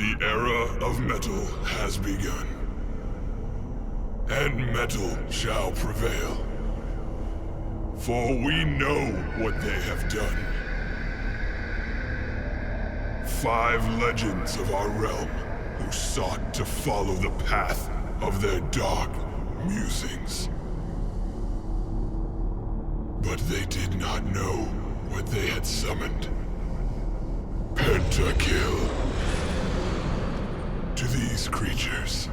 The era of metal has begun, and metal shall prevail. For we know what they have done. 5 legends of our realm who sought to follow the path of their dark musings. But they did not know what they had summoned. Pentakill. To these creatures,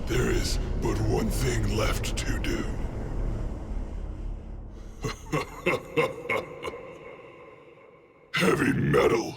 there is but one thing left to do. Heavy metal.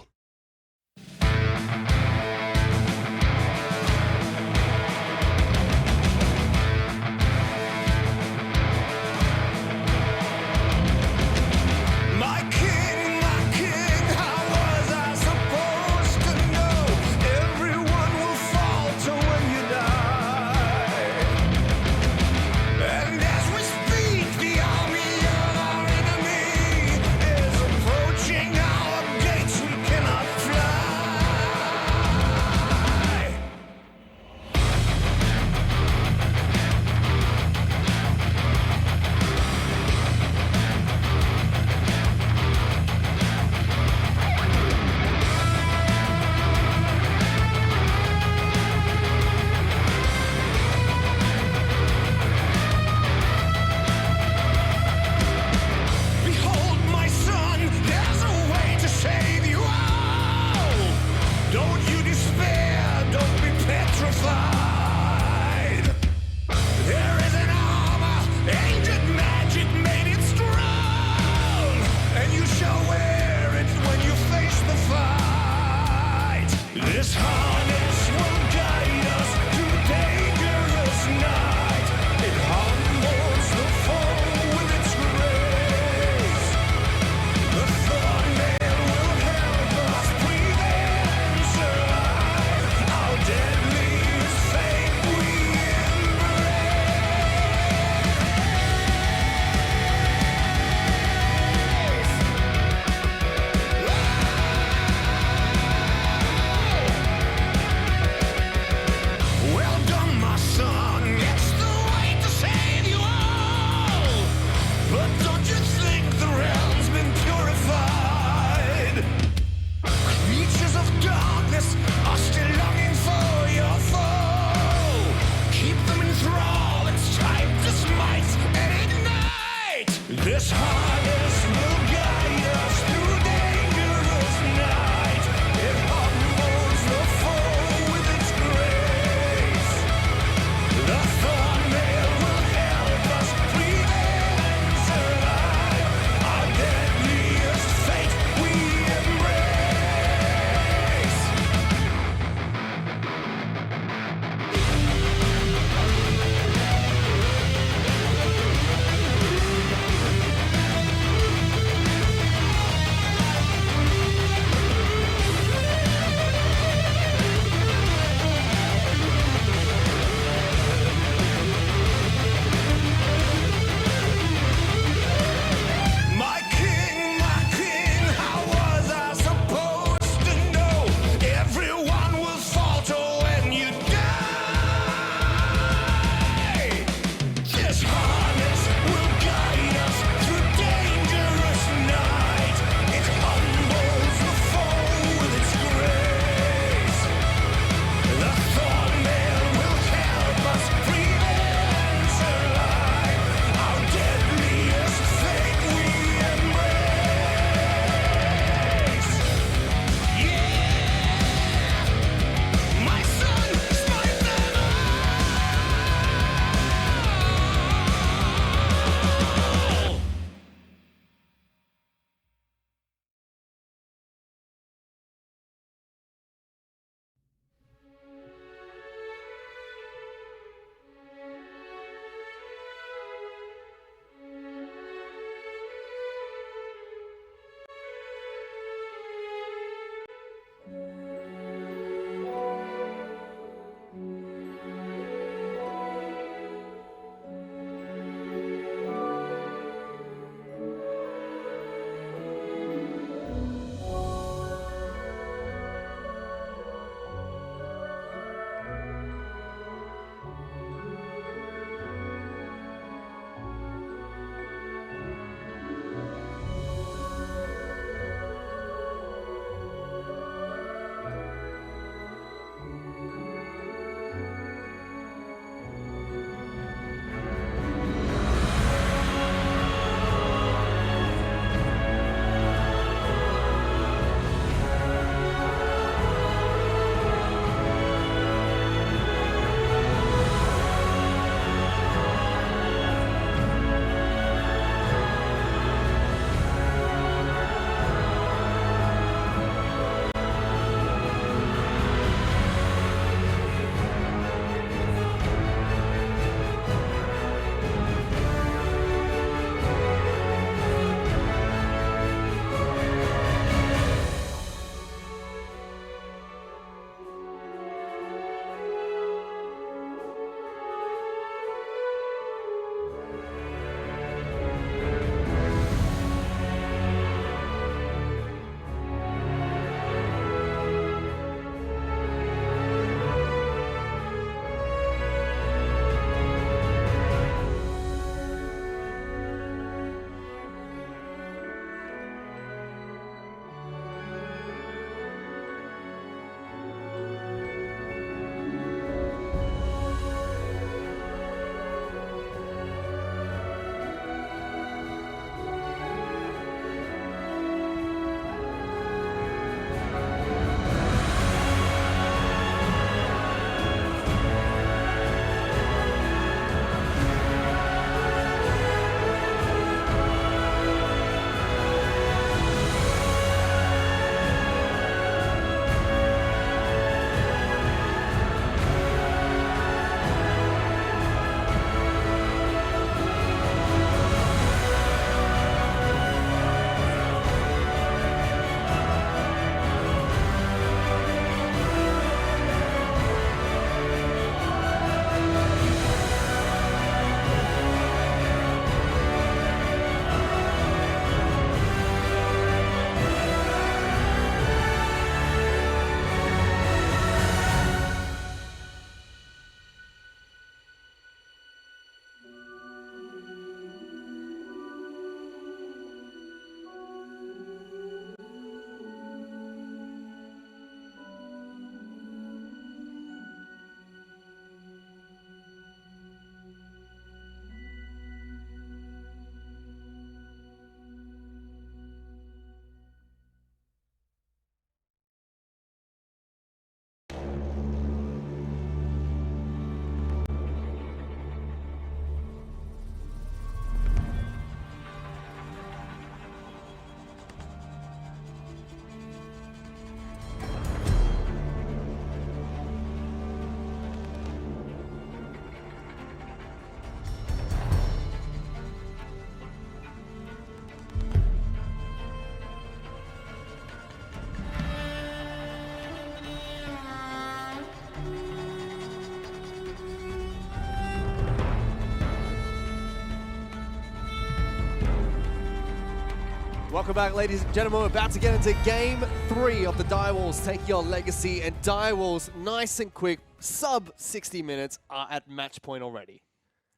Welcome back, ladies and gentlemen. We're about to get into Game 3 of the Direwolves Take Your Legacy, and Direwolves, nice and quick, sub 60 minutes, are at match point already.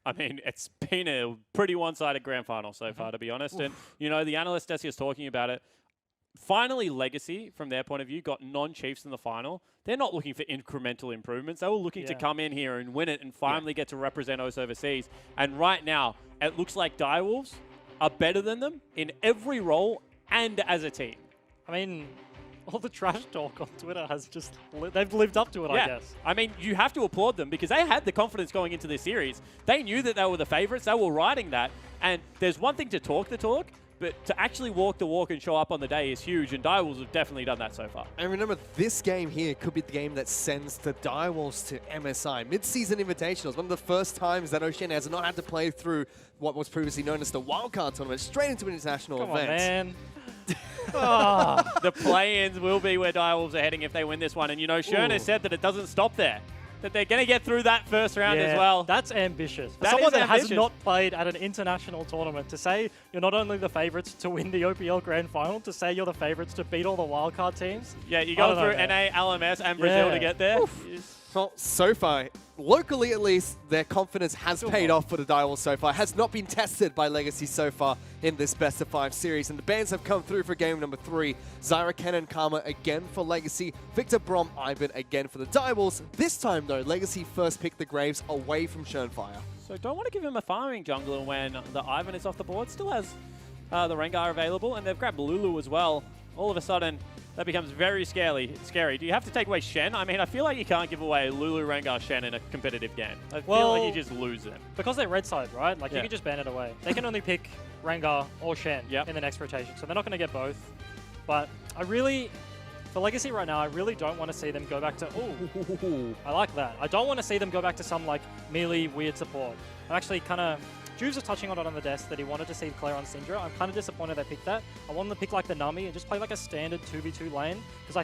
I mean, it's been a pretty one-sided grand final so far, to be honest. And, you know, the analyst Desi was talking about it. Finally, Legacy, from their point of view, got non-Chiefs in the final. They're not looking for incremental improvements. They were looking to come in here and win it and finally get to represent us overseas. And right now, it looks like Direwolves are better than them in every role and as a team. I mean, all the trash talk on Twitter has just, they've lived up to it, I guess. I mean, you have to applaud them because they had the confidence going into this series. They knew that they were the favorites. They were riding that. And there's one thing to talk the talk, but to actually walk the walk and show up on the day is huge, and Direwolves have definitely done that so far. And remember, this game here could be the game that sends the Direwolves to MSI. Mid-season Invitationals, one of the first times that Oceania has not had to play through what was previously known as the wildcard tournament, straight into an international event. On, man. The play-ins will be where Direwolves are heading if they win this one. And, you know, Shern has said that it doesn't stop there, that they're going to get through that first round as well. That's ambitious. For that someone that ambitious. has not played at an international tournament, to say you're not only the favorites to win the OPL Grand Final, to say you're the favorites to beat all the wildcard teams. Yeah, you go through NA, LMS, and Brazil to get there. Well, so far, locally at least, their confidence has paid off for the Direwolves so far. Has not been tested by Legacy so far in this best of 5 series. And the bands have come through for game number 3. Zyra, Ken, and Karma again for Legacy. Victor, Brom, Ivan again for the Direwolves. This time, though, Legacy first picked the Graves away from Shernfire. So don't want to give him a farming jungler when the Ivan is off the board. Still has the Rengar available, and they've grabbed Lulu as well. All of a sudden, that becomes very scary. Do you have to take away Shen? I mean, I feel like you can't give away Lulu, Rengar, Shen in a competitive game. I feel like you just lose it. Because they're red side, right? Like, you can just ban it away. They can only pick Rengar or Shen in the next rotation, so they're not going to get both. But I really, for Legacy right now, I really don't want to see them go back to, I like that. I don't want to see them go back to some, like, melee weird support. I'm actually kind of, Juves was touching on it on the desk that he wanted to see Claire on Syndra. I'm kind of disappointed they picked that. I want them to pick like the Nami and just play like a standard 2v2 lane, because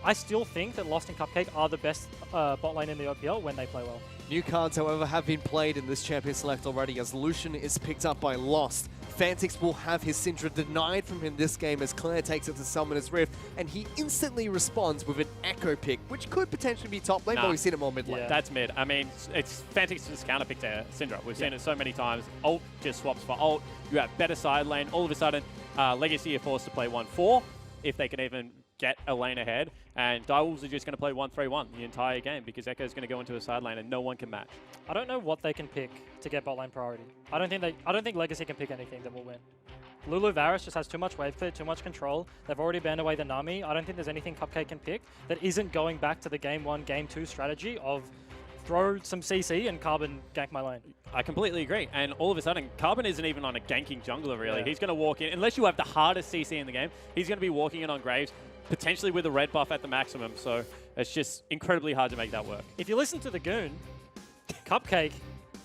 I still think that Lost and Cupcake are the best bot lane in the OPL when they play well. New cards, however, have been played in this Champion Select already, as Lucian is picked up by Lost. Fantix will have his Syndra denied from him this game as Claire takes it to Summoner's Rift, and he instantly responds with an Echo pick, which could potentially be top lane, but we've seen it more mid lane. That's mid. I mean, it's Fantix's counter pick to Syndra. We've seen it so many times. Ult just swaps for ult. You have better side lane. All of a sudden, Legacy are forced to play 1-4 if they can even get a lane ahead, and Direwolves are just going to play 1-3-1 the entire game because Echo's going to go into a side lane and no one can match. I don't know what they can pick to get bot lane priority. I don't think Legacy can pick anything that will win. Lulu Varus just has too much wave clear, too much control. They've already banned away the Nami. I don't think there's anything Cupcake can pick that isn't going back to the game 1, game 2 strategy of throw some CC and Carbon gank my lane. I completely agree. And all of a sudden, Carbon isn't even on a ganking jungler, really. He's going to walk in, unless you have the hardest CC in the game, he's going to be walking in on Graves, potentially with a red buff at the maximum. So it's just incredibly hard to make that work. If you listen to the Goon, Cupcake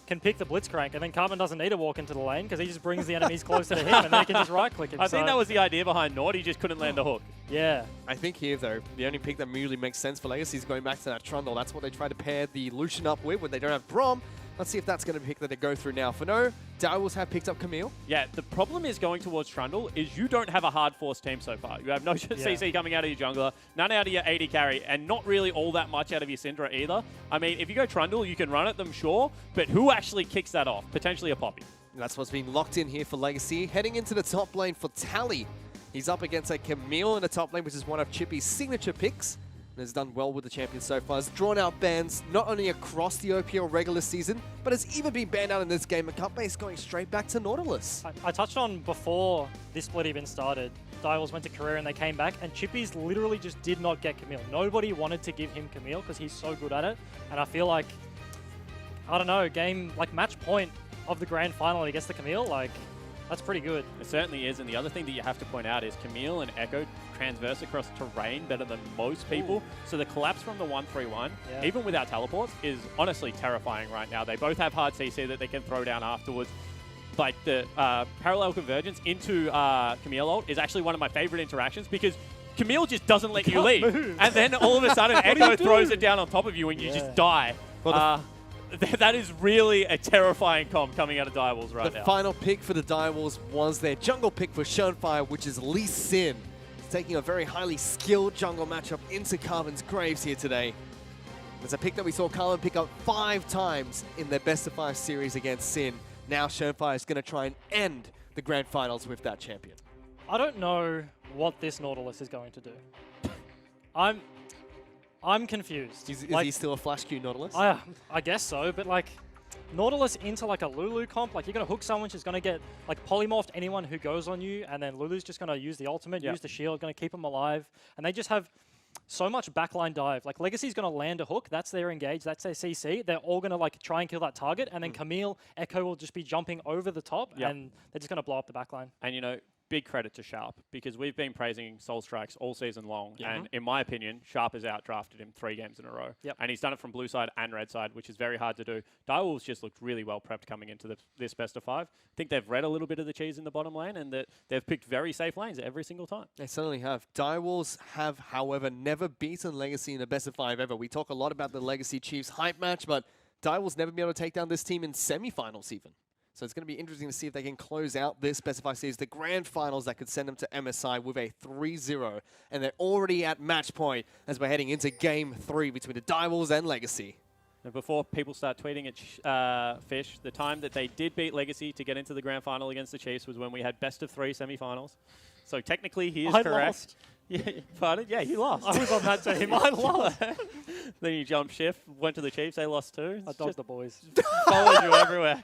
can pick the Blitzcrank, and then Carbon doesn't need to walk into the lane because he just brings the enemies closer to him, and then he can just right-click him. I think that was the idea behind Nord. He just couldn't land the hook. Yeah. I think here, though, the only pick that really makes sense for Legacy is going back to that Trundle. That's what they try to pair the Lucian up with when they don't have Brom. Let's see if that's going to be pick that they go through now. For no, Direwolves have picked up Camille. Yeah, the problem is going towards Trundle is you don't have a hard force team so far. You have no CC coming out of your jungler, none out of your AD carry, and not really all that much out of your Syndra either. I mean, if you go Trundle, you can run at them, sure, but who actually kicks that off? Potentially a Poppy. That's what's being locked in here for Legacy. Heading into the top lane for Tally. He's up against a Camille in the top lane, which is one of Chippy's signature picks. And has done well with the champion so far. Has drawn out bans not only across the OPL regular season, but has even been banned out in this game. And Cupbase going straight back to Nautilus. I touched on before this split even started. Direwolves went to career and they came back, and Chippy's literally just did not get Camille. Nobody wanted to give him Camille because he's so good at it. And I feel like, I don't know, match point of the grand final against the Camille, like, that's pretty good. It certainly is, and the other thing that you have to point out is Camille and Echo transverse across terrain better than most people. So the collapse from the 1-3-1, even without teleports, is honestly terrifying right now. They both have hard CC that they can throw down afterwards. Like the parallel convergence into Camille ult is actually one of my favorite interactions because Camille just doesn't let you leave. And then all of a sudden Echo throws it down on top of you and you just die. Well, That is really a terrifying comp coming out of Direwolves right now. The final pick for the Direwolves was their jungle pick for Shurnfire, which is Lee Sin. He's taking a very highly skilled jungle matchup into Carbon's Graves here today. It's a pick that we saw Carbon pick up 5 times in their best of 5 series against Sin. Now Shurnfire is going to try and end the grand finals with that champion. I don't know what this Nautilus is going to do. I'm confused. Is he still a Flash Q Nautilus? I guess so, but like Nautilus into like a Lulu comp, like you're gonna hook someone, she's gonna get like polymorphed anyone who goes on you, and then Lulu's just gonna use the ultimate, use the shield, gonna keep them alive, and they just have so much backline dive. Like Legacy's gonna land a hook, that's their engage, that's their CC. They're all gonna like try and kill that target, and then Camille, Echo will just be jumping over the top, and they're just gonna blow up the backline. And you know, big credit to Sharp, because we've been praising Soul Strikes all season long, and in my opinion, Sharp has outdrafted him 3 games in a row. And he's done it from blue side and red side, which is very hard to do. Direwolves just looked really well prepped coming into this best of 5. I think they've read a little bit of the cheese in the bottom lane, and that they've picked very safe lanes every single time. They certainly have. Direwolves have, however, never beaten Legacy in a best of 5 ever. We talk a lot about the Legacy Chiefs hype match, but Direwolves never been able to take down this team in semifinals even. So it's going to be interesting to see if they can close out this best of 5 series, the grand finals that could send them to MSI with a 3-0. And they're already at match point as we're heading into game 3 between the Direwolves and Legacy. And before people start tweeting at Fish, the time that they did beat Legacy to get into the grand final against the Chiefs was when we had best of 3 semifinals. So technically he is correct. Lost. Yeah, pardon? Yeah, you lost. I was on that team. I lost. Then you jumped shift, went to the Chiefs, they lost too. I dogged the boys. Followed you everywhere.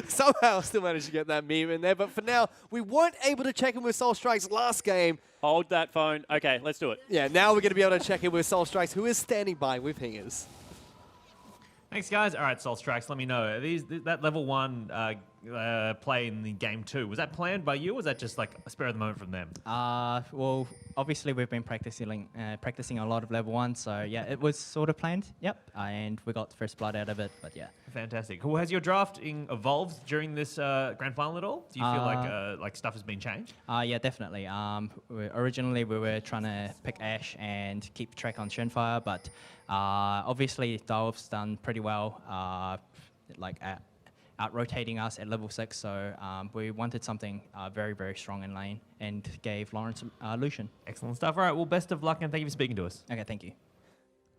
Somehow still managed to get that meme in there, but for now, we weren't able to check in with Soul Strikes last game. Hold that phone. Okay, let's do it. Yeah, now we're going to be able to check in with Soul Strikes, who is standing by with Hingers. Thanks, guys. All right, Soul Strikes, let me know. Are that level 1 play in the game 2, was that planned by you, or was that just like a spur of the moment from them? Well, obviously we've been practicing a lot of level 1, so yeah, it was sort of planned. Yep, and we got first blood out of it, but yeah. Fantastic. Well, has your drafting evolved during this grand final at all? Do you feel like stuff has been changed? Yeah, definitely. Originally we were trying to pick Ashe and keep track on Shurnfire, but obviously Direwolves done pretty well, out-rotating us at level 6, so we wanted something very, very strong in lane and gave Lawrence Lucian. Excellent stuff. All right, well, best of luck, and thank you for speaking to us. Okay, thank you.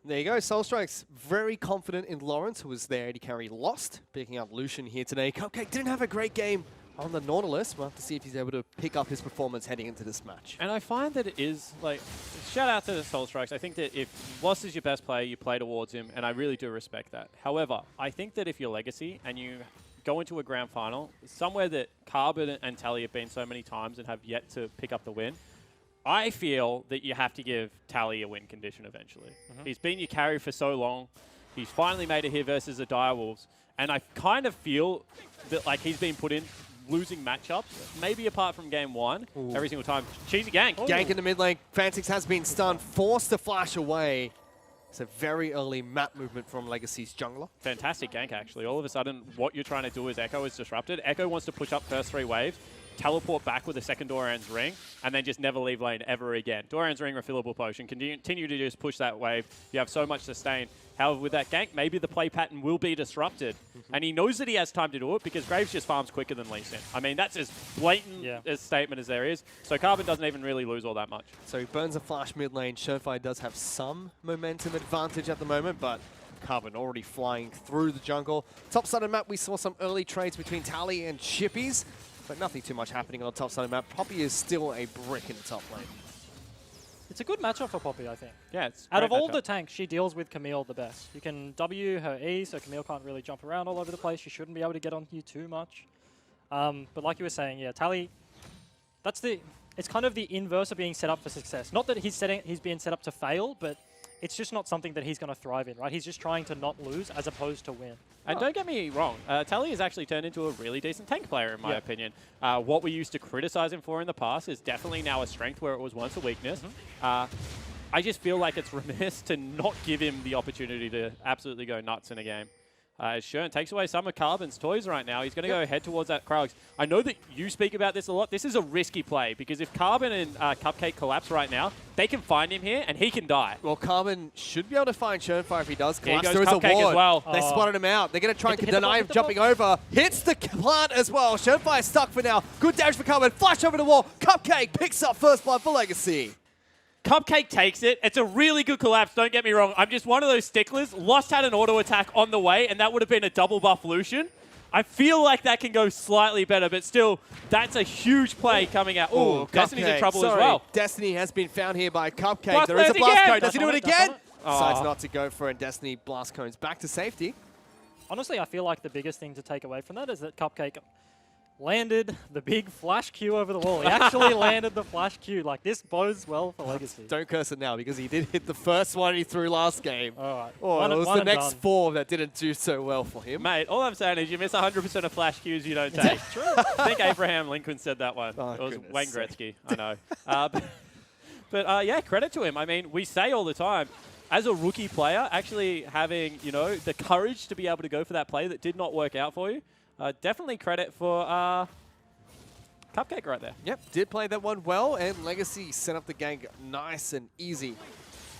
There you go. Soul Strikes very confident in Lawrence, who was their AD carry lost, picking up Lucian here today. Cupcake didn't have a great game on the Nautilus. We'll have to see if he's able to pick up his performance heading into this match. And I find that it is, like, shout out to the Soul Strikes. I think that if Lost is your best player, you play towards him, and I really do respect that. However, I think that if you're Legacy and you go into a grand final, somewhere that Carbon and Tally have been so many times and have yet to pick up the win, I feel that you have to give Tally a win condition eventually. He's been your carry for so long. He's finally made it here versus the Direwolves. And I kind of feel that like he's been put in losing matchups, maybe apart from game 1, every single time. Cheesy gank. Gank in the mid lane. Fantix has been stunned, forced to flash away. It's a very early map movement from Legacy's jungler. Fantastic gank, actually. All of a sudden, what you're trying to do is Echo is disrupted. Echo wants to push up first 3 waves, teleport back with a second Doran's Ring, and then just never leave lane ever again. Doran's Ring, refillable potion. Continue to just push that wave. You have so much sustain. However, with that gank, maybe the play pattern will be disrupted. And he knows that he has time to do it because Graves just farms quicker than Lee Sin. I mean, that's as blatant a statement as there is. So Carbon doesn't even really lose all that much. So he burns a flash mid lane. Shurnfire does have some momentum advantage at the moment, but Carbon already flying through the jungle. Top side of the map, we saw some early trades between Tally and Chippies, but nothing too much happening on the top side of the map. Poppy is still a brick in the top lane. It's a good matchup for Poppy, I think. Yeah, it's out of all the tanks, she deals with Camille the best. You can W her E, so Camille can't really jump around all over the place. She shouldn't be able to get on you too much. But like you were saying, yeah, Tally, it's kind of the inverse of being set up for success. Not that he's being set up to fail, but it's just not something that he's going to thrive in, right? He's just trying to not lose as opposed to win. And don't get me wrong, Tally has actually turned into a really decent tank player, in my opinion. What we used to criticize him for in the past is definitely now a strength where it was once a weakness. I just feel like it's remiss to not give him the opportunity to absolutely go nuts in a game. Shern takes away some of Carbon's toys right now. He's going to go head towards that Krugs. I know that you speak about this a lot. This is a risky play because if Carbon and Cupcake collapse right now, they can find him here and he can die. Well, Carbon should be able to find Shernfire if he does. Here Collapse goes through his Cupcake ward. as well. They spotted him out. They're going to try and Hit the deny ball, him hit the jumping ball. over. Hits the plant as well. Shernfire stuck for now. Good damage for Carbon. Flash over the wall. Cupcake picks up first blood for Legacy. Cupcake takes it. It's a really good collapse, don't get me wrong. I'm just one of those sticklers. Lost had an auto attack on the way, and that would have been a double buff Lucian. I feel like that can go slightly better, but still, that's a huge play coming out. Oh, Destiny's in trouble as well. Destiny has been found here by Cupcake. Blast There is a Blast blast again! cone. Does he do it That's again? on it. Decides not to go for it, and Destiny blast cones back to safety. Honestly, I feel like the biggest thing to take away from that is that Cupcake landed the big flash Q over the wall. He actually landed the flash Q. Like, this bodes well for Legacy. Don't curse it now, because he did hit the first one he threw last game. All right. Oh, One- it was one the and next done. 4 that didn't do so well for him. Mate, all I'm saying is you miss 100% of flash Qs you don't take. I think Abraham Lincoln said that one. Oh, it was goodness Wayne sake. Gretzky, I know. But yeah, credit to him. I mean, we say all the time, as a rookie player, actually having, you know, the courage to be able to go for that play that did not work out for you, definitely credit for Cupcake right there. Yep, did play that one well, and Legacy set up the gank nice and easy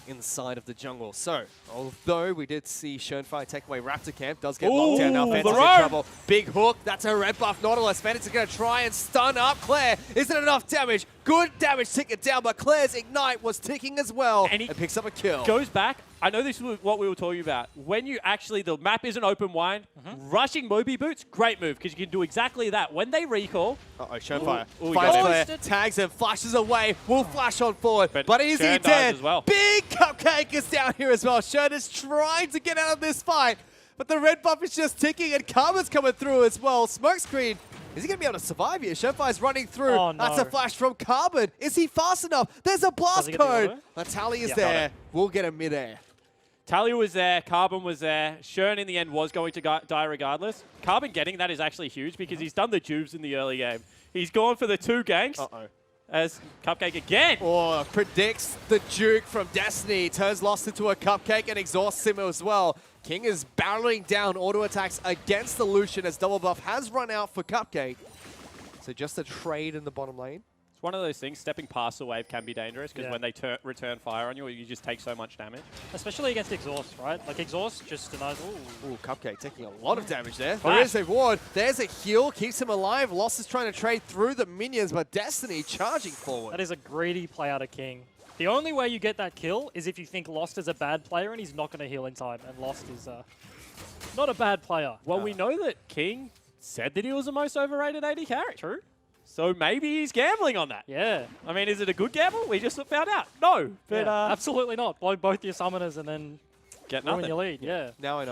inside of the jungle. So, although we did see Shernfire take away Raptor Camp, does get locked down now. Ooh, Fantasy the in roam. trouble. Big hook, that's a red buff Nautilus. Fantasy is going to try and stun up Claire. Isn't enough damage? Good damage ticking down, but Claire's Ignite was ticking as well, And he picks up a kill. Goes back. I know this is what we were talking about. When you actually, the map isn't open wide, rushing Moby Boots, great move, because you can do exactly that. When they recall, Uh-oh, Shernfire Ooh, he finds got Claire, it. tags him, flashes away, will flash on forward, But is he Shern dies dead? as well. Big Cupcake is down here as well. Shern is trying to get out of this fight, but the red buff is just ticking, and Karma's coming through as well. Smokescreen, is he going to be able to survive here? Shernfire's running through. Oh, no. That's a flash from Carbon. Is he fast enough? There's a blast Does he get the code. auto? Natali is Yeah, got there. it. We'll get him midair. Talia was there, Carbon was there. Shern in the end was going to die regardless. Carbon getting that is actually huge because he's done the jubes in the early game. He's gone for the 2 ganks as Cupcake again. Oh, predicts the Duke from Destiny. Turns Lost into a Cupcake and exhausts him as well. King is barreling down auto attacks against the Lucian as double buff has run out for Cupcake. So just a trade in the bottom lane. It's one of those things, stepping past the wave can be dangerous because Yeah. when they return fire on you, you just take so much damage. Especially against Exhaust, right? Like, Exhaust just denies... Ooh. Ooh, Cupcake taking a lot of damage there. Flash. There is a ward. There's a heal. Keeps him alive. Lost is trying to trade through the minions, but Destiny charging forward. That is a greedy play out of King. The only way you get that kill is if you think Lost is a bad player and he's not going to heal in time. And Lost is not a bad player. Well, we know that King said that he was the most overrated AD carry. True. So maybe he's gambling on that. Yeah. I mean, is it a good gamble? We just found out. No. But Yeah, absolutely not. Blow both your summoners and then get ruin nothing. your lead. Yeah. Now I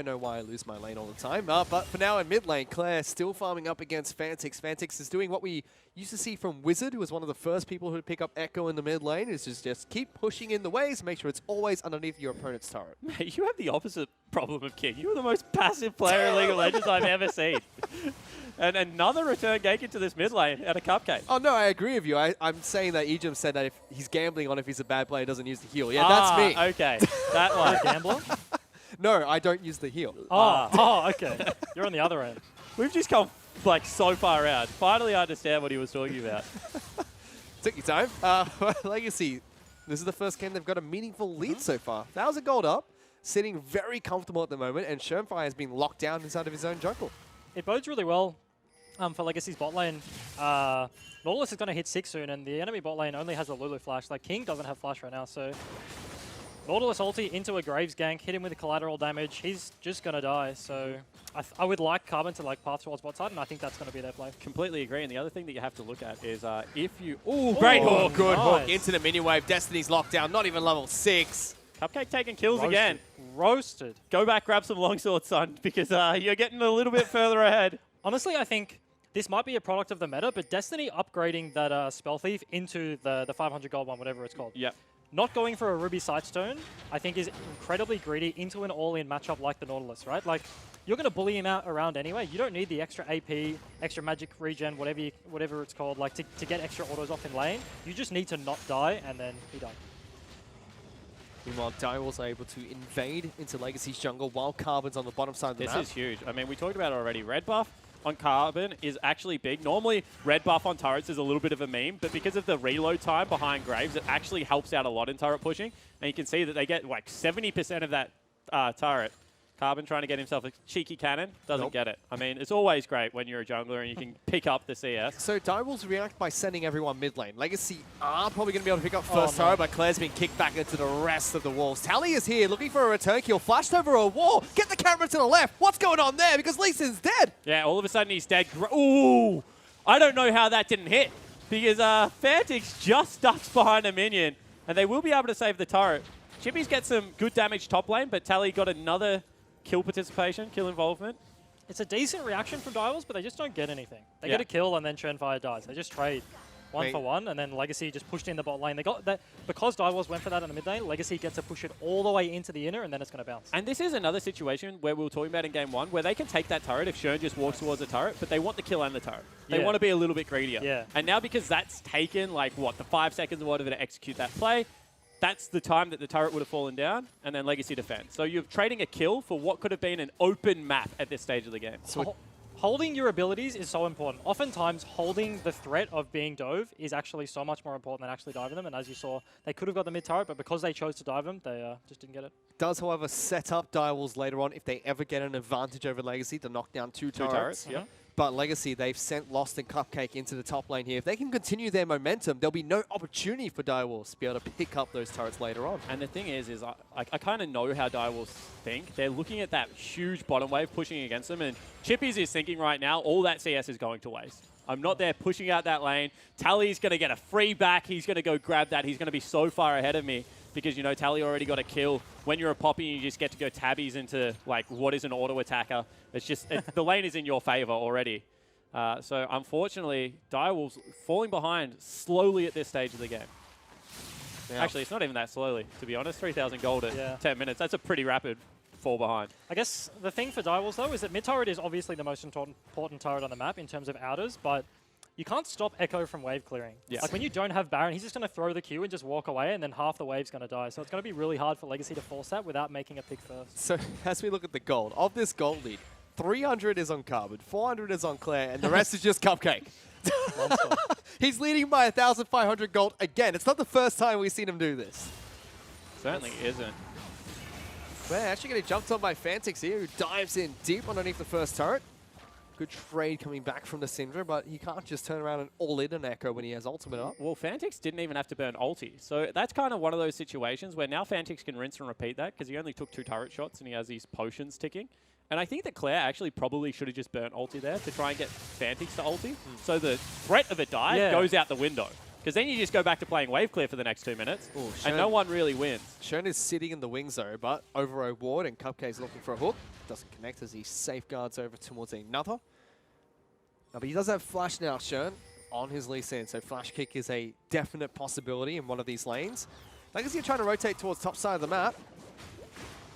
know why I lose my lane all the time. But for now in mid lane, Claire still farming up against Fantix. Fantix is doing what we used to see from Wizard, who was one of the first people who would pick up Echo in the mid lane, is just keep pushing in the waves, make sure it's always underneath your opponent's turret. Mate, you have the opposite problem of King. You are the most passive player in League of Legends I've ever seen. And another return gank into this mid lane at a Cupcake. Oh, no, I agree with you. I'm saying that Ejim said that if he's gambling on if he's a bad player, doesn't use the heal. Yeah, that's me. Okay. That You're one. a gambler? No, I don't use the heal. Oh, okay. You're on the other end. We've just come like so far out. Finally, I understand what he was talking about. Took your time. Legacy, this is the first game they've got a meaningful lead so far. 1,000 gold up, sitting very comfortable at the moment, and Shernfire has been locked down inside of his own jungle. It bodes really well for Legacy's bot lane. Nautilus is going to hit 6 soon, and the enemy bot lane only has a Lulu flash. Like, King doesn't have flash right now, so... Nautilus ulti into a Graves gank, hit him with the collateral damage. He's just going to die, so... I would like Carbon to like path towards bot side, and I think that's going to be their play. Completely agree. And the other thing that you have to look at is if you... Ooh, great hook. Good nice. hook into the mini wave. Destiny's locked down, not even level 6. Cupcake taking kills Roasted. again. Roasted. Go back, grab some longsword, son, because you're getting a little bit further ahead. Honestly, I think this might be a product of the meta, but Destiny upgrading that Spell Thief into the 500 gold one, whatever it's called. Yep. Not going for a Ruby Sightstone, I think, is incredibly greedy into an all-in matchup like the Nautilus, right? Like, you're going to bully him out around anyway. You don't need the extra AP, extra magic regen, whatever it's called, like to get extra autos off in lane. You just need to not die, and then he died. Meanwhile, Direwolves are able to invade into Legacy's jungle while Carbon's on the bottom side of the map. This is huge. I mean, we talked about it already. Red buff on Carbon is actually big. Normally, red buff on turrets is a little bit of a meme, but because of the reload time behind Graves, it actually helps out a lot in turret pushing. And you can see that they get like 70% of that turret. Carbon trying to get himself a cheeky cannon, doesn't get it. I mean, it's always great when you're a jungler and you can pick up the CS. So Direwolves react by sending everyone mid lane. Legacy are probably going to be able to pick up first turret, but Claire's been kicked back into the rest of the walls. Tally is here looking for a return kill, flashed over a wall. Get the camera to the left. What's going on there? Because Lee Sin's dead. Yeah, all of a sudden he's dead. Ooh! I don't know how that didn't hit because Fantix just ducks behind a minion and they will be able to save the turret. Chippies get some good damage top lane, but Tally got another kill participation, kill involvement. It's a decent reaction from Direwolves, but they just don't get anything. They get a kill and then Churnfire dies. They just trade one for one, and then Legacy just pushed in the bot lane. They got that because Direwolves went for that in the mid lane. Legacy gets to push it all the way into the inner, and then it's going to bounce. And this is another situation where we were talking about in game one, where they can take that turret if Shurn just walks towards the turret, but they want the kill and the turret. They want to be a little bit greedier. Yeah. And now because that's taken like what, the 5 seconds or whatever to execute that play, that's the time that the turret would have fallen down, and then Legacy defends. So you're trading a kill for what could have been an open map at this stage of the game. So holding your abilities is so important. Oftentimes, holding the threat of being dove is actually so much more important than actually diving them. And as you saw, they could have got the mid turret, but because they chose to dive them, they just didn't get it. Does, however, set up Direwolves later on if they ever get an advantage over Legacy to knock down two turrets. Yep. But Legacy, they've sent Lost and Cupcake into the top lane here. If they can continue their momentum, there'll be no opportunity for Direwolves to be able to pick up those turrets later on. And the thing is I kind of know how Direwolves think. They're looking at that huge bottom wave pushing against them, and Chippies is thinking right now, all that CS is going to waste. I'm not there pushing out that lane. Tally's going to get a free back. He's going to go grab that. He's going to be so far ahead of me because, you know, Tally already got a kill. When you're a Poppy, you just get to go tabbies into, like, what is an auto attacker. It's just, the lane is in your favor already. So, unfortunately, Direwolves falling behind slowly at this stage of the game. Yeah. Actually, it's not even that slowly, to be honest. 3,000 gold at 10 minutes. That's a pretty rapid fall behind. I guess the thing for Direwolves, though, is that mid turret is obviously the most important turret on the map in terms of outers, but you can't stop Echo from wave clearing. Yes. Like when you don't have Baron, he's just going to throw the Q and just walk away, and then half the wave's going to die. So it's going to be really hard for Legacy to force that without making a pick first. So as we look at the gold, of this gold lead, 300 is on Carbon, 400 is on Claire, and the rest is just Cupcake. He's leading by 1,500 gold again. It's not the first time we've seen him do this. Certainly isn't. We're actually getting jumped on by Fantix here, who dives in deep underneath the first turret. Good trade coming back from the Syndra, but he can't just turn around and all-in an Echo when he has ultimate up. Well, Fantix didn't even have to burn ulti. So that's kind of one of those situations where now Fantix can rinse and repeat that because he only took 2 turret shots and he has these potions ticking. And I think that Claire actually probably should have just burnt ulti there to try and get Fantix to ulti. So the threat of a dive goes out the window. Because then you just go back to playing wave clear for the next 2 minutes, and no one really wins. Shurn is sitting in the wings though, but over a ward, and Cupcake's looking for a hook. Doesn't connect as he safeguards over towards another. Now, but he does have flash now, Shurn, on his Lee Sin, so flash kick is a definite possibility in one of these lanes. Legacy are trying to rotate towards top side of the map.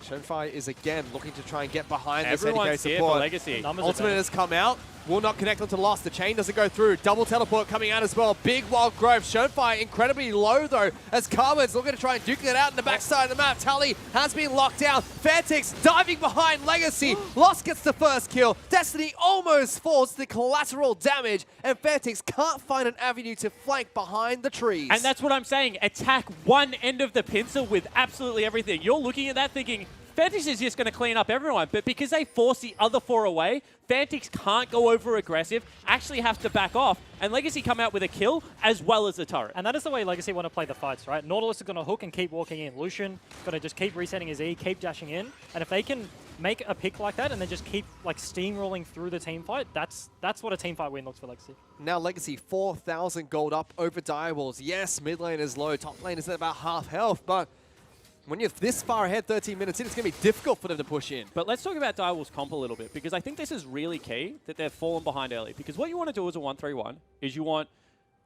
Shurnfire is again looking to try and get behind this ADK here support. for Legacy. Ultimate has come out. Will not connect onto Lost. The chain doesn't go through. Double teleport coming out as well. Big Wild Grove. Shurnfire incredibly low though as Carbon's looking to try and duke it out in the backside of the map. Tally has been locked down. Fantix diving behind Legacy. Lost gets the first kill. Destiny almost falls to the collateral damage, and Fantix can't find an avenue to flank behind the trees. And that's what I'm saying. Attack one end of the pincer with absolutely everything. You're looking at that thinking, Fantix is just going to clean up everyone, but because they force the other 4 away, Fantix can't go over aggressive, actually has to back off, and Legacy come out with a kill as well as the turret. And that is the way Legacy want to play the fights, right? Nautilus is going to hook and keep walking in. Lucian going to just keep resetting his E, keep dashing in, and if they can make a pick like that and then just keep like steamrolling through the team fight, that's what a team fight win looks for Legacy. Now Legacy 4,000 gold up over Direwolves. Yes, mid lane is low, top lane is at about half health, but when you're this far ahead, 13 minutes in, it's going to be difficult for them to push in. But let's talk about Direwolves' comp a little bit, because I think this is really key that they've fallen behind early. Because what you want to do as a 1-3-1 is you want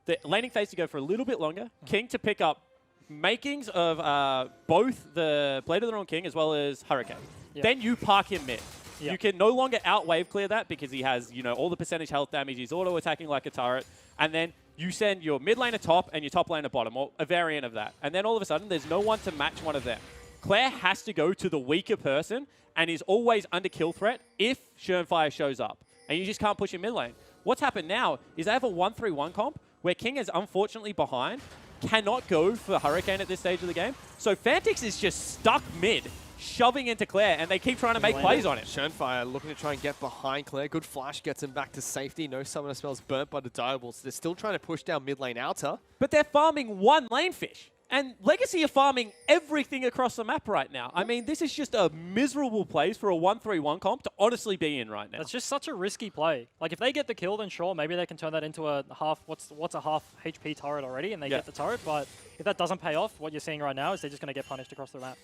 the laning phase to go for a little bit longer, King to pick up makings of both the Blade of the Wrong King as well as Hurricane. Yep. Then you park him mid. Yep. You can no longer out-wave clear that because he has, you know, all the percentage health damage, he's auto-attacking like a turret, and then you send your mid laner top and your top laner bottom, or a variant of that. And then all of a sudden, there's no one to match one of them. Claire has to go to the weaker person and is always under kill threat if Shurnfire shows up. And you just can't push in mid lane. What's happened now is they have a 1-3-1 comp where King is unfortunately behind, cannot go for Hurricane at this stage of the game. So Fantix is just stuck mid, shoving into Claire, and they keep trying to make plays on him. Shurnfire looking to try and get behind Claire. Good flash gets him back to safety. No summoner spells burnt by the Diables. They're still trying to push down mid lane outer. But they're farming one lane fish. And Legacy are farming everything across the map right now. I mean, this is just a miserable place for a 1-3-1 comp to honestly be in right now. It's just such a risky play. Like, if they get the kill, then sure, maybe they can turn that into a half, what's a half HP turret already, and they get the turret. But if that doesn't pay off, what you're seeing right now is they're just going to get punished across the map.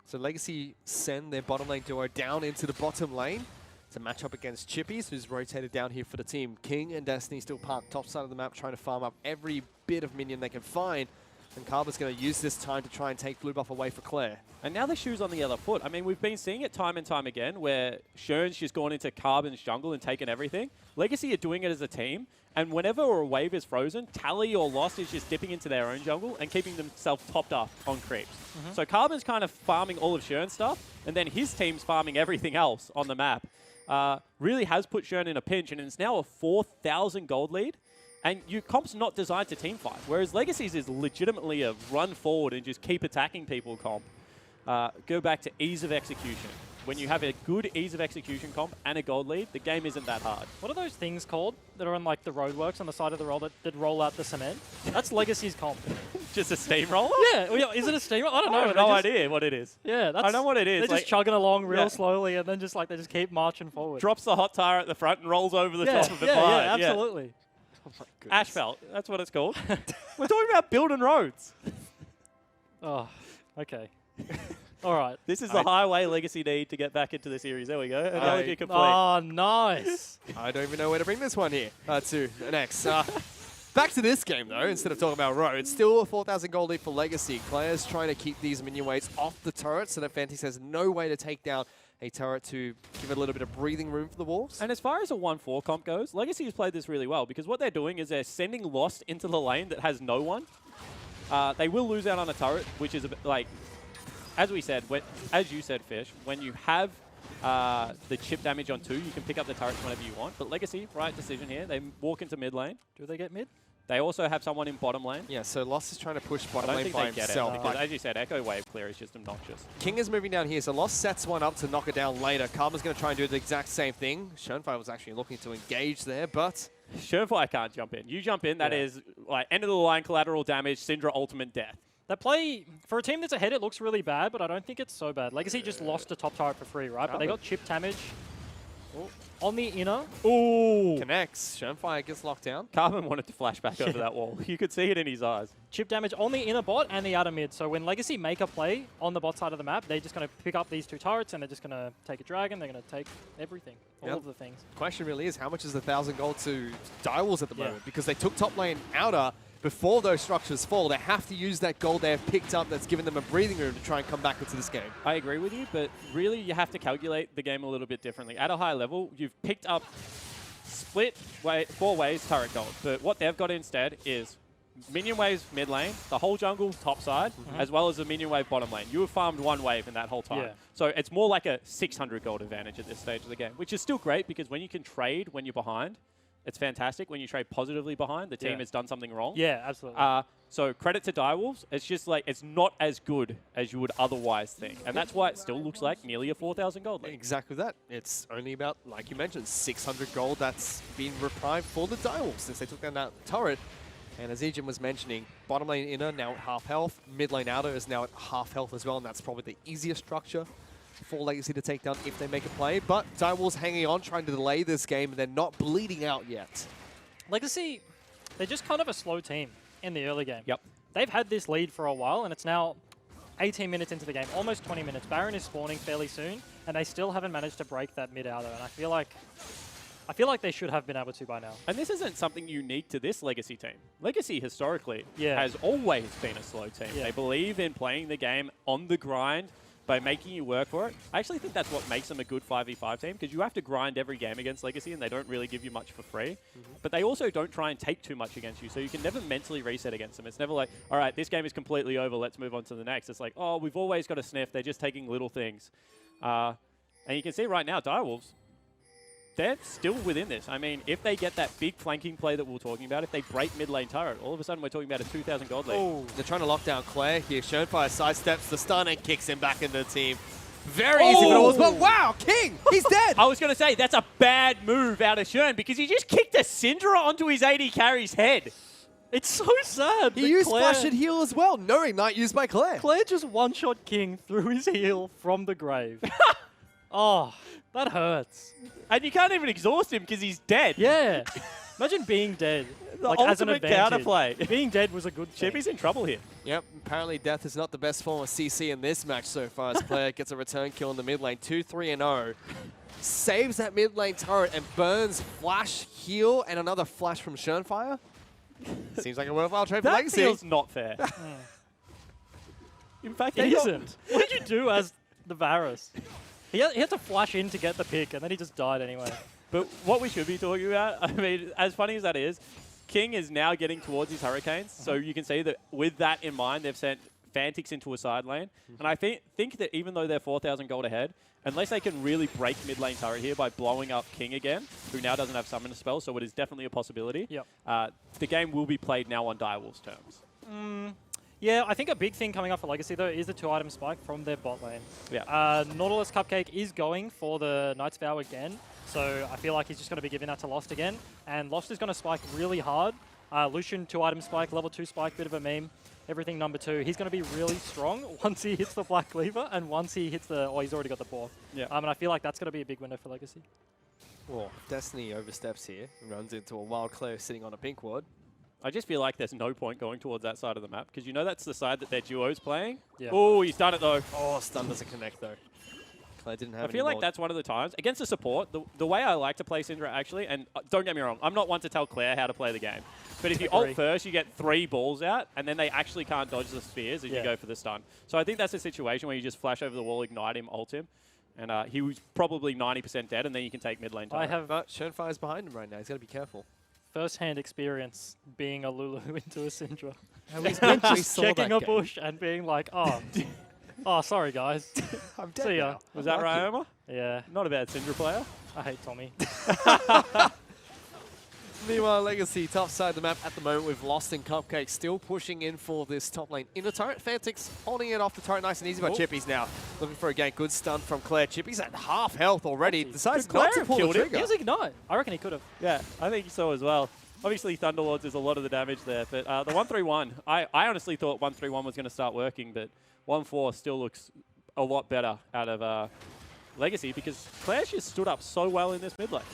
So Legacy send their bottom lane duo down into the bottom lane to match up against Chippies, who's rotated down here for the team. King and Destiny still parked top side of the map, trying to farm up every bit of minion they can find. And Carver's going to use this time to try and take blue buff away for Claire. And now the shoe's on the other foot. I mean, we've been seeing it time and time again where Shurn's just gone into Carbon's jungle and taken everything. Legacy are doing it as a team. And whenever a wave is frozen, Tally or Lost is just dipping into their own jungle and keeping themselves topped up on creeps. So Carbon's kind of farming all of Shurn's stuff, and then his team's farming everything else on the map. Really has put Shurn in a pinch, and it's now a 4,000 gold lead. And your comp's not designed to team fight, whereas Legacy's is legitimately a run forward and just keep attacking people comp. Go back to ease of execution. When you have a good ease of execution comp and a gold lead, the game isn't that hard. What are those things called that are on like the roadworks on the side of the road that roll out the cement? That's Legacy's comp. Just a steamroller? Yeah, well, is it a steamroller? I don't know. I have no idea what it is. Yeah, I know what it is. They're just chugging along real slowly, and then they just keep marching forward. Drops the hot tire at the front and rolls over the top of it. Yeah, absolutely. Oh Asphalt, that's what it's called. We're talking about building roads. Oh, okay. All right. This is the highway Legacy need to get back into the series. There we go. Analogy complete. Oh, nice. I don't even know where to bring this one here. To next. Back to this game, though, instead of talking about roads. Still a 4,000 gold lead for Legacy. Claire's trying to keep these minion waves off the turret so that Fantix has no way to take down a turret to give it a little bit of breathing room for the Wolves. And as far as a 1-4 comp goes, Legacy has played this really well because what they're doing is they're sending Lost into the lane that has no one. They will lose out on a turret, which is a bit like, as we said, as you said, Fish, when you have the chip damage on 2, you can pick up the turrets whenever you want. But Legacy, right decision here. They walk into mid lane. Do they get mid? They also have someone in bottom lane. Yeah, so Lost is trying to push bottom I don't lane think by they get himself. it because, as you said, Echo Wave Clear is just obnoxious. King is moving down here, so Lost sets one up to knock it down later. Karma's going to try and do the exact same thing. Shurnfire was actually looking to engage there, but Shurnfire can't jump in. You jump in, that is like end of the line collateral damage, Syndra ultimate death. That play, for a team that's ahead, it looks really bad, but I don't think it's so bad. Legacy just lost a top turret for free, right? But they got chip damage on the inner. Ooh! connects. Shurnfire gets locked down. Carbon wanted to flash back over that wall. You could see it in his eyes. Chip damage on the inner bot and the outer mid. So when Legacy make a play on the bot side of the map, they're just going to pick up these 2 turrets and they're just going to take a dragon. They're going to take everything, all of the things. The question really is, how much is the 1,000 gold to Direwolves at the moment? Because they took top lane outer before those structures fall. They have to use that gold they have picked up that's given them a breathing room to try and come back into this game. I agree with you, but really you have to calculate the game a little bit differently. At a high level, you've picked up split 4 ways turret gold, but what they've got instead is minion waves mid lane, the whole jungle top side, as well as the minion wave bottom lane. You have farmed 1 wave in that whole time. So it's more like a 600 gold advantage at this stage of the game, which is still great because when you can trade when you're behind, it's fantastic. When you trade positively behind, the team has done something wrong. Yeah, absolutely. So credit to Direwolves. It's just like, it's not as good as you would otherwise think. And that's why it still looks like nearly a 4,000 gold lead. Exactly that. It's only about, like you mentioned, 600 gold that's been reprived for the Direwolves since they took down that turret. And as Ejin was mentioning, bottom lane inner now at half health, mid lane outer is now at half health as well, and that's probably the easiest structure for Legacy to take down if they make a play. But Direwolves hanging on, trying to delay this game, and they're not bleeding out yet. Legacy, they're just kind of a slow team in the early game. Yep. They've had this lead for a while, and it's now 18 minutes into the game, almost 20 minutes. Baron is spawning fairly soon, and they still haven't managed to break that mid-outer, and I feel like they should have been able to by now. And this isn't something unique to this Legacy team. Legacy historically has always been a slow team. They believe in playing the game on the grind, by making you work for it. I actually think that's what makes them a good 5v5 team, because you have to grind every game against Legacy, and they don't really give you much for free. But they also don't try and take too much against you, so you can never mentally reset against them. It's never like, all right, this game is completely over, let's move on to the next. It's like, oh, we've always got a sniff. They're just taking little things. And you can see right now, Direwolves, they're still within this. I mean, if they get that big flanking play that we were talking about, if they break mid lane turret, all of a sudden we're talking about a 2,000 gold lead. Oh, they're trying to lock down Claire here. Showfire sidesteps the stun and kicks him back into the team. Very easy for the walls, but wow, King, he's dead. I was going to say, that's a bad move out of Shern, because he just kicked a Syndra onto his AD carry's head. It's so sad. He used Flash and Heal as well, knowing not used by Claire. Claire just one-shot King through his heel from the grave. Oh, that hurts. And you can't even exhaust him because he's dead. Yeah. Imagine being dead. The like, as an ultimate advantage. counterplay. Being dead was a good thing. Chippy's in trouble here. Yep, apparently death is not the best form of CC in this match so far, as Claire gets a return kill in the mid lane, 2-3-0. Saves that mid lane turret and burns Flash, Heal, and another Flash from Shernfire. Seems like a worthwhile trade for That Legacy. feels not fair. In fact, It isn't. What did you do as the Varus? He had to flash in to get the pick, and then he just died anyway. But what we should be talking about, I mean, as funny as that is, King is now getting towards his Hurricanes. So you can see that with that in mind, they've sent Fantix into a side lane. And I think that even though they're 4,000 gold ahead, unless they can really break mid lane turret here by blowing up King again, who now doesn't have summon spell, so it is definitely a possibility. Yep. The game will be played now on Direwolves terms. Yeah, I think a big thing coming up for Legacy, though, is the 2-item spike from their bot lane. Yeah. Nautilus Cupcake is going for the Knight's Vow again, so I feel like he's just going to be giving that to Lost again. And Lost is going to spike really hard. Lucian 2-item spike, level 2 spike, bit of a meme. Everything number 2. He's going to be really strong once he hits the Black Cleaver and once he hits the... Oh, he's already got the Bork. Yeah. And I feel like that's going to be a big window for Legacy. Well, Destiny oversteps here and runs into a wild Claire sitting on a pink ward. I just feel like there's no point going towards that side of the map, because you know that's the side that their duo's playing. Yeah. Oh, he's done it though. Oh, stun doesn't connect though. Claire didn't have I feel like that's one of the times. Against the support, the way I like to play Syndra actually, and don't get me wrong, I'm not one to tell Claire how to play the game. But if you ult first, you get 3 balls out, and then they actually can't dodge the spheres as you go for the stun. So I think that's a situation where you just flash over the wall, ignite him, ult him, and he was probably 90% dead, and then you can take mid lane turret. But Shernfire's behind him right now. He's got to be careful. First-hand experience being a Lulu into a Syndra. We Just saw checking that a game. bush and being like, oh, oh, sorry guys. I'm dead See ya. now. Was that right, Omar? Yeah, Not a bad Syndra player. I hate Tommy. Meanwhile, Legacy, top side of the map at the moment with Lost and Cupcake still pushing in for this top lane inner turret. Fantix holding it off the turret nice and easy, but Chippy's now looking for a gank. Good stun from Claire. Chippy's at half health already. Decides Could not Claire to have pull the killed him? trigger. He was Ignite. I reckon he could have. Yeah, I think so as well. Obviously, Thunderlords is a lot of the damage there, but the 1-3-1, I honestly thought 1-3-1 was going to start working, but 1-4 still looks a lot better out of Legacy, because Claire's just stood up so well in this mid lane.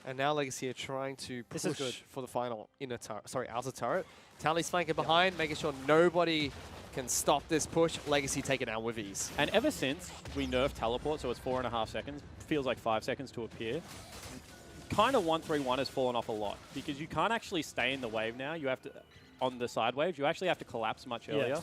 And now Legacy are trying to This is push good. for the final inner turret, sorry, outer turret. Tally's flanking behind, making sure nobody can stop this push. Legacy take it down with ease. And ever since we nerfed teleport, so it's 4.5 seconds, feels like 5 seconds to appear, kind of 1-3-1 has fallen off a lot, because you can't actually stay in the wave now. You have to, on the side waves, you actually have to collapse much earlier.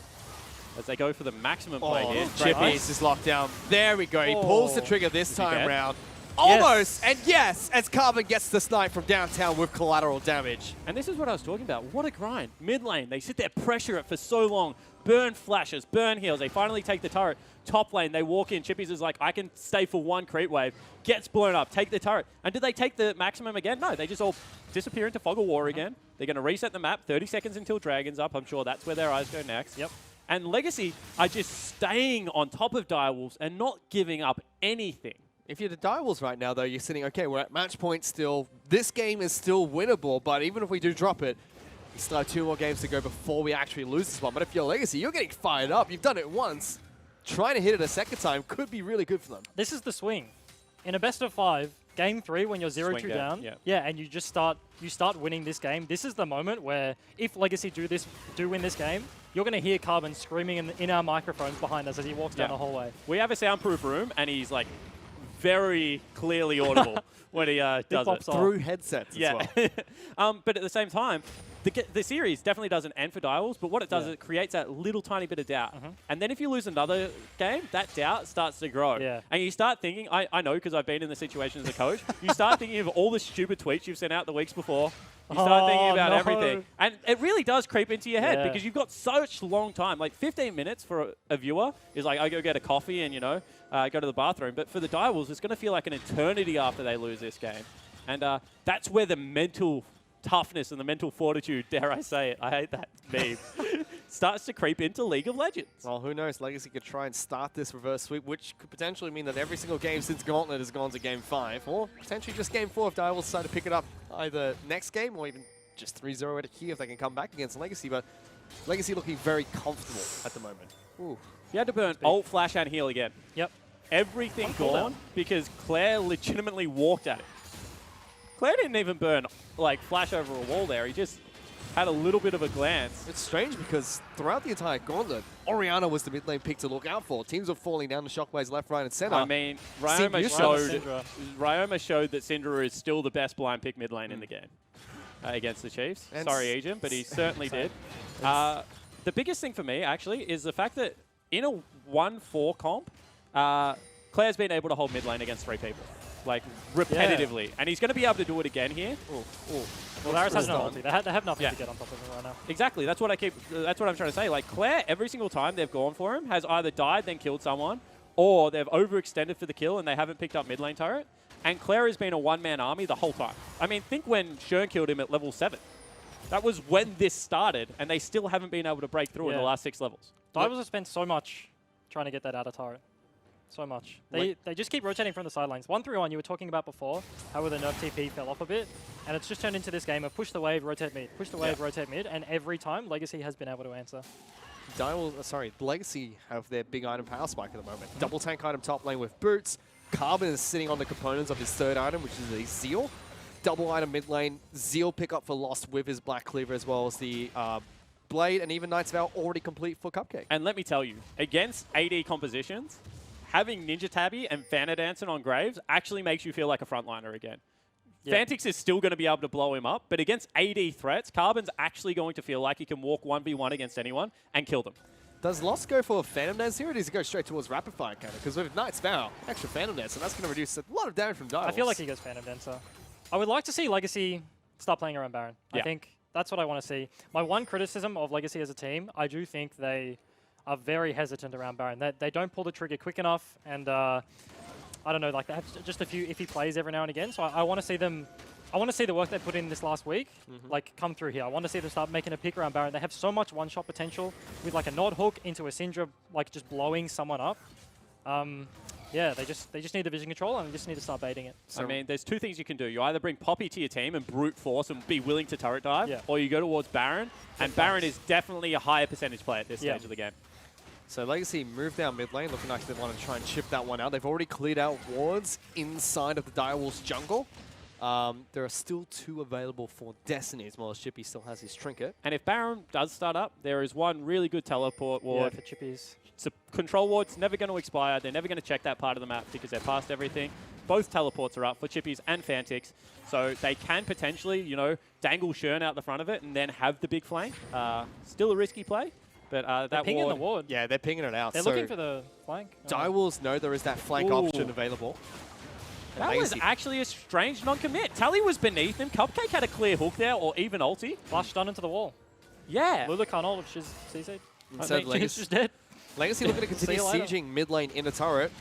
As they go for the maximum play here. Chippies is locked down. There we go. He pulls the trigger this time dead? round. Almost, and yes, as Carbon gets the snipe from downtown with collateral damage. And this is what I was talking about. What a grind. Mid lane, they sit there, pressure it for so long. Burn flashes, burn heals. They finally take the turret. Top lane, they walk in. Chippies is like, I can stay for one creep wave. Gets blown up, take the turret. And did they take the maximum again? No, they just all disappear into Fog of War again. They're going to reset the map, 30 seconds until Dragon's up. I'm sure that's where their eyes go next. Yep. And Legacy are just staying on top of Direwolves and not giving up anything. If you're the Direwolves right now, though, you're sitting, okay, we're at match point still. This game is still winnable, but even if we do drop it, we still have 2 more games to go before we actually lose this one. But if you're Legacy, you're getting fired up. You've done it once. Trying to hit it a second time could be really good for them. This is the swing. In a best of 5, game 3 when you're 0-2 down, and you just start winning this game. This is the moment where if Legacy do win this game, you're going to hear Carbon screaming in our microphones behind us as he walks down the hallway. We have a soundproof room, and he's like very clearly audible when he does it. Through headsets as well. But at the same time, the series definitely doesn't end for Direwolves, but what it does is it creates that little tiny bit of doubt. And then if you lose another game, that doubt starts to grow. And you start thinking, I know because I've been in the situation as a coach, you start thinking of all the stupid tweets you've sent out the weeks before. You start thinking about everything. And it really does creep into your head because you've got such long time. Like 15 minutes for a viewer is like, I go get a coffee and, go to the bathroom. But for the Direwolves, it's going to feel like an eternity after they lose this game. And that's where the mental toughness and the mental fortitude, dare I say it, I hate that meme, starts to creep into League of Legends. Well, who knows? Legacy could try and start this reverse sweep, which could potentially mean that every single game since Gauntlet has gone to Game 5, or potentially just Game 4 if Direwolves decide to pick it up either next game or even just 3-0 at a key if they can come back against Legacy. But Legacy looking very comfortable at the moment. Ooh. You had to burn ult, flash, and heal again. Yep. Everything gone because Claire legitimately walked at it. Claire didn't even burn, flash over a wall there. He just had a little bit of a glance. It's strange because throughout the entire Gauntlet, Orianna was the mid lane pick to look out for. Teams were falling down the shockwaves left, right, and center. I mean, Ryoma showed that Syndra is still the best blind pick mid lane in the game against the Chiefs. And sorry, Agent, but he certainly did. The biggest thing for me, actually, is the fact that in a 1-4 comp, Claire's been able to hold mid lane against 3 people. Repetitively. And he's going to be able to do it again here. Well, Varus has no ulti. They have nothing to get on top of him right now. Exactly. That's what I'm trying to say. Claire, every single time they've gone for him, has either died, then killed someone, or they've overextended for the kill and they haven't picked up mid lane turret. And Claire has been a one-man army the whole time. I mean, think when Shern killed him at level 7. That was when this started, and they still haven't been able to break through in the last 6 levels. Direwolves have spent so much trying to get that out of turret. So much. They just keep rotating from the sidelines. 1-3-1, you were talking about before, how the nerf TP fell off a bit, and it's just turned into this game of push the wave, rotate mid, push the wave, rotate mid, and every time Legacy has been able to answer. Legacy have their big item power spike at the moment. Double tank item top lane with boots. Carbon is sitting on the components of his third item, which is a Zeal. Double item mid lane. Zeal pickup for Lost with his Black Cleaver as well as the Blade, and even Knight's Vow already complete for Cupcake. And let me tell you, against AD compositions, having Ninja Tabby and Vanna Dancing on Graves actually makes you feel like a frontliner again. Fantix is still going to be able to blow him up, but against AD threats, Carbon's actually going to feel like he can walk 1v1 against anyone and kill them. Does Lost go for a Phantom Dance here, or does he go straight towards Rapid Fire counter? Because with Knight's Vow, extra Phantom Dance, and that's going to reduce a lot of damage from Direwolves. I feel like he goes Phantom Dancer. I would like to see Legacy start playing around Baron. I think that's what I want to see. My one criticism of Legacy as a team, I do think they are very hesitant around Baron. They don't pull the trigger quick enough, and I don't know, they have just a few iffy plays every now and again. So I want to see them. I want to see the work they put in this last week, come through here. I want to see them start making a pick around Baron. They have so much one-shot potential with a Nod hook into a Syndra, just blowing someone up. Yeah, they just need the vision control, and they just need to start baiting it. So I mean, there's 2 things you can do. You either bring Poppy to your team and brute force and be willing to turret dive, or you go towards Baron, and Baron is definitely a higher percentage play at this stage of the game. So Legacy moved down mid lane, looking like they want to try and chip that one out. They've already cleared out wards inside of the Direwolves jungle. There are still 2 available for Destiny, as well as Chippy still has his trinket. And if Baron does start up, there is one really good teleport ward. Yeah, for Chippies. It's a control ward's never going to expire. They're never going to check that part of the map because they're past everything. Both teleports are up for Chippies and Fantix. So they can potentially, dangle Shern out the front of it and then have the big flank. Still a risky play. But they're pinging the ward. Yeah, they're pinging it out. They're looking for the flank. Direwolves know there is that flank option available. That was actually a strange non-commit. Tally was beneath him. Cupcake had a clear hook there, or even ulti. Flash done into the wall. Yeah. Lulu can't ult if she's CC'd. She's just dead. Legacy looking to continue sieging mid lane in a turret.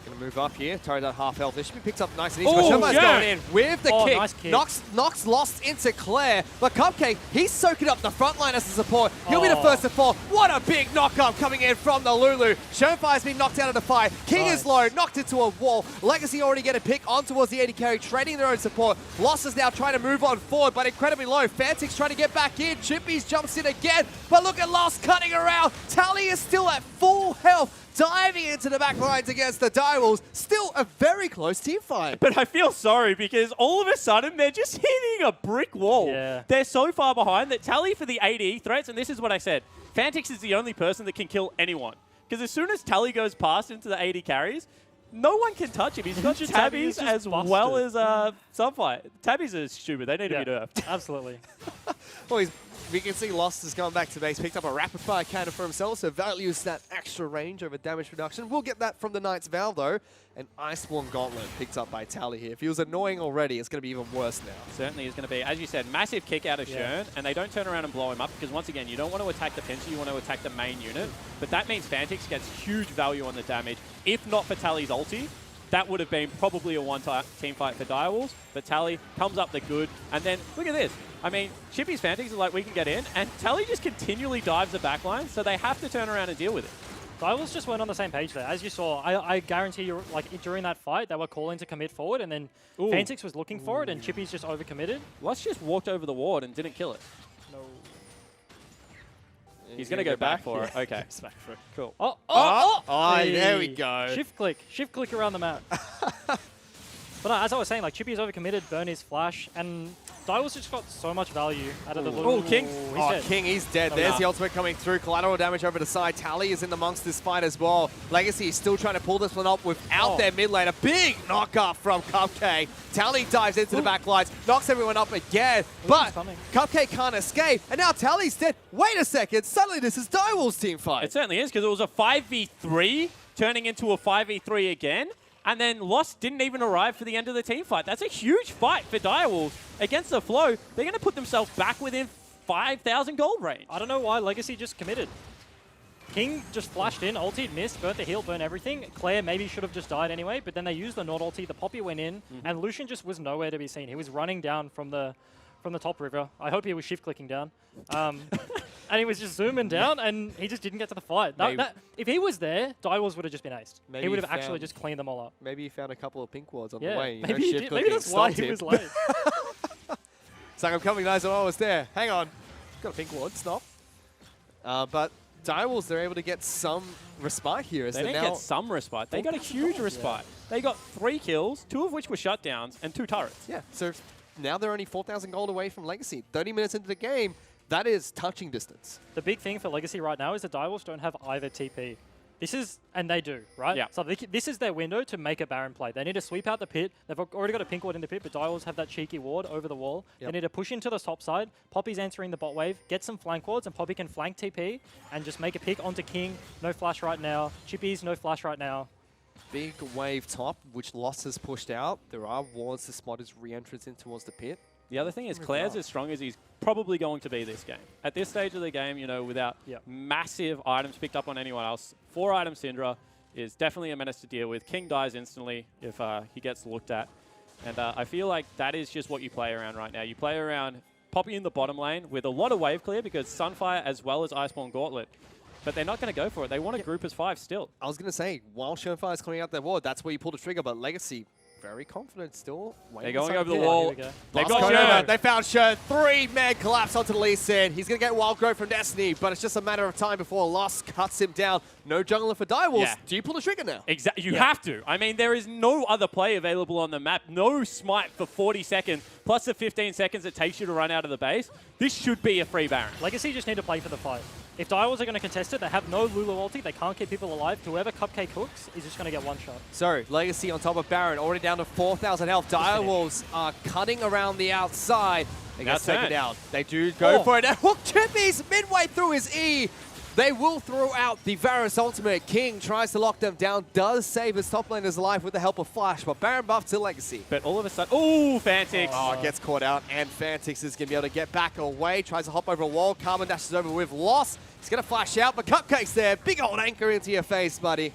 Going to move up here. Turret at half health. This should be picked up nice and easy. Oh, Showdown's going in with the kick. Nice kick. Knocks Lost into Claire. But Cupcake, he's soaking up the front line as a support. He'll be the first to fall. What a big knock-up coming in from the Lulu. Showfire's been knocked out of the fight. King is low, knocked into a wall. Legacy already get a pick on towards the AD carry, trading their own support. Lost is now trying to move on forward, but incredibly low. Fantix trying to get back in. Chippies jumps in again, but look at Lost cutting around. Tally is still at full health. Diving into the back lines against the Direwolves. Still a very close team fight. But I feel sorry because all of a sudden they're just hitting a brick wall. Yeah. They're so far behind that Tally for the AD threats, and this is what I said, Fantix is the only person that can kill anyone. Because as soon as Tally goes past into the AD carries, no one can touch him. He's got tabbies as well as Sunfire. Tabbies are stupid. They need to be nerfed. Absolutely. Well, we can see Lost has gone back to base, picked up a rapid fire cannon for himself, so values that extra range over damage reduction. We'll get that from the Knight's Vow, though. And Iceborne Gauntlet picked up by Tally here. If he was annoying already, it's going to be even worse now. Certainly is going to be, as you said, massive kick out of Shern, and they don't turn around and blow him up because, once again, you don't want to attack the pincer, you want to attack the main unit. But that means Fantix gets huge value on the damage. If not for Tally's ulti, that would have been probably a one-team fight for Direwolves, but Tally comes up the good, and then look at this. I mean, Chippy's Fantix is like, we can get in, and Tally just continually dives the backline, so they have to turn around and deal with it. Direwolves just weren't on the same page there. As you saw, I guarantee you, like during that fight, they were calling to commit forward, and then Fantix was looking for it, and Chippy's just overcommitted. Lost just walked over the ward and didn't kill it. No. He's going to go back for it. Okay. Back for it. Cool. There we go. Shift click around the map. But no, as I was saying, like Chippy's overcommitted, burn his flash, and Direwolves just got so much value out of the loot. Oh, King. He's dead. King, he's dead. There's the ultimate coming through. Collateral damage over the side. Tally is in amongst this fight as well. Legacy is still trying to pull this one up without their mid lane. A big knockoff from Cupcake. Tally dives into the back lines, knocks everyone up again, but Cupcake can't escape, and now Tally's dead. Wait a second, suddenly this is Direwolves' team fight. It certainly is, because it was a 5v3 turning into a 5v3 again. And then Lost didn't even arrive for the end of the team fight. That's a huge fight for Direwolves against the flow. They're going to put themselves back within 5,000 gold range. I don't know why Legacy just committed. King just flashed in, ultied, missed, burnt the heal, burnt everything. Claire maybe should have just died anyway, but then they used the Nord ulti, the Poppy went in, and Lucian just was nowhere to be seen. He was running down from the top river. I hope he was shift-clicking down. And he was just zooming down, and he just didn't get to the fight. If he was there, Direwolves would have just been aced. He would have actually just cleaned them all up. Maybe he found a couple of pink wards on the way. Maybe that's why he was late. It's like, I'm coming, guys, I'm almost there. Hang on. Got a pink ward, stop. But Direwolves, they're able to get some respite here. They didn't get some respite. They got a huge respite. They got 3 kills, 2 of which were shutdowns, and 2 turrets. Yeah, so now they're only 4,000 gold away from Legacy. 30 minutes into the game, that is touching distance. The big thing for Legacy right now is the Direwolves don't have either TP. This is, and they do, right? Yeah. So this is their window to make a Baron play. They need to sweep out the pit. They've already got a pink ward in the pit, but Direwolves have that cheeky ward over the wall. Yep. They need to push into the top side. Poppy's answering the bot wave, get some flank wards, and Poppy can flank TP and just make a pick onto King. No flash right now. Chippy's no flash right now. Big wave top, which Lost has pushed out. There are wards to spot his re-entrance in towards the pit. The other thing is Claire's as strong as he's probably going to be this game. At this stage of the game, you know, without massive items picked up on anyone else, 4-item Syndra is definitely a menace to deal with. King dies instantly if he gets looked at. And I feel like that is just what you play around right now. You play around Poppy in the bottom lane with a lot of wave clear because Sunfire as well as Iceborne Gauntlet. But they're not going to go for it. They want to group as 5 still. I was going to say, while Showfire is coming out their ward, that's where you pull the trigger, but Legacy very confident still. They're going over the wall. They've got Shern. They found Shern. 3-man collapse onto the Lee Sin. He's going to get Wild Growth from Destiny, but it's just a matter of time before Lost cuts him down. No jungler for Direwolves. Yeah. Do you pull the trigger now? Exactly. You have to. I mean, there is no other play available on the map. No smite for 40 seconds, plus the 15 seconds it takes you to run out of the base. This should be a free Baron. Legacy just need to play for the fight. If Direwolves are going to contest it, they have no Lulu ulti, they can't keep people alive. Whoever Cupcake hooks is just going to get one shot. So, Legacy on top of Baron, already down to 4,000 health. Direwolves are cutting around the outside. They get taken out. They do go for it. Hook Chippy's midway through his E. They will throw out the Varus ultimate. King tries to lock them down, does save his top laner's life with the help of Flash, but Baron buff to Legacy. But all of a sudden, ooh, Fantix. Oh, gets caught out, and Fantix is going to be able to get back away. Tries to hop over a wall. Carbon dashes over with Loss. He's going to flash out, but Cupcake's there. Big old anchor into your face, buddy.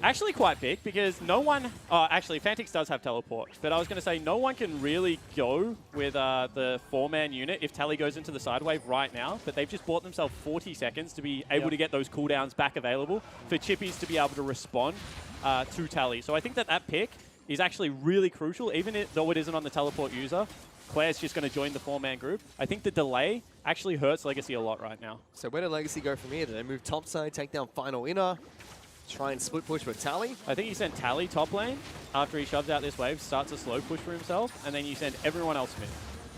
Actually quite big because no one... Oh, actually, Fantix does have teleport. But I was going to say no one can really go with the 4-man unit if Tally goes into the side wave right now. But they've just bought themselves 40 seconds to be able to get those cooldowns back available for Chippies to be able to respond to Tally. So I think that that pick is actually really crucial, even though it isn't on the teleport user. Claire's just going to join the 4-man group. I think the delay actually hurts Legacy a lot right now. So where did Legacy go from here? Did they move topside, take down final inner? Try and split push with Tally? I think you send Tally top lane after he shoves out this wave, starts a slow push for himself, and then you send everyone else mid.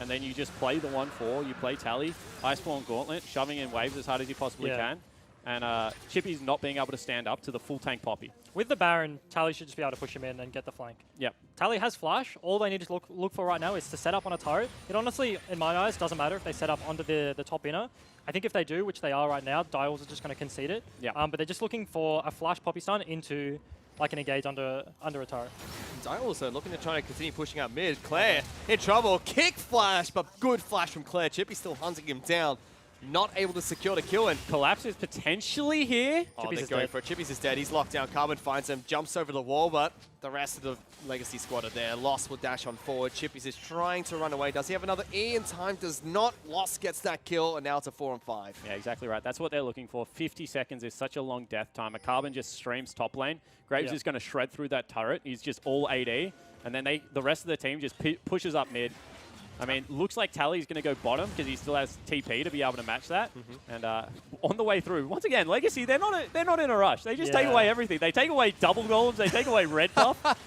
And then you just play the 1-4, you play Tally, Iceborne Gauntlet, shoving in waves as hard as you possibly can. and Chippy's not being able to stand up to the full tank Poppy. With the Baron, Tally should just be able to push him in and get the flank. Yep. Tally has flash. All they need to look for right now is to set up on a turret. It honestly, in my eyes, doesn't matter if they set up onto the top inner. I think if they do, which they are right now, Dials are just going to concede it. Yeah. But they're just looking for a flash Poppy stun into like an engage under a turret. Dials are looking to try to continue pushing out mid. Claire in trouble. Kick flash, but good flash from Claire. Chippy still hunting him down. Not able to secure the kill, and Collapse is potentially here. oh, Chippy's they're is going dead. for it. Chippy's is dead. He's locked down. Carbon finds him, jumps over the wall, but the rest of the Legacy squad are there. Lost will dash on forward. Chippy's is trying to run away. Does he have another E in time? Does not. Lost gets that kill, and now it's a 4-on-5. Yeah, exactly right. That's what they're looking for. 50 seconds is such a long death time. A Carbon just streams top lane. Graves is going to shred through that turret. He's just all AD, and then the rest of the team just pushes up mid. I mean, looks like Tally's going to go bottom because he still has TP to be able to match that. And on the way through, once again, Legacy, they're not in a rush. They just take away everything. They take away double golems. They take away red buff.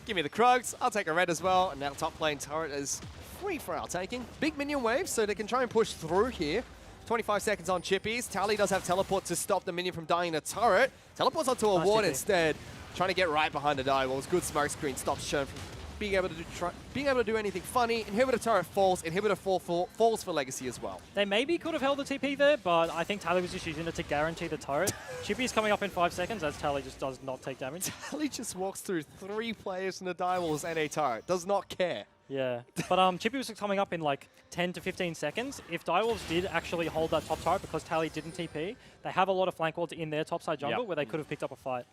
Give me the Krugs. I'll take a red as well. And now top lane turret is free for our taking. Big minion wave, so they can try and push through here. 25 seconds on Chippies. Tally does have teleport to stop the minion from dying in a turret. Teleports onto a ward instead. Trying to get right behind the die walls. Good smoke screen stops Shern from being able to do anything funny. Inhibitor turret falls. Inhibitor falls for Legacy as well. They maybe could have held the TP there, but I think Tally was just using it to guarantee the turret. Chippy's coming up in 5 seconds as Tally just does not take damage. Tally just walks through 3 players in the die walls and a turret. Does not care. Yeah, but Chippy was coming up in like 10 to 15 seconds. If Direwolves did actually hold that top turret because Tally didn't TP, they have a lot of flank wards in their topside jungle where they could have picked up a fight.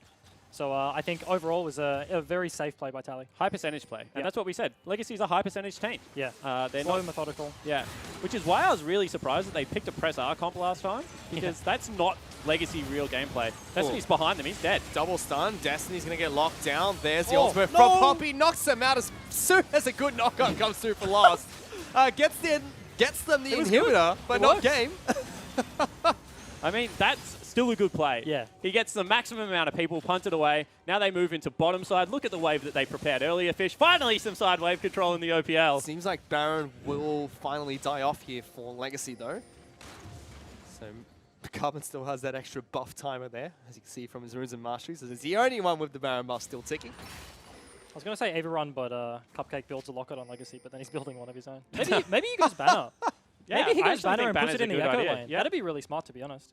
So I think overall was a very safe play by Tally. High percentage play. And that's what we said. Legacy's a high percentage team. Yeah, they're slow, not methodical. Yeah, which is why I was really surprised that they picked a press R comp last time, because that's not Legacy real gameplay. Destiny's behind them. He's dead. Double stun. Destiny's going to get locked down. There's the ultimate from Poppy. Knocks him out as soon as a good knockup comes through for Lost. Gets them the inhibitor, but not game. I mean, that's still a good play. Yeah. He gets the maximum amount of people punted away. Now they move into bottom side. Look at the wave that they prepared earlier, Fish. Finally some side wave control in the OPL. Seems like Baron will finally die off here for Legacy, though. So Carbon still has that extra buff timer there, as you can see from his runes and masteries. It's the only one with the Baron buff still ticking. I was going to say Averun, but Cupcake builds a locket on Legacy, but then he's building one of his own. Maybe he goes Banner. Maybe he goes Banner and puts it in the Echo lane. Yeah. That'd be really smart, to be honest.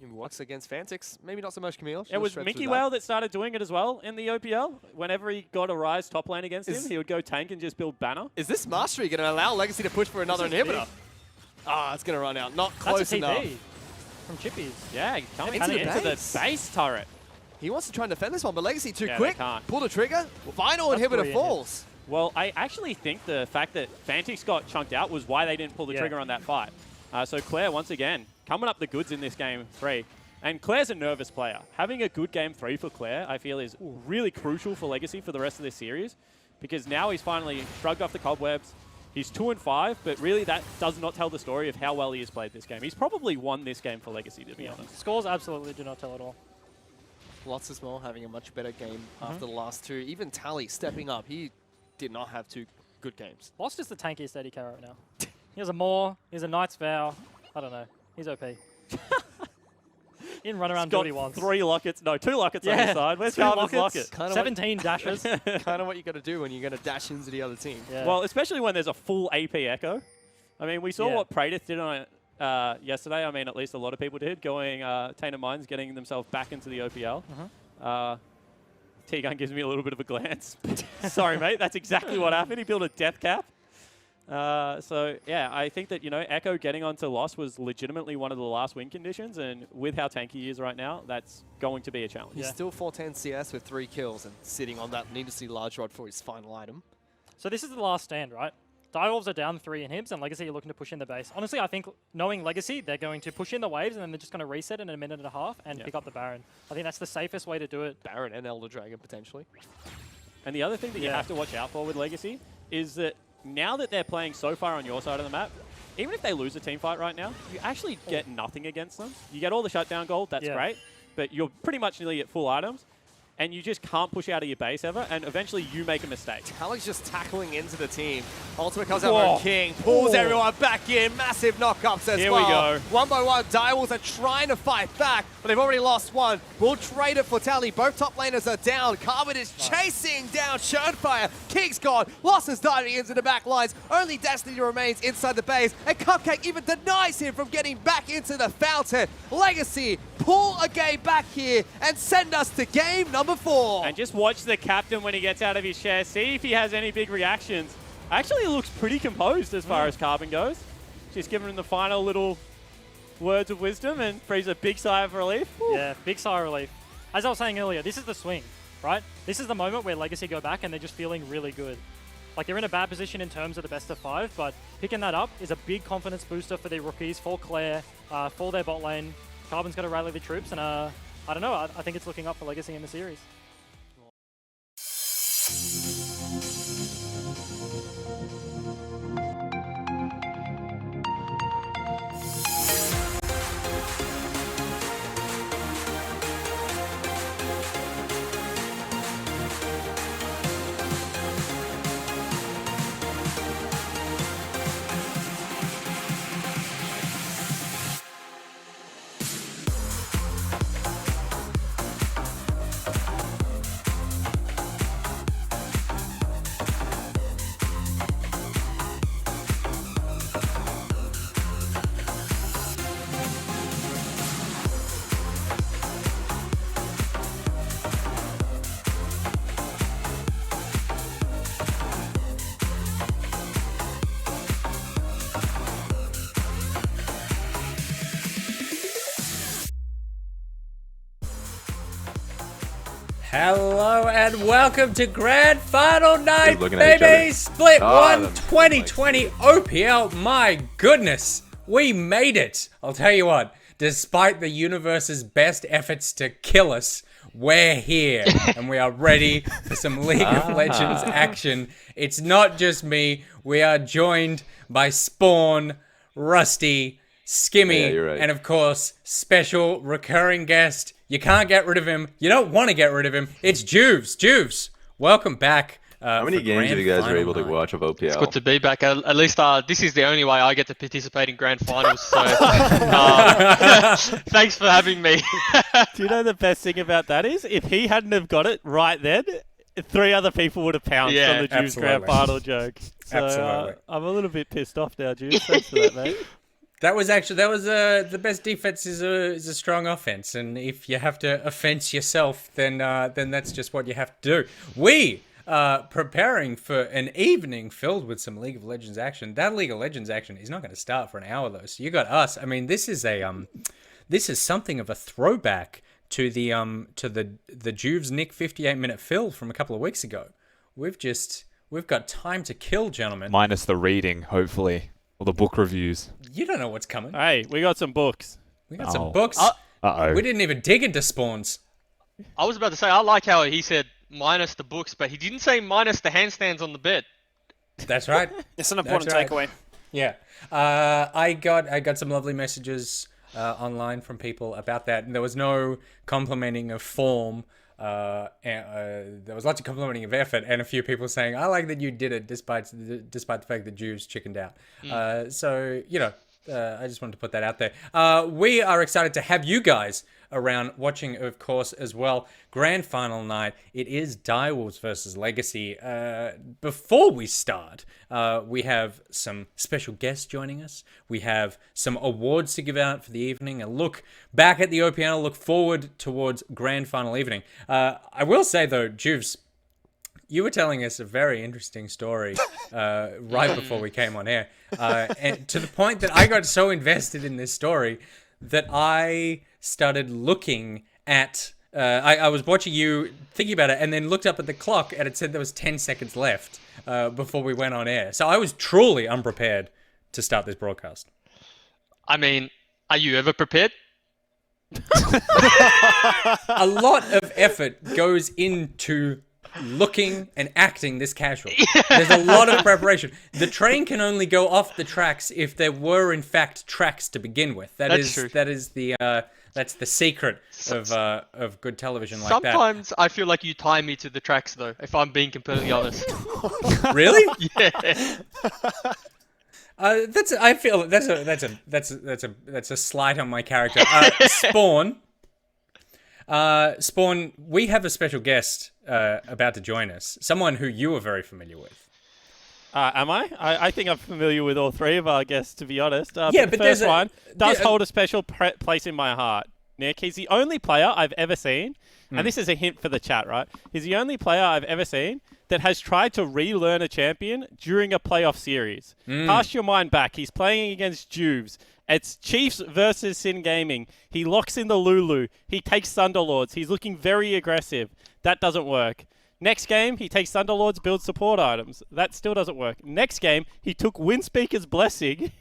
He works against Fantix. Maybe not so much Camille. It was Mickey Whale that started doing it as well in the OPL. Whenever he got a Rise top lane against him, he would go tank and just build Banner. Is this Mastery going to allow Legacy to push for another inhibitor? Ah, it's going to run out. Not close That's a enough. TP from Chippies. Yeah, coming Into into the the base turret. He wants to try and defend this one, but Legacy too Yeah, quick. they can't. Pull the trigger. Final inhibitor brilliant falls. Well, I actually think the fact that Fantix got chunked out was why they didn't pull the trigger on that fight. So Claire, once again, coming up the goods in this game 3. And Claire's a nervous player. Having a good game 3 for Claire, I feel, is really crucial for Legacy for the rest of this series, because now he's finally shrugged off the cobwebs. He's 2-5, but really that does not tell the story of how well he has played this game. He's probably won this game for Legacy, to be honest. Scores absolutely do not tell at all. Lots as well having a much better game after the last 2. Even Tally stepping up. He did not have 2 good games. Lost is the tankiest AD carry right now. He has a Maw, he has a Knight's Vow. I don't know. He's OP. He didn't run around do what he wants. 3 lockets. No, 2 lockets on his side. Where's Carbon's locket? 17 dashes. Kind of what you got to do when you're going to dash into the other team. Yeah. Well, especially when there's a full AP Echo. I mean, we saw what Praedyth did on it yesterday. I mean, at least a lot of people did, going Tainted Minds, getting themselves back into the OPL. T-Gun gives me a little bit of a glance. Sorry, mate. That's exactly what happened. He built a death cap. So, yeah, I think that, Echo getting onto Lost was legitimately one of the last win conditions, and with how tanky he is right now, that's going to be a challenge. He's still 410 CS with 3 kills and sitting on that needlessly large rod for his final item. So this is the last stand, right? Direwolves are down 3 inhibs, and Legacy are looking to push in the base. Honestly, I think knowing Legacy, they're going to push in the waves, and then they're just going to reset in a minute and a half and pick up the Baron. I think that's the safest way to do it. Baron and Elder Dragon, potentially. And the other thing that you have to watch out for with Legacy is that now that they're playing so far on your side of the map, even if they lose a team fight right now, you actually get nothing against them. You get all the shutdown gold, that's great, but you're pretty much nearly at full items. and you just can't push out of your base ever, and eventually you make a mistake. Tally's just tackling into the team. Ultimate comes out from King, pulls everyone back in, massive knockups as Here well. we go. One by one, Direwolves are trying to fight back, but they've already lost one. We'll trade it for Tally. Both top laners are down. Carbon is chasing down Churnfire. King's gone. Lost is diving into the back lines. Only Destiny remains inside the base, and Cupcake even denies him from getting back into the fountain. Legacy pull a game back here and send us to game number 4. And just watch the captain when he gets out of his chair. See if he has any big reactions. Actually, it looks pretty composed as far as Carbon goes. Just giving him the final little words of wisdom and breathes a big sigh of relief. Whew. Yeah, big sigh of relief. As I was saying earlier, this is the swing, right? This is the moment where Legacy go back and they're just feeling really good. Like, they're in a bad position in terms of the best of 5, but picking that up is a big confidence booster for their rookies, for Claire, for their bot lane. Carbon's got to rally the troops, and I don't know, I think it's looking up for Legacy in the series. Hello and welcome to Grand Final Night, baby! Split 1 2020 OPL. My goodness, we made it! I'll tell you what, despite the universe's best efforts to kill us, we're here and we are ready for some League of Legends action. It's not just me, we are joined by Spawn, Rusty, Skimmy, and of course, special recurring guest. You can't get rid of him. You don't want to get rid of him. It's Juves. Juves, welcome back. How many games have you guys were able to watch of OPL? It's good to be back. At least this is the only way I get to participate in grand finals. So thanks for having me. Do you know the best thing about that is? If he hadn't have got it right then, 3 other people would have pounced on the Juves grand final joke. So I'm a little bit pissed off now, Juves. Thanks for that, mate. That was the best defense is a strong offense, and if you have to offense yourself, then that's just what you have to do. We are preparing for an evening filled with some League of Legends action. That League of Legends action is not going to start for an hour though. So you got us. I mean, this is something of a throwback to the Juves Nick 58-minute fill from a couple of weeks ago. We've got time to kill, gentlemen. Minus the reading, hopefully. Or the book reviews. You don't know what's coming. Hey, we got some books. We got some books. Uh-oh. We didn't even dig into spawns. I was about to say, I like how he said minus the books, but he didn't say minus the handstands on the bed. That's right. It's an important takeaway. Yeah. I got some lovely messages online from people about that. And there was no complimenting of form. There was lots of complimenting of effort, and a few people saying, "I like that you did it, despite the fact that Jews chickened out." So I just wanted to put that out there. We are excited to have you guys around watching, of course, as well. Grand final night. It is Direwolves versus Legacy. Before we start, we have some special guests joining us. We have some awards to give out for the evening. A look back at the OPL. Look forward towards grand final evening. I will say though, Juves, you were telling us a very interesting story right before we came on air, and to the point that I got so invested in this story that I started looking at. I was watching you, thinking about it, and then looked up at the clock, and it said there was 10 seconds left before we went on air. So I was truly unprepared to start this broadcast. I mean, are you ever prepared? A lot of effort goes into looking and acting this casual. There's a lot of preparation. The train can only go off the tracks if there were in fact tracks to begin with. That's true. That is the That's the secret of good television like that. Sometimes I feel like you tie me to the tracks, though. If I'm being completely honest. Really? Yeah. I feel that's a slight on my character. Spawn. Spawn, we have a special guest about to join us. Someone who you are very familiar with. Am I? I think I'm familiar with all three of our guests, to be honest. Yeah, but the first one does hold a special place in my heart. Nick, he's the only player I've ever seen, and this is a hint for the chat, right? He's the only player I've ever seen that has tried to relearn a champion during a playoff series. Cast your mind back. He's playing against Juves. It's Chiefs versus Sin Gaming. He locks in the Lulu. He takes Thunderlords. He's looking very aggressive. That doesn't work. Next game, he takes Thunderlords, builds support items. That still doesn't work. Next game, he took Windspeaker's Blessing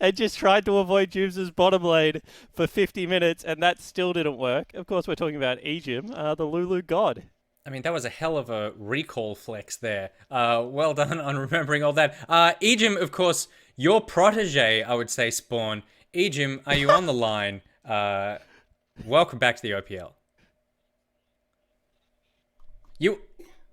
and just tried to avoid Juves' bottom lane for 50 minutes, and that still didn't work. Of course, we're talking about Ejim, the Lulu god. I mean, that was a hell of a recall flex there. Well done on remembering all that. Ejim, of course, your protege, I would say, Spawn. Ejim, are you on the line? Welcome back to the OPL.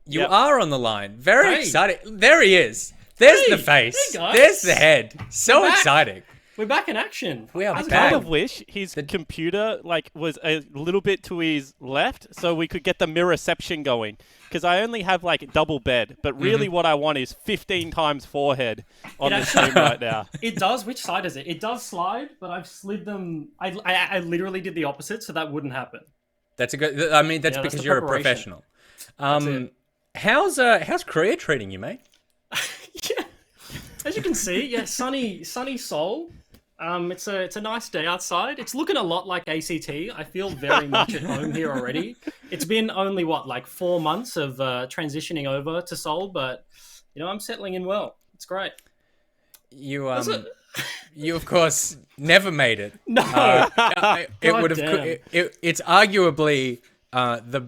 You are on the line. Very exciting. There he is. There's the face. Hey guys. There's the head. So exciting. We're back in action. We are I back. kind of wish his computer was a little bit to his left so we could get the mirrorception going. Because I only have double bed, but really what I want is 15 times forehead on the stream right now. It does. Which side is it? It does slide, but I've slid them. I literally did the opposite, so that wouldn't happen. That's a good. I mean, that's because you're a professional. How's Korea treating you, mate? Yeah, as you can see, sunny Seoul. It's a nice day outside. It's looking a lot like ACT. I feel very much at home here already. It's been only 4 months of transitioning over to Seoul, but I'm settling in well. It's great. You of course never made it. No, it would have. It's arguably the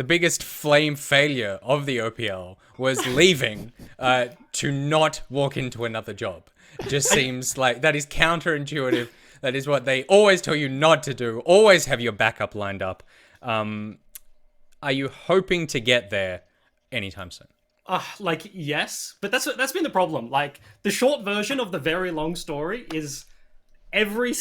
biggest flame failure of the OPL was leaving to not walk into another job. Just seems like that is counterintuitive. That is what they always tell you not to do. Always have your backup lined up. Are you hoping to get there anytime soon? Yes, but that's been the problem. The short version of the very long story is every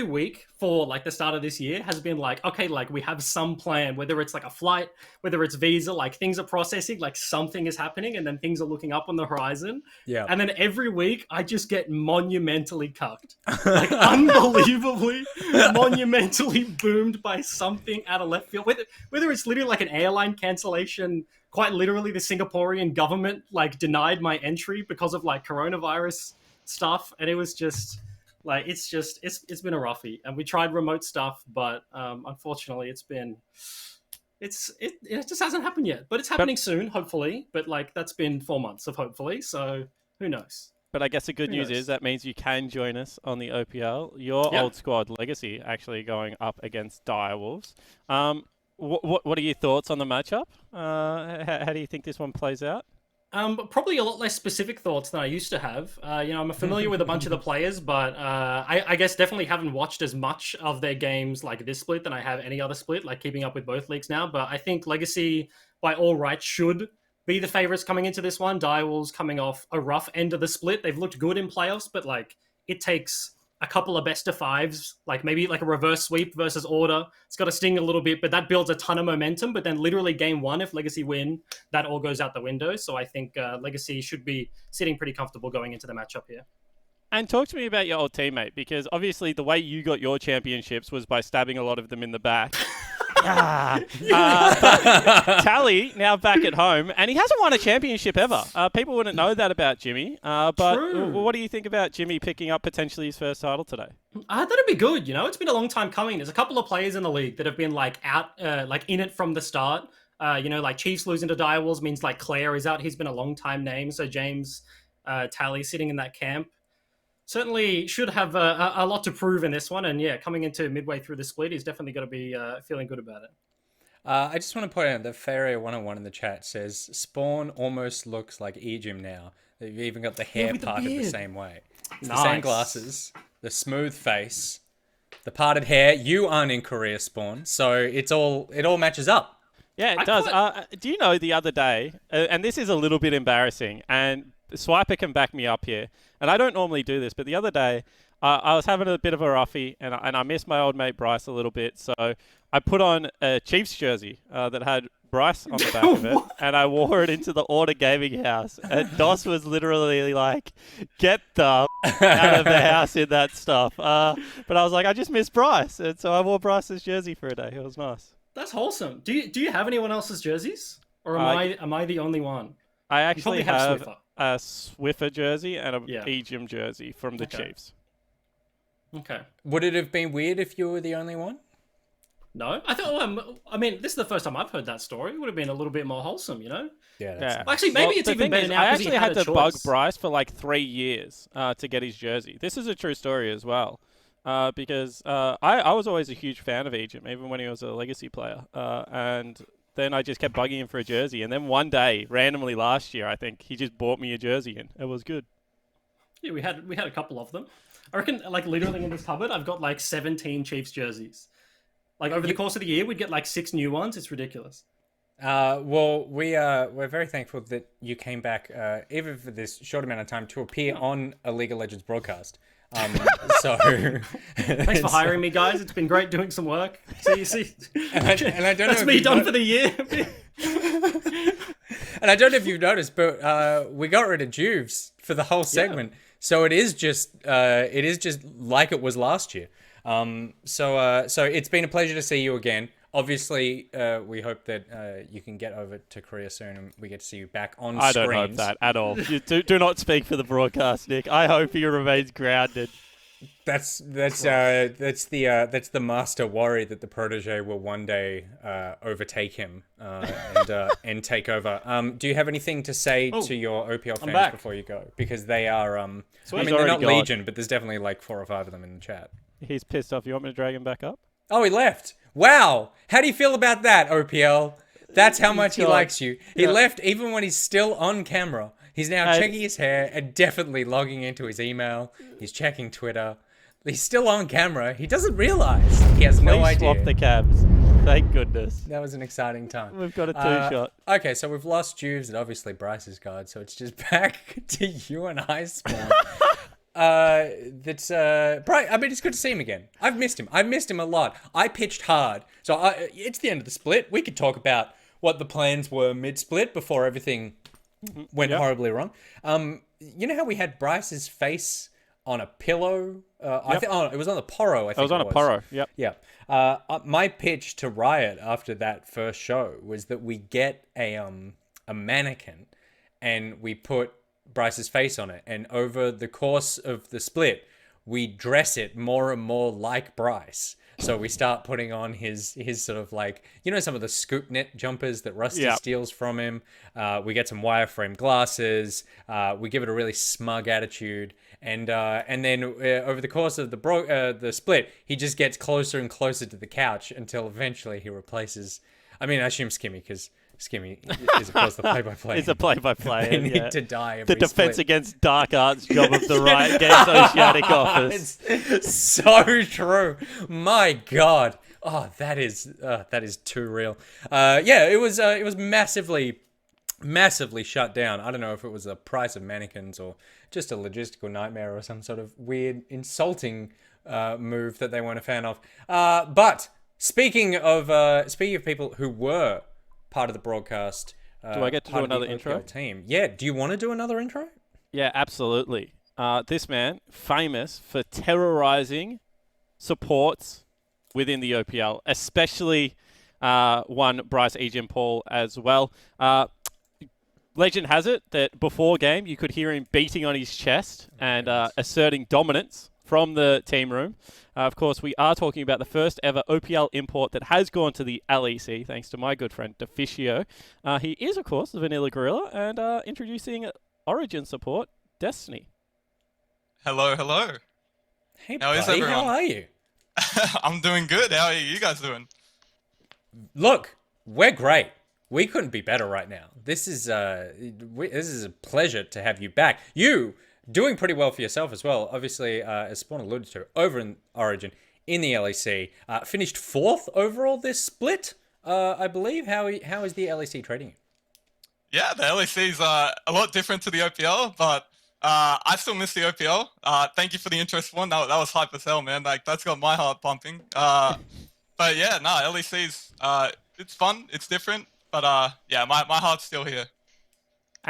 week for the start of this year has been okay, we have some plan, whether it's a flight, whether it's visa, things are processing, something is happening, and then things are looking up on the horizon. Yeah. And then every week I just get monumentally cucked. Unbelievably monumentally boomed by something out of left field. Whether it's literally an airline cancellation, quite literally the Singaporean government denied my entry because of coronavirus stuff, and it was just it's been a roughie, and we tried remote stuff, but unfortunately it just hasn't happened yet. But it's happening soon, hopefully. But that's been 4 months of hopefully, so who knows? But I guess the good news is that means you can join us on the OPL. Your old squad, Legacy, actually going up against Direwolves. What are your thoughts on the matchup? How do you think this one plays out? Probably a lot less specific thoughts than I used to have. I'm familiar with a bunch of the players, but I guess definitely haven't watched as much of their games this split than I have any other split, keeping up with both leagues now. But I think Legacy, by all rights, should be the favorites coming into this one. Direwolves coming off a rough end of the split. They've looked good in playoffs, but it takes a couple of best of fives, maybe a reverse sweep versus Order. It's got to sting a little bit, but that builds a ton of momentum. But then literally game one, if Legacy win, that all goes out the window. So I think Legacy should be sitting pretty comfortable going into the matchup here. And talk to me about your old teammate, because obviously the way you got your championships was by stabbing a lot of them in the back. But Tally, now back at home, and he hasn't won a championship ever. People wouldn't know that about Jimmy. But what do you think about Jimmy picking up potentially his first title today? That'd be good. It's been a long time coming. There's a couple of players in the league that have been out, in it from the start. Chiefs losing to Direwolves means Claire is out. He's been a long time name. So James Tally sitting in that camp certainly should have a lot to prove in this one. And coming into midway through the split, he's definitely going to be feeling good about it. I just want to point out that Faria101 in the chat says Spawn almost looks like Ejim now. They've even got the hair parted the same way. It's the same glasses. the smooth face, the parted hair. You aren't in Korea, Spawn, so it all matches up. Yeah, it does. Do you know the other day, and this is a little bit embarrassing, and Swiper can back me up here, and I don't normally do this, but the other day I was having a bit of a roughie, and I missed my old mate Bryce a little bit, so I put on a Chiefs jersey that had Bryce on the back of it, and I wore it into the Order Gaming house, and Dos was literally like, get the out of the house in that stuff. But I was like, I just miss Bryce, and so I wore Bryce's jersey for a day. It was nice. That's wholesome. Do you have anyone else's jerseys, or am I the only one? I actually have Swiffer. a Swiffer jersey and a Egypt jersey from the Chiefs. Okay. Would it have been weird if you were the only one? No, I mean, this is the first time I've heard that story. It would have been a little bit more wholesome, you know? Yeah. Actually, maybe it's even better now. I actually had to bug choice. Bryce for like 3 years to get his jersey. This is a true story as well. Because I was always a huge fan of Egypt, even when he was a legacy player. And then I just kept bugging him for a jersey. And then one day, randomly last year, I think, he just bought me a jersey and it was good. Yeah, we had a couple of them. I reckon, like, literally in this cupboard, I've got like 17 Chiefs jerseys. Like, over the course of the year, we'd get like 6 new ones. It's ridiculous. Well, we're very thankful that you came back, even for this short amount of time, to appear on a League of Legends broadcast. So thanks for hiring me, guys. It's been great doing some work. See, and I don't know that's if me done for the year. And I don't know if you've noticed, but we got rid of Juves for the whole segment, so it is just like it was last year. So it's been a pleasure to see you again. Obviously, we hope that you can get over to Korea soon and we get to see you back on screens. I don't hope that at all. You do not speak for the broadcast, Nick. I hope he remains grounded. That's the master worry that the protege will one day overtake him and take over. Do you have anything to say to your OPL fans before you go? Because they are I mean, they're not legion, but there's definitely like 4 or 5 of them in the chat. He's pissed off. You want me to drag him back up? Oh, he left. Wow. How do you feel about that, OPL? That's how much he likes you. He left even when he's still on camera. He's now checking his hair and definitely logging into his email. He's checking Twitter. He's still on camera. He doesn't realize. He has no idea. Swap the cabs. Thank goodness. That was an exciting time. We've got a 2-shot. Okay, so we've lost Juves and obviously Bryce's guard, so it's just back to you and I, Spawn. Bryce, I mean, it's good to see him again. I've missed him a lot. I pitched hard. So it's the end of the split. We could talk about what the plans were mid-split before everything went horribly wrong. You know how we had Bryce's face on a pillow? It was on the Poro, I think it was. on a Poro, yep. Yeah. My pitch to Riot after that first show was that we get a mannequin and we put Bryce's face on it, and over the course of the split we dress it more and more like Bryce. So we start putting on his sort of like, you know, some of the scoop net jumpers that Rusty steals from him. We get some wireframe glasses. We give it a really smug attitude, and then over the course of the split, he just gets closer and closer to the couch until eventually he replaces. I mean, I assume Skimmy, because Skimmy is, of course, the play-by-play. He's a play-by-play. They need to die every The defense split. against dark arts job of the Riot Games Oceanic office. It's so true. My God. Oh, that is too real. It was massively shut down. I don't know if it was the price of mannequins or just a logistical nightmare or some sort of weird, insulting move that they weren't a fan of. But speaking of people who were part of the broadcast, do I get to do another intro? Team. Yeah. Do you want to do another intro? Yeah, absolutely. This man, famous for terrorizing supports within the OPL, especially one Bryce Egan Paul as well. Legend has it that before game, you could hear him beating on his chest and asserting dominance from the team room. Of course, we are talking about the first ever OPL import that has gone to the LEC, thanks to my good friend, Deficio. He is, of course, the Vanilla Gorilla, and introducing Origin support, Destiny. Hello. Hey, how is buddy, everyone? how are you? I'm doing good. How are you guys doing? Look, we're great. We couldn't be better right now. This is a pleasure to have you back. You doing pretty well for yourself as well. Obviously, as Spawn alluded to, over in Origin in the LEC, finished 4th overall this split, I believe. How is the LEC trading you? Yeah, the LEC is a lot different to the OPL, but I still miss the OPL. Thank you for the interest, one. That was hype as hell, man. Like that's got my heart pumping. But yeah, no, LEC's it's fun, it's different, but yeah, my heart's still here.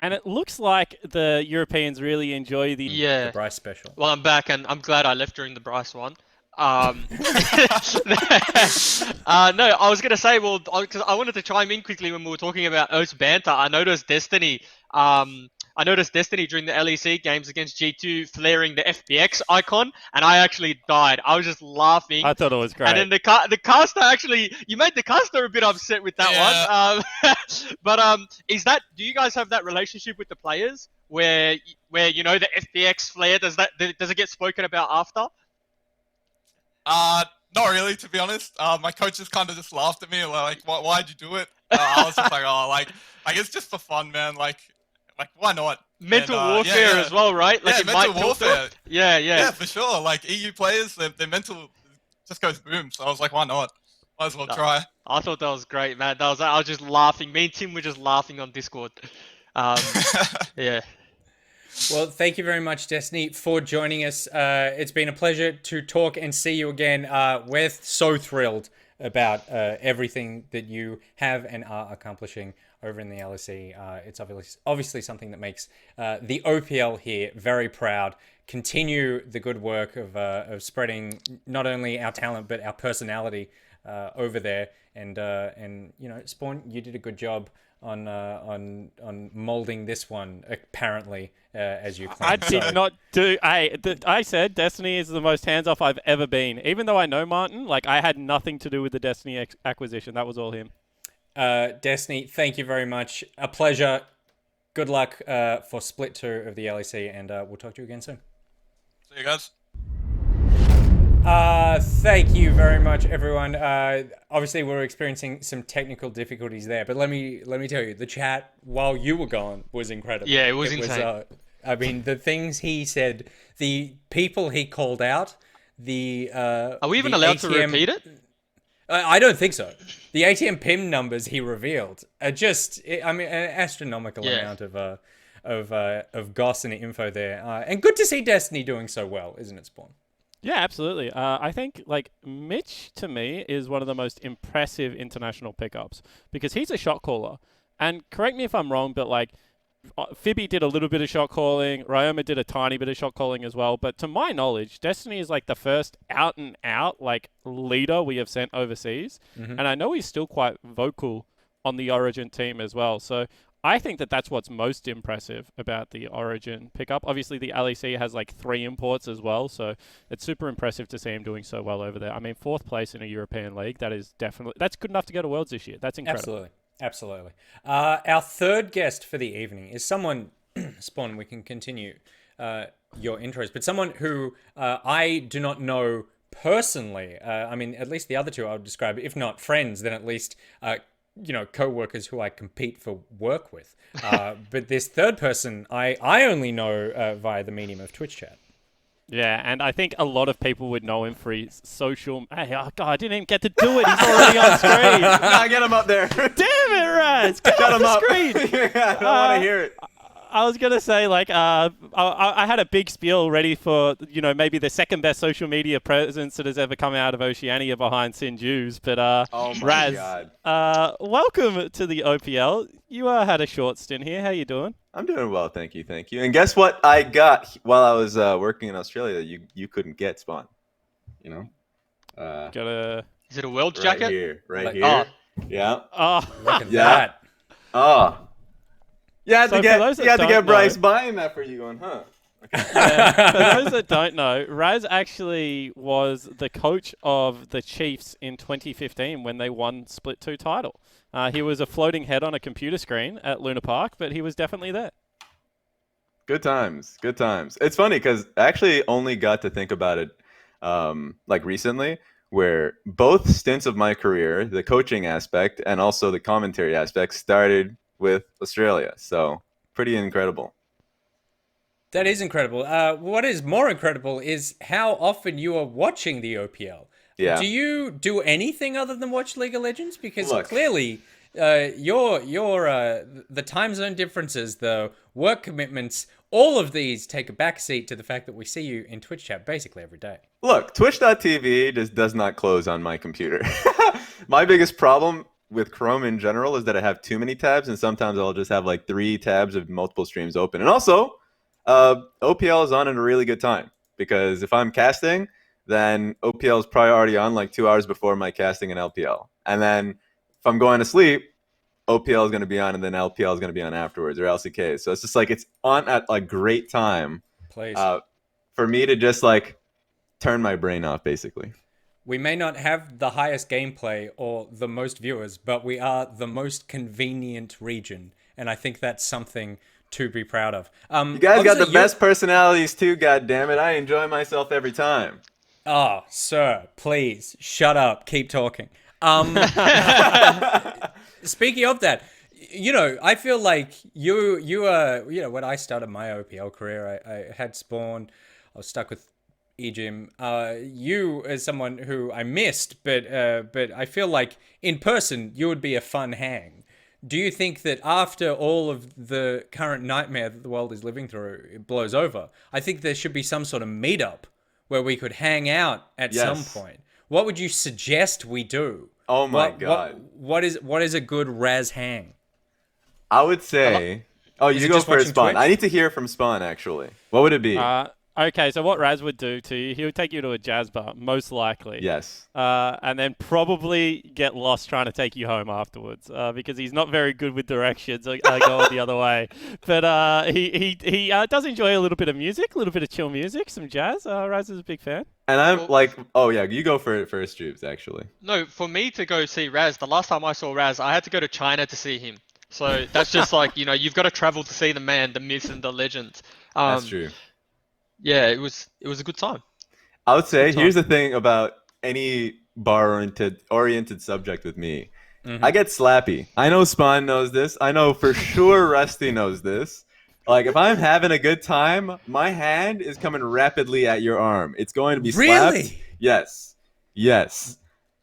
And it looks like the Europeans really enjoy the Bryce special. Well, I'm back, and I'm glad I left during the Bryce one. No, I was gonna say, well, because I wanted to chime in quickly when we were talking about O's banter. I noticed Destiny during the LEC games against G2 flaring the FPX icon, and I actually died. I was just laughing. I thought it was great. And then the caster actually, you made the caster a bit upset with that one. But do you guys have that relationship with the players where you know the FPX flare? Does it get spoken about after? Not really, to be honest. My coach just kind of just laughed at me, like, why'd you do it? I was just like, oh, like it's just for fun, man. Like why not? Mental warfare as well, right? Like yeah, mental warfare. Yeah, for sure. Like EU players, their mental just goes boom. So I was like, why not? Might as well try. I thought that was great, man. I was just laughing. Me and Tim were just laughing on Discord. Yeah. Well, thank you very much, Destiny, for joining us. It's been a pleasure to talk and see you again. We're so thrilled about everything that you have and are accomplishing over in the LSE. It's obviously something that makes the OPL here very proud. Continue the good work of spreading not only our talent but our personality over there. And you know, Spawn, you did a good job on molding this one, apparently, as you claimed. I did not do. I said Destiny is the most hands-off I've ever been. Even though I know Martin, like I had nothing to do with the Destiny acquisition. That was all him. Destiny, thank you very much. A pleasure. Good luck for Split 2 of the LEC, and we'll talk to you again soon. See you guys. Thank you very much, everyone. Obviously, we were experiencing some technical difficulties there, but let me tell you, the chat while you were gone was incredible. Yeah, it was insane. I mean, the things he said, the people he called out, Are we even allowed to repeat it? I don't think so. The ATM PIM numbers he revealed are just, I mean, an astronomical amount of goss and info there. And good to see Destiny doing so well, isn't it, Spawn? Yeah, absolutely. I think, like, Mitch, to me, is one of the most impressive international pickups because he's a shot caller. And correct me if I'm wrong, but, like, Phoebe did a little bit of shot calling. Ryoma did a tiny bit of shot calling as well. But to my knowledge, Destiny is, like, the first out-and-out, like, leader we have sent overseas. Mm-hmm. And I know he's still quite vocal on the Origin team as well. So I think that that's what's most impressive about the Origin pickup. Obviously, the LEC has like 3 imports as well, so it's super impressive to see him doing so well over there. I mean, 4th place in a European league, that's good enough to go to Worlds this year. That's incredible. Absolutely. Our third guest for the evening is someone, Spawn, we can continue your intros, but someone who I do not know personally. I mean, at least the other two I would describe, if not friends, then at least co-workers who I compete for work with. But this third person, I only know via the medium of Twitch chat. Yeah, and I think a lot of people would know him for his social... Hey, oh God, I didn't even get to do it. He's already on screen. Nah, get him up there. Damn it, Raz. Get Shut on him the up. Screen. Yeah, I don't want to hear it. I was going to say, like, I had a big spiel ready for, maybe the second best social media presence that has ever come out of Oceania behind Sinju's. But, oh my Raz, God. welcome to the OPL. You had a short stint here. How you doing? I'm doing well, thank you. And guess what I got while I was working in Australia that you couldn't get, Spawn? Is it a world jacket? Right here. Yeah. Oh, look at that. Oh. You had to get Bryce know, buying that for you going, huh? Okay. Yeah, for those that don't know, Raz actually was the coach of the Chiefs in 2015 when they won Split 2 title. He was a floating head on a computer screen at Luna Park, but he was definitely there. Good times. It's funny because I actually only got to think about it recently, where both stints of my career, the coaching aspect and also the commentary aspect, started with Australia. So pretty incredible. That is incredible. What is more incredible is how often you are watching the OPL. Yeah. Do you do anything other than watch League of Legends? Because Look. clearly, your the time zone differences, the work commitments, all of these take a backseat to the fact that we see you in Twitch chat basically every day. Look, Twitch.tv just does not close on my computer. My biggest problem with Chrome in general is that I have too many tabs, and sometimes I'll just have like 3 tabs of multiple streams open. And also, OPL is on at a really good time, because if I'm casting, then OPL is probably already on like 2 hours before my casting in LPL. And then if I'm going to sleep, OPL is going to be on, and then LPL is going to be on afterwards, or LCK. So it's just like it's on at a great time for me to just like turn my brain off, basically. We may not have the highest gameplay or the most viewers, but we are the most convenient region, and I think that's something to be proud of. You guys got the best personalities too, goddammit. I enjoy myself every time. Oh, sir, please, shut up. Keep talking. Speaking of that, I feel like you are, when I started my OPL career, I had Spawn. I was stuck with Ejim. You as someone who I missed, but I feel like in person you would be a fun hang. Do you think that after all of the current nightmare that the world is living through, it blows over? I think there should be some sort of meetup where we could hang out at some point. What would you suggest we do? Oh my god. What is a good Raz hang? I would say... Oh, you go first, Spawn. Twitch? I need to hear from Spawn, actually. What would it be? Okay, so what Raz would do to you, he would take you to a jazz bar, most likely. Yes. And then probably get lost trying to take you home afterwards, because he's not very good with directions. Going the other way. But he does enjoy a little bit of music, a little bit of chill music, some jazz. Raz is a big fan. And I'm like, oh yeah, you go for it first, Jubes, actually. No, for me to go see Raz, the last time I saw Raz, I had to go to China to see him. So that's just like, you've got to travel to see the man, the myth and the legend. That's true. Yeah, it was a good time. I would say, here's the thing about any bar-oriented subject with me. I get slappy. I know Spawn knows this. I know for sure Rusty knows this. Like, if I'm having a good time, my hand is coming rapidly at your arm. It's going to be slapped. Really? Yes. Yes.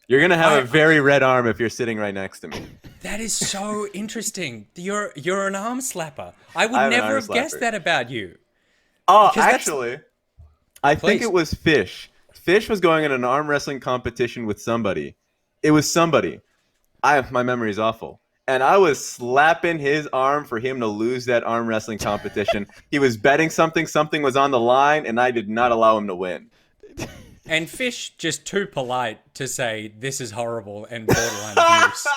You're going to have a very red arm if you're sitting right next to me. That is so interesting. You're an arm slapper. I would never have guessed that about you. Oh, actually, I think it was Fish. Fish was going in an arm wrestling competition with somebody. It was somebody. My memory is awful. And I was slapping his arm for him to lose that arm wrestling competition. He was betting something was on the line, and I did not allow him to win. And Fish just too polite to say, this is horrible and borderline abuse.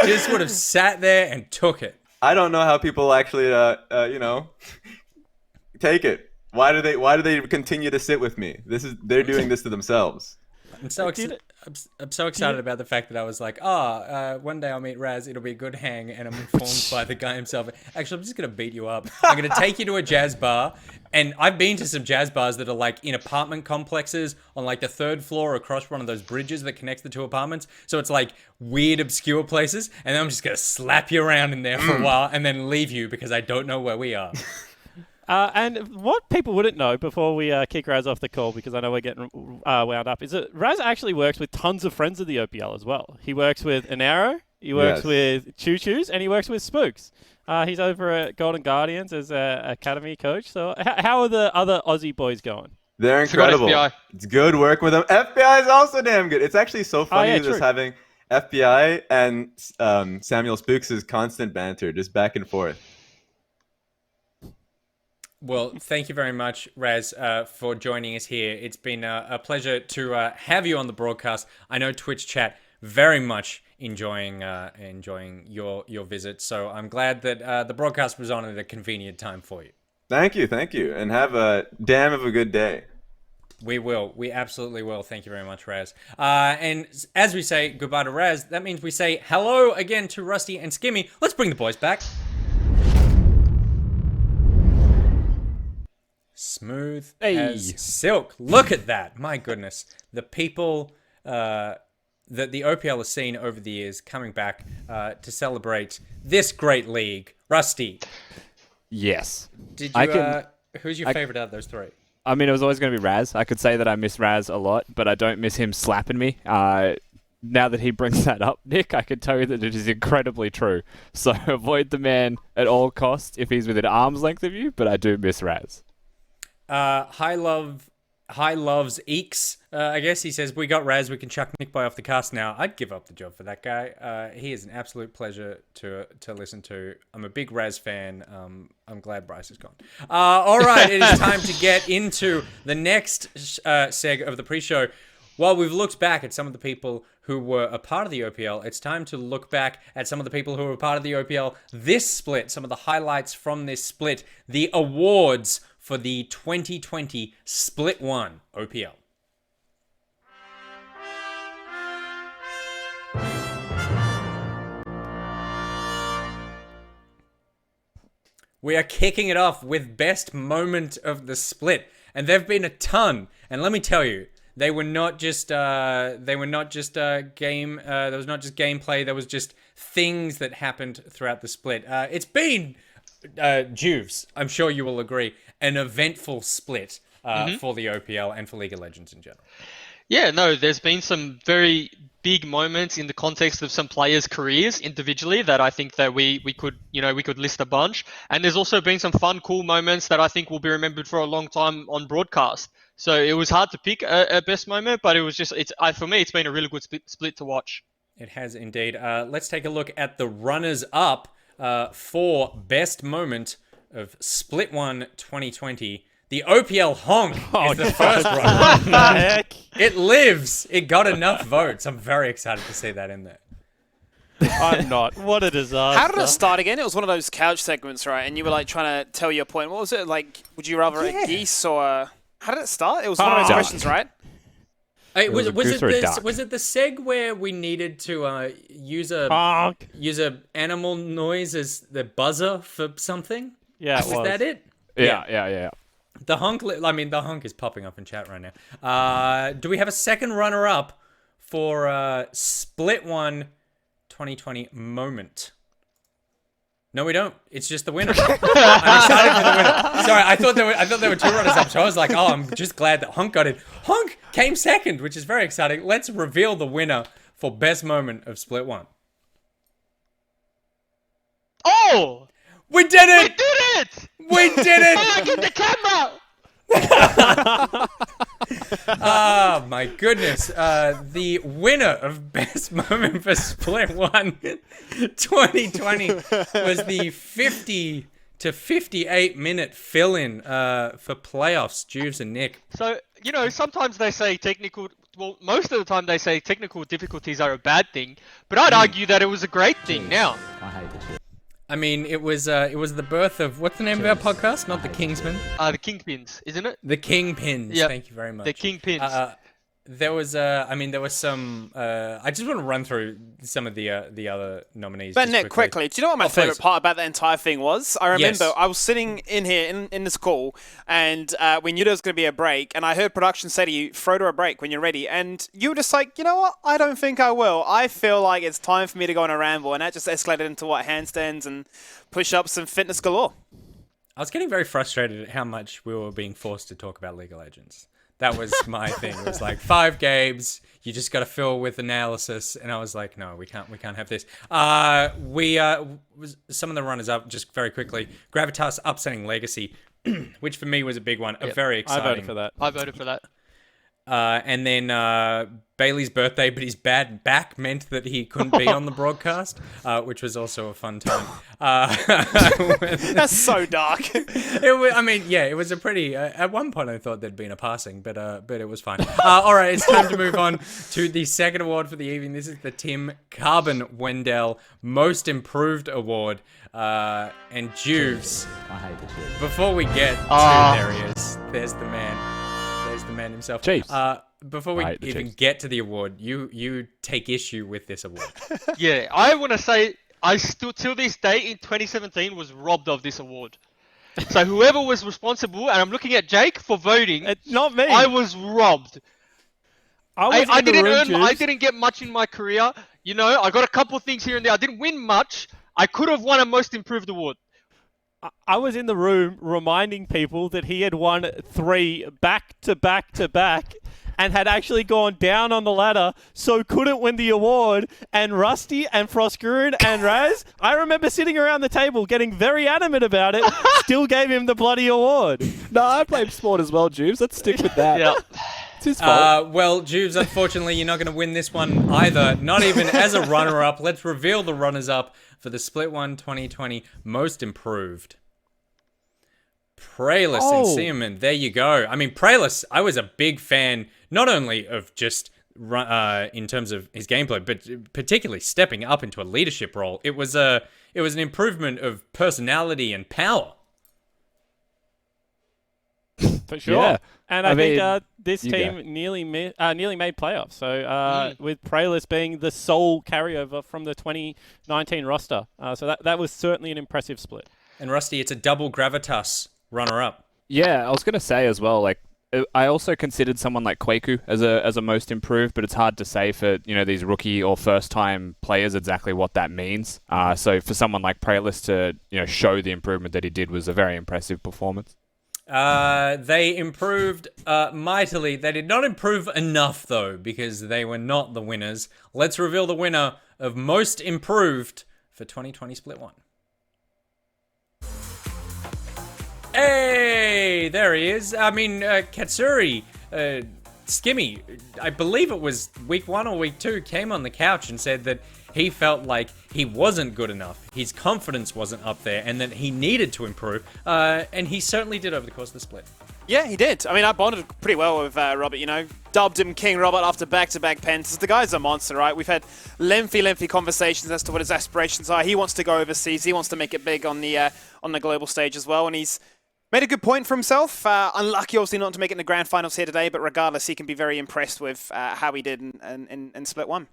Just would have sat there and took it. I don't know how people actually, take it. Why do they continue to sit with me? They're doing this to themselves. I'm so excited about the fact that I was like, one day I'll meet Raz, it'll be a good hang, and I'm informed by the guy himself. Actually, I'm just going to beat you up. I'm going to take you to a jazz bar, and I've been to some jazz bars that are like in apartment complexes on like the 3rd floor across one of those bridges that connects the 2 apartments. So it's like weird, obscure places, and then I'm just going to slap you around in there for a while and then leave you because I don't know where we are. And what people wouldn't know before we kick Raz off the call, because I know we're getting wound up, is that Raz actually works with tons of friends of the OPL as well. He works with Anaro, he works with Choo Choos, and he works with Spooks. He's over at Golden Guardians as an academy coach. So how are the other Aussie boys going? They're incredible. It's good working with them. FBI is also damn good. It's actually so funny just having FBI and Samuel Spooks' constant banter, just back and forth. Well, thank you very much, Raz, for joining us here. It's been a pleasure to have you on the broadcast. I know Twitch chat very much enjoying your visit, so I'm glad that the broadcast was on at a convenient time for you. Thank you, and have a damn of a good day. We will. We absolutely will. Thank you very much, Raz. And as we say goodbye to Raz, that means we say hello again to Rusty and Skimmy. Let's bring the boys back. Smooth as silk. Look at that. My goodness. The people that the OPL has seen over the years coming back to celebrate this great league. Rusty. Yes. Did I you? can- Who's your favorite out of those three? I mean, it was always going to be Raz. I could say that I miss Raz a lot, but I don't miss him slapping me. Now that he brings that up, Nick, I can tell you that it is incredibly true. So avoid the man at all costs if he's within arm's length of you, but I do miss Raz. High loves Eeks. I guess he says, we got Raz, we can chuck Nick Boy off the cast now. I'd give up the job for that guy. He is an absolute pleasure to listen to. I'm a big Raz fan. I'm glad Bryce is gone. All right, it is time to get into the next seg of the pre-show. While we've looked back at some of the people who were a part of the OPL, it's time to look back at some of the people who were a part of the OPL this split, some of the highlights from this split, the awards for the 2020 Split 1 OPL. We are kicking it off with best moment of the split, and there've been a ton. And let me tell you, they were not just game. There was not just gameplay. There was just things that happened throughout the split. It's been Juves, I'm sure you will agree, an eventful split for the OPL and for League of Legends in general. Yeah, no, there's been some very big moments in the context of some players' careers individually that I think that we could list a bunch. And there's also been some fun, cool moments that I think will be remembered for a long time on broadcast. So it was hard to pick a best moment, but it was just for me, it's been a really good split to watch. It has indeed. Let's take a look at the runners-up for best moment of Split 1 2020. The OPL Honk is the first runner. What the heck? It lives. It got enough votes. I'm very excited to see that in there. I'm not. What a disaster. How did it start again? It was one of those couch segments, right? And you were like trying to tell your point. What was it? Like, would you rather a geese or... How did it start? It was one of those questions, right? Was it the seg where we needed to use a animal noise as the buzzer for something? Yeah, was that it? Yeah. The honk. The honk is popping up in chat right now. Do we have a second runner-up for Split 1 2020 moment? No, we don't. It's just the winner. I'm excited for the winner. Sorry, I thought there were two runners up, so I was like, oh, I'm just glad that Honk got it. Honk came second, which is very exciting. Let's reveal the winner for best moment of Split 1. Oh! We did it! We did it! We did it! Oh, get the camera! Oh my goodness. The winner of best moment for Split 1 2020 was the 50 to 58 minute fill-in for playoffs, Juves and Nick. So, sometimes they say most of the time they say technical difficulties are a bad thing, but I'd argue that it was a great thing now. I hate the shit. I mean, it was the birth of, what's the name of our podcast? Not the Kingsmen. The Kingpins, isn't it? The Kingpins. Yep. Thank you very much. The Kingpins. There was some. I just want to run through some of the other nominees. But just Nick, quickly, do you know what my favourite part about the entire thing was? I remember I was sitting in here in this call, and we knew there was going to be a break, and I heard production say to you, throw to a break when you're ready, and you were just like, you know what? I don't think I will. I feel like it's time for me to go on a ramble, and that just escalated into handstands and push-ups and fitness galore. I was getting very frustrated at how much we were being forced to talk about League of Legends. That was my thing. It was like 5 games. You just got to fill with analysis, and I was like, no, we can't have this. Some of the runners up just very quickly. Gravitas upsetting Legacy, which for me was a big one. A very exciting. I voted for that. I voted for that. And then Bailey's birthday, but his bad back meant that he couldn't be on the broadcast, which was also a fun time. That's so dark. It was a pretty. At one point, I thought there'd been a passing, but it was fine. All right, it's time to move on to the second award for the evening. This is the Tim Carbon Wendell Most Improved Award. And Juves, I hate the shit. before we get to there he is. There's the man. There's the man himself. Chiefs. Before we even get to the award, you take issue with this award. Yeah, I want to say I still, till this day in 2017, was robbed of this award. So whoever was responsible, and I'm looking at Jake for voting. Not me. I was robbed. I didn't get much in my career. I got a couple things here and there. I didn't win much. I could have won a Most Improved Award. I was in the room reminding people that he had won 3 back to back to back and had actually gone down on the ladder, so couldn't win the award. And Rusty and Frostgurun and Raz, I remember sitting around the table getting very adamant about it, still gave him the bloody award. No, I blame Sport as well, Jubes. Let's stick with that. Yeah. It's his fault. Well, Jubes, unfortunately, you're not going to win this one either. Not even as a runner-up. Let's reveal the runners-up for the Split 1 2020 Most Improved. Praelis and Seaman, there you go. I mean, Praelis, I was a big fan, not only of just in terms of his gameplay, but particularly stepping up into a leadership role. It was an improvement of personality and power. For sure. Yeah. And I think this team nearly made playoffs. So with Praelis being the sole carryover from the 2019 roster. So that was certainly an impressive split. And Rusty, it's a double gravitas runner-up. Yeah, I was going to say as well, like, I also considered someone like Kwaku as a most improved, but it's hard to say for, these rookie or first-time players exactly what that means. So for someone like Praelis to, show the improvement that he did was a very impressive performance. They improved mightily. They did not improve enough, though, because they were not the winners. Let's reveal the winner of Most Improved for 2020 Split 1. Hey, there he is. I mean, Katsuri, Skimmy, I believe it was week 1 or week 2, came on the couch and said that he felt like he wasn't good enough. His confidence wasn't up there and that he needed to improve. And he certainly did over the course of the split. Yeah, he did. I mean, I bonded pretty well with Robert, Dubbed him King Robert after back-to-back pens. The guy's a monster, right? We've had lengthy conversations as to what his aspirations are. He wants to go overseas. He wants to make it big on the global stage as well. And he's made a good point for himself. Unlucky, obviously, not to make it in the grand finals here today, but regardless, he can be very impressed with how he did in Split 1.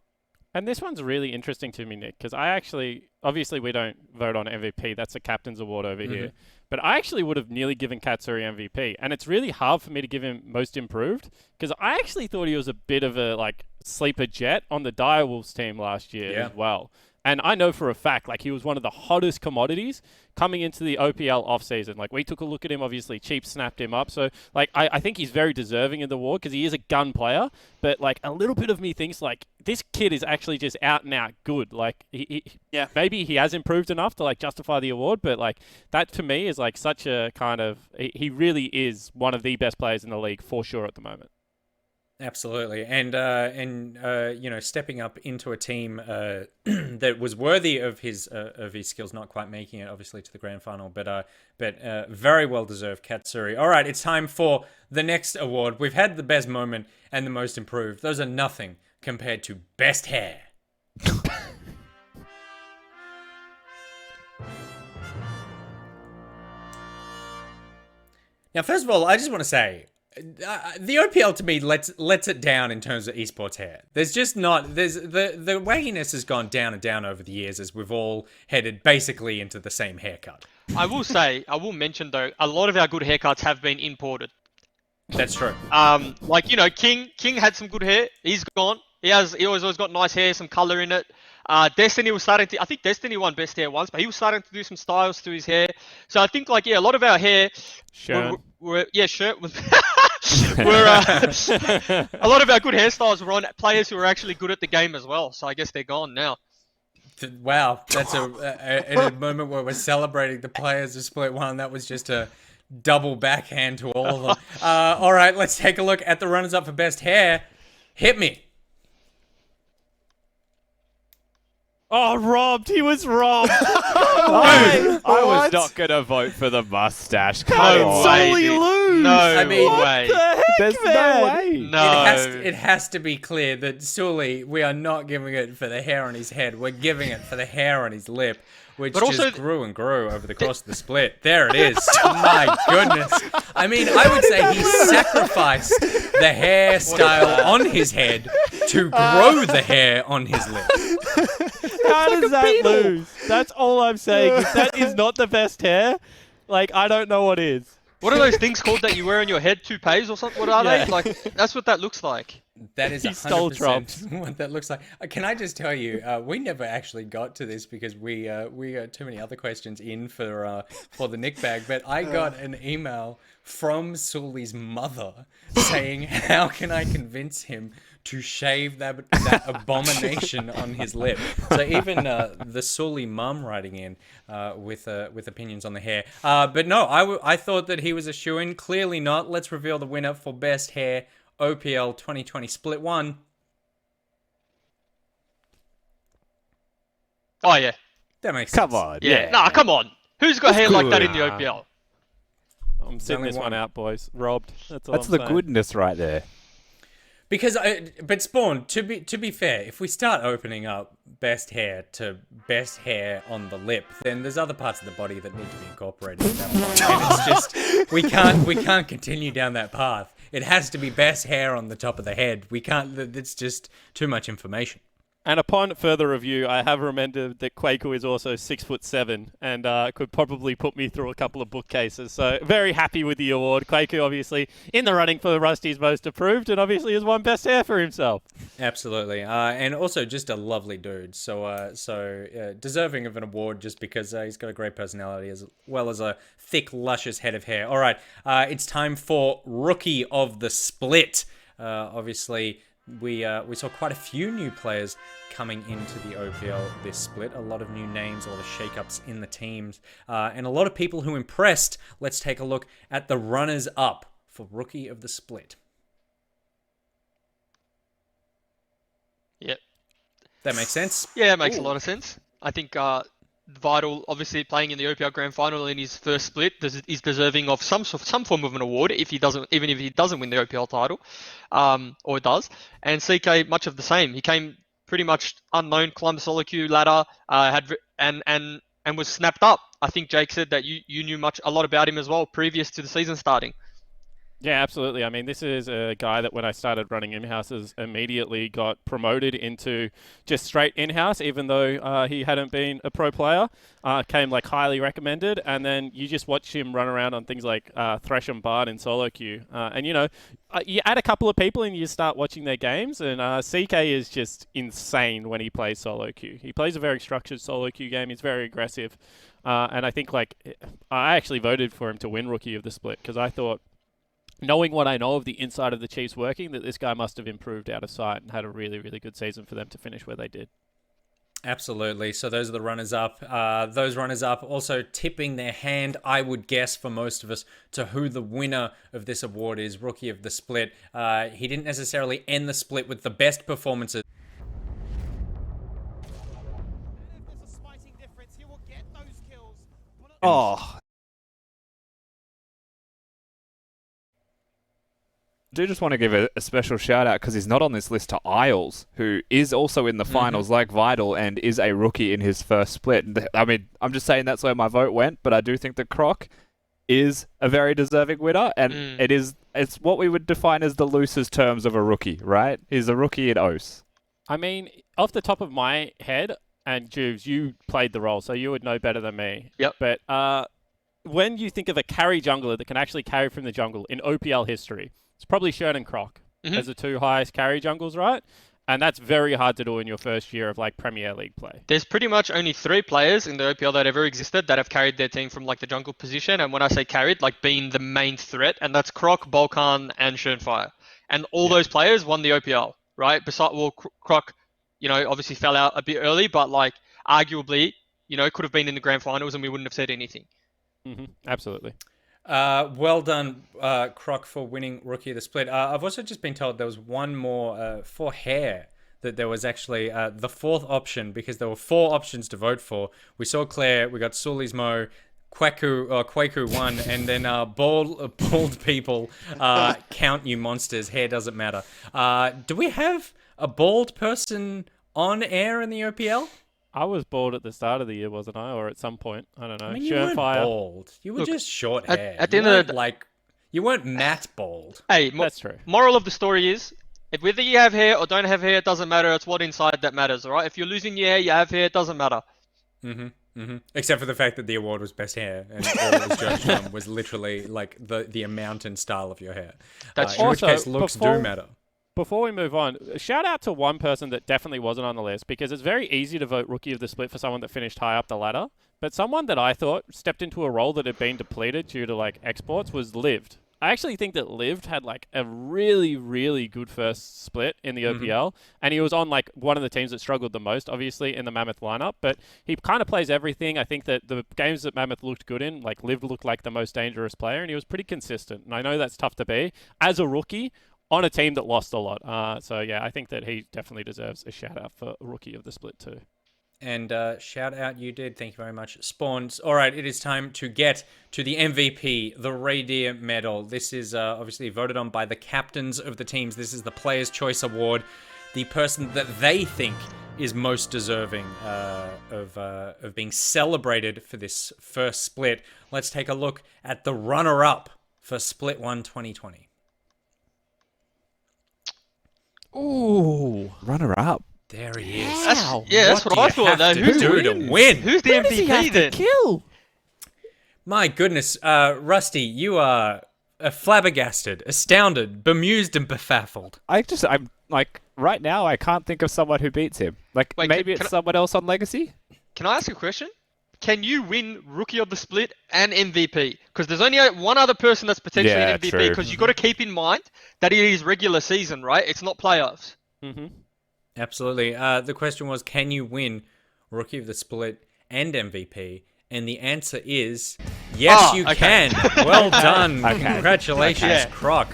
And this one's really interesting to me, Nick, because obviously we don't vote on MVP. That's a captain's award over here. But I actually would have nearly given Katsuri MVP. And it's really hard for me to give him Most Improved, because I actually thought he was a bit of a sleeper jet on the Direwolves team last year as well. And I know for a fact, he was one of the hottest commodities coming into the OPL offseason. We took a look at him, obviously, Cheap snapped him up. So, I think he's very deserving of the award because he is a gun player. But, a little bit of me thinks, this kid is actually just out and out good. Maybe he has improved enough to, justify the award. But, that to me is, such a kind of... He really is one of the best players in the league for sure at the moment. Absolutely, and stepping up into a team that was worthy of his skills, not quite making it obviously to the grand final, but very well deserved, Katsuri. All right, it's time for the next award. We've had the best moment and the most improved. Those are nothing compared to best hair. Now, first of all, I just want to say, the OPL to me lets it down in terms of esports hair. There's just not the wagginess has gone down and down over the years as we've all headed basically into the same haircut. I will mention though, a lot of our good haircuts have been imported. That's true. King had some good hair. He's gone. He always got nice hair, some color in it. Destiny was starting to... I think Destiny won best hair once, but he was starting to do some styles to his hair. So I think, a lot of our hair... Shirt was... a lot of our good hairstyles were on players who were actually good at the game as well. So I guess they're gone now. Wow, that's a moment where we're celebrating the players of Split 1. That was just a double backhand to all of them. All right, let's take a look at the runners-up for best hair. Hit me. Oh, robbed. He was robbed. I was not going to vote for the mustache. Come on. Solely lose. No way. There's no way. No. It has to be clear that Sully, we are not giving it for the hair on his head. We're giving it for the hair on his lip, which just grew and grew over the course of the split. There it is. My goodness. I mean, I would say he sacrificed the hairstyle on his head to grow the hair on his lip. How does that lose? That's all I'm saying. If that is not the best hair, I don't know what is. What are those things called that you wear on your head? Toupees or something? What are they? That's what that looks like. That is He stole 100% what that looks like. Can I just tell you, we never actually got to this because we got too many other questions in for the Nick bag. But I got an email from Sully's mother saying, "How can I convince him to shave that abomination on his lip?" So even the Sully mum writing in with opinions on the hair. But no, I thought that he was a shoo-in. Clearly not. Let's reveal the winner for best hair. OPL 2020 Split 1. Oh, yeah. That makes sense. Come on. Yeah. Nah, come on. Who's got hair like that in the OPL? I'm sitting this one out, boys. Robbed. That's all That's I'm the saying. goodness right there. Because, but Spawn, to be fair, if we start opening up best hair to best hair on the lip, then there's other parts of the body that need to be incorporated in that point. And it's just we can't continue down that path. It has to be best hair on the top of the head. We can't. It's just too much information. And upon further review, I have remembered that Kwaku is also 6'7" and could probably put me through a couple of bookcases. So very happy with the award. Kwaku obviously in the running for Rusty's most approved, and obviously has won best hair for himself. Absolutely, and also just a lovely dude. So deserving of an award just because he's got a great personality as well as a thick, luscious head of hair. All right, it's time for Rookie of the Split. Obviously. We saw quite a few new players coming into the OPL this split. A lot of new names, a lot of shakeups in the teams, and a lot of people who impressed. Let's take a look at the runners-up for Rookie of the Split. Yep. That makes sense? Yeah, it makes a lot of sense. I think Vital, obviously playing in the OPL Grand Final in his first split, is deserving of some form of an award even if he doesn't win the OPL title, or does. And CK, much of the same. He came pretty much unknown, climbed the solo queue ladder, and was snapped up. I think Jake said that you knew a lot about him as well previous to the season starting. Yeah, absolutely. I mean, this is a guy that when I started running in-houses immediately got promoted into just straight in-house, even though he hadn't been a pro player. Came like highly recommended, and then you just watch him run around on things like Thresh and Bard in solo queue. And you add a couple of people and you start watching their games, and CK is just insane when he plays solo queue. He plays a very structured solo queue game. He's very aggressive. And I think I actually voted for him to win Rookie of the Split because I thought, knowing what I know of the inside of the Chiefs working, that this guy must have improved out of sight and had a really, really good season for them to finish where they did. Absolutely. So those are the runners-up. Those runners-up also tipping their hand, I would guess, for most of us, to who the winner of this award is, Rookie of the Split. He didn't necessarily end the split with the best performances. Oh. I do just want to give a special shout out because he's not on this list to Isles, who is also in the finals like Vital and is a rookie in his first split. I mean, I'm just saying that's where my vote went, but I do think that Croc is a very deserving winner, and it's what we would define as the loosest terms of a rookie, right? He's a rookie in OS. I mean, off the top of my head, and Juves, you played the role, so you would know better than me. Yep. But when you think of a carry jungler that can actually carry from the jungle in OPL history, it's probably Shern and Croc as the two highest carry jungles, right? And that's very hard to do in your first year of Premier League play. There's pretty much only 3 players in the OPL that ever existed that have carried their team from the jungle position. And when I say carried, being the main threat, and that's Croc, Balkan, and Shernfire. And all those players won the OPL, right? Croc, obviously fell out a bit early, but arguably, could have been in the grand finals and we wouldn't have said anything. Absolutely. Well done, Croc, for winning Rookie of the Split. I've also just been told there was one more for hair, that there was actually the 4th option, because there were 4 options to vote for. We saw Claire, we got Sully's Mo, Kwaku won, and then bald people, count you monsters, hair doesn't matter. Do we have a bald person on air in the OPL? I was bald at the start of the year, wasn't I? Or at some point. I don't know. I mean, you weren't bald. You were just short hair. At the end of the you weren't matte bald. Hey, that's true. Moral of the story is, whether you have hair or don't have hair, it doesn't matter. It's what inside that matters, all right? If you're losing your hair, you have hair, it doesn't matter. Except for the fact that the award was best hair, and all it was judged from was literally the amount and style of your hair. That's in which case, looks do matter. before we move on, shout out to one person that definitely wasn't on the list, because it's very easy to vote Rookie of the Split for someone that finished high up the ladder. But someone that I thought stepped into a role that had been depleted due to like exports was Lived. I actually think that Lived had like a really, really good first split in the OPL, and he was on like one of the teams that struggled the most, obviously, in the Mammoth lineup. But he kind of plays everything. I think that the games that Mammoth looked good in, like Lived looked like the most dangerous player, and he was pretty consistent. And I know that's tough to be as a rookie on a team that lost a lot. So yeah, I think that he definitely deserves a shout out for Rookie of the Split too. And shout out you did. Thank you very much, Spawns. All right, it is time to get to the MVP, the Reindeer Medal. This is obviously voted on by the captains of the teams. This is the Player's Choice Award. The person that they think is most deserving of being celebrated for this first split. Let's take a look at the runner-up for Split 1 2020. Ooh, runner-up. There he is. That's what I thought. Though. Who's to win? Who's the MVP then? Kill. My goodness, Rusty, you are flabbergasted, astounded, bemused, and befuddled. I'm like, right now, I can't think of someone who beats him. Like, Wait, maybe it's someone else on Legacy? Can I ask a question? Can you win Rookie of the Split and MVP? Because there's only one other person that's potentially an MVP. Because you've got to keep in mind that it is regular season, right? It's not playoffs. Mm-hmm. Absolutely. The question was, can you win Rookie of the Split and MVP? And the answer is, yes, you can. Well done. Congratulations, Croc.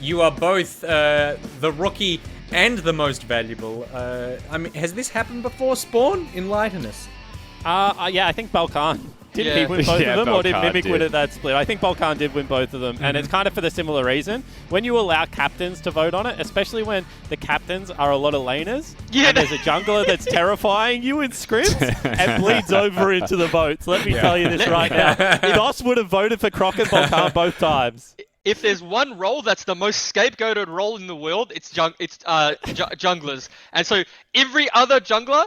You are both the rookie and the most valuable. I mean, has this happened before, Spawn? Enlighten us. Yeah, I think Balkan. Didn't he win both of them, or did Mimic win at that split? I think Balkan did win both of them, and it's kind of for the similar reason. When you allow captains to vote on it, especially when the captains are a lot of laners, and there's a jungler that's terrifying you in scrims, and bleeds over into the votes. Let me tell you this right now. Dos would have voted for Croc and Balkan both times. If there's one role that's the most scapegoated role in the world, it's junglers. And so every other jungler,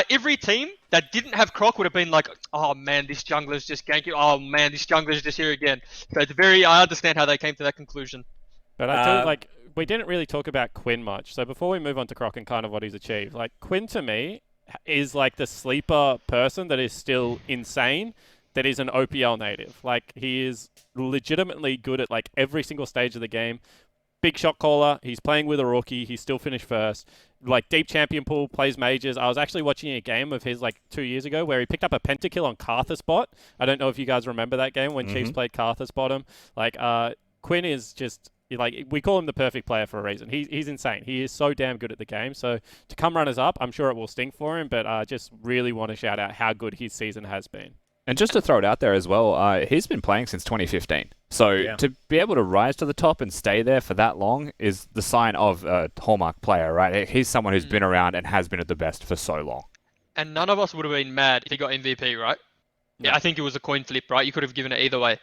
every team that didn't have Croc would have been like, oh man, this jungler's just ganking. Oh man, this jungler's just here again. So it's I understand how they came to that conclusion. But I do we didn't really talk about Quinn much. So before we move on to Croc and kind of what he's achieved, like Quinn to me is like the sleeper person that is still insane, that is an OPL native. Like he is legitimately good at like every single stage of the game. Big shot caller. He's playing with a rookie. He's still finished first. Like deep champion pool, plays majors. I was actually watching a game of his like 2 years ago where he picked up a pentakill on Karthus bot. I don't know if you guys remember that game when Chiefs played Karthus bottom. Like Quinn is just like, we call him the perfect player for a reason. He's insane. He is so damn good at the game. So to come runners up, I'm sure it will sting for him. But I just really want to shout out how good his season has been. And just to throw it out there as well, he's been playing since 2015. So to be able to rise to the top and stay there for that long is the sign of a hallmark player, right? He's someone who's been around and has been at the best for so long. And none of us would have been mad if he got MVP, right? No. Yeah, I think it was a coin flip, right? You could have given it either way.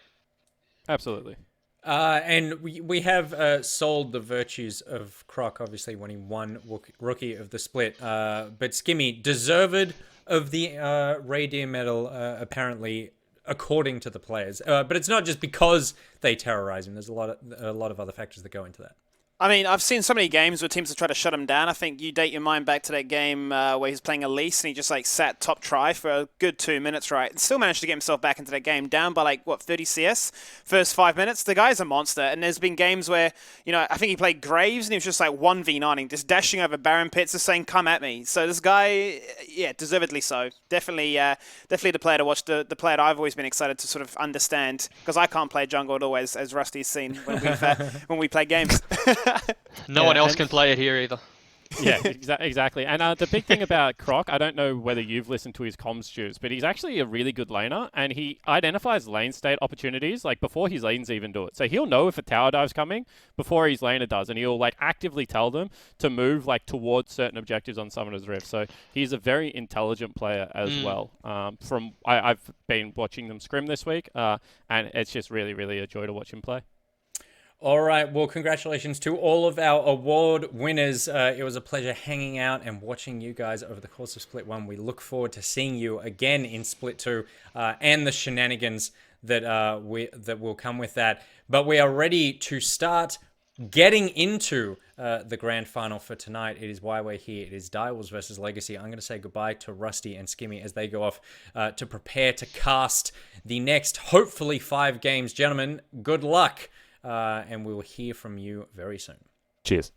Absolutely. And we have sold the virtues of Croc, obviously, when he won Rookie of the Split. But Skimmy, deserved of the Reindeer Medal, apparently, according to the players. But it's not just because they terrorize him. There's a lot of other factors that go into that. I mean, I've seen so many games where teams have tried to shut him down. I think you date your mind back to that game where he's playing Elise and he just like sat top try for a good 2 minutes, right? And still managed to get himself back into that game, down by like, 30 CS, first 5 minutes. The guy's a monster. And there's been games where, I think he played Graves and he was just like 1v9ing, just dashing over Baron pits and saying, come at me. So this guy, deservedly so. Definitely the player to watch, the player that I've always been excited to sort of understand, because I can't play jungle at all, as Rusty's seen when we play games. No one else can play it here either. Yeah, exactly. And the big thing about Croc, I don't know whether you've listened to his comms, Stews, but he's actually a really good laner, and he identifies lane state opportunities like before his lanes even do it. So he'll know if a tower dive's coming before his laner does, and he'll like actively tell them to move like towards certain objectives on Summoner's Rift. So he's a very intelligent player as well. I've been watching them scrim this week, and it's just really, really a joy to watch him play. All right, well, congratulations to all of our award winners. It was a pleasure hanging out and watching you guys over the course of Split 1. We look forward to seeing you again in Split 2 and the shenanigans that will come with that. But we are ready to start getting into the grand final for tonight. It is why we're here. It is Direwolves versus Legacy. I'm going to say goodbye to Rusty and Skimmy as they go off to prepare to cast the next, hopefully, 5 games. Gentlemen, good luck, and we will hear from you very soon. Cheers.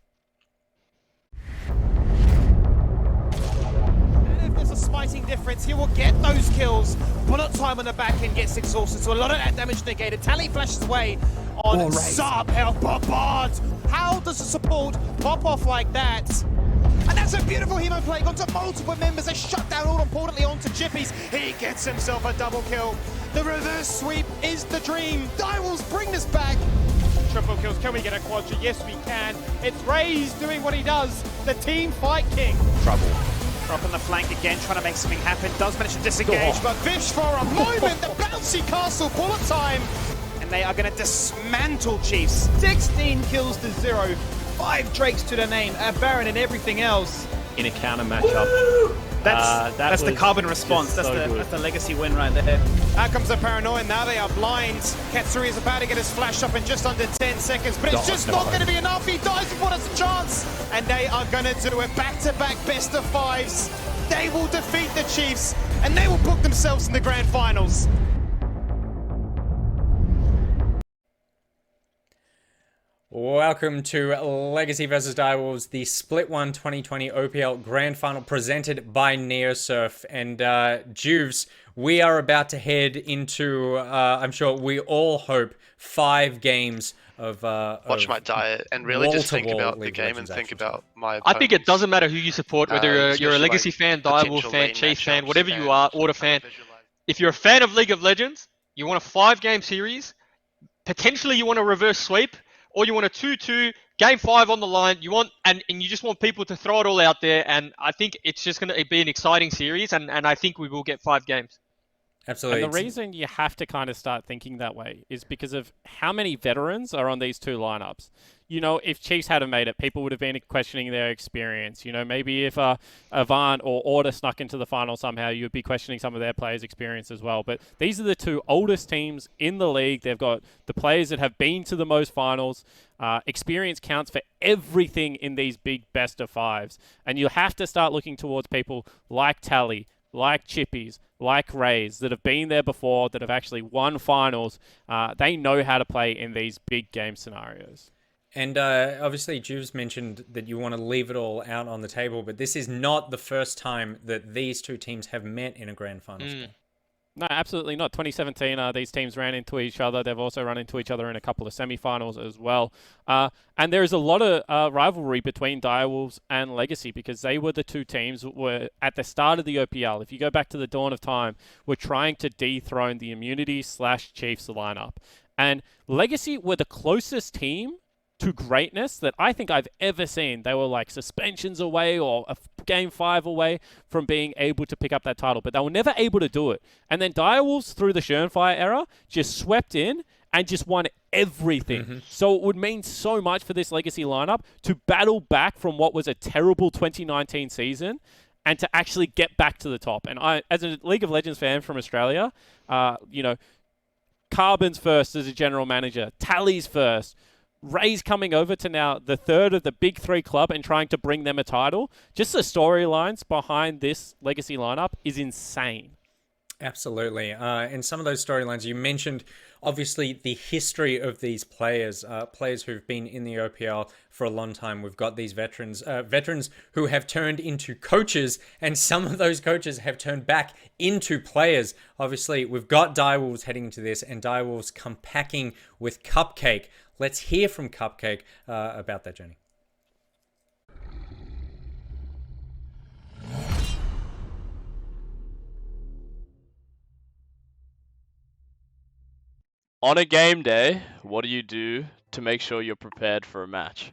There's a smiting difference. He will get those kills. Bullet time on the back end gets exhausted, so a lot of that damage negated. Tally flashes away on Sub. Bombard. How does the support pop off like that? And that's a beautiful hemo play. Got to multiple members. They shut down all importantly onto Chippies. He gets himself a double kill. The reverse sweep is the dream. Direwolves bring this back. Triple kills. Can we get a quadra? Yes, we can. It's Raze doing what he does. The team fight king. Trouble. Drop on the flank again, trying to make something happen. Does manage to disengage, but Vish for a moment, the bouncy castle bullet time. And they are going to dismantle Chiefs. 16 kills to 0, 5 Drakes to the name, a Baron and everything else. In a counter matchup. That's the carbon response. That's the legacy win right there. Out comes the paranoia. Now they are blind. Katsuri is about to get his flash up in just under 10 seconds, but it's just not going to be enough. He dies before there's a chance. And they are going to do it. Back-to-back best of 5s. They will defeat the Chiefs, and they will book themselves in the grand finals. Welcome to Legacy vs. Direwolves, the Split 1 2020 OPL Grand Final presented by Neosurf. And Juves, we are about to head into, I'm sure we all hope, 5 games of watch my diet and really just think about the game and think about my opponents. I think it doesn't matter who you support, whether you're a Legacy fan, Direwolf fan, Chief fan, whatever you are, Order fan. If you're a fan of League of Legends, you want a 5-game series, potentially you want a reverse sweep, or you want a 2-2, game 5 on the line, and you just want people to throw it all out there, and I think it's just going to be an exciting series, and I think we will get 5 games. Absolutely. And the reason you have to kind of start thinking that way is because of how many veterans are on these 2 lineups. You know, if Chiefs hadn't made it, people would have been questioning their experience. You know, maybe if Avant or Order snuck into the final somehow, you'd be questioning some of their players' experience as well. But these are the 2 oldest teams in the league. They've got the players that have been to the most finals. Experience counts for everything in these big best of 5s. And you have to start looking towards people like Tally, like Chippies, like Raze, that have been there before, that have actually won finals. They know how to play in these big game scenarios. And obviously, Juves mentioned that you want to leave it all out on the table, but this is not the first time that these 2 teams have met in a grand final. No, absolutely not. 2017, these teams ran into each other. They've also run into each other in a couple of semi-finals as well. And there is a lot of rivalry between Direwolves and Legacy because they were the 2 teams that were at the start of the OPL. If you go back to the dawn of time, were trying to dethrone the Immunity/Chiefs lineup. And Legacy were the closest team to greatness that I think I've ever seen. They were like suspensions away or a game 5 away from being able to pick up that title, but they were never able to do it. And then Direwolves, through the Schönfire era, just swept in and just won everything. So it would mean so much for this Legacy lineup to battle back from what was a terrible 2019 season and to actually get back to the top. And I, as a League of Legends fan from Australia, you know, Carbon's first as a general manager, Tally's first, Raze coming over to now the 3rd of the big 3 club and trying to bring them a title. Just the storylines behind this Legacy lineup is insane. Absolutely. And some of those storylines you mentioned, obviously the history of these players, players who've been in the OPL for a long time. We've got these veterans who have turned into coaches, and some of those coaches have turned back into players. Obviously, we've got Direwolves heading into this, and Direwolves come packing with Cupcake. Let's hear from Cupcake about that journey. On a game day, what do you do to make sure you're prepared for a match?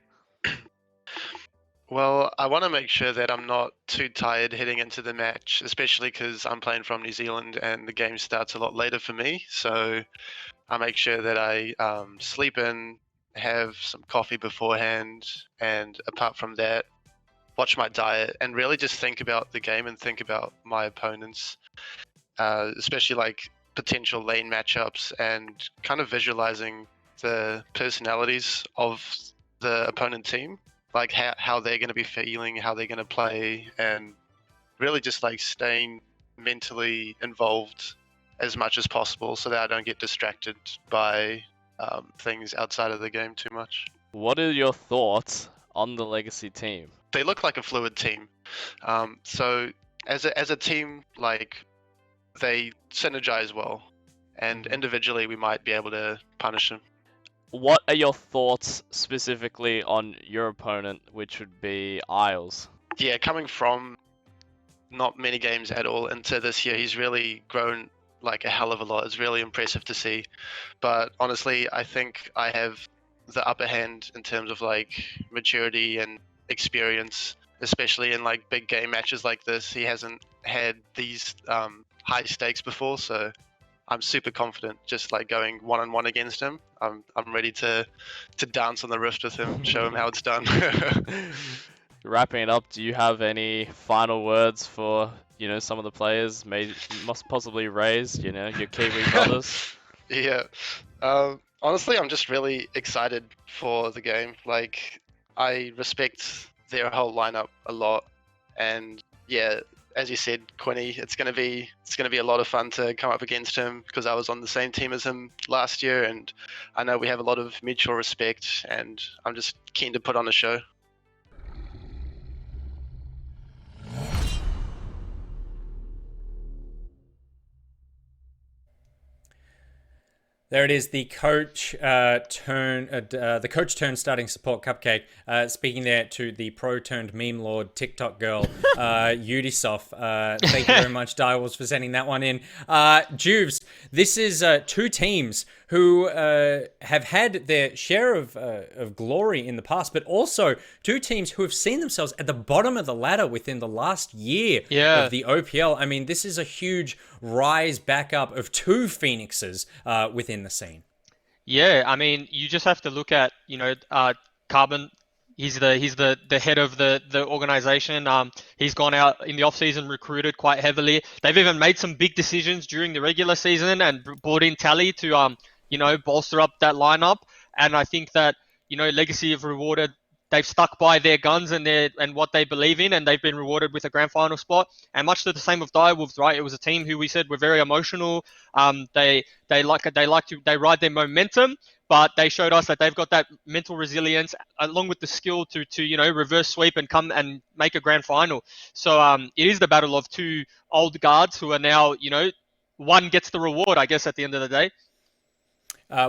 Well, I want to make sure that I'm not too tired heading into the match, especially because I'm playing from New Zealand and the game starts a lot later for me. So I make sure that I sleep in, have some coffee beforehand, and apart from that, watch my diet and really just think about the game and think about my opponents, especially like potential lane matchups and kind of visualizing the personalities of the opponent team, like how they're going to be feeling, how they're going to play, and really just like staying mentally involved as much as possible so that I don't get distracted by things outside of the game too much. What are your thoughts on the Legacy team? They look like a fluid team. So as a team, like, they synergize well, and individually we might be able to punish them. What are your thoughts specifically on your opponent, which would be Isles? Yeah, coming from not many games at all into this year, he's really grown like a hell of a lot. It's really impressive to see. But honestly, I think I have the upper hand in terms of like maturity and experience, especially in like big game matches like this. He hasn't had these high stakes before, so I'm super confident just like going one-on-one against him. I'm ready to dance on the wrist with him, show him how it's done. Wrapping it up, do you have any final words for, some of the players must possibly raise, your Kiwi brothers? Yeah. Honestly, I'm just really excited for the game. Like, I respect their whole lineup a lot, and yeah, as you said, Quinny, it's gonna be a lot of fun to come up against him because I was on the same team as him last year, and I know we have a lot of mutual respect, and I'm just keen to put on a show. There it is, the coach turn starting support Cupcake. Speaking there to the pro turned meme lord TikTok girl, Udisoft. Thank you very much, Direwolves, for sending that one in. Juves, this is two teams who have had their share of glory in the past, but also two teams who have seen themselves at the bottom of the ladder within the last year of the OPL. I mean, this is a huge rise back up of two Phoenixes within the scene. Yeah, I mean, you just have to look at, Carbon. He's the head of the organization. He's gone out in the offseason, recruited quite heavily. They've even made some big decisions during the regular season and brought in Tally to bolster up that lineup. And I think that, Legacy have rewarded. They've stuck by their guns and what they believe in, and they've been rewarded with a grand final spot. And much to the same with Direwolves, right? It was a team who we said were very emotional. They ride their momentum, but they showed us that they've got that mental resilience along with the skill to reverse sweep and come and make a grand final. So it is the battle of two old guards who are now, one gets the reward, I guess, at the end of the day.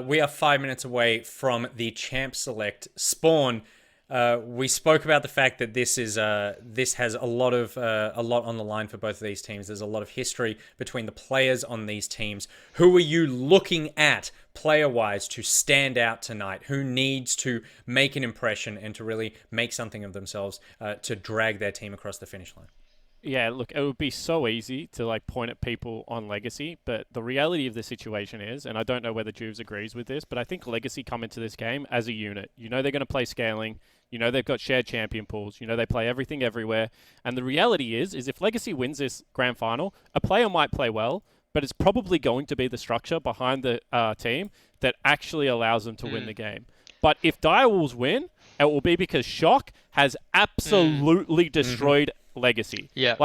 We are 5 minutes away from the champ select spawn. We spoke about the fact that this has a lot on the line for both of these teams. There's a lot of history between the players on these teams. Who are you looking at player-wise to stand out tonight? Who needs to make an impression and to really make something of themselves to drag their team across the finish line? Yeah, look, it would be so easy to point at people on Legacy, but the reality of the situation is, and I don't know whether Juves agrees with this, but I think Legacy come into this game as a unit. They're going to play scaling. They've got shared champion pools. They play everything everywhere. And the reality is if Legacy wins this grand final, a player might play well, but it's probably going to be the structure behind the team that actually allows them to win the game. But if Direwolves win, it will be because Shock has absolutely destroyed Legacy. Yeah.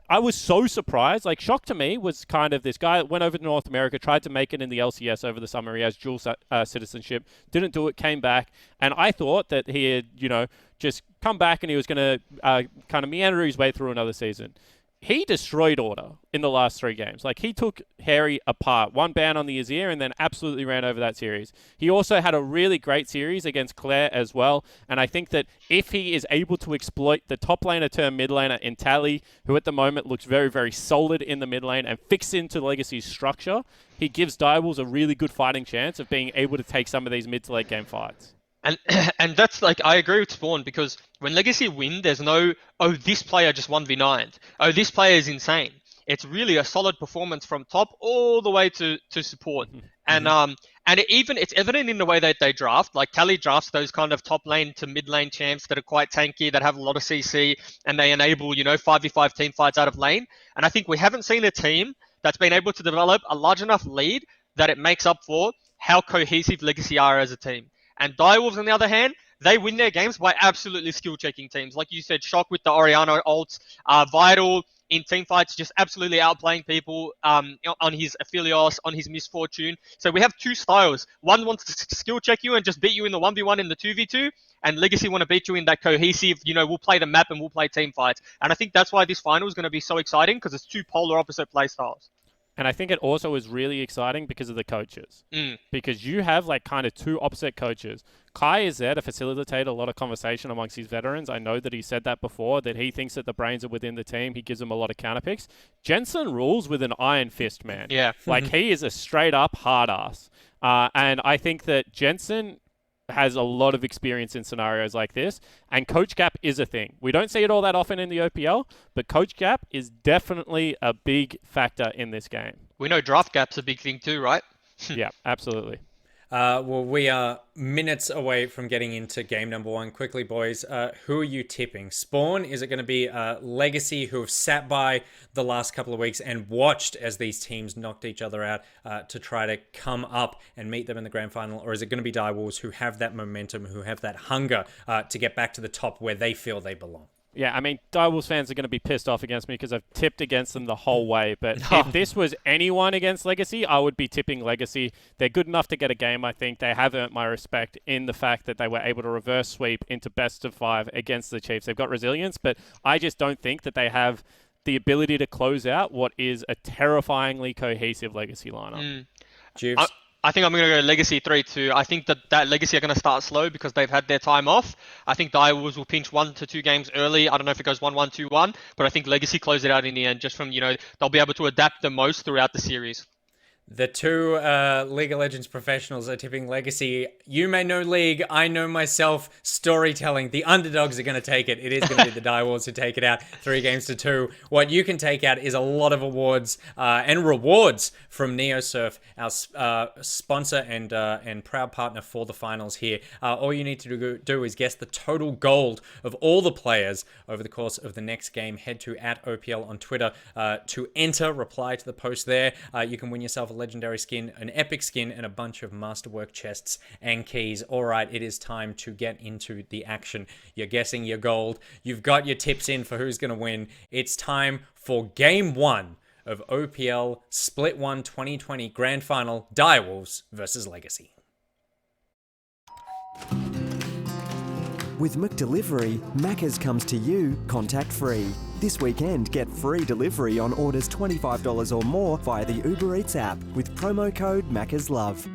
I was so surprised. Shock to me was kind of this guy that went over to North America, tried to make it in the LCS over the summer. He has dual citizenship, didn't do it, came back. And I thought that he had, just come back and he was going to kind of meander his way through another season. He destroyed Order in the last 3 games. He took Harry apart. 1 ban on the Azir and then absolutely ran over that series. He also had a really great series against Claire as well. And I think that if he is able to exploit the top laner turned mid laner in Tally, who at the moment looks very, very solid in the mid lane and fix into Legacy's structure, he gives Direwolves a really good fighting chance of being able to take some of these mid to late game fights. And that's I agree with Spawn, because when Legacy win, there's no, this player just 1v9'd. This player is insane. It's really a solid performance from top all the way to support. And it's evident in the way that they draft. Tally drafts those kind of top lane to mid lane champs that are quite tanky, that have a lot of CC, and they enable, 5v5 team fights out of lane. And I think we haven't seen a team that's been able to develop a large enough lead that it makes up for how cohesive Legacy are as a team. And Direwolves, on the other hand, they win their games by absolutely skill checking teams. Like you said, Shock with the Oriano ults, Vital in team fights, just absolutely outplaying people on his Aphelios, on his Misfortune. So we have two styles. One wants to skill check you and just beat you in the 1v1 in the 2v2, and Legacy want to beat you in that cohesive, we'll play the map and we'll play team fights. And I think that's why this final is going to be so exciting, because it's two polar opposite play styles. And I think it also is really exciting because of the coaches. Because you have like kind of two opposite coaches. Kai is there to facilitate a lot of conversation amongst his veterans. I know that he said that before, that he thinks that the brains are within the team. He gives them a lot of counter picks. Jensen rules with an iron fist, man. Yeah. Like, he is a straight up hard ass. And I think that Jensen has a lot of experience in scenarios like this, and coach gap is a thing. We don't see it all that often in the OPL, but coach gap is definitely a big factor in this game. We know draft gap's a big thing too, right? Yeah, absolutely. Well, we are minutes away from getting into game number one. Quickly, boys, who are you tipping? Spawn, is it going to be Legacy, who have sat by the last couple of weeks and watched as these teams knocked each other out to try to come up and meet them in the grand final? Or is it going to be Direwolves, who have that momentum, who have that hunger to get back to the top where they feel they belong? Yeah, I mean, Direwolves fans are going to be pissed off against me because I've tipped against them the whole way. But if this was anyone against Legacy, I would be tipping Legacy. They're good enough to get a game, I think. They have earned my respect in the fact that they were able to reverse sweep into best of 5 against the Chiefs. They've got resilience, but I just don't think that they have the ability to close out what is a terrifyingly cohesive Legacy lineup. Jeeves? I think I'm going to go Legacy 3-2. I think that Legacy are going to start slow because they've had their time off. I think Direwolves will pinch 1 to 2 games early. I don't know if it goes 1-1, 2-1, but I think Legacy close it out in the end just from, they'll be able to adapt the most throughout the series. The two League of Legends professionals are tipping Legacy. You may know League, I know myself. Storytelling. The underdogs are going to take it. It is going to be the Direwolves who take it out 3-2. What you can take out is a lot of awards and rewards from NeoSurf, our sponsor and proud partner for the finals here. All you need to do is guess the total gold of all the players over the course of the next game. Head to @OPL on Twitter to enter. Reply to the post there. You can win yourself a legendary skin, an epic skin, and a bunch of masterwork chests and keys. All right, it is time to get into the action. You're guessing your gold. You've got your tips in for who's going to win. It's time for game 1 of OPL Split 1 2020 Grand Final, Direwolves versus Legacy. With McDelivery, Macca's comes to you contact-free. This weekend, get free delivery on orders $25 or more via the Uber Eats app with promo code MACCASLOVE.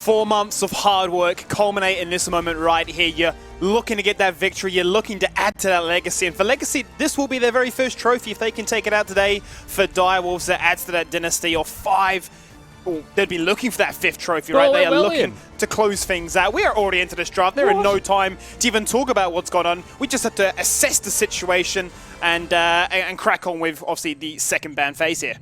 Four months of hard work culminate in this moment right here. You're looking to get that victory. You're looking to add to that legacy. And for Legacy, this will be their very first trophy if they can take it out today. For Direwolves, that adds to that dynasty of 5. Oh, they'd be looking for that 5th trophy, right? They are looking to close things out. We are already into this draft. There is no time to even talk about what's gone on. We just have to assess the situation and crack on with, obviously, the second ban phase here.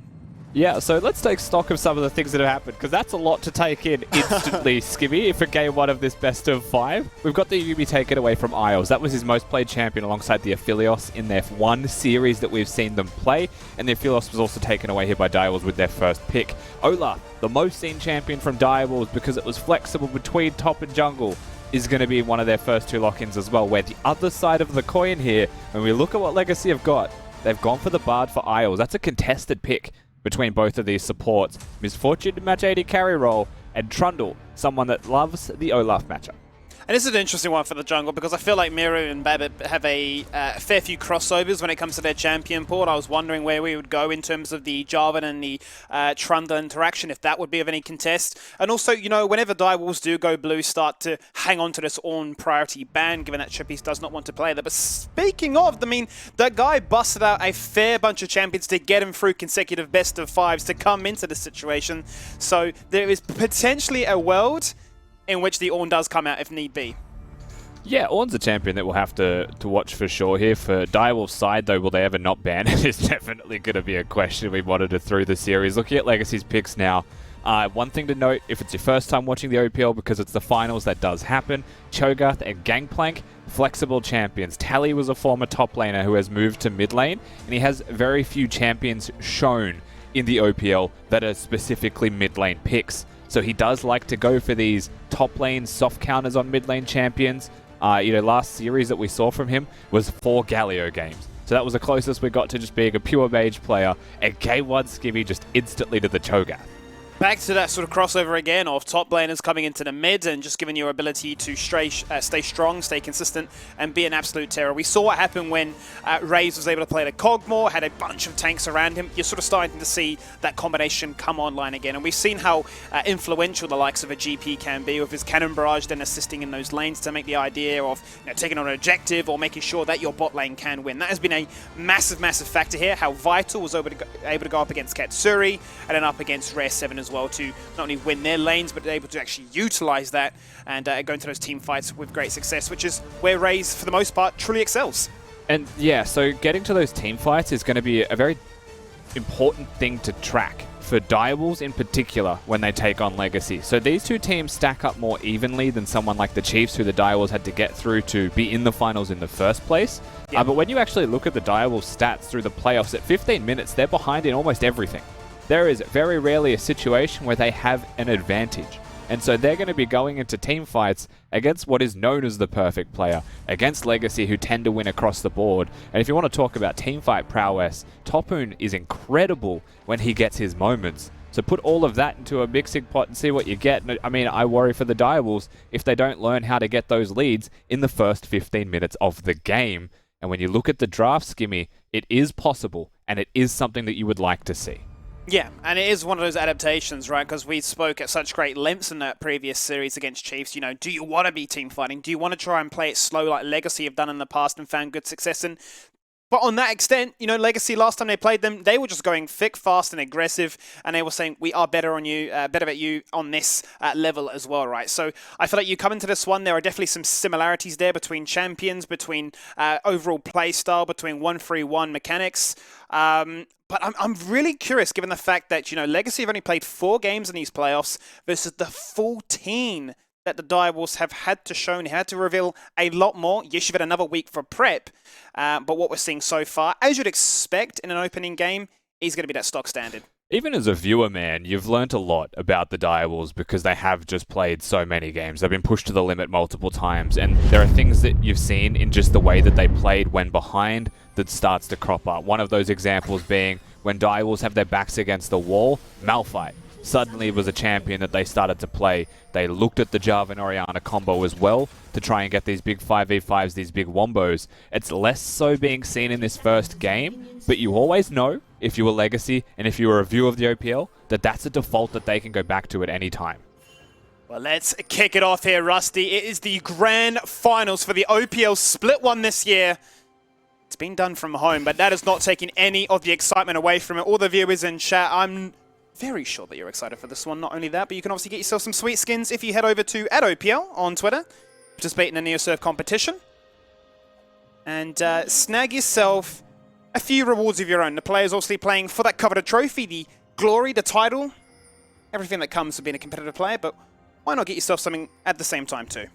Yeah, so let's take stock of some of the things that have happened, because that's a lot to take in instantly, Skibby, for game 1 of this best of 5. We've got the Yuumi taken away from Isles. That was his most played champion alongside the Aphelios in their one series that we've seen them play, and the Aphelios was also taken away here by Direwolves with their first pick. Olaf, the most seen champion from Direwolves because it was flexible between top and jungle, is going to be one of their first 2 lock-ins as well, where the other side of the coin here, when we look at what Legacy have got, they've gone for the Bard for Isles. That's a contested pick between both of these supports. Misfortune to match AD carry role, and Trundle, someone that loves the Olaf matchup. And this is an interesting one for the jungle because I feel like Miru and Babbitt have a fair few crossovers when it comes to their champion port. I was wondering where we would go in terms of the Jarvan and the Trundle interaction, if that would be of any contest. And also, whenever Direwolves do go blue, start to hang on to this on priority ban, given that Chippies does not want to play that. But speaking of, that guy busted out a fair bunch of champions to get him through consecutive best of 5s to come into this situation. So there is potentially a world in which the Ornn does come out if need be. Yeah, Ornn's a champion that we'll have to watch for sure here. For Direwolf's side, though, will they ever not ban it? It's definitely going to be a question we monitor through the series. Looking at Legacy's picks now, one thing to note, if it's your first time watching the OPL, because it's the finals, that does happen. Cho'Gath and Gangplank, flexible champions. Tally was a former top laner who has moved to mid lane, and he has very few champions shown in the OPL that are specifically mid lane picks. So he does like to go for these top lane soft counters on mid lane champions. Last series that we saw from him was 4 Galio games. So that was the closest we got to just being a pure mage player. And K1 Skibby just instantly to the Cho'Gath. Back to that sort of crossover again of top laners coming into the mid and just giving your ability to stay strong, stay consistent, and be an absolute terror. We saw what happened when Raze was able to play the Cogmore, had a bunch of tanks around him. You're sort of starting to see that combination come online again. And we've seen how influential the likes of a GP can be with his Cannon Barrage then assisting in those lanes to make the idea of taking on an objective or making sure that your bot lane can win. That has been a massive, massive factor here. How Vital was able to go up against Katsuri and then up against Rare 7 as well to not only win their lanes, but able to actually utilize that and go into those team fights with great success, which is where Raze, for the most part, truly excels. And yeah, so getting to those team fights is going to be a very important thing to track for Direwolves in particular when they take on Legacy. So these two teams stack up more evenly than someone like the Chiefs, who the Direwolves had to get through to be in the finals in the first place. Yeah. But when you actually look at the Direwolves stats through the playoffs, at 15 minutes, they're behind in almost everything. There is very rarely a situation where they have an advantage. And so they're going to be going into team fights against what is known as the perfect player, against Legacy, who tend to win across the board. And if you want to talk about team fight prowess, Topoon is incredible when he gets his moments. So put all of that into a mixing pot and see what you get. I mean, I worry for the Direwolves if they don't learn how to get those leads in the first 15 minutes of the game. And when you look at the draft, Skimmy, it is possible, and it is something that you would like to see. Yeah, and it is one of those adaptations, right? Because we spoke at such great lengths in that previous series against Chiefs. You know, do you want to be team fighting? Do you want to try and play it slow like Legacy have done in the past and found good success in? But on that extent, you know, Legacy, last time they played them, they were just going thick, fast, and aggressive, and they were saying, we are better on you, better at you on this level as well, right? So I feel like you come into this one, there are definitely some similarities there between champions, between overall play style, between 1-3-1 mechanics. But I'm really curious, given the fact that, you know, Legacy have only played 4 games in these playoffs versus the 14 that the Direwolves have had to show, and had to reveal a lot more. Yes, you've had another week for prep, but what we're seeing so far, as you'd expect in an opening game, is going to be that stock standard. Even as a viewer, man, you've learnt a lot about the Direwolves because they have just played so many games. They've been pushed to the limit multiple times, and there are things that you've seen in just the way that they played when behind that starts to crop up. One of those examples being when Direwolves have their backs against the wall, Malphite suddenly was a champion that they started to play. They looked at the Jarvan Orianna combo as well to try and get these big 5v5s, these big wombos. It's less so being seen in this first game, but you always know, if you were Legacy and if you were a viewer of the OPL, that that's a default that they can go back to at any time. Well, let's kick it off here, Rusty. It is the grand finals for the OPL Split 1 this year. It's been done from home, but that is not taking any of the excitement away from it. All the viewers in chat, I'm very sure that you're excited for this one. Not only that, but you can obviously get yourself some sweet skins if you head over to @OPL on Twitter, participate in a NeoSurf competition, and snag yourself a few rewards of your own. The players obviously playing for that coveted trophy, the glory, the title, everything that comes with being a competitive player, but why not get yourself something at the same time too?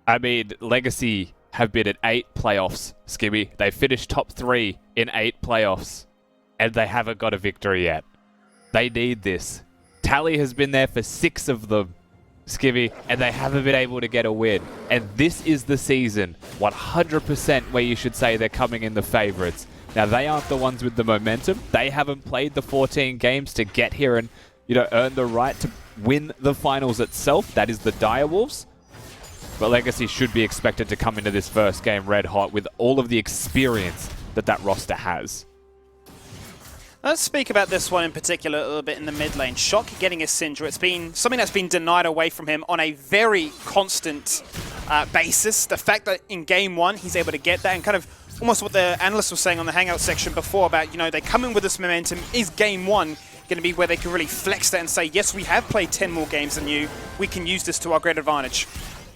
I mean, Legacy have been at 8 playoffs, Skibby. They finished top 3 in 8 playoffs, and they haven't got a victory yet. They need this. Tally has been there for 6 of them, Skibby, and they haven't been able to get a win. And this is the season, 100% where you should say they're coming in the favourites. Now, they aren't the ones with the momentum. They haven't played the 14 games to get here and, you know, earn the right to win the finals itself. That is the Direwolves. But Legacy should be expected to come into this first game red hot with all of the experience that that roster has. Let's speak about this one in particular a little bit in the mid lane. Shock getting a Syndra. It's been something that's been denied away from him on a very constant basis. The fact that in game 1 he's able to get that, and kind of almost what the analyst was saying on the Hangout section before about, you know, they come in with this momentum. Is game 1 going to be where they can really flex that and say, yes, we have played 10 more games than you. We can use this to our great advantage.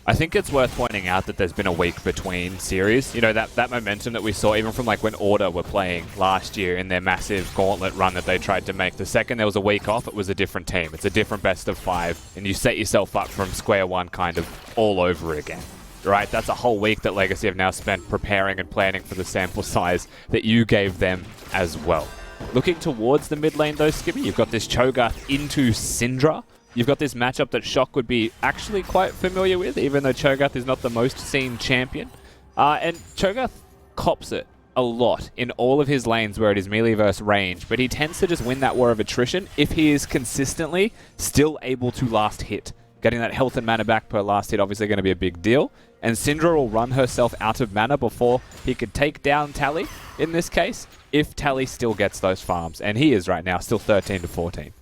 I think it's worth pointing out that there's been a week between series. You know, that momentum that we saw even from like when Order were playing last year in their massive gauntlet run that they tried to make. The second there was a week off, it was a different team. It's a different best of 5, and you set yourself up from square one kind of all over again. Right? That's a whole week that Legacy have now spent preparing and planning for the sample size that you gave them as well. Looking towards the mid lane though, Skippy, you've got this Cho'Gath into Syndra. You've got this matchup that Shock would be actually quite familiar with, even though Cho'Gath is not the most seen champion. And Cho'Gath cops it a lot in all of his lanes where it is melee versus range, but he tends to just win that war of attrition if he is consistently still able to last hit. Getting that health and mana back per last hit obviously going to be a big deal. And Syndra will run herself out of mana before he could take down Tally in this case, if Tally still gets those farms. And he is right now still 13 to 14.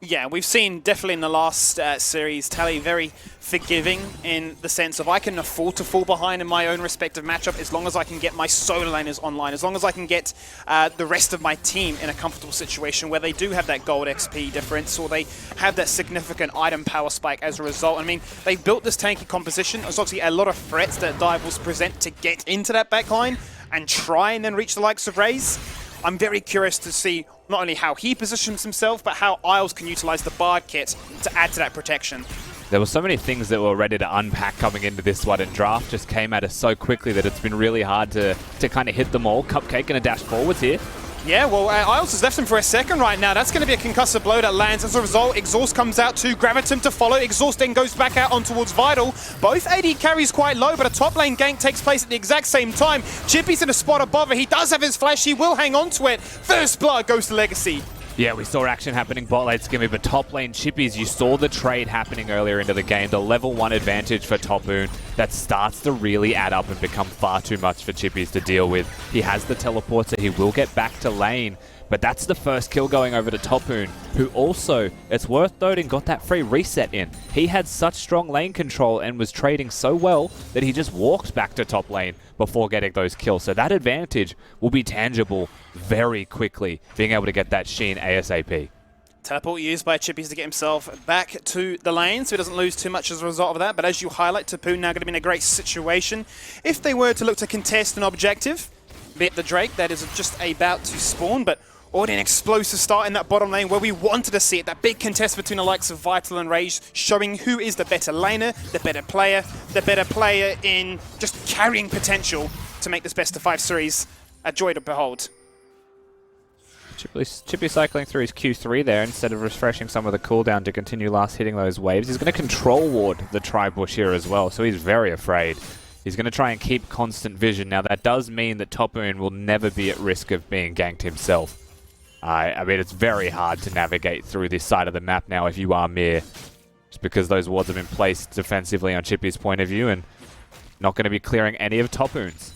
Yeah, we've seen definitely in the last series, Tally very forgiving in the sense of I can afford to fall behind in my own respective matchup as long as I can get my solo laners online, as long as I can get the rest of my team in a comfortable situation where they do have that gold XP difference or they have that significant item power spike as a result. I mean, they built this tanky composition. There's obviously a lot of threats that Diables present to get into that backline and try and then reach the likes of Raze. I'm very curious to see not only how he positions himself, but how Isles can utilize the Bard kit to add to that protection. There were so many things that were ready to unpack coming into this one, and Draft just came at us so quickly that it's been really hard to kind of hit them all. Cupcake gonna dash forwards here. Yeah, well, Isles has left him for a second right now. That's going to be a concussive blow that lands. As a result, Exhaust comes out to Gravitum to follow. Exhaust then goes back out on towards Vital. Both AD carries quite low, but a top lane gank takes place at the exact same time. Chippy's in a spot above it. He does have his flash. He will hang on to it. First blood goes to Legacy. Yeah, we saw action happening bot lane, Skimmy, but top lane Chippies, you saw the trade happening earlier into the game, the level 1 advantage for Topoon that starts to really add up and become far too much for Chippies to deal with. He has the teleport, so he will get back to lane, but that's the first kill going over to Topoon, who also, it's worth noting, got that free reset in. He had such strong lane control and was trading so well that he just walked back to top lane before getting those kills. So that advantage will be tangible very quickly, being able to get that Sheen ASAP. Teleport used by Chippies to get himself back to the lane, so he doesn't lose too much as a result of that. But as you highlight, Topoon now going to be in a great situation. If they were to look to contest an objective, be it the Drake that is just about to spawn, but already an explosive start in that bottom lane where we wanted to see it, that big contest between the likes of Vital and Rage, showing who is the better laner, the better player in just carrying potential to make this best of 5 series a joy to behold. Chippy cycling through his Q3 there instead of refreshing some of the cooldown to continue last hitting those waves. He's going to control ward the Tri-Bush here as well, so he's very afraid. He's going to try and keep constant vision. Now that does mean that Topoon will never be at risk of being ganked himself. I mean, it's very hard to navigate through this side of the map now if you are Mir, just because those wards have been placed defensively on Chippy's point of view and not going to be clearing any of Topoon's.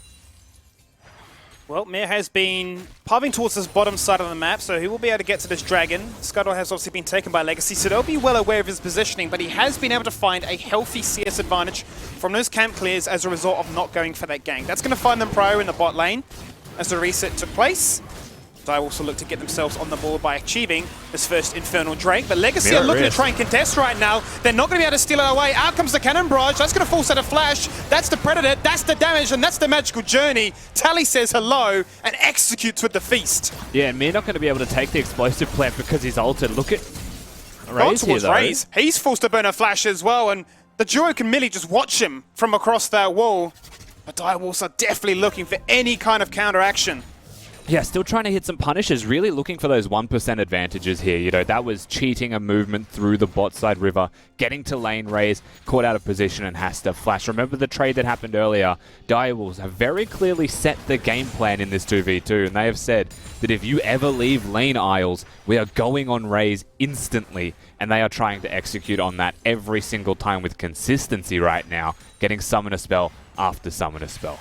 Well, Mir has been paving towards this bottom side of the map, so he will be able to get to this dragon. Scuttle has obviously been taken by Legacy, so they'll be well aware of his positioning, but he has been able to find a healthy CS advantage from those camp clears as a result of not going for that gank. That's going to find them prior in the bot lane as the reset took place. I also look to get themselves on the board by achieving this first Infernal Drake. But Legacy are looking to try and contest right now. They're not going to be able to steal it away. Out comes the Cannon Barrage. That's going to force out a flash. That's the Predator. That's the damage. And that's the magical journey. Tally says hello and executes with the feast. Yeah, and Mir not going to be able to take the explosive plant because he's altered. Look at Raze here, though. Raze. He's forced to burn a flash as well. And the duo can merely just watch him from across that wall. But Direwolves are definitely looking for any kind of counteraction. Yeah, still trying to hit some punishes, really looking for those 1% advantages here. You know, that was cheating a movement through the bot side river, getting to lane Raze, caught out of position and has to flash. Remember the trade that happened earlier? Direwolves have very clearly set the game plan in this 2v2, and they have said that if you ever leave lane Isles, we are going on Raze instantly, and they are trying to execute on that every single time with consistency right now, getting Summoner Spell after Summoner Spell.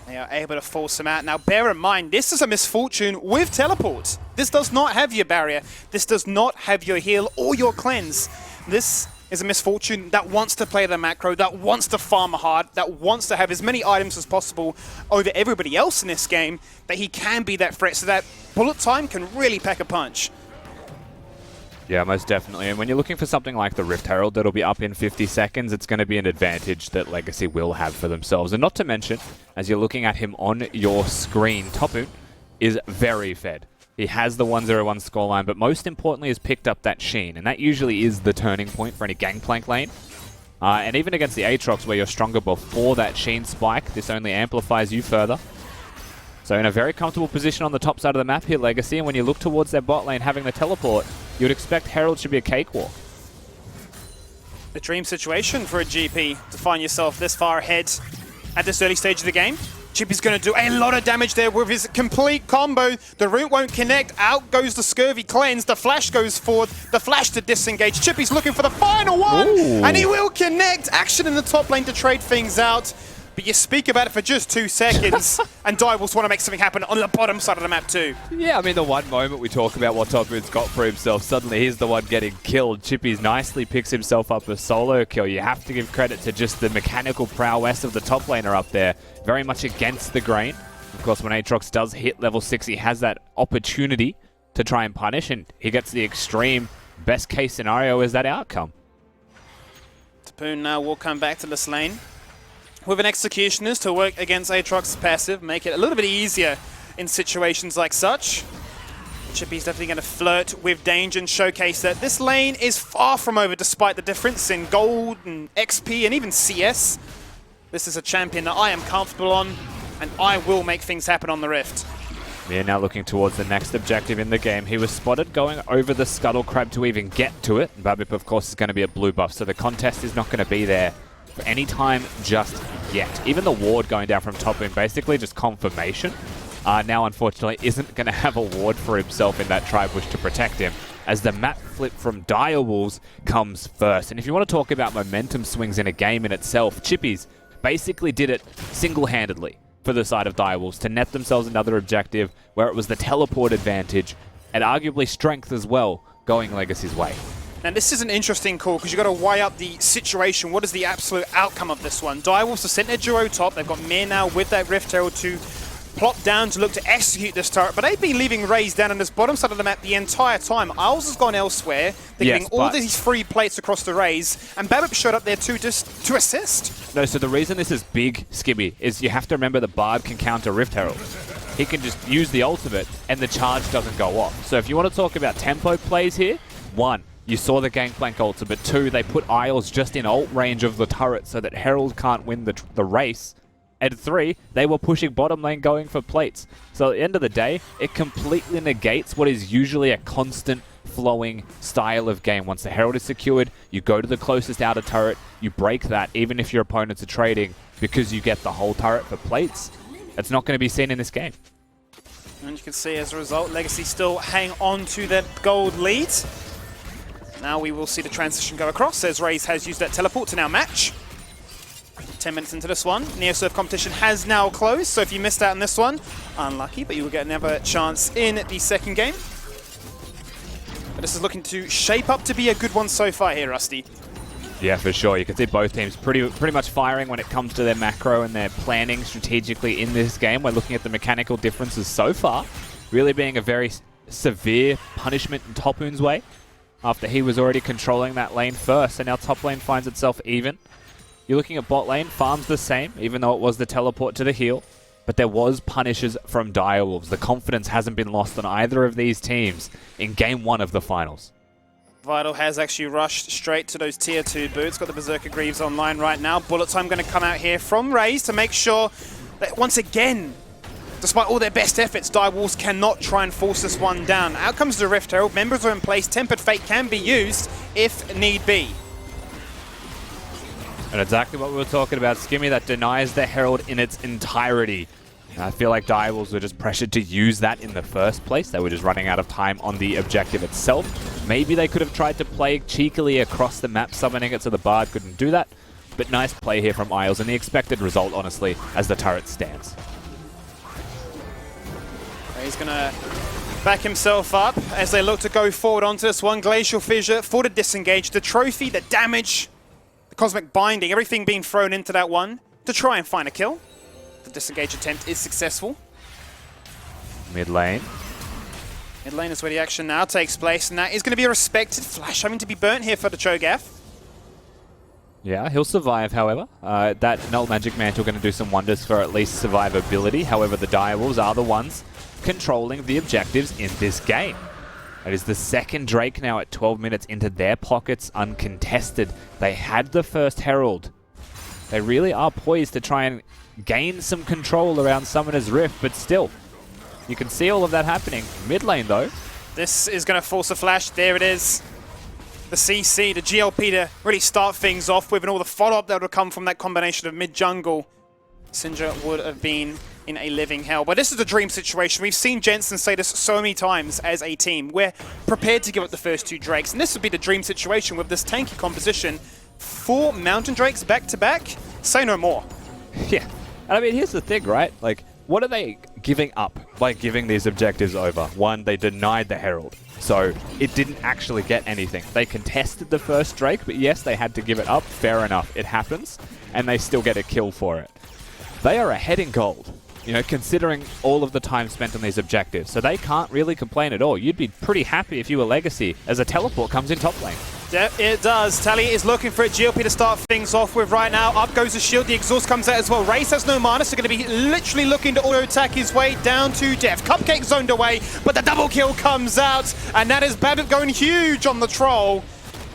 They are able to force him out. Now, bear in mind, this is a misfortune with teleports. This does not have your barrier. This does not have your heal or your cleanse. This is a misfortune that wants to play the macro, that wants to farm hard, that wants to have as many items as possible over everybody else in this game, that he can be that threat, so that bullet time can really pack a punch. Yeah, most definitely. And when you're looking for something like the Rift Herald that'll be up in 50 seconds, it's going to be an advantage that Legacy will have for themselves. And not to mention, as you're looking at him on your screen, Topoon is very fed. He has the 1-0-1 scoreline, but most importantly has picked up that Sheen. And that usually is the turning point for any Gangplank lane. And even against the Aatrox, where you're stronger before that Sheen spike, this only amplifies you further. So in a very comfortable position on the top side of the map here, Legacy, and when you look towards their bot lane having the teleport, you would expect Herald should be a cakewalk. The dream situation for a GP to find yourself this far ahead at this early stage of the game. Chippy's going to do a lot of damage there with his complete combo. The root won't connect. Out goes the Scurvy Cleanse. The flash goes forward. The flash to disengage. Chippy's looking for the final one. Ooh. And he will connect. Action in the top lane to trade things out. But you speak about it for just 2 seconds, and Direwolves want to make something happen on the bottom side of the map too. Yeah, I mean, the one moment we talk about what Topoon's got for himself, suddenly he's the one getting killed. Chippy's nicely picks himself up a solo kill. You have to give credit to just the mechanical prowess of the top laner up there. Very much against the grain. Of course, when Aatrox does hit level 6, he has that opportunity to try and punish, and he gets the extreme best case scenario as that outcome. Topoon now will come back to this lane with an Executioners to work against Aatrox's passive, make it a little bit easier in situations like such. Chippy's definitely going to flirt with danger and showcase that this lane is far from over despite the difference in gold and XP and even CS. This is a champion that I am comfortable on, and I will make things happen on the Rift. We are now looking towards the next objective in the game. He was spotted going over the Scuttle Crab to even get to it. Buildup, of course, is going to be a blue buff, so the contest is not going to be there for any time just yet. Even the ward going down from Topoon, basically just confirmation. Now, unfortunately, isn't going to have a ward for himself in that tribe bush to protect him, as the map flip from Direwolves comes first. And if you want to talk about momentum swings in a game in itself, Chippies basically did it single-handedly for the side of Direwolves to net themselves another objective where it was the teleport advantage and arguably strength as well going Legacy's way. Now this is an interesting call because you've got to weigh up the situation. What is the absolute outcome of this one? Direwolves have sent their duo top. They've got Mir now with that Rift Herald to plop down to look to execute this turret, but they've been leaving Raze down on this bottom side of the map the entire time. Isles has gone elsewhere. They're getting all these free plates across the Raze, and Buildup showed up there too just to assist. No, so the reason this is big, Skibby, is you have to remember the Bard can counter Rift Herald. He can just use the ultimate, and the charge doesn't go off. So if you want to talk about tempo plays here, 1, you saw the Gangplank ultimate. 2, they put Isles just in ult range of the turret so that Herald can't win the race. And 3, they were pushing bottom lane going for plates. So at the end of the day, it completely negates what is usually a constant flowing style of game. Once the Herald is secured, you go to the closest outer turret, you break that even if your opponents are trading because you get the whole turret for plates. It's not going to be seen in this game. And you can see as a result, Legacy still hang on to that gold lead. Now we will see the transition go across as Raze has used that teleport to now match. 10 minutes into this one, Neosurf competition has now closed, so if you missed out on this one, unlucky, but you will get another chance in the second game. But this is looking to shape up to be a good one so far here, Rusty. Yeah, for sure. You can see both teams pretty much firing when it comes to their macro and their planning strategically in this game. We're looking at the mechanical differences so far, really being a very severe punishment in Topoon's way after he was already controlling that lane first, and now top lane finds itself even. You're looking at bot lane, farm's the same, even though it was the teleport to the heal. But there was punishes from Direwolves. The confidence hasn't been lost on either of these teams in Game 1 of the finals. Vital has actually rushed straight to those tier 2 boots. Got the Berserker Greaves online right now. Bullet time going to come out here from Raze to make sure that once again, despite all their best efforts, Direwolves cannot try and force this one down. Out comes the Rift Herald. Members are in place. Tempered Fate can be used if need be. And exactly what we were talking about, Skimmy, that denies the Herald in its entirety. And I feel like Direwolves were just pressured to use that in the first place. They were just running out of time on the objective itself. Maybe they could have tried to play cheekily across the map, summoning it so the Bard couldn't do that. But nice play here from Isles, and the expected result, honestly, as the turret stands. He's going to back himself up as they look to go forward onto this one. Glacial Fissure for the disengage, the trophy, the damage, Cosmic Binding, everything being thrown into that one to try and find a kill. The disengage attempt is successful. Mid lane. Mid lane is where the action now takes place, and that is going to be a respected flash having to be burnt here for the Cho'Gath. Yeah, he'll survive, however. That Null Magic Mantle going to do some wonders for at least survivability. However, the Direwolves are the ones controlling the objectives in this game. It is the second Drake now at 12 minutes into their pockets, uncontested. They had the first Herald. They really are poised to try and gain some control around Summoner's Rift, but still, you can see all of that happening. Mid lane, though. This is going to force a flash. There it is. The CC, the GLP to really start things off with, and all the follow-up that would come from that combination of mid-jungle. Syndra would have been in a living hell. But this is a dream situation. We've seen Jensen say this so many times as a team. We're prepared to give up the first 2 Drakes, and this would be the dream situation with this tanky composition. 4 Mountain Drakes back-to-back? Say no more. Yeah. And I mean, here's the thing, right? Like, what are they giving up by giving these objectives over? One, they denied the Herald, so it didn't actually get anything. They contested the first Drake, but yes, they had to give it up. Fair enough, it happens, and they still get a kill for it. They are ahead in gold, you know, considering all of the time spent on these objectives, so they can't really complain at all. You'd be pretty happy if you were Legacy, as a teleport comes in top lane. Yeah, it does. Tally is looking for a GLP to start things off with right now. Up goes the shield. The exhaust comes out as well. Race has no mana, so going to be literally looking to auto-attack his way down to death. Cupcake zoned away, but the double kill comes out, and that is BABIP going huge on the troll.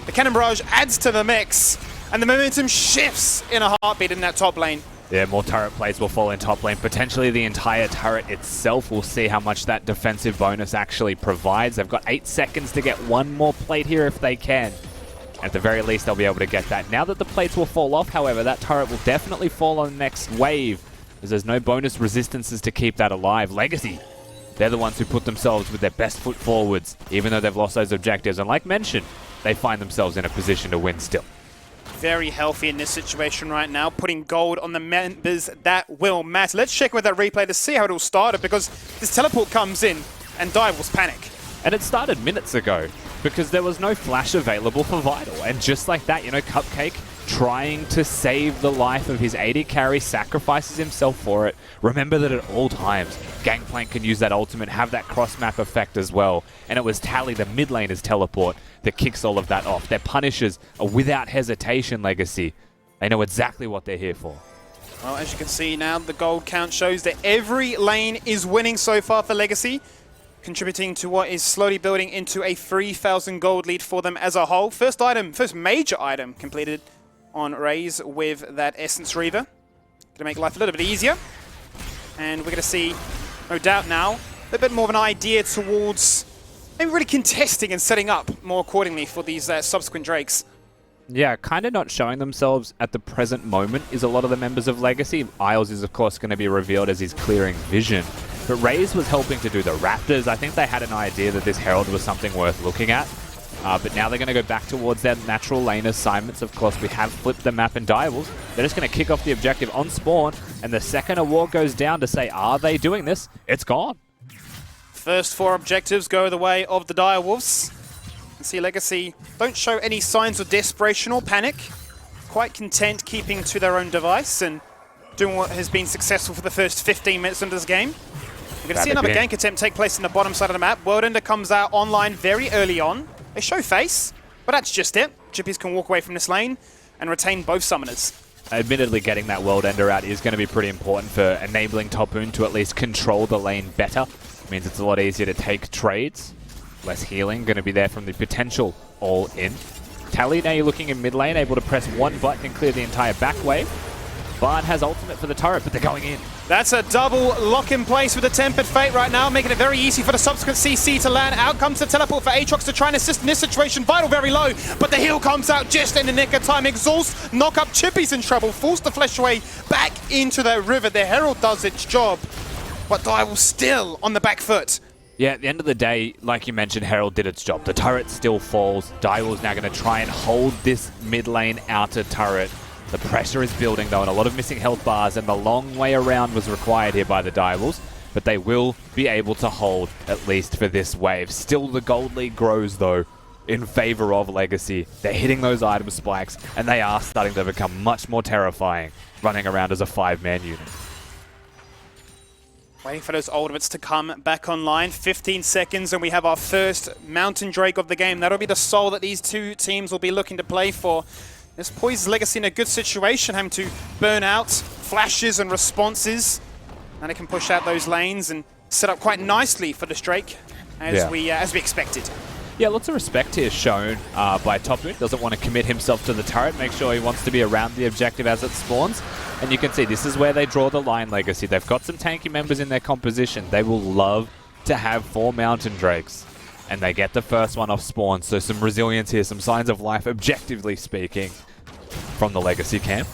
The Cannon Barrage adds to the mix, and the momentum shifts in a heartbeat in that top lane. Yeah, more turret plays will fall in top lane. Potentially the entire turret itself. We'll see how much that defensive bonus actually provides. They've got 8 seconds to get one more plate here if they can. At the very least, they'll be able to get that. Now that the plates will fall off, however, that turret will definitely fall on the next wave, as there's no bonus resistances to keep that alive. Legacy, they're the ones who put themselves with their best foot forwards, even though they've lost those objectives. And like mentioned, they find themselves in a position to win still. Very healthy in this situation right now, putting gold on the members that will matter. Let's check with that replay to see how it all started, because this teleport comes in and Direwolves panic. And it started minutes ago, because there was no flash available for Vital. And just like that, you know, Cupcake trying to save the life of his AD carry, sacrifices himself for it. Remember that at all times, Gangplank can use that ultimate, have that cross-map effect as well. And it was Tally, the mid laner's teleport, that kicks all of that off. Their punishes are without hesitation, Legacy. They know exactly what they're here for. Well, as you can see now, the gold count shows that every lane is winning so far for Legacy, contributing to what is slowly building into a 3,000 gold lead for them as a whole. First major item completed on Raze with that Essence Reaver. Gonna make life a little bit easier. And we're gonna see, no doubt now, a bit more of an idea towards maybe really contesting and setting up more accordingly for these subsequent Drakes. Yeah, kind of not showing themselves at the present moment is a lot of the members of Legacy. Isles is, of course, going to be revealed as he's clearing vision. But Raze was helping to do the Raptors. I think they had an idea that this Herald was something worth looking at. But now they're going to go back towards their natural lane assignments. Of course, we have flipped the map in Direwolves. They're just going to kick off the objective on spawn. And the second a war goes down to say, are they doing this? It's gone. First 4 objectives go the way of the Direwolves. And see Legacy don't show any signs of desperation or panic. Quite content keeping to their own device and doing what has been successful for the first 15 minutes into this game. We're going to see another gank attempt take place in the bottom side of the map. Worldender comes out online very early on. They show face, but that's just it. Chippies can walk away from this lane and retain both summoners. Admittedly, getting that Worldender out is going to be pretty important for enabling Topoon to at least control the lane better. It means it's a lot easier to take trades. Less healing, going to be there from the potential all-in. Tally, now you're looking in mid lane, able to press one button and clear the entire back wave. Bard has ultimate for the turret, but they're going in. That's a double lock in place with the Tempered Fate right now, making it very easy for the subsequent CC to land. Out comes the teleport for Aatrox to try and assist in this situation. Vital very low, but the heal comes out just in the nick of time. Exhaust, knock up, Chippy's in trouble, force the flesh away back into the river. The Herald does its job, but Direwolves still on the back foot. Yeah, at the end of the day, like you mentioned, Herald did its job. The turret still falls. Direwolves now going to try and hold this mid lane outer turret. The pressure is building, though, and a lot of missing health bars, and the long way around was required here by the Direwolves, but they will be able to hold, at least for this wave. Still, the gold lead grows, though, in favor of Legacy. They're hitting those item spikes, and they are starting to become much more terrifying, running around as a 5-man unit. Waiting for those ultimates to come back online. 15 seconds and we have our first Mountain Drake of the game. That'll be the soul that these two teams will be looking to play for. This Poise Legacy in a good situation, having to burn out flashes and responses. And it can push out those lanes and set up quite nicely for this Drake as we expected. Yeah, lots of respect here shown by Topmoon. Doesn't want to commit himself to the turret. Make sure he wants to be around the objective as it spawns. And you can see this is where they draw the line, Legacy. They've got some tanky members in their composition. They will love to have 4 Mountain Drakes. And they get the first one off spawn. So some resilience here, some signs of life, objectively speaking, from the Legacy camp.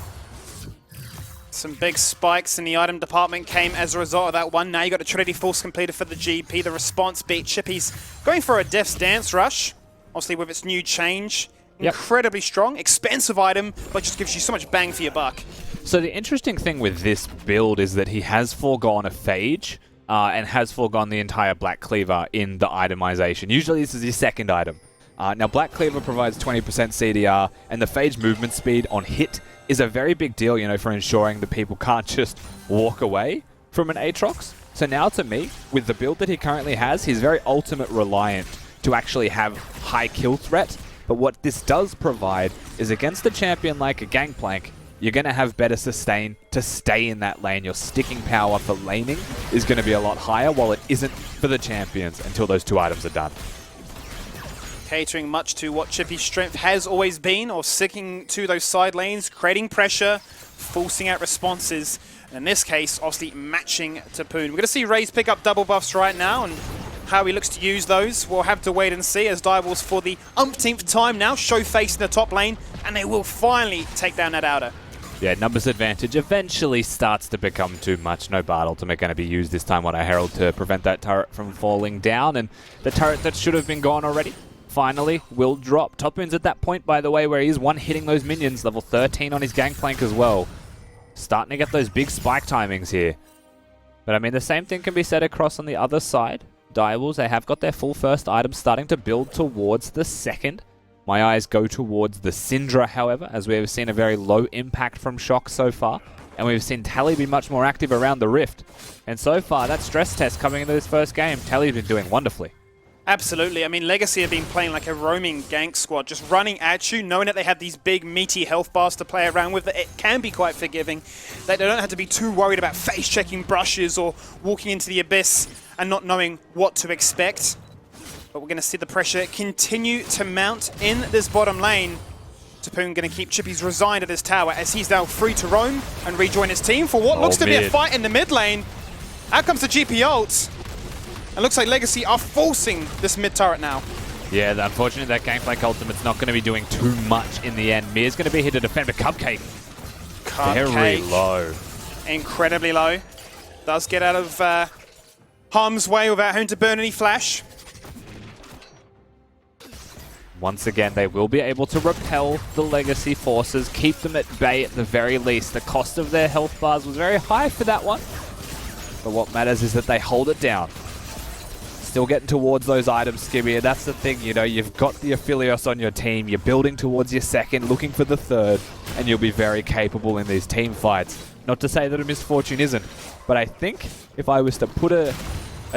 Some big spikes in the item department came as a result of that one. Now you got a Trinity Force completed for the GP. The response beat Chippy's going for a Death's Dance Rush. Obviously with its new change. Incredibly strong, expensive item, but just gives you so much bang for your buck. So the interesting thing with this build is that he has foregone a Phage and has foregone the entire Black Cleaver in the itemization. Usually this is his second item. Now Black Cleaver provides 20% CDR, and the Phage movement speed on hit is a very big deal, you know, for ensuring that people can't just walk away from an Aatrox. So now to me, with the build that he currently has, he's very ultimate reliant to actually have high kill threat. But what this does provide is against a champion like a Gangplank, you're going to have better sustain to stay in that lane. Your sticking power for laning is going to be a lot higher, while it isn't for the champions until those 2 items are done. Catering much to what Chippy's strength has always been, or sticking to those side lanes, creating pressure, forcing out responses. And in this case, obviously matching to Poon. We're going to see Raze pick up double buffs right now, and how he looks to use those, we'll have to wait and see, as Direwolves for the umpteenth time now show face in the top lane, and they will finally take down that outer. Yeah, numbers advantage eventually starts to become too much. No Bard ultimate going to be used this time on a Herald to prevent that turret from falling down, and the turret that should have been gone already finally will drop. Topmoon's at that point, by the way, where he's one-hitting those minions, level 13 on his Gangplank as well. Starting to get those big spike timings here. But I mean, the same thing can be said across on the other side. Direwolves, they have got their full first item, starting to build towards the second. My eyes go towards the Syndra, however, as we have seen a very low impact from Shock so far. And we've seen Tally be much more active around the Rift. And so far, that stress test coming into this first game, Tally's been doing wonderfully. Absolutely. I mean, Legacy have been playing like a roaming gank squad, just running at you, knowing that they have these big, meaty health bars to play around with. It can be quite forgiving. They don't have to be too worried about face-checking brushes or walking into the abyss and not knowing what to expect. But we're going to see the pressure continue to mount in this bottom lane. Tapoon going to keep Chippy's resigned at this tower as he's now free to roam and rejoin his team for what looks to be a fight in the mid lane. Out comes the GP ult. It looks like Legacy are forcing this mid turret now. Yeah, unfortunately that Gangplank ultimate's not going to be doing too much in the end. Mir's going to be here to defend, but Cupcake very low. Incredibly low. Does get out of harm's way without having to burn any flash. Once again, they will be able to repel the Legacy forces, keep them at bay at the very least. The cost of their health bars was very high for that one. But what matters is that they hold it down. Still getting towards those items, Skibby, and that's the thing, you know, you've got the Aphelios on your team, you're building towards your second, looking for the third, and you'll be very capable in these team fights. Not to say that a misfortune isn't, but I think if I was to put a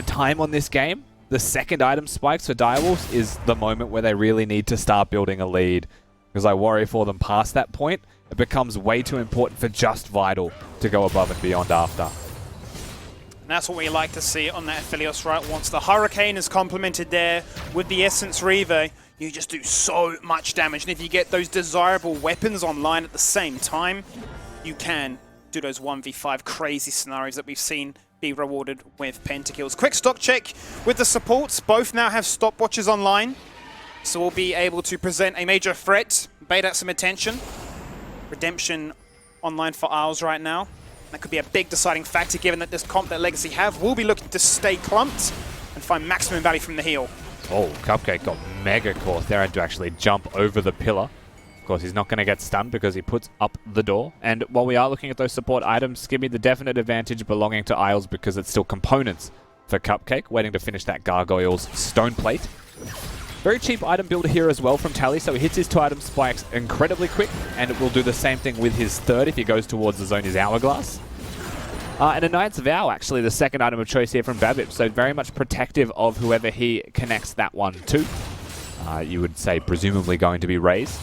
time on this game, the second item spikes for Direwolves is the moment where they really need to start building a lead. Because I worry for them past that point, it becomes way too important for just Vital to go above and beyond after. And that's what we like to see on that Aphelios, right? Once the Hurricane is complemented there with the Essence Reaver, you just do so much damage. And if you get those desirable weapons online at the same time, you can do those 1v5 crazy scenarios that we've seen be rewarded with pentakills. Quick stock check with the supports. Both now have stopwatches online, so we'll be able to present a major threat, bait out some attention. Redemption online for Isles right now. That could be a big deciding factor given that this comp that Legacy have will be looking to stay clumped and find maximum value from the heal. Oh, Cupcake got mega caught there and to actually jump over the pillar. Of course, he's not going to get stunned because he puts up the door. And while we are looking at those support items, give me the definite advantage belonging to Isles because it's still components for Cupcake, waiting to finish that Gargoyle's Stone Plate. Very cheap item builder here as well from Tally, so he hits his 2 item spikes incredibly quick, and it will do the same thing with his third if he goes towards the zone, his Hourglass. And a Knight's Vow, actually, the second item of choice here from Babip. So very much protective of whoever he connects that one to. You would say presumably going to be raised.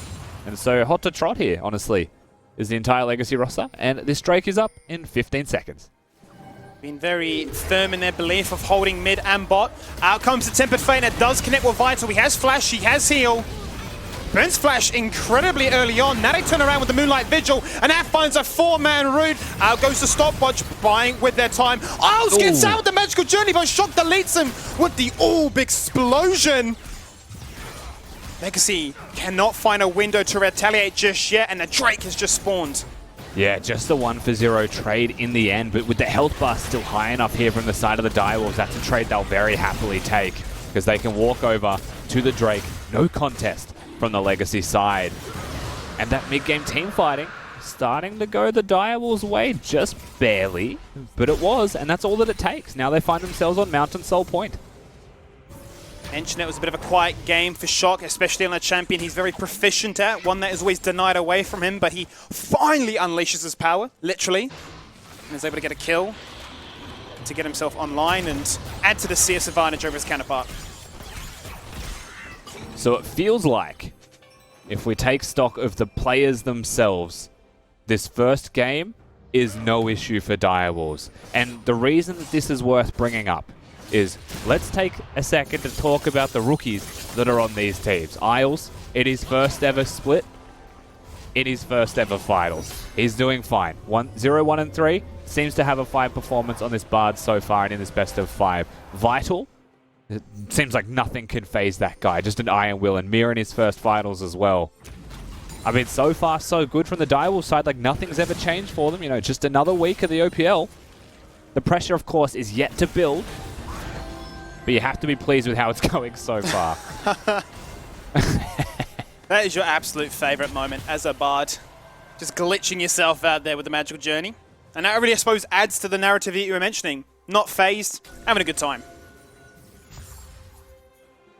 And so hot to trot here, honestly, is the entire Legacy roster. And this Drake is up in 15 seconds. Been very firm in their belief of holding mid and bot. Out comes the Tempered Fate, and it does connect with Vital. He has Flash, he has Heal. Burns Flash incredibly early on. Now they turn around with the Moonlight Vigil, and that finds a 4-man Root. Out goes the Stopwatch, buying with their time. Isles gets out with the Magical Journey, but Shock deletes him with the orb explosion. Legacy cannot find a window to retaliate just yet, and the Drake has just spawned. Yeah, just the 1-for-0 trade in the end, but with the health bar still high enough here from the side of the Direwolves, that's a trade they'll very happily take, because they can walk over to the Drake. No contest from the Legacy side. And that mid-game team fighting starting to go the Direwolves' way, just barely, but it was, and that's all that it takes. Now they find themselves on Mountain Soul Point. Mentioned it was a bit of a quiet game for Shock, especially on a champion he's very proficient at, one that is always denied away from him, but he finally unleashes his power, literally, and is able to get a kill to get himself online and add to the CS advantage over his counterpart. So it feels like, if we take stock of the players themselves, this first game is no issue for Direwolves. And the reason that this is worth bringing up is, let's take a second to talk about the rookies that are on these teams. Isles, in his first ever split, in his first ever finals. He's doing fine. 0, 1, and 3, seems to have a fine performance on this Bard so far and in this best of 5. Vital, it seems like nothing can phase that guy. Just an iron will, and Mir in his first finals as well. I mean, so far so good from the Direwolves side. Like, nothing's ever changed for them. You know, just another week of the OPL. The pressure, of course, is yet to build. But you have to be pleased with how it's going so far. That is your absolute favorite moment as a Bard. Just glitching yourself out there with the Magical Journey. And that really, I suppose, adds to the narrative that you were mentioning. Not phased, having a good time.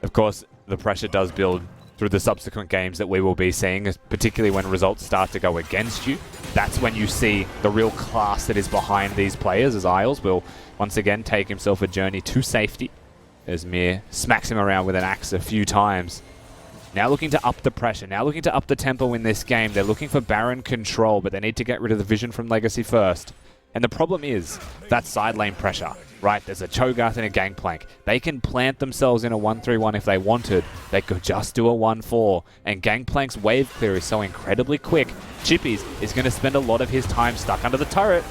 Of course, the pressure does build through the subsequent games that we will be seeing, particularly when results start to go against you. That's when you see the real class that is behind these players, as Isles will once again take himself a journey to safety, as Mir smacks him around with an axe a few times. Now looking to up the pressure, now looking to up the tempo in this game. They're looking for Baron control, but they need to get rid of the vision from Legacy first. And the problem is that side lane pressure, right? There's a Cho'Gath and a Gangplank. They can plant themselves in a 1-3-1 if they wanted. They could just do a 1-4. And Gangplank's wave clear is so incredibly quick. Chippies is going to spend a lot of his time stuck under the turret.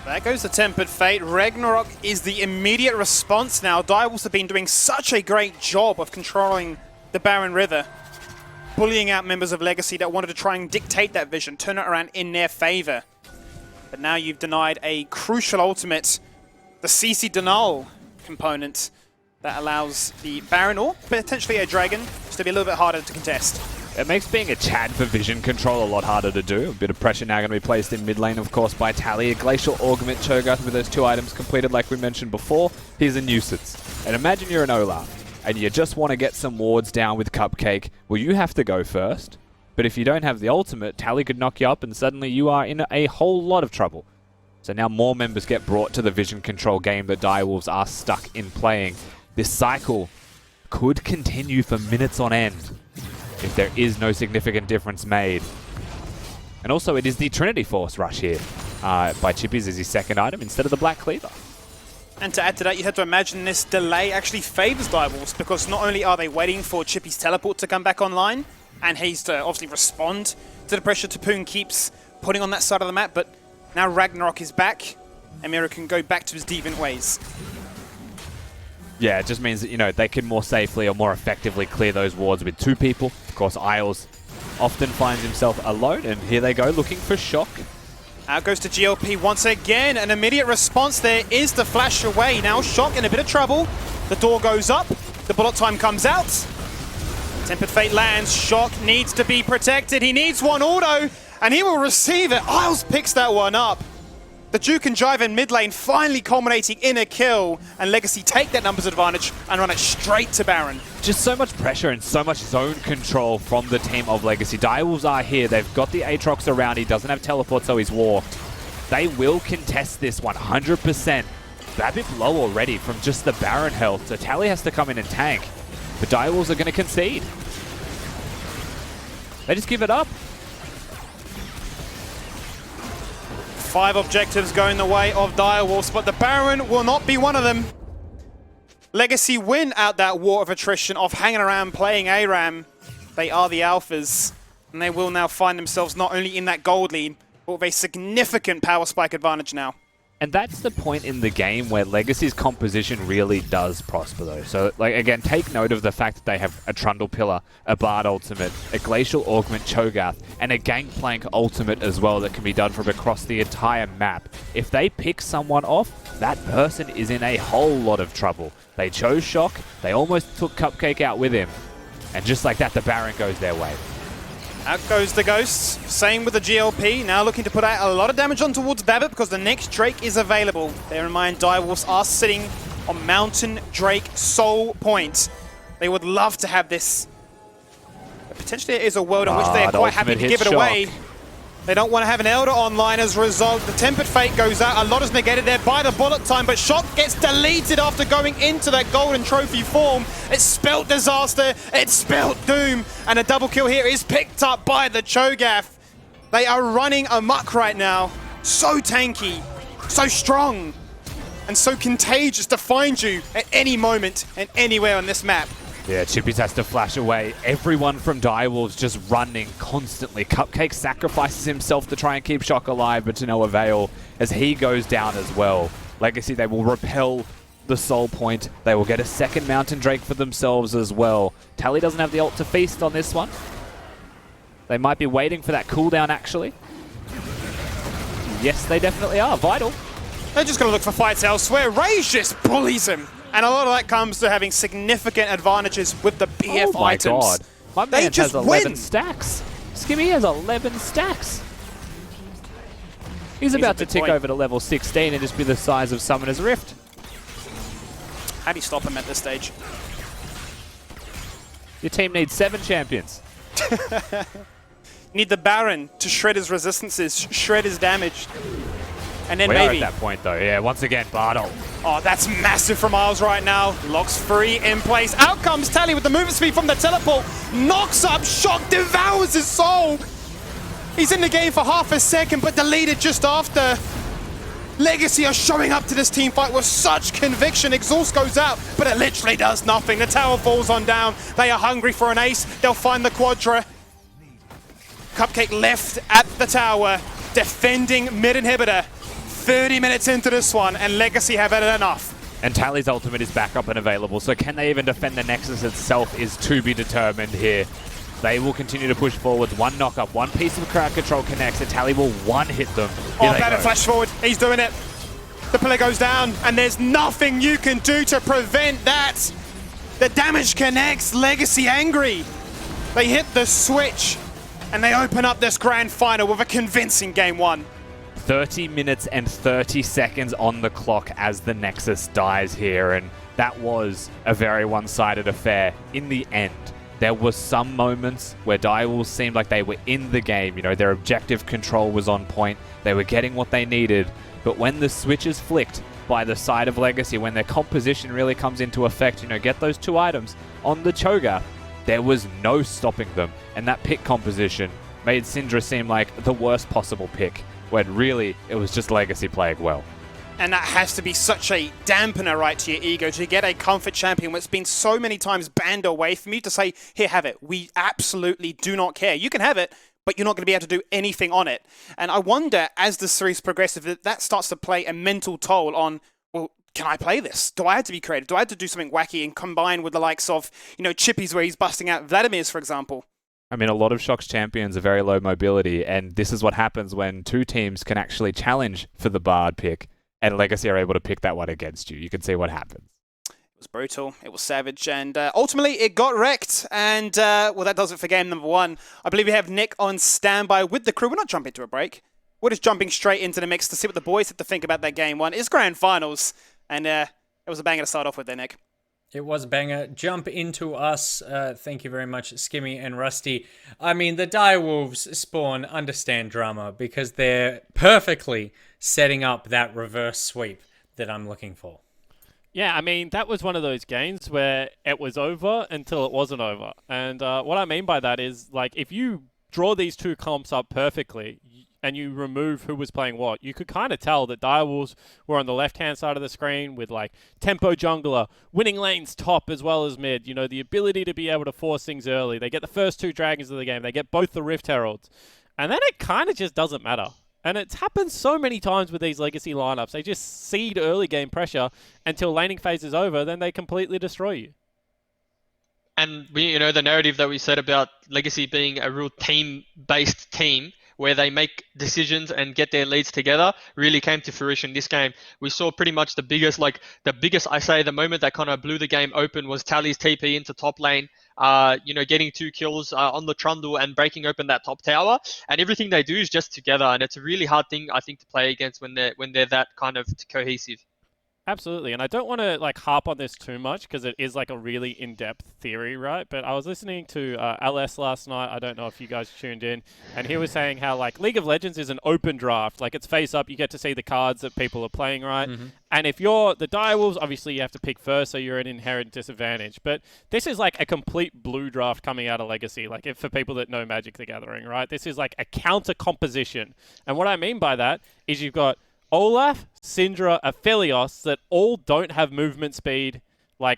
There goes the Tempered Fate. Ragnarok is the immediate response now. Direwolves have been doing such a great job of controlling the Barren River, bullying out members of Legacy that wanted to try and dictate that vision, turn it around in their favor. But now you've denied a crucial ultimate, the CC denial component that allows the Baron or potentially a Dragon just to be a little bit harder to contest. It makes being a Chad for vision control a lot harder to do. A bit of pressure now going to be placed in mid lane, of course, by Tally. A Glacial Augment Cho'Gath with those 2 items completed like we mentioned before. He's a nuisance. And imagine you're an Olaf and you just want to get some wards down with Cupcake. Well, you have to go first. But if you don't have the ultimate, Tally could knock you up and suddenly you are in a whole lot of trouble. So now more members get brought to the vision control game that Direwolves are stuck in playing. This cycle could continue for minutes on end if there is no significant difference made. And also it is the Trinity Force rush here by Chippies as his second item instead of the Black Cleaver. And to add to that, you have to imagine this delay actually favors Direwolves, because not only are they waiting for Chippy's teleport to come back online, and he's to obviously respond to the pressure Tapoon keeps putting on that side of the map, but now Ragnarok is back, and Miro can go back to his deviant ways. Yeah, it just means that, you know, they can more safely or more effectively clear those wards with 2 people. Of course, Isles often finds himself alone, and here they go looking for Shock. Out goes to GLP once again. An immediate response there is the flash away. Now Shock in a bit of trouble. The door goes up. The bullet time comes out. Tempered Fate lands. Shock needs to be protected. He needs one auto, and he will receive it. Isles picks that one up. The Duke and Jive in mid lane finally culminating in a kill, and Legacy take that numbers advantage and run it straight to Baron. Just so much pressure and so much zone control from the team of Legacy. Direwolves are here. They've got the Aatrox around. He doesn't have teleport, so he's walked. They will contest this 100%. BABIP low already from just the Baron health, so Tally has to come in and tank. The Direwolves are going to concede. They just give it up. 5 objectives going the way of Direwolves, but the Baron will not be one of them. Legacy win out that war of attrition of hanging around playing ARAM. They are the alphas, and they will now find themselves not only in that gold lead, but with a significant power spike advantage now. And that's the point in the game where Legacy's composition really does prosper, though. So, like, again, take note of the fact that they have a Trundle Pillar, a Bard Ultimate, a Glacial Augment Cho'Gath, and a Gangplank Ultimate as well that can be done from across the entire map. If they pick someone off, that person is in a whole lot of trouble. They chose Shock, they almost took Cupcake out with him, and just like that, the Baron goes their way. Out goes the Ghosts. Same with the GLP. Now looking to put out a lot of damage on towards BABIP because the next Drake is available. Bear in mind, Direwolves are sitting on Mountain Drake Soul Point. They would love to have this. But potentially it is a world in which they are quite happy to give it away. They don't want to have an Elder online as a result. The Tempered Fate goes out. A lot is negated there by the bullet time, but Shock gets deleted after going into that golden trophy form. It spelt disaster. It spelt doom. And a double kill here is picked up by the Cho'Gath. They are running amok right now. So tanky, so strong, and so contagious to find you at any moment and anywhere on this map. Yeah, Chippies has to flash away. Everyone from Direwolves just running constantly. Cupcake sacrifices himself to try and keep Shock alive, but to no avail as he goes down as well. Legacy, they will repel the Soul Point. They will get a second Mountain Drake for themselves as well. Tally doesn't have the ult to feast on this one. They might be waiting for that cooldown, actually. Yes, they definitely are. Vital. They're just going to look for fights elsewhere. Rage just bullies him. And a lot of that comes to having significant advantages with the BF items. Oh my god. My they man just has 11 win. stacks. Skimmy has 11 stacks. He's about to tick over to level 16 and just be the size of Summoner's Rift. How do you stop him at this stage? Your team needs 7 champions. Need the Baron to shred his resistances, shred his damage. And then we maybe... are at that point though, yeah, once again, Bartle. Oh, that's massive from Miles right now. Locks free in place. Out comes Tally with the movement speed from the teleport. Knocks up Shock, devours his soul. He's in the game for half a second, but deleted just after. Legacy are showing up to this team fight with such conviction. Exhaust goes out, but it literally does nothing. The tower falls on down. They are hungry for an ace. They'll find the Quadra. Cupcake left at the tower, defending mid inhibitor. 30 minutes into this one, and Legacy have had enough. And Tally's ultimate is back up and available, so can they even defend the Nexus itself is to be determined here. They will continue to push forwards. One knock-up, one piece of crowd control connects, and Tally will one-hit them. Oh, better flash forward. He's doing it. The pillar goes down, and there's nothing you can do to prevent that. The damage connects. Legacy angry. They hit the switch, and they open up this grand final with a convincing game 1. 30 minutes and 30 seconds on the clock as the Nexus dies here, and that was a very one-sided affair. In the end, there were some moments where Direwolves seemed like they were in the game. You know, their objective control was on point. They were getting what they needed. But when the switch is flicked by the side of Legacy, when their composition really comes into effect, you know, get those 2 items on the Cho'Gath, there was no stopping them. And that pick composition made Syndra seem like the worst possible pick, when really it was just Legacy playing well. And that has to be such a dampener, right, to your ego, to get a comfort champion that's been so many times banned away from you to say, here, have it. We absolutely do not care. You can have it, but you're not going to be able to do anything on it. And I wonder, as the series progresses, that starts to play a mental toll on, well, can I play this? Do I have to be creative? Do I have to do something wacky and combine with the likes of, you know, Chippies where he's busting out Vladimir's, for example? I mean, a lot of Shock's champions are very low mobility, and this is what happens when 2 teams can actually challenge for the Bard pick, and Legacy are able to pick that one against you. You can see what happens. It was brutal, it was savage, and ultimately it got wrecked, and well, that does it for game number 1. I believe we have Nick on standby with the crew. We're not jumping to a break. We're just jumping straight into the mix to see what the boys have to think about that game 1. It's grand finals, and it was a banger to start off with there, Nick. It was a banger. Jump into us. Thank you very much, Skimmy and Rusty. I mean, the Direwolves spawn understand drama because they're perfectly setting up that reverse sweep that I'm looking for. Yeah, I mean, that was one of those games where it was over until it wasn't over. And what I mean by that is, like, if you draw these two comps up perfectly and you remove who was playing what, you could kind of tell that Direwolves were on the left-hand side of the screen with, like, tempo jungler, winning lanes top as well as mid, you know, the ability to be able to force things early. They get the first two dragons of the game. They get both the Rift Heralds. And then it kind of just doesn't matter. And it's happened so many times with these legacy lineups. They just cede early game pressure until laning phase is over, then they completely destroy you. And we, the narrative that we said about Legacy being a real team-based team where they make decisions and get their leads together really came to fruition this game. We saw pretty much the biggest, the moment that kind of blew the game open was Tally's TP into top lane, getting 2 kills on the Trundle and breaking open that top tower. And everything they do is just together. And it's a really hard thing, I think, to play against when they're that kind of cohesive. Absolutely, and I don't want to harp on this too much because it is a really in-depth theory, right? But I was listening to LS last night. I don't know if you guys tuned in, and he was saying how League of Legends is an open draft. It's face up. You get to see the cards that people are playing, right? Mm-hmm. And if you're the Direwolves, obviously you have to pick first, so you're at an inherent disadvantage. But this is a complete blue draft coming out of Legacy, for people that know Magic the Gathering, right? This is a counter composition, and what I mean by that is you've got Olaf, Syndra, Aphelios that all don't have movement speed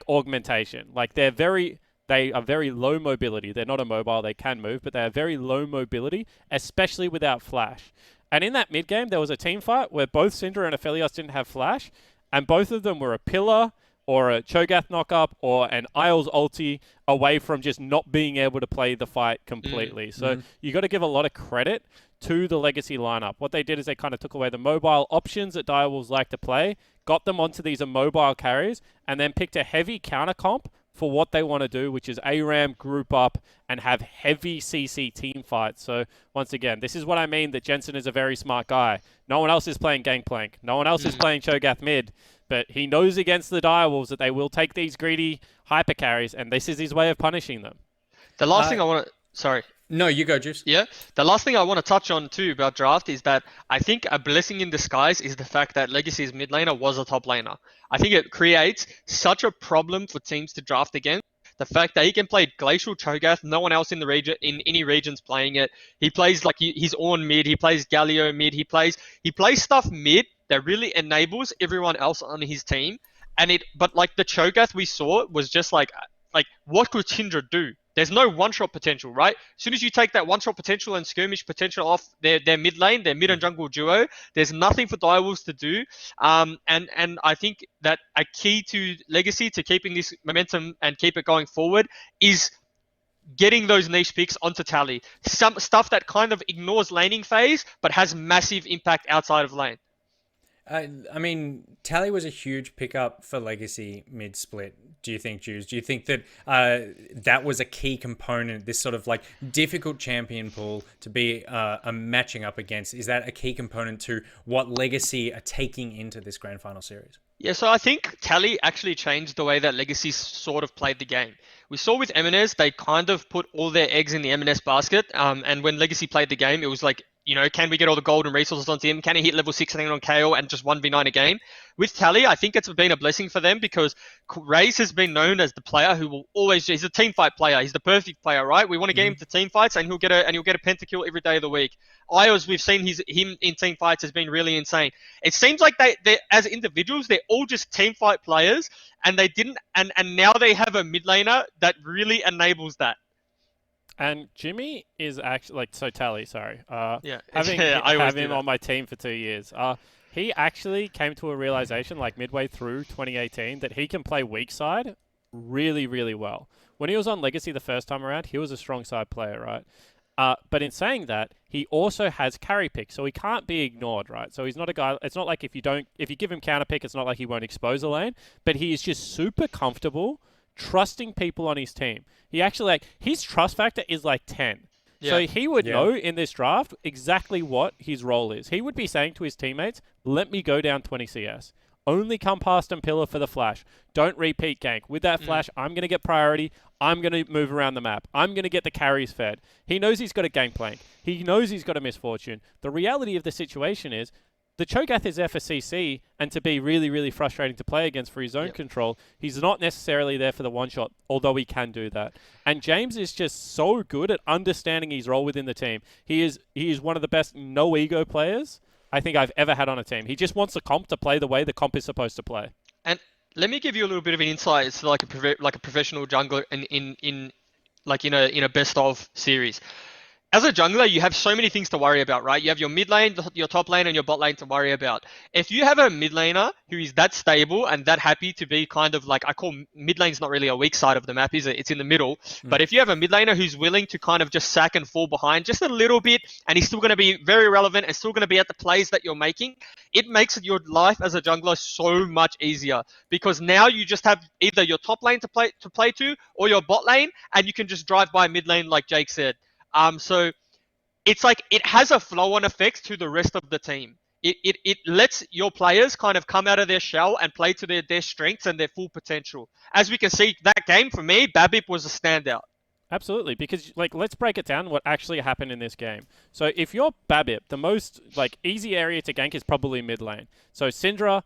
augmentation. They are very low mobility. They're not immobile, they can move, but they are very low mobility, especially without flash. And in that mid game, there was a team fight where both Syndra and Aphelios didn't have flash, and both of them were a pillar or a Cho'Gath knock-up or an Isles ulti away from just not being able to play the fight completely. So you got to give a lot of credit to the Legacy lineup. What they did is they kind of took away the mobile options that Direwolves like to play, got them onto these immobile carries, and then picked a heavy counter comp for what they want to do, which is ARAM, group up, and have heavy CC team fights. So once again, this is what I mean that Jensen is a very smart guy. No one else is playing Gangplank. No one else is playing Cho'Gath mid. But he knows against the Direwolves that they will take these greedy hyper carries, and this is his way of punishing them. The last thing I want to... Sorry. No, you go, Juice. Yeah. The last thing I want to touch on too about draft is that I think a blessing in disguise is the fact that Legacy's mid laner was a top laner. I think it creates such a problem for teams to draft against. The fact that he can play Glacial Cho'Gath, no one else in the region, in any region's playing it. He plays his Ornn mid, he plays Galio mid, he plays stuff mid that really enables everyone else on his team. But the Cho'Gath we saw was just what could Syndra do? There's no one-shot potential, right? As soon as you take that one-shot potential and skirmish potential off their mid lane, their mid and jungle duo, there's nothing for Direwolves to do. And I think that a key to Legacy to keeping this momentum and keep it going forward is getting those niche picks onto Tally. Some stuff that kind of ignores laning phase, but has massive impact outside of lane. I mean, Tally was a huge pickup for Legacy mid-split. Do you think, Juice? Do you think that that was a key component, this sort of difficult champion pool to be a matching up against? Is that a key component to what Legacy are taking into this Grand Final series? Yeah, so I think Tally actually changed the way that Legacy sort of played the game. We saw with MNS, they kind of put all their eggs in the MNS basket, and when Legacy played the game, it was can we get all the gold and resources onto him? Can he hit level 16 on KO and just 1v9 a game? With Tally, I think it's been a blessing for them because Raze has been known as the player who will always... He's a team fight player. He's the perfect player, right? We want to get him to team fights and he'll get a pentakill every day of the week. Ios, we've seen him in team fights has been really insane. It seems like they as individuals, they're all just team fight players and they didn't... And now they have a mid laner that really enables that. And Jimmy is actually Tally. Sorry, having him on my team for 2 years. He actually came to a realization midway through 2018 that he can play weak side really, really well. When he was on Legacy the first time around, he was a strong side player, right? But in saying that, he also has carry pick, so he can't be ignored, right? So he's not a guy. It's not like if you give him counter pick, it's not like he won't expose a lane. But he is just super comfortable trusting people on his team. He actually his trust factor is 10. Yeah. So he would know in this draft exactly what his role is. He would be saying to his teammates, let me go down 20 CS. only come past and pillar for the flash. Don't repeat gank. With that flash, I'm going to get priority. I'm going to move around the map. I'm going to get the carries fed. He knows he's got a gangplank. He knows he's got a misfortune. The reality of the situation is the Cho'Gath is there for CC and to be really, really frustrating to play against for his zone control. He's not necessarily there for the one-shot, although he can do that. And James is just so good at understanding his role within the team. He is one of the best no-ego players I think I've ever had on a team. He just wants the comp to play the way the comp is supposed to play. And let me give you a little bit of an insight. It's like a professional jungler in a best of series. As a jungler, you have so many things to worry about, right? You have your mid lane, your top lane, and your bot lane to worry about. If you have a mid laner who is that stable and that happy to be kind of like, I call mid lane's not really a weak side of the map, is it? It's in the middle. But if you have a mid laner who's willing to kind of just sack and fall behind just a little bit, and he's still going to be very relevant and still going to be at the plays that you're making, it makes your life as a jungler so much easier, because now you just have either your top lane to play to or your bot lane, and you can just drive by mid lane like Jake said. So it's like it has a flow-on effect to the rest of the team. It lets your players kind of come out of their shell and play to their strengths and their full potential. As we can see, that game, for me, BABIP was a standout. Absolutely, because let's break it down what actually happened in this game. So if you're BABIP, the most easy area to gank is probably mid lane. So Syndra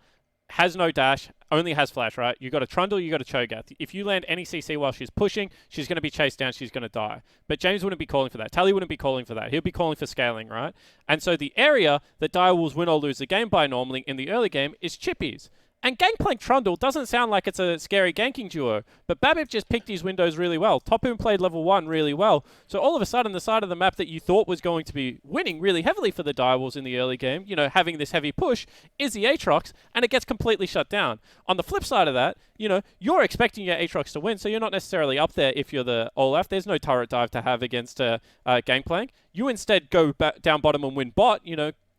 has no dash, only has flash, right? You got a Trundle, you got a Cho'Gath. If you land any CC while she's pushing, she's going to be chased down, she's going to die. But James wouldn't be calling for that. Tally wouldn't be calling for that. He'll be calling for scaling, right? And so the area that Direwolves win or lose the game by normally in the early game is chippies. And Gangplank Trundle doesn't sound like it's a scary ganking duo, but BABIP just picked his windows really well. Topoon played level 1 really well. So all of a sudden, the side of the map that you thought was going to be winning really heavily for the Direwolves in the early game, having this heavy push, is the Aatrox, and it gets completely shut down. On the flip side of that, you're expecting your Aatrox to win, so you're not necessarily up there if you're the Olaf. There's no turret dive to have against Gangplank. You instead go down bottom and win bot,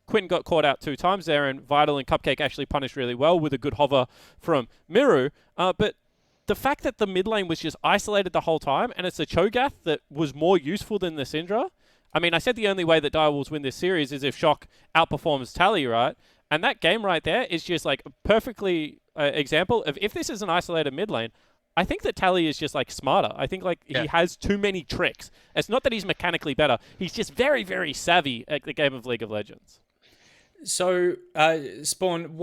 Quinn got caught out 2 times there, and Vital and Cupcake actually punished really well with a good hover from Miru. But the fact that the mid lane was just isolated the whole time, and it's a Cho'Gath that was more useful than the Syndra. I mean, I said the only way that Direwolves win this series is if Shock outperforms Tally, right? And that game right there is just a perfectly example of if this is an isolated mid lane, I think that Tally is just smarter. I think he has too many tricks. It's not that he's mechanically better. He's just very, very savvy at the game of League of Legends. So, Spawn,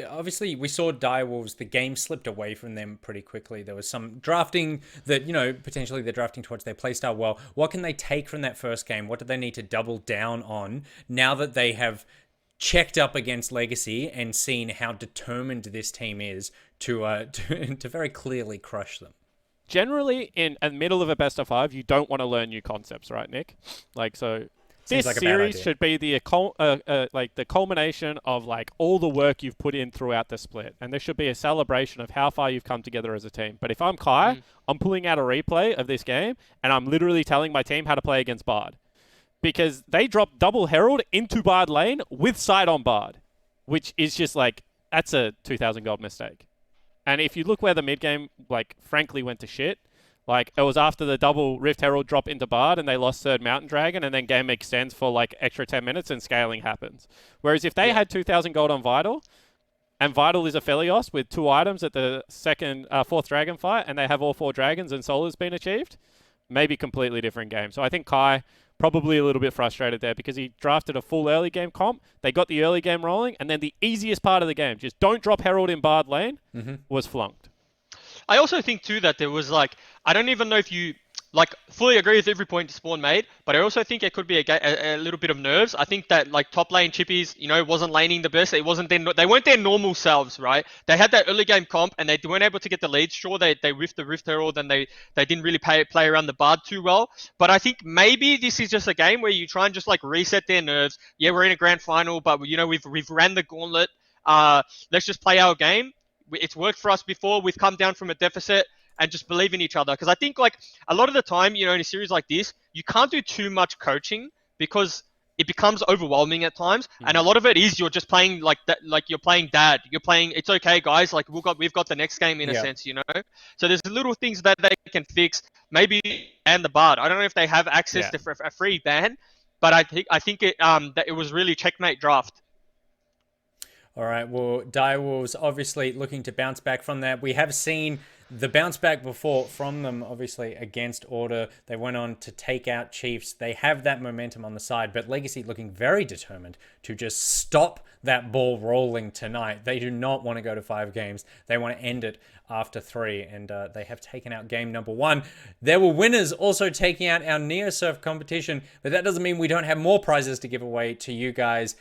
obviously we saw Direwolves, the game slipped away from them pretty quickly. There was some drafting that, potentially they're drafting towards their playstyle well. What can they take from that first game? What do they need to double down on now that they have checked up against Legacy and seen how determined this team is to very clearly crush them? Generally, in the middle of a best of 5, you don't want to learn new concepts, right, Nick? This series should be the culmination of all the work you've put in throughout the split, and there should be a celebration of how far you've come together as a team. But if I'm Kai, I'm pulling out a replay of this game, and I'm literally telling my team how to play against Bard, because they dropped double Herald into Bard lane with sight on Bard, which is just that's a 2,000 gold mistake. And if you look where the mid game frankly went to shit. It was after the double Rift Herald drop into Bard and they lost third Mountain Dragon, and then game extends for extra 10 minutes and scaling happens. Whereas if they had 2,000 gold on Vital, and Vital is a Phelios with 2 items at the fourth dragon fight, and they have all 4 dragons and Solar's been achieved, maybe completely different game. So I think Kai probably a little bit frustrated there because he drafted a full early game comp. They got the early game rolling, and then the easiest part of the game, just don't drop Herald in Bard lane, was flunked. I also think too that there was I don't even know if you fully agree with every point Spawn made, but I also think it could be a little bit of nerves. I think that top lane Chippies, wasn't laning the best. They weren't their normal selves, right? They had that early game comp and they weren't able to get the lead. Sure, they riffed the Rift Herald and they didn't really play around the Bard too well. But I think maybe this is just a game where you try and just reset their nerves. Yeah, we're in a grand final, but we've ran the gauntlet. Let's just play our game. It's worked for us before. We've come down from a deficit and just believe in each other. Because I think a lot of the time, in a series like this, you can't do too much coaching because it becomes overwhelming at times. And a lot of it is you're just playing that, you're playing dad. You're playing, it's okay, guys. We've got the next game in a sense, So there's little things that they can fix. Maybe ban the Bard. I don't know if they have access to a free ban, but I think that it was really checkmate draft. All right, well, Direwolves obviously looking to bounce back from that. We have seen the bounce back before from them, obviously, against Order. They went on to take out Chiefs. They have that momentum on the side, but Legacy looking very determined to just stop that ball rolling tonight. They do not want to go to 5 games. They want to end it after 3, and they have taken out game number 1. There were winners also taking out our NeoSurf competition, but that doesn't mean we don't have more prizes to give away to you guys.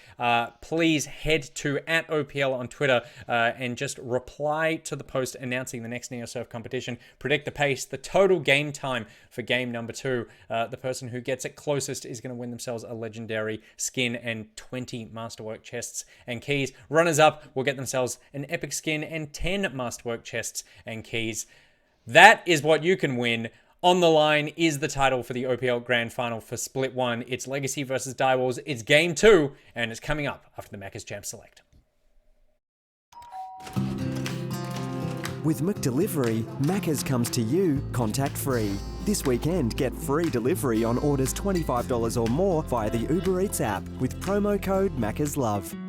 Please head to @OPL on Twitter and just reply to the post announcing the next NeoSurf competition. Predict the pace, the total game time for game number 2. The person who gets it closest is going to win themselves a legendary skin and 20 Masterwork chests and keys. Runners up will get themselves an epic skin and 10 Masterwork chests and keys. That is what you can win. On the line is the title for the OPL Grand Final for Split 1. It's Legacy versus Direwolves. It's Game 2, and it's coming up after the Macca's Champ Select. With McDelivery, Macca's comes to you contact-free. This weekend, get free delivery on orders $25 or more via the Uber Eats app with promo code MACCASLOVE.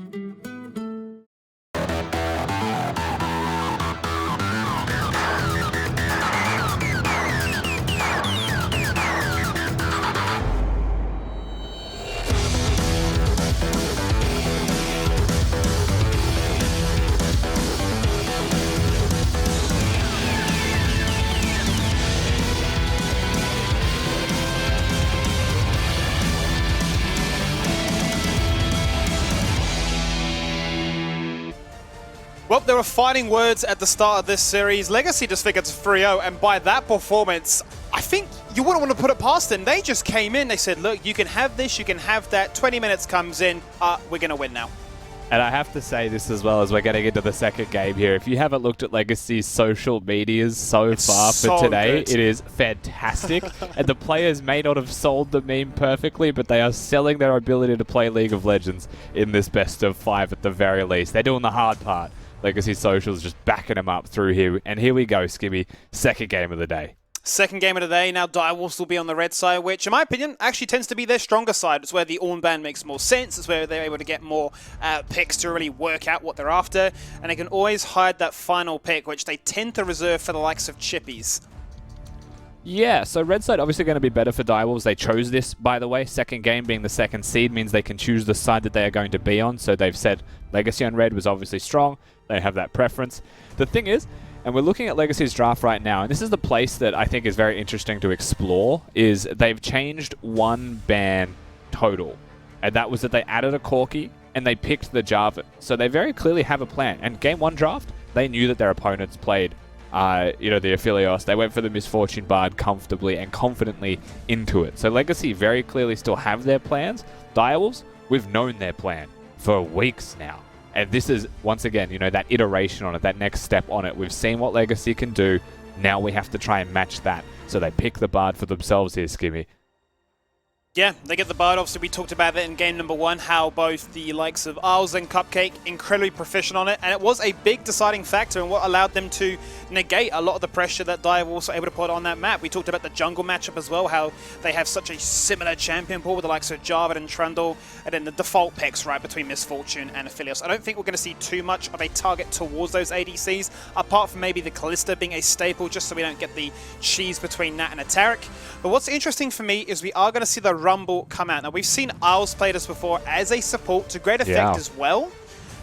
Well, there were fighting words at the start of this series. Legacy just figured it's 3-0, and by that performance, I think you wouldn't want to put it past them. They just came in, they said, look, you can have this, you can have that. 20 minutes comes in, we're going to win now. And I have to say this as well as we're getting into the second game here. If you haven't looked at Legacy's social medias so far for today, it is fantastic. And the players may not have sold the meme perfectly, but they are selling their ability to play League of Legends in this best of 5 at the very least. They're doing the hard part. Legacy Social's just backing them up through here. And here we go, Skimmy. Second game of the day. Second game of the day. Now Direwolves will be on the red side, which, in my opinion, actually tends to be their stronger side. It's where the Ornn ban makes more sense. It's where they're able to get more picks to really work out what they're after. And they can always hide that final pick, which they tend to reserve for the likes of Chippies. Yeah, so red side obviously going to be better for Direwolves. They chose this, by the way. Second game being the second seed means they can choose the side that they are going to be on. So they've said Legacy on red was obviously strong. They have that preference. The thing is, and we're looking at Legacy's draft right now, and this is the place that I think is very interesting to explore, is they've changed one ban total. And that was that they added a Corki and they picked the Jarvan. So they very clearly have a plan. And game 1 draft, they knew that their opponents played the Aphelios. They went for the Misfortune Bard comfortably and confidently into it. So Legacy very clearly still have their plans. Direwolves, we've known their plan for weeks now. And this is, once again, that iteration on it, that next step on it. We've seen what Legacy can do. Now we have to try and match that. So they pick the Bard for themselves here, Skimmy. Yeah, they get the Bard. Obviously, we talked about that in game number 1, how both the likes of Isles and Cupcake incredibly proficient on it, and it was a big deciding factor in what allowed them to negate a lot of the pressure that Direwolves were able to put on that map. We talked about the jungle matchup as well, how they have such a similar champion pool with the likes of Jarvan and Trundle, and then the default picks right between Misfortune and Aphelios. I don't think we're going to see too much of a target towards those ADCs, apart from maybe the Callista being a staple, just so we don't get the cheese between Nat and a Taric. But what's interesting for me is we are going to see the Rumble come out. Now, we've seen Isles play this before as a support to great effect as well.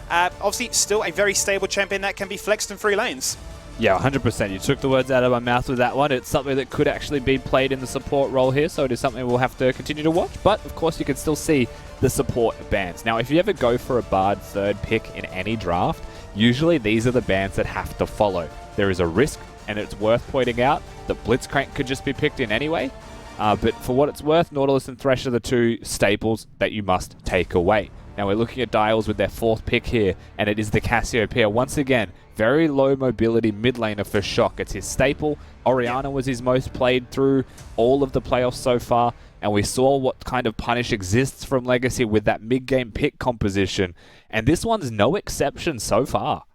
Obviously, still a very stable champion that can be flexed in 3 lanes. Yeah, 100%. You took the words out of my mouth with that one. It's something that could actually be played in the support role here, so it is something we'll have to continue to watch. But, of course, you can still see the support bans. Now, if you ever go for a Bard third pick in any draft, usually these are the bans that have to follow. There is a risk, and it's worth pointing out that Blitzcrank could just be picked in anyway. But for what it's worth, Nautilus and Thresh are the 2 staples that you must take away. Now we're looking at Dials with their 4th pick here, and it is the Cassiopeia. Once again, very low mobility mid laner for Shock. It's his staple. Orianna was his most played through all of the playoffs so far, and we saw what kind of punish exists from Legacy with that mid-game pick composition, and this one's no exception so far.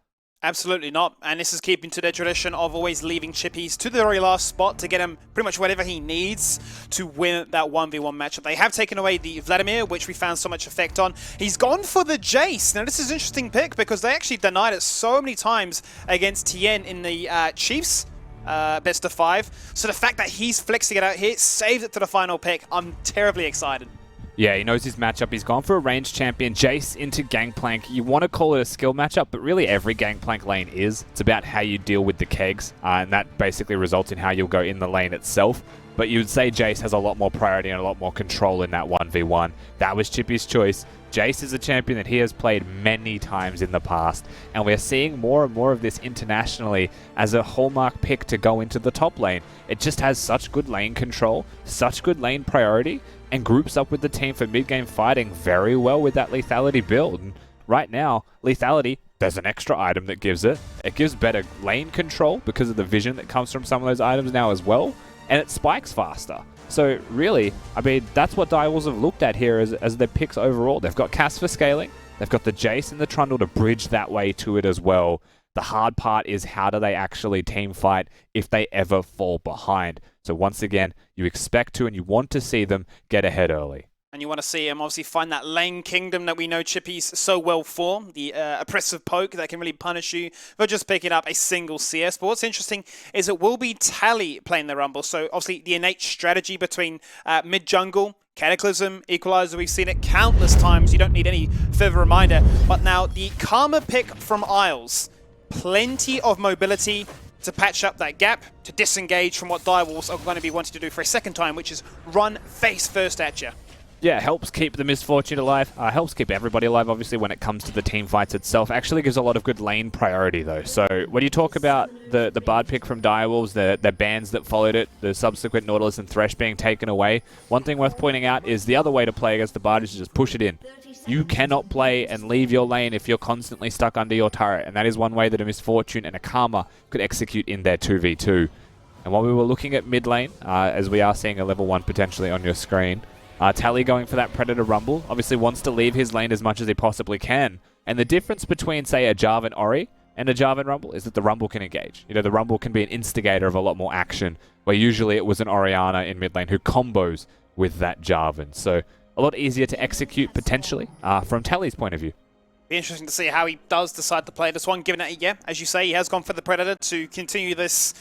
Absolutely not. And this is keeping to their tradition of always leaving Chippies to the very last spot to get him pretty much whatever he needs to win that 1v1 matchup. They have taken away the Vladimir, which we found so much effect on. He's gone for the Jace. Now, this is an interesting pick because they actually denied it so many times against Tien in the Chiefs best of 5. So the fact that he's flexing it out here, saved it to the final pick. I'm terribly excited. Yeah, he knows his matchup. He's gone for a ranged champion. Jace into Gangplank. You want to call it a skill matchup, but really every Gangplank lane is. It's about how you deal with the kegs, and that basically results in how you'll go in the lane itself. But you would say Jace has a lot more priority and a lot more control in that 1v1. That was Chippy's choice. Jace is a champion that he has played many times in the past, and we're seeing more and more of this internationally as a hallmark pick to go into the top lane. It just has such good lane control, such good lane priority, and groups up with the team for mid-game fighting very well with that lethality build. And right now, lethality, there's an extra item that gives it. It gives better lane control because of the vision that comes from some of those items now as well, and it spikes faster. So really, I mean, that's what Direwolves have looked at here as their picks overall. They've got Cass for scaling, they've got the Jace and the Trundle to bridge that way to it as well. The hard part is how do they actually team fight if they ever fall behind. So once again, you expect to and you want to see them get ahead early. And you want to see him obviously find that lane kingdom that we know Chippy's so well for. The oppressive poke that can really punish you for just picking up a single CS. But what's interesting is it will be Tally playing the Rumble. So obviously the innate strategy between mid-jungle, Cataclysm, Equalizer, we've seen it countless times. You don't need any further reminder. But now the Karma pick from Isles. Plenty of mobility to patch up that gap, to disengage from what Direwolves are going to be wanting to do for a second time, which is run face first at you. Yeah, helps keep the Misfortune alive. Helps keep everybody alive, obviously, when it comes to the team fights itself. Actually gives a lot of good lane priority, though. So when you talk about the Bard pick from Direwolves, the bans that followed it, the subsequent Nautilus and Thresh being taken away, one thing worth pointing out is the other way to play against the Bard is to just push it in. You cannot play and leave your lane if you're constantly stuck under your turret, and that is one way that a Misfortune and a Karma could execute in their 2v2. And while we were looking at mid lane, as we are seeing a level 1 potentially on your screen, Tally going for that Predator Rumble, obviously wants to leave his lane as much as he possibly can. And the difference between, say, a Jarvan Ori and a Jarvan Rumble is that the Rumble can engage. You know, the Rumble can be an instigator of a lot more action, where usually it was an Orianna in mid lane who combos with that Jarvan. So a lot easier to execute potentially from Tally's point of view. Be interesting to see how he does decide to play this one, given that, yeah, as you say, he has gone for the Predator to continue this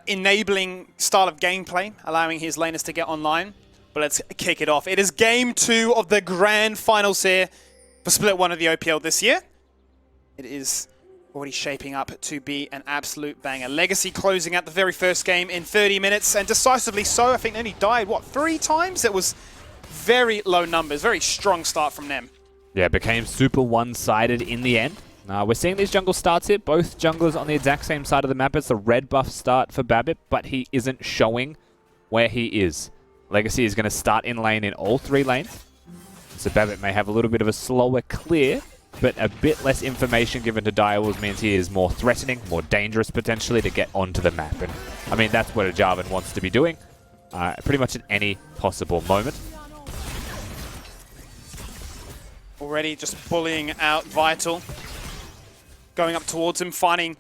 enabling style of gameplay, allowing his laners to get online. But let's kick it off. It is game 2 of the grand finals here for Split 1 of the OPL this year. It is already shaping up to be an absolute banger. Legacy closing out the very first game in 30 minutes, and decisively so. I think they only died, what, 3 times? It was very low numbers, very strong start from them. Yeah, it became super one-sided in the end. We're seeing these jungle starts here. Both junglers on the exact same side of the map. It's a red buff start for Babip, but he isn't showing where he is. Legacy is going to start in lane in all 3 lanes. So Babip may have a little bit of a slower clear, but a bit less information given to Direwolves means he is more threatening, more dangerous potentially to get onto the map. And I mean, that's what a Jarvan wants to be doing, pretty much at any possible moment. Already just bullying out Vital. Going up towards him, finding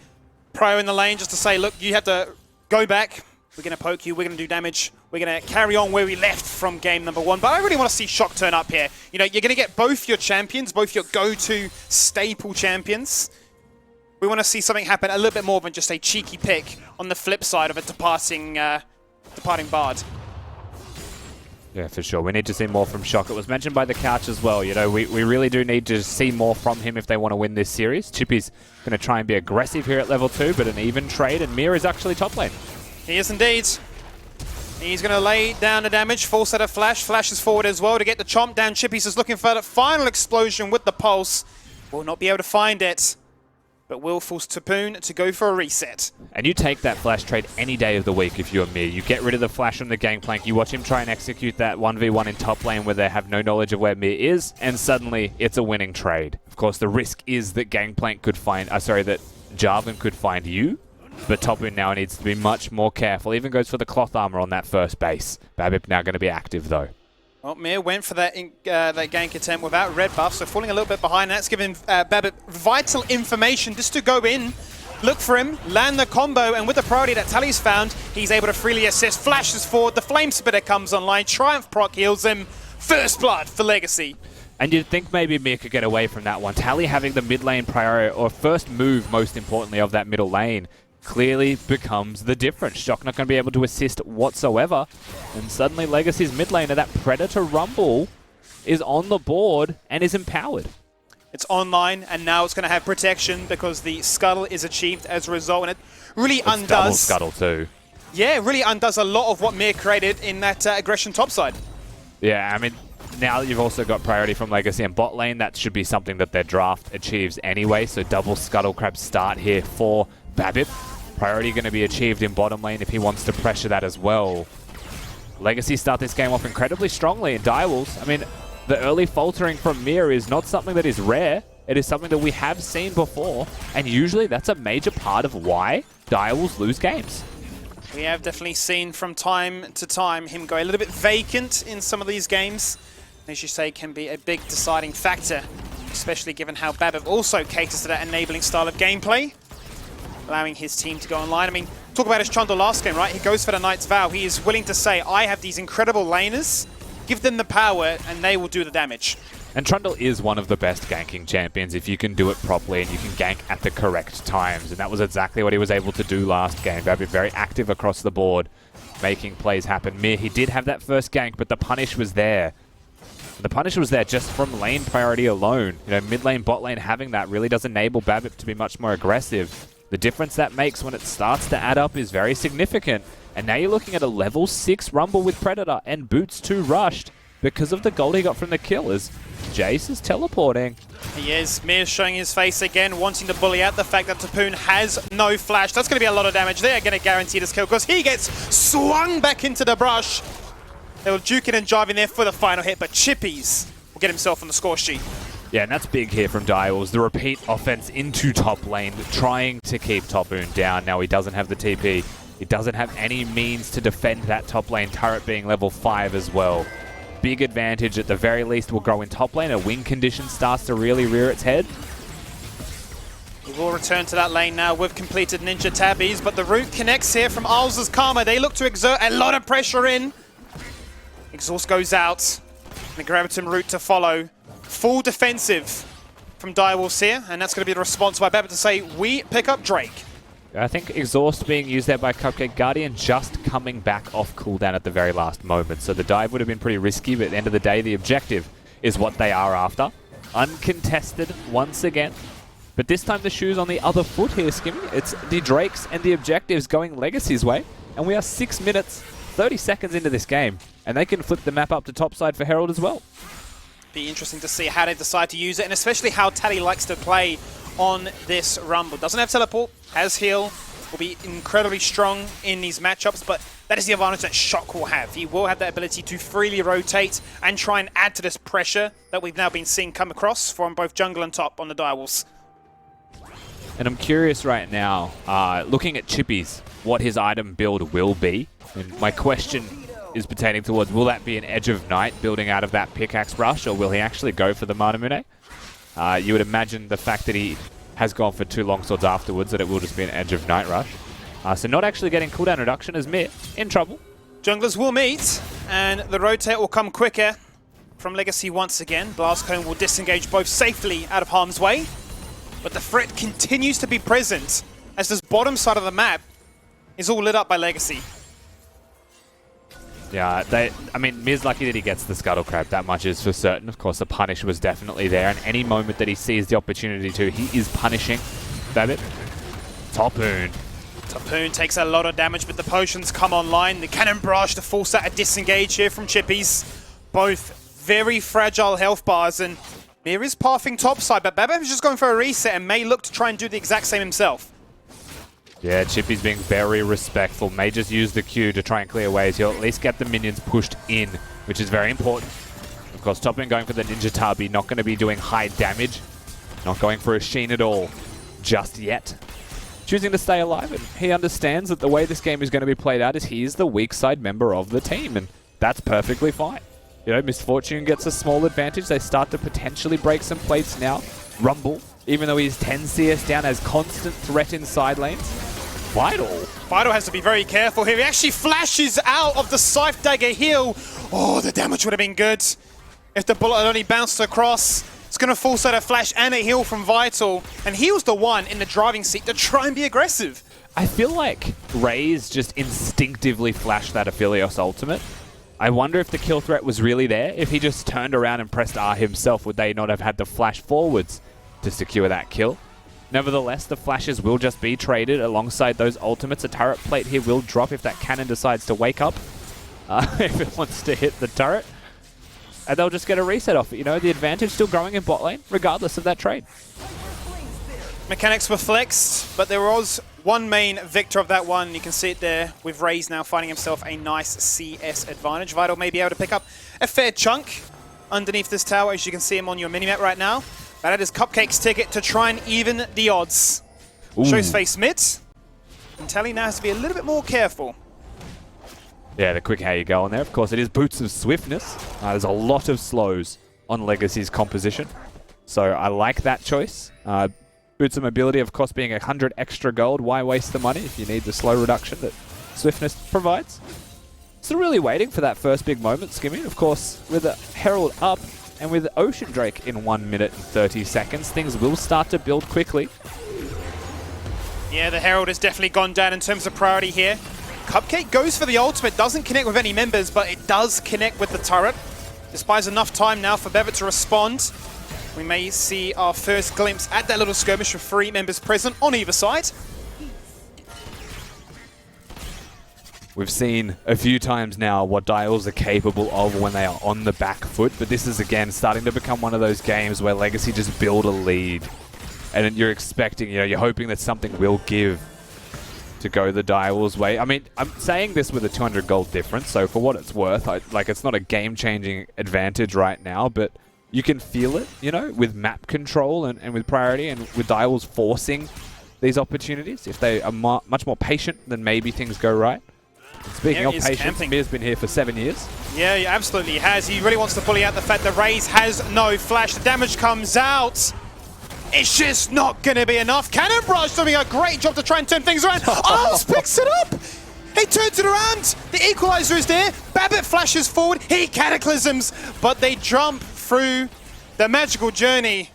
Pro in the lane just to say, look, you have to go back. We're going to poke you, we're going to do damage. We're going to carry on where we left from game number 1. But I really want to see Shock turn up here. You know, you're going to get both your champions, both your go-to staple champions. We want to see something happen a little bit more than just a cheeky pick on the flip side of a departing Bard. Yeah, for sure. We need to see more from Shock. It was mentioned by the couch as well. You know, we really do need to see more from him if they want to win this series. Chippy's going to try and be aggressive here at level 2, but an even trade, and Mir is actually top lane. He is indeed. He's going to lay down the damage, full set of flash. Flashes forward as well to get the chomp down. Chippies is looking for that final explosion with the pulse. Will not be able to find it, but will force Tapoon to go for a reset. And you take that flash trade any day of the week if you're Mir. You get rid of the flash from the Gangplank, you watch him try and execute that 1v1 in top lane where they have no knowledge of where Mir is, and suddenly it's a winning trade. Of course, the risk is that Gangplank could find, that Jarvan could find you, but Tapoon now needs to be much more careful. Even goes for the cloth armor on that first base. Babip now going to be active though. Well, Mir went for that that gank attempt without red buff, so falling a little bit behind. That's giving Babbitt vital information just to go in, look for him, land the combo, and with the priority that Tally's found, he's able to freely assist, flashes forward, the Flame Spitter comes online, Triumph proc heals him, first blood for Legacy. And you'd think maybe Mir could get away from that one. Tally having the mid lane priority, or first move, most importantly, of that middle lane, clearly becomes the difference. Shock not going to be able to assist whatsoever. And suddenly Legacy's mid laner, that Predator Rumble, is on the board and is empowered. It's online, and now it's going to have protection because the Scuttle is achieved as a result, and it really undoes... Double Scuttle too. Yeah, it really undoes a lot of what Mir created in that aggression topside. Yeah, I mean, now you've also got priority from Legacy and bot lane. That should be something that their draft achieves anyway, so double Scuttle Crab start here for Babbitt. Priority going to be achieved in bottom lane if he wants to pressure that as well. Legacy start this game off incredibly strongly in Direwolves. I mean, the early faltering from Mir is not something that is rare. It is something that we have seen before, and usually that's a major part of why Direwolves lose games. We have definitely seen from time to time him go a little bit vacant in some of these games. As you say, can be a big deciding factor, especially given how Babbitt also caters to that enabling style of gameplay, allowing his team to go online. I mean, talk about his Trundle last game, right? He goes for the Knight's Vow. He is willing to say, I have these incredible laners, give them the power, and they will do the damage. And Trundle is one of the best ganking champions if you can do it properly and you can gank at the correct times. And that was exactly what he was able to do last game. Babbitt very active across the board, making plays happen. Mir, he did have that first gank, but the punish was there. The punish was there just from lane priority alone. You know, mid lane, bot lane having that really does enable Babbitt to be much more aggressive. The difference that makes when it starts to add up is very significant. And now you're looking at a level 6 Rumble with Predator and Boots 2 rushed because of the gold he got from the kill as Jace is teleporting. He is. Mir's showing his face again, wanting to bully out the fact that Tapoon has no flash. That's going to be a lot of damage. They are going to guarantee this kill because he gets swung back into the brush. They were duking and jiving there for the final hit, but Chippies will get himself on the score sheet. Yeah, and that's big here from Direwolves. The repeat offense into top lane, trying to keep Tapoon down. Now he doesn't have the TP. He doesn't have any means to defend that top lane turret being level 5 as well. Big advantage at the very least will grow in top lane. A win condition starts to really rear its head. We will return to that lane now with completed Ninja Tabbies, but the route connects here from Isles' Karma. They look to exert a lot of pressure in. Exhaust goes out. The Graviton route to follow. Full defensive from Direwolves here, and that's going to be the response by Babbitt to say, we pick up Drake. I think Exhaust being used there by Cupcake Guardian just coming back off cooldown at the very last moment. So the dive would have been pretty risky, but at the end of the day, the objective is what they are after. Uncontested once again. But this time the shoe's on the other foot here, Skimmy. It's the Drakes and the objectives going Legacy's way. And we are 6 minutes, 30 seconds into this game. And they can flip the map up to topside for Herald as well. Be interesting to see how they decide to use it, and especially how Tally likes to play on this Rumble. Doesn't have teleport, has heal, will be incredibly strong in these matchups, but that is the advantage that Shock will have. He will have that ability to freely rotate and try and add to this pressure that we've now been seeing come across from both jungle and top on the Direwolves. And I'm curious right now, looking at Chippies, what his item build will be. And my question is pertaining towards, will that be an Edge of Night building out of that pickaxe rush, or will he actually go for the Manamune? You would imagine the fact that he has gone for 2 longswords afterwards, that it will just be an Edge of Night rush. So not actually getting cooldown reduction as Mir in trouble. Junglers will meet, and the rotate will come quicker from Legacy once again. Blast Cone will disengage both safely out of harm's way, but the threat continues to be present as this bottom side of the map is all lit up by Legacy. Yeah, I mean, Mir's lucky that he gets the Scuttle Crab, that much is for certain. Of course, the punish was definitely there, and any moment that he sees the opportunity to, he is punishing Babbitt. Tapoon. Tapoon takes a lot of damage, but the potions come online. The Cannon Barrage to force out a disengage here from Chippies. Both very fragile health bars, and Mir is pathing topside, but Babbitt is just going for a reset and may look to try and do the exact same himself. Yeah, Chippy's being very respectful. May just use the Q to try and clear ways. He'll at least get the minions pushed in, which is very important. Of course, Tapoon going for the Ninja Tabi, not going to be doing high damage. Not going for a Sheen at all, just yet. Choosing to stay alive, and he understands that the way this game is going to be played out is he is the weak side member of the team, and that's perfectly fine. You know, Misfortune gets a small advantage. They start to potentially break some plates now. Rumble, even though he's 10 CS down, has constant threat in side lanes. Vital has to be very careful here. He actually flashes out of the Scythe Dagger heal. Oh, the damage would have been good if the bullet had only bounced across. It's going to force out a flash and a heal from Vital. And he was the one in the driving seat to try and be aggressive. I feel like Raze just instinctively flashed that Aphelios ultimate. I wonder if the kill threat was really there. If he just turned around and pressed R himself, would they not have had to flash forwards to secure that kill? Nevertheless, the flashes will just be traded alongside those ultimates. A turret plate here will drop if that cannon decides to wake up, if it wants to hit the turret. And they'll just get a reset off it. You know, the advantage still growing in bot lane, regardless of that trade. Mechanics were flexed, but there was one main victor of that one. You can see it there with Raze now finding himself a nice CS advantage. Vital may be able to pick up a fair chunk underneath this tower, as you can see him on your minimap right now. That is Cupcake's ticket to try and even the odds. Ooh. Shows face mid. And Tally now has to be a little bit more careful. Yeah, the quick how you go on there. Of course, it is Boots of Swiftness. There's a lot of slows on Legacy's composition. So I like that choice. Boots of Mobility, of course, being 100 extra gold. Why waste the money if you need the slow reduction that Swiftness provides? Still really waiting for that first big moment, Skimmy. Of course, with a Herald up, and with Ocean Drake in 1 minute and 30 seconds, things will start to build quickly. Yeah, the Herald has definitely gone down in terms of priority here. Cupcake goes for the ultimate, doesn't connect with any members, but it does connect with the turret. This buys enough time now for Bevitt to respond. We may see our first glimpse at that little skirmish with 3 members present on either side. We've seen a few times now what Dials are capable of when they are on the back foot, but this is again starting to become one of those games where Legacy just build a lead. And you're expecting, you know, you're hoping that something will give to go the Dials' way. I mean, I'm saying this with a 200 gold difference, so for what it's worth, it's not a game-changing advantage right now, but you can feel it, you know, with map control and with priority and with Dials forcing these opportunities. If they are much more patient, then maybe things go right. Speaking of patience, Mir's been here for 7 years. Yeah, he absolutely has. He really wants to bully out the fact that Raze has no flash. The damage comes out. It's just not going to be enough. Cannon Barrage doing a great job to try and turn things around. Arms picks it up. He turns it around. The equalizer is there. Babbitt flashes forward. He cataclysms. But they jump through the magical journey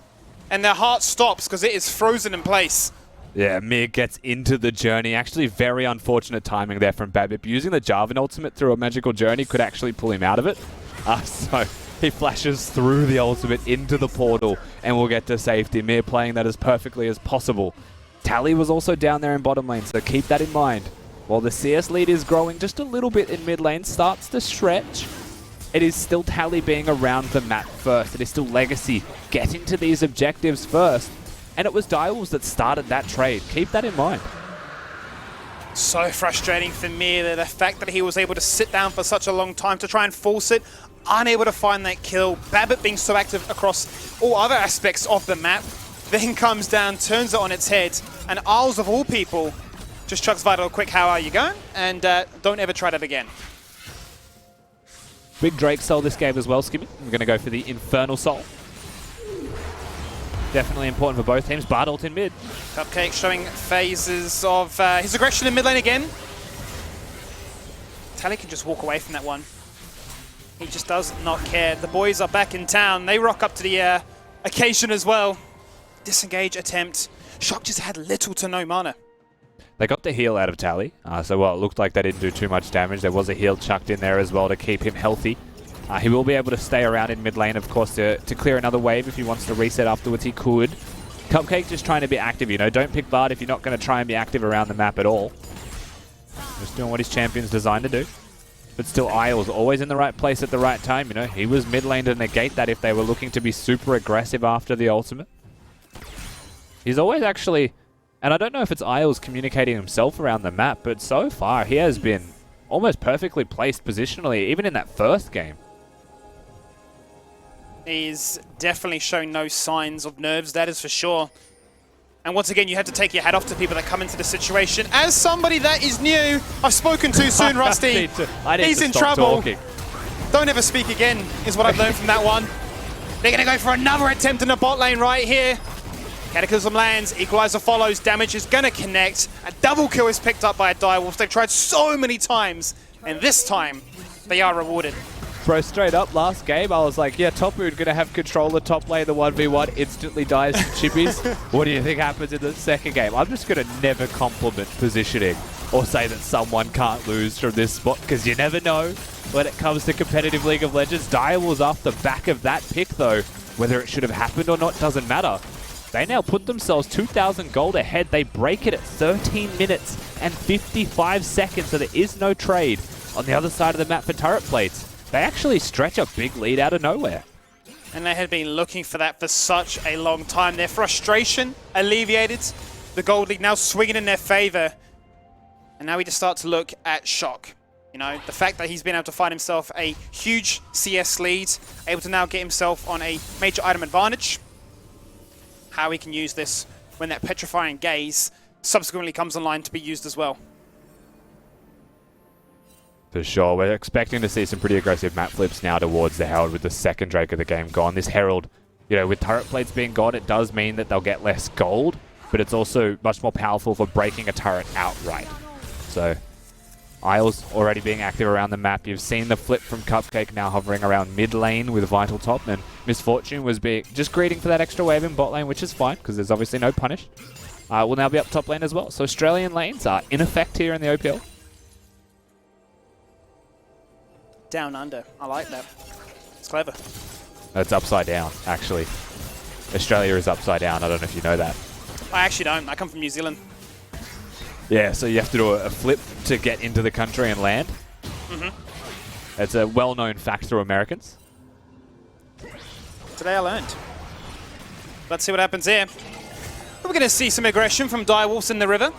and their heart stops because it is frozen in place. Yeah, Mir gets into the journey. Actually, very unfortunate timing there from Babbitt. Using the Jarvan ultimate through a magical journey could actually pull him out of it. So he flashes through the ultimate into the portal and we'll get to safety. Mir playing that as perfectly as possible. Tally was also down there in bottom lane, so keep that in mind. While the CS lead is growing just a little bit in mid lane, starts to stretch, it is still Tally being around the map first. It is still Legacy getting to these objectives first. And it was Dials that started that trade. Keep that in mind. So frustrating for Mir, the fact that he was able to sit down for such a long time to try and force it, unable to find that kill. Babbitt being so active across all other aspects of the map, then comes down, turns it on its head, and Isles of all people just chucks Vital a quick "how are you going?" and don't ever try that again. Big Drake sold this game as well, Skimmy. I'm going to go for the Infernal Soul. Definitely important for both teams. Bard ult in mid. Cupcake showing phases of his aggression in mid lane again. Tally can just walk away from that one. He just does not care. The boys are back in town. They rock up to the occasion as well. Disengage attempt. Shock just had little to no mana. They got the heal out of Tally, so while it looked like they didn't do too much damage, there was a heal chucked in there as well to keep him healthy. He will be able to stay around in mid lane, of course, to clear another wave if he wants to reset afterwards. He could. Cupcake just trying to be active, you know. Don't pick Bard if you're not going to try and be active around the map at all. Just doing what his champion's designed to do. But still, Isles always in the right place at the right time, you know. He was mid lane to negate that if they were looking to be super aggressive after the ultimate. He's always actually, and I don't know if it's Isles communicating himself around the map, but so far he has been almost perfectly placed positionally, even in that first game. He's definitely showing no signs of nerves, that is for sure. And once again, you have to take your hat off to people that come into the situation. As somebody that is new, I've spoken too soon, Rusty. I need He's to in stop trouble. Talking. Don't ever speak again, is what I've learned from that one. They're going to go for another attempt in the bot lane right here. Cataclysm lands, Equalizer follows, damage is going to connect. A double kill is picked up by a Direwolf. They've tried so many times, and this time, they are rewarded. Bro, straight up, last game, I was like, yeah, Topu going to have control of top lane, the 1v1, instantly dies to chippies. What do you think happens in the second game? I'm just going to never compliment positioning or say that someone can't lose from this spot, because you never know when it comes to competitive League of Legends. Direwolves off the back of that pick, though. Whether it should have happened or not doesn't matter. They now put themselves 2,000 gold ahead. They break it at 13 minutes and 55 seconds, so there is no trade on the other side of the map for turret plates. They actually stretch a big lead out of nowhere. And they had been looking for that for such a long time. Their frustration alleviated. The gold lead now swinging in their favor. And now we just start to look at Shock. You know, the fact that he's been able to find himself a huge CS lead, able to now get himself on a major item advantage. How he can use this when that petrifying gaze subsequently comes online to be used as well. For sure, we're expecting to see some pretty aggressive map flips now towards the Herald with the second Drake of the game gone. This Herald, you know, with turret plates being gone, it does mean that they'll get less gold, but it's also much more powerful for breaking a turret outright. So, Isles already being active around the map. You've seen the flip from Cupcake now hovering around mid lane with Vital top, and Misfortune was just greeting for that extra wave in bot lane, which is fine, because there's obviously no punish. Will now be up top lane as well. So Australian lanes are in effect here in the OPL. Down under. I like that. It's clever. It's upside down, actually. Australia is upside down. I don't know if you know that. I actually don't. I come from New Zealand. Yeah, so you have to do a flip to get into the country and land. Mm-hmm. It's a well-known fact through Americans. Today I learned. Let's see what happens here. We're going to see some aggression from Direwolves in the river.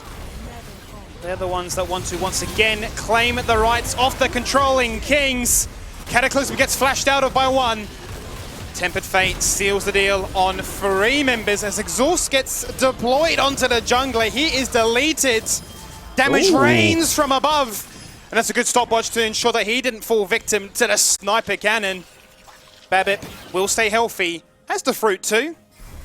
They're the ones that want to once again claim the rights of the controlling kings. Cataclysm gets flashed out of by one. Tempered Fate seals the deal on 3 members as Exhaust gets deployed onto the jungler. He is deleted. Damage rains from above. And that's a good stopwatch to ensure that he didn't fall victim to the sniper cannon. Babip will stay healthy, has the fruit too,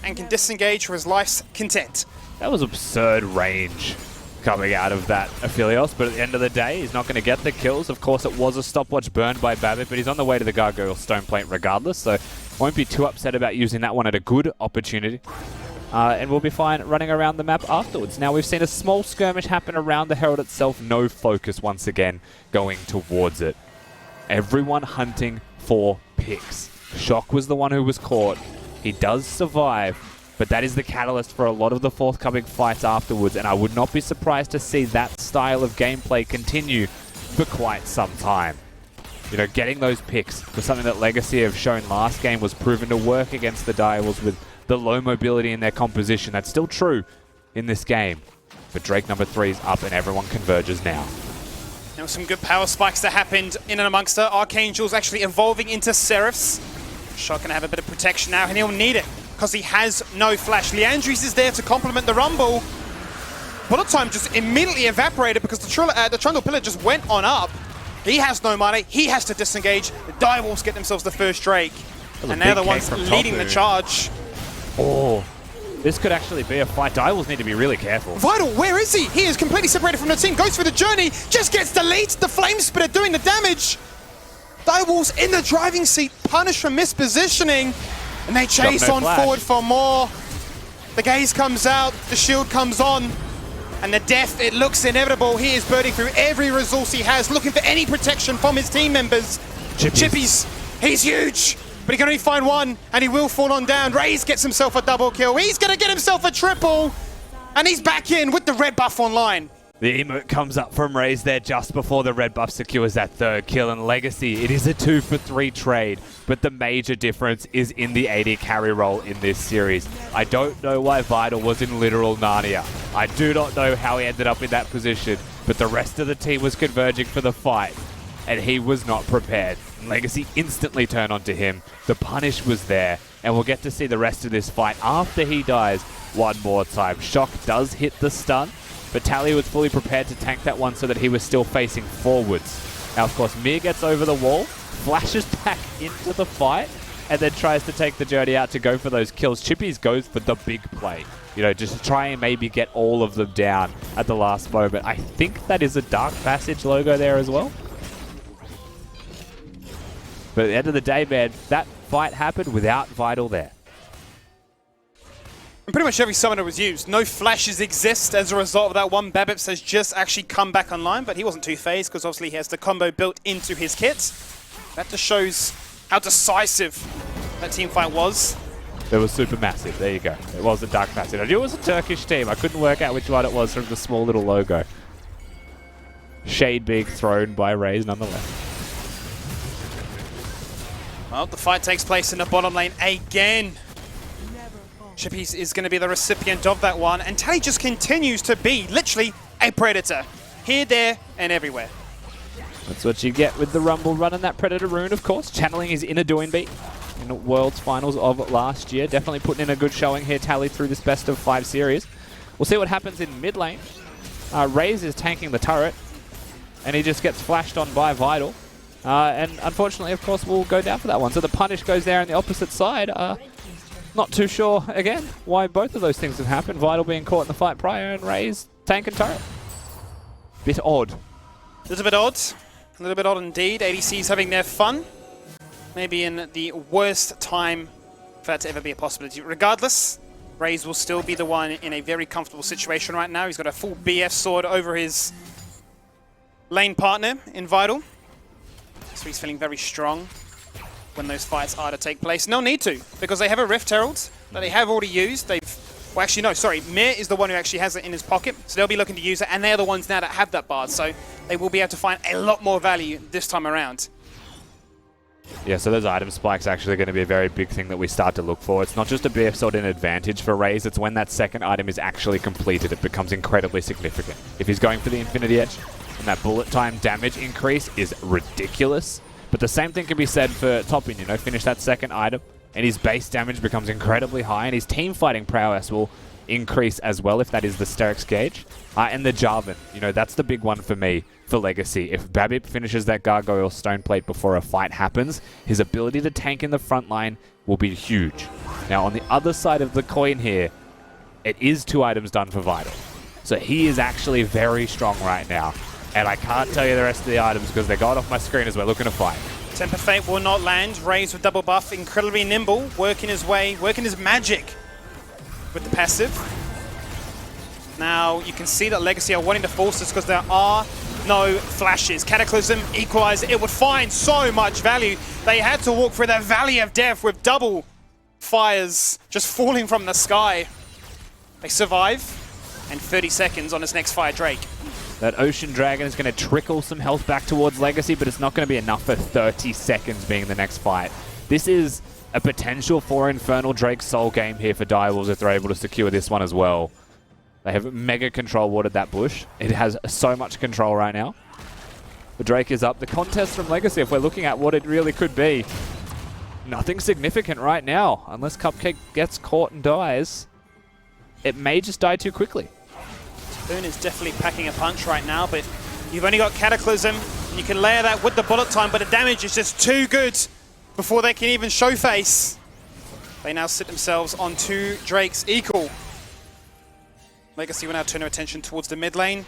and can disengage for his life's content. That was absurd range coming out of that Aphelios, but at the end of the day, he's not going to get the kills. Of course, it was a stopwatch burned by Babbitt, but he's on the way to the Gargoyle Stone Plate regardless, so won't be too upset about using that one at a good opportunity. And we'll be fine running around the map afterwards. Now, we've seen a small skirmish happen around the Herald itself. No focus once again going towards it. Everyone hunting for picks. Shock was the one who was caught. He does survive, but that is the catalyst for a lot of the forthcoming fights afterwards, and I would not be surprised to see that style of gameplay continue for quite some time. You know, getting those picks was something that Legacy have shown last game was proven to work against the Direwolves with the low mobility in their composition. That's still true in this game. But Drake number 3 is up and everyone converges now. There were some good power spikes that happened in and amongst her. Archangel's actually evolving into Seraphs. Shock gonna have a bit of protection now, and he'll need it because he has no flash. Leandris is there to complement the Rumble. Bullet time just immediately evaporated because the Trundle Pillar just went on up. He has no money. He has to disengage. The Direwolves get themselves the first Drake. And they're the ones leading the charge. Oh, this could actually be a fight. Direwolves need to be really careful. Vital, where is he? He is completely separated from the team. Goes for the journey. Just gets deleted. The Flame Spitter doing the damage. Direwolves in the driving seat. Punished for mispositioning. And they chase on forward for more. The gaze comes out. The shield comes on. And the death, it looks inevitable. He is burning through every resource he has, looking for any protection from his team members. Chippies, he's huge, but he can only find one, and he will fall on down. Raze gets himself a double kill. He's going to get himself a triple, and he's back in with the red buff online. The emote comes up from Raze there just before the red buff secures that third kill. And Legacy, it is a 2-for-3 trade, but the major difference is in the AD carry role in this series. I don't know why Vital was in literal Narnia. I do not know how he ended up in that position, but the rest of the team was converging for the fight, and he was not prepared. Legacy instantly turned onto him. The punish was there, and we'll get to see the rest of this fight after he dies one more time. Shock does hit the stun, but Tally was fully prepared to tank that one so that he was still facing forwards. Now, of course, Mir gets over the wall, flashes back into the fight, and then tries to take the journey out to go for those kills. Chippies goes for the big play. You know, just to try and maybe get all of them down at the last moment. I think that is a Dark Passage logo there as well. But at the end of the day, man, that fight happened without Vital there. And pretty much every summoner was used. No flashes exist as a result of that one. Babips has just actually come back online, but he wasn't too phased because obviously he has the combo built into his kit. That just shows how decisive that team fight was. It was super massive. There you go. It was a Dark Passage. I knew it was a Turkish team. I couldn't work out which one it was from the small little logo. Shade being thrown by Raze nonetheless. Well, the fight takes place in the bottom lane again. Chippies is going to be the recipient of that one, and Tally just continues to be literally a predator. Here, there, and everywhere. That's what you get with the Rumble running that Predator rune, of course. Channeling his inner Doinbeat in Worlds Finals of last year. Definitely putting in a good showing here, Tally, through this best of 5 series. We'll see what happens in mid lane. Raze is tanking the turret, and he just gets flashed on by Vital. And unfortunately, of course, we'll go down for that one. So the punish goes there on the opposite side. Not too sure, again, why both of those things have happened. Vital being caught in the fight prior and Raze tank and turret. Bit odd. A little bit odd. A little bit odd indeed. ADC's having their fun. Maybe in the worst time for that to ever be a possibility. Regardless, Raze will still be the one in a very comfortable situation right now. He's got a full BF sword over his lane partner in Vital. So he's feeling very strong when those fights are to take place. No need to, because they have a Rift Herald that they have already used. Well, actually, no, sorry. Mir is the one who actually has it in his pocket, so they'll be looking to use it, and they're the ones now that have that bard, so they will be able to find a lot more value this time around. Yeah, so those item spikes actually going to be a very big thing that we start to look for. It's not just a BF sword in advantage for Raze, it's when that second item is actually completed, it becomes incredibly significant. If he's going for the Infinity Edge, and that bullet time damage increase is ridiculous. But the same thing can be said for Toppin, you know, finish that second item, and his base damage becomes incredibly high, and his team fighting prowess will increase as well if that is the Sterix gauge. And the Jarvan, you know, that's the big one for me for Legacy. If Babip finishes that Gargoyle Stoneplate before a fight happens, his ability to tank in the front line will be huge. Now, on the other side of the coin here, it is 2 items done for Vital. So he is actually very strong right now. And I can't tell you the rest of the items because they got off my screen as we're looking to fight. Temper Fate will not land. Raze with double buff, incredibly nimble, working his way, working his magic with the passive. Now you can see that Legacy are wanting to force this because there are no flashes. Cataclysm, Equalizer, it would find so much value. They had to walk through the Valley of Death with double fires just falling from the sky. They survive, and 30 seconds on his next fire Drake. That Ocean Dragon is going to trickle some health back towards Legacy, but it's not going to be enough for 30 seconds being the next fight. This is a potential for Infernal Drake's soul game here for Direwolves if they're able to secure this one as well. They have mega control watered that bush. It has so much control right now. The Drake is up. The contest from Legacy, if we're looking at what it really could be, nothing significant right now. Unless Cupcake gets caught and dies, it may just die too quickly. Boone is definitely packing a punch right now, but you've only got Cataclysm. You can layer that with the bullet time, but the damage is just too good before they can even show face. They now sit themselves on 2 Drakes equal. Legacy will now turn their attention towards the mid lane.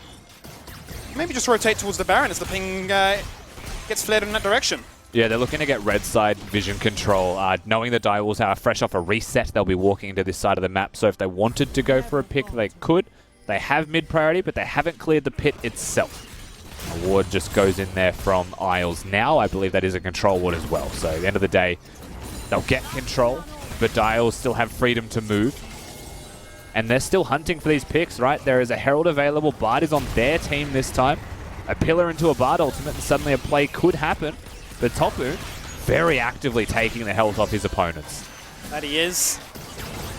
Maybe just rotate towards the Baron as the ping gets flared in that direction. Yeah, they're looking to get red side vision control. Knowing the Direwolves are fresh off a reset, they'll be walking into this side of the map, so if they wanted to go for a pick, they could. They have mid priority, but they haven't cleared the pit itself. A ward just goes in there from Isles now. I believe that is a control ward as well. So at the end of the day, they'll get control, but Dials still have freedom to move. And they're still hunting for these picks, right? There is a Herald available. Bard is on their team this time. A pillar into a Bard ultimate, and suddenly a play could happen. But Topu very actively taking the health off his opponents. That he is.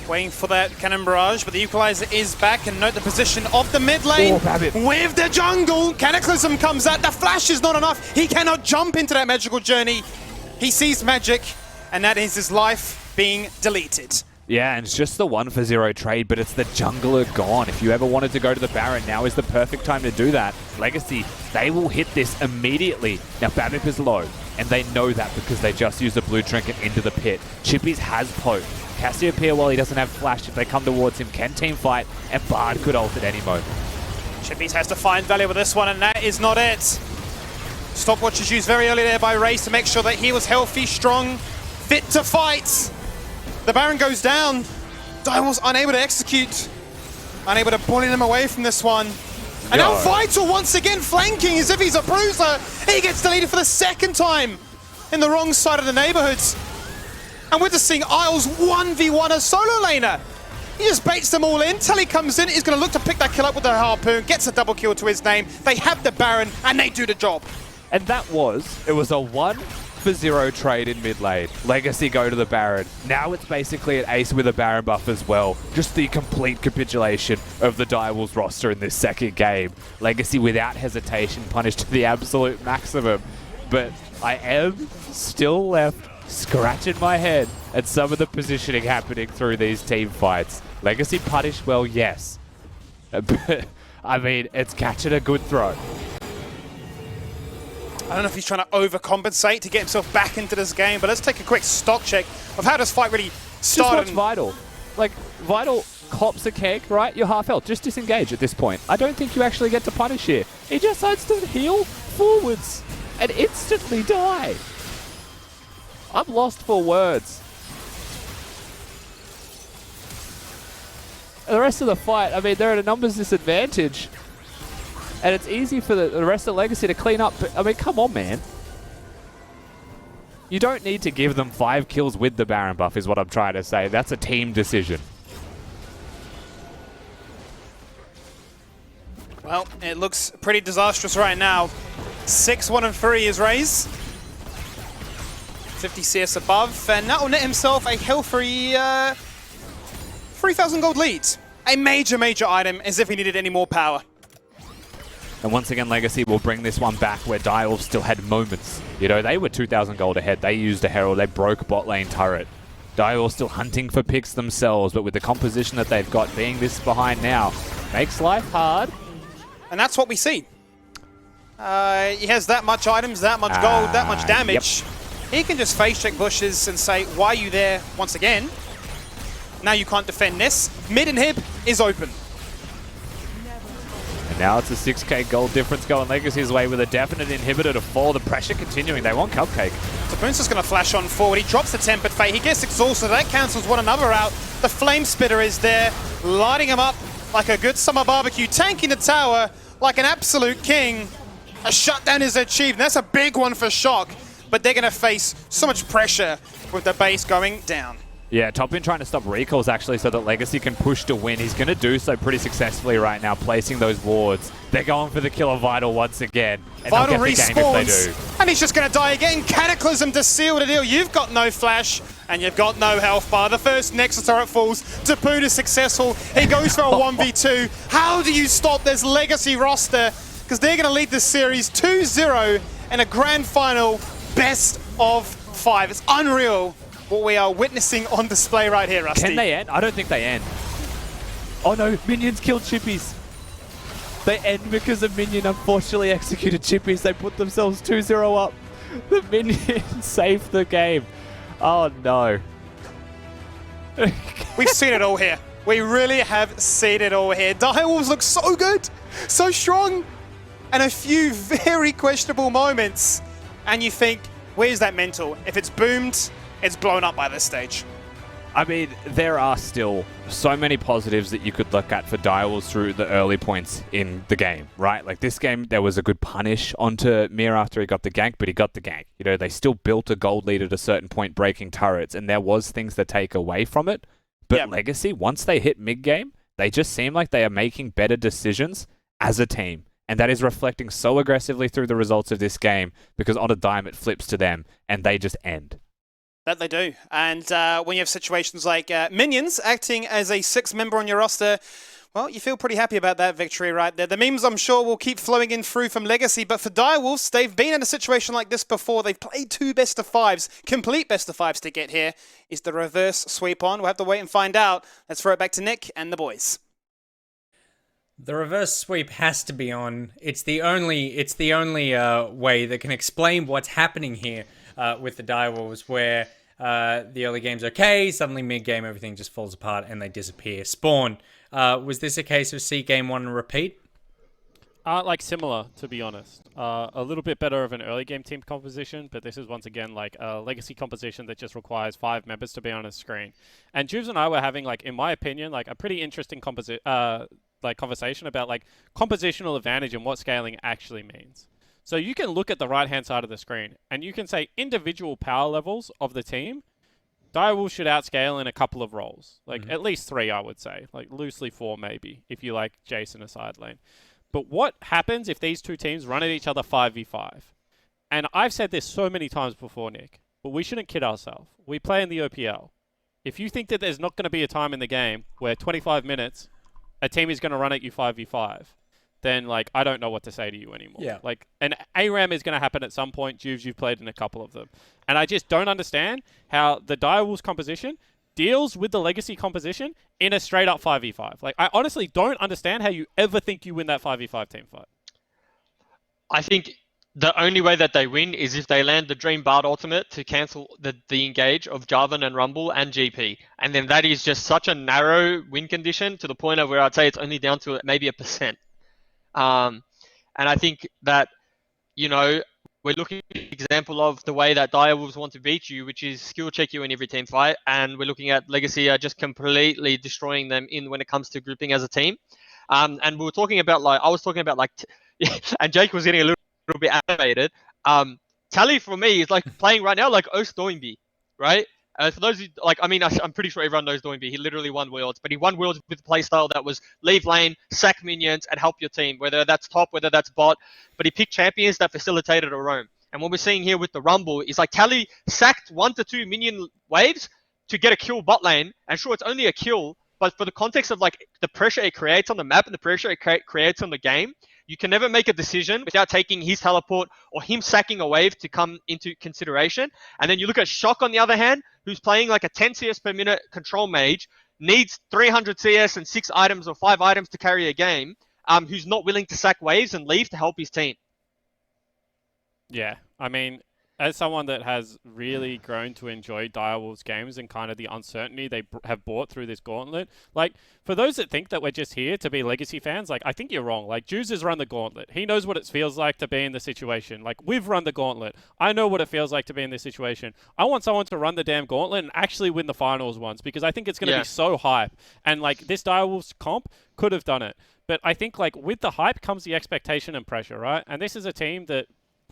Waiting for that cannon barrage, but the Equalizer is back, and note the position of the mid lane with the jungle. Cataclysm comes out. The flash is not enough. He cannot jump into that magical journey. He sees magic, and that is his life being deleted. Yeah, and it's just the 1-for-0 trade, but it's the jungler gone. If you ever wanted to go to the Baron, now is the perfect time to do that. Legacy, they will hit this immediately. Now, Babip is low. and they know that because they just used the blue trinket into the pit. Chippies has poke. Cassiopeia, while he doesn't have flash, if they come towards him, can team fight, and Bard could ult at any moment. Chippies has to find value with this one, and that is not it. Stopwatch is used very early there by Race to make sure that he was healthy, strong, fit to fight. The Baron goes down. Direwolves unable to execute. Unable to bully them away from this one. And now Vital once again flanking as if he's a bruiser. He gets deleted for the second time in the wrong side of the neighborhoods. And we're just seeing Isles 1v1 a solo laner. He just baits them all in. Telly comes in, he's going to look to pick that kill up with the harpoon, gets a double kill to his name. They have the Baron, and they do the job. And it was a 1-for-0 trade in mid lane. Legacy go to the Baron. Now it's basically an ace with a Baron buff as well. Just the complete capitulation of the Direwolves roster in this second game. Legacy without hesitation punished to the absolute maximum. But I am still left scratching my head at some of the positioning happening through these team fights. Legacy punished well, yes. But, I mean, it's catching a good throw. I don't know if he's trying to overcompensate to get himself back into this game, but let's take a quick stock check of how this fight really started. Just watch Vital. Like, Vital cops a keg, right? You're half health. Just disengage at this point. I don't think you actually get to punish here. He just decides to heal forwards and instantly die. I'm lost for words. And the rest of the fight, I mean, they're at a numbers disadvantage. And it's easy for the rest of Legacy to clean up. But, I mean, come on, man. You don't need to give them 5 kills with the Baron buff is what I'm trying to say. That's a team decision. Well, it looks pretty disastrous right now. 6-1-3 is Raze. 50 CS above, and that will net himself a healthy 3,000 gold lead. A major, major item, as if he needed any more power. And once again, Legacy will bring this one back where Direwolves still had moments. You know, they were 2,000 gold ahead. They used a Herald. They broke bot lane turret. Direwolves still hunting for picks themselves, but with the composition that they've got, being this behind now, makes life hard. And that's what we see. He has that much items, that much gold, that much damage. Yep. He can just face check bushes and say, why are you there once again? Now you can't defend this. Mid inhib is open. And now it's a 6k gold difference going Legacy's way with a definite inhibitor to fall. The pressure continuing. They want Cupcake. Tapoon's just going to flash on forward. He drops the Tempered Fate. He gets exhausted. That cancels one another out. The Flame Spitter is there, lighting him up like a good summer barbecue, tanking the tower like an absolute king. A shutdown is achieved. And that's a big one for Shock. But they're going to face so much pressure with the base going down. Yeah, Topin trying to stop recalls actually so that Legacy can push to win. He's going to do so pretty successfully right now, placing those wards. They're going for the kill of Vital once again. And Vital they'll get the game if they do. And he's just going to die again. Cataclysm to seal the deal. You've got no flash and you've got no health bar. The first Nexus turret falls. Tapoon is successful. He goes for a 1v2. How do you stop this Legacy roster? Because they're going to lead this series 2-0 in a grand final best of 5. It's unreal what we are witnessing on display right here, Rusty. Can they end? I don't think they end. Oh no, Minions killed Chippies. They end because a Minion unfortunately executed Chippies. They put themselves 2-0 up. The Minions saved the game. Oh no. We've seen it all here. We really have seen it all here. Direwolves look so good, so strong, and a few very questionable moments. And you think, where's that mental? If it's boomed, it's blown up by this stage. I mean, there are still so many positives that you could look at for Direwolves through the early points in the game, right? Like this game, there was a good punish onto Mir after he got the gank, but he got the gank. You know, they still built a gold lead at a certain point, breaking turrets, and there was things that take away from it. But Legacy, once they hit mid-game, they just seem like they are making better decisions as a team. And that is reflecting so aggressively through the results of this game because on a dime it flips to them and they just end. That they do. And when you have situations like Minions acting as a 6th member on your roster, well, you feel pretty happy about that victory right there. The memes, I'm sure, will keep flowing in through from Legacy, but for Direwolves, they've been in a situation like this before. They've played 2 best of 5s, complete best of 5s to get here. Is the reverse sweep on? We'll have to wait and find out. Let's throw it back to Nick and the boys. The reverse sweep has to be on. It's the only way that can explain what's happening here with the Direwolves, where the early game's okay, suddenly mid-game everything just falls apart and they disappear. Spawn, was this a case of see game one and repeat? Like similar, to be honest. A little bit better of an early game team composition, but this is once again like a legacy composition that just requires 5 members to be on a screen. And Juves and I were having, like, in my opinion, like a pretty interesting conversation about like compositional advantage and what scaling actually means. So you can look at the right-hand side of the screen and you can say individual power levels of the team. Direwolves should outscale in a couple of roles, like at least 3, I would say, like loosely 4 maybe, if you like Jason a side lane. But what happens if these two teams run at each other 5v5? And I've said this so many times before, Nick, but we shouldn't kid ourselves. We play in the OPL. If you think that there's not going to be a time in the game where 25 minutes a team is going to run at you 5v5, then, like, I don't know what to say to you anymore. Yeah. Like, an ARAM is going to happen at some point. Juves, you've played in a couple of them. And I just don't understand how the Direwolves composition deals with the legacy composition in a straight-up 5v5. Like, I honestly don't understand how you ever think you win that 5v5 team fight. I think the only way that they win is if they land the Dream Bard ultimate to cancel the engage of Jarvan and Rumble and GP. And then that is just such a narrow win condition to the point of where I'd say it's only down to maybe 1%. And I think that, you know, we're looking at an example of the way that Direwolves want to beat you, which is skill check you in every team fight. And we're looking at Legacy just completely destroying them when it comes to grouping as a team. And we were talking about, like, I was talking about, like, and Jake was getting a little bit animated. Tally for me is like playing right now like Oast Doinby, right? For those who, like, I mean, I'm pretty sure everyone knows Doinby. He literally won Worlds, but he won Worlds with a playstyle that was leave lane, sack minions, and help your team, whether that's top, whether that's bot. But he picked champions that facilitated a roam. And what we're seeing here with the Rumble is like Tally sacked 1 to 2 minion waves to get a kill bot lane. And sure, it's only a kill, but for the context of like the pressure it creates on the map and the pressure it creates on the game, you can never make a decision without taking his teleport or him sacking a wave to come into consideration. And then you look at Shock on the other hand, who's playing like a 10 CS per minute control mage, needs 300 CS and 6 items or 5 items to carry a game, who's not willing to sack waves and leave to help his team. Yeah, I mean, as someone that has really grown to enjoy Direwolves games and kind of the uncertainty they have brought through this gauntlet, like, for those that think that we're just here to be Legacy fans, like, I think you're wrong. Like, Juves has run the gauntlet. He knows what it feels like to be in the situation. Like, we've run the gauntlet. I know what it feels like to be in this situation. I want someone to run the damn gauntlet and actually win the finals once, because I think it's going to be so hype. And, like, this Direwolves comp could have done it. But I think, like, with the hype comes the expectation and pressure, right? And this is a team that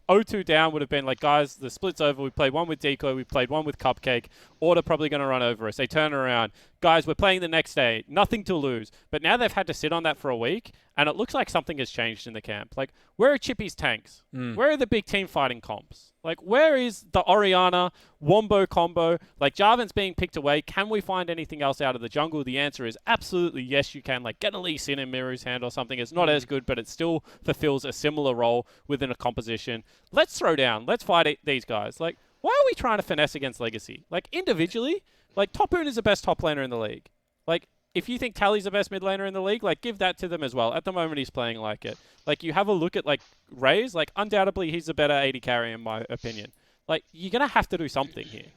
0-2 down would have been like, guys, the split's over. We played one with Decoy. We played one with Cupcake. Order probably going to run over us. They turn around. Guys, we're playing the next day. Nothing to lose. But now they've had to sit on that for a week, and it looks like something has changed in the camp. Like, where are Chippy's tanks? Where are the big team fighting comps? Like, where is the Orianna, Wombo combo? Like, Jarvan's being picked away. Can we find anything else out of the jungle? The answer is absolutely yes, you can. Like, get a Lee Sin in Miru's hand or something. It's not as good, but it still fulfills a similar role within a composition. Let's throw down. Let's fight these guys. Like, why are we trying to finesse against Legacy? Like, individually, like, Topoon is the best top laner in the league. Like, if you think Tally's the best mid laner in the league, like, give that to them as well. At the moment, he's playing like it. Like, you have a look at, like, Raze, like, undoubtedly, he's a better AD carry in my opinion. Like, you're going to have to do something here.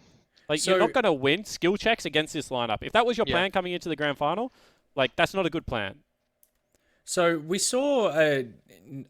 Like, you're not going to win skill checks against this lineup. If that was your plan coming into the grand final, like, that's not a good plan. So we saw,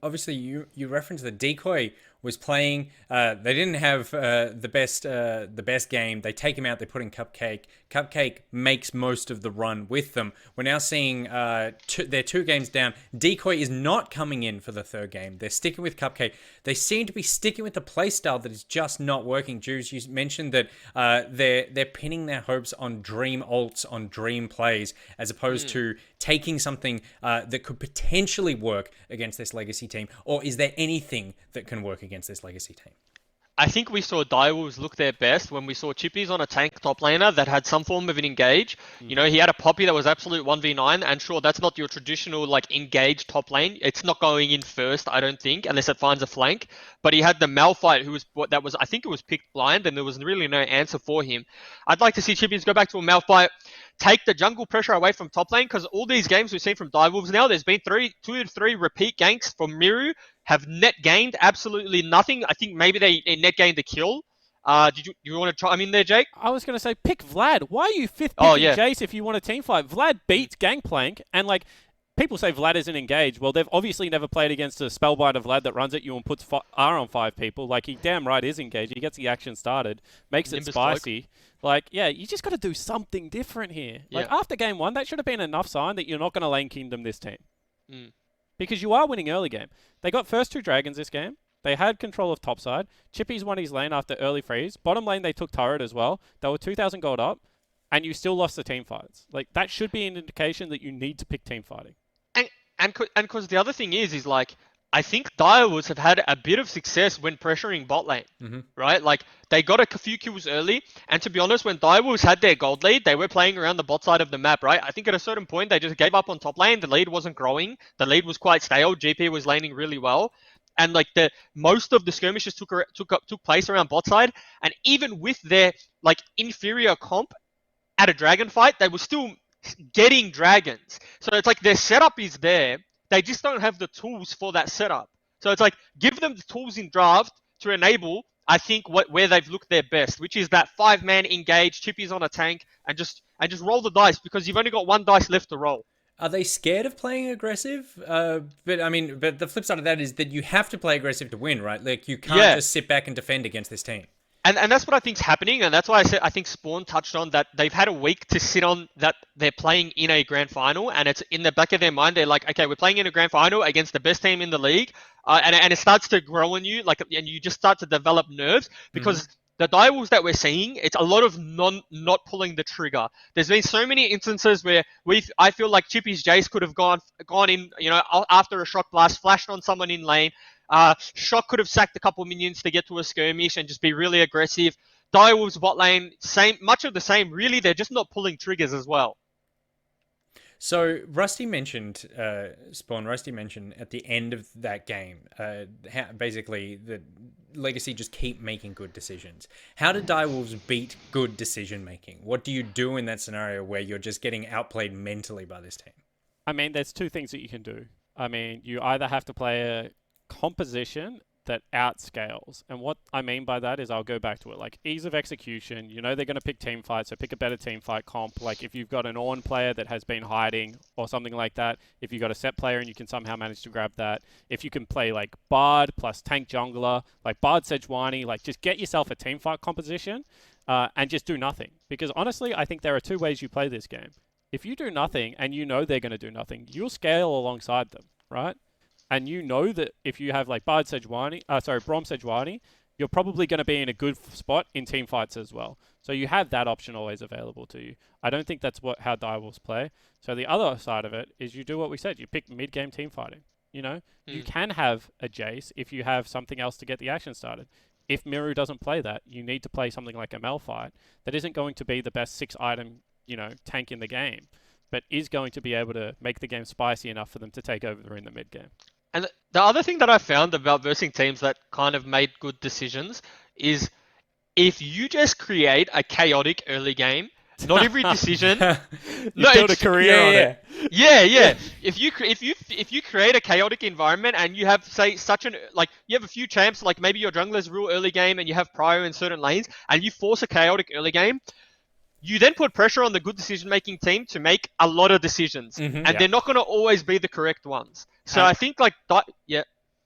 obviously, you referenced that Decoy was playing. They didn't have the best game. They take him out. They put in Cupcake. Cupcake makes most of the run with them. We're now seeing they're 2 games down. Decoy is not coming in for the 3rd game. They're sticking with Cupcake. They seem to be sticking with the playstyle that is just not working. Jules, you mentioned that they're pinning their hopes on dream ults, on dream plays, as opposed to taking something that could potentially work against this Legacy team. Or is there anything that can work against this Legacy team? I think we saw Direwolves look their best when we saw Chippies on a tank top laner that had some form of an engage. You know, he had a Poppy that was absolute 1v9, and sure, that's not your traditional, like, engaged top lane. It's not going in first, I don't think, unless it finds a flank. But he had the Malphite, I think it was picked blind, and there was really no answer for him. I'd like to see Chippies go back to a Malphite, take the jungle pressure away from top lane, because all these games we've seen from Direwolves now, there's been 2 to 3 repeat ganks from Miru, have net gained absolutely nothing. I think maybe they net gained the kill. Did you want to chime in there, Jake? I was going to say, pick Vlad. Why are you fifth picking Jace if you want a team fight? Vlad beats Gangplank, and like, people say Vlad isn't engaged. Well, they've obviously never played against a Spellbinder Vlad that runs at you and puts R on 5 people. Like, he damn right is engaged. He gets the action started, makes it spicy. Like, yeah, you just got to do something different here. Like, after game 1, that should have been enough sign that you're not going to lane kingdom this team. Because you are winning early game. They got first 2 dragons this game. They had control of topside. Chippies won his lane after early freeze. Bottom lane, they took turret as well. They were 2,000 gold up, and you still lost the team fights. Like, that should be an indication that you need to pick team fighting. And because the other thing is like, I think Direwolves have had a bit of success when pressuring bot lane, right? Like, they got a few kills early, and to be honest, when Direwolves had their gold lead, they were playing around the bot side of the map, right? I think at a certain point, they just gave up on top lane. The lead wasn't growing. The lead was quite stale. GP was laning really well. And like, most of the skirmishes took place around bot side, and even with their like inferior comp at a dragon fight, they were still getting dragons. So it's like their setup is there. They just don't have the tools for that setup. So it's like, give them the tools in draft to enable, I think, where they've looked their best, which is that 5-man engage, Chippies on a tank, and just roll the dice, because you've only got 1 dice left to roll. Are they scared of playing aggressive? But the flip side of that is that you have to play aggressive to win, right? Like, you can't just sit back and defend against this team. And that's what I think's happening, and that's why I think Spawn touched on that. They've had a week to sit on that they're playing in a grand final, and it's in the back of their mind. They're like, okay, we're playing in a grand final against the best team in the league, and it starts to grow on you, like, and you just start to develop nerves, because the Direwolves that we're seeing, it's a lot of not pulling the trigger. There's been so many instances where I feel like Chippy's Jace could have gone in, you know, after a shock blast, flashed on someone in lane. Shock could have sacked a couple minions to get to a skirmish and just be really aggressive. Direwolves bot lane, much of the same. Really, they're just not pulling triggers as well. So Rusty mentioned, Spawn, Rusty mentioned at the end of that game, how basically the Legacy just keep making good decisions. How do Direwolves beat good decision making? What do you do in that scenario where you're just getting outplayed mentally by this team? I mean, there's 2 things that you can do. I mean, you either have to play a composition that outscales. And what I mean by that is, I'll go back to it, like ease of execution. You know they're going to pick team fight, so pick a better team fight comp. Like, if you've got an Ornn player that has been hiding or something like that, if you've got a set player and you can somehow manage to grab that, if you can play like Bard plus tank jungler, like Bard Sejuani, like just get yourself a team fight composition and just do nothing. Because honestly, I think there are 2 ways you play this game. If you do nothing and you know they're going to do nothing, you'll scale alongside them, right? And you know that if you have like Brom Sejuani, you're probably going to be in a good spot in team fights as well. So you have that option always available to you. I don't think that's how Direwolves play. So the other side of it is you do what we said. You pick mid-game team fighting. You know, you can have a Jace if you have something else to get the action started. If Miru doesn't play that, you need to play something like a Malphite that isn't going to be the best 6-item, you know, tank in the game, but is going to be able to make the game spicy enough for them to take over in the mid-game. And the other thing that I found about versing teams that kind of made good decisions is, if you just create a chaotic early game, not every decision. You build a career on it. Yeah. If you create a chaotic environment and you have, say, you have a few champs, like maybe your jungler's real early game and you have prio in certain lanes, and you force a chaotic early game, you then put pressure on the good decision-making team to make a lot of decisions, and they're not going to always be the correct ones. So I think, like, I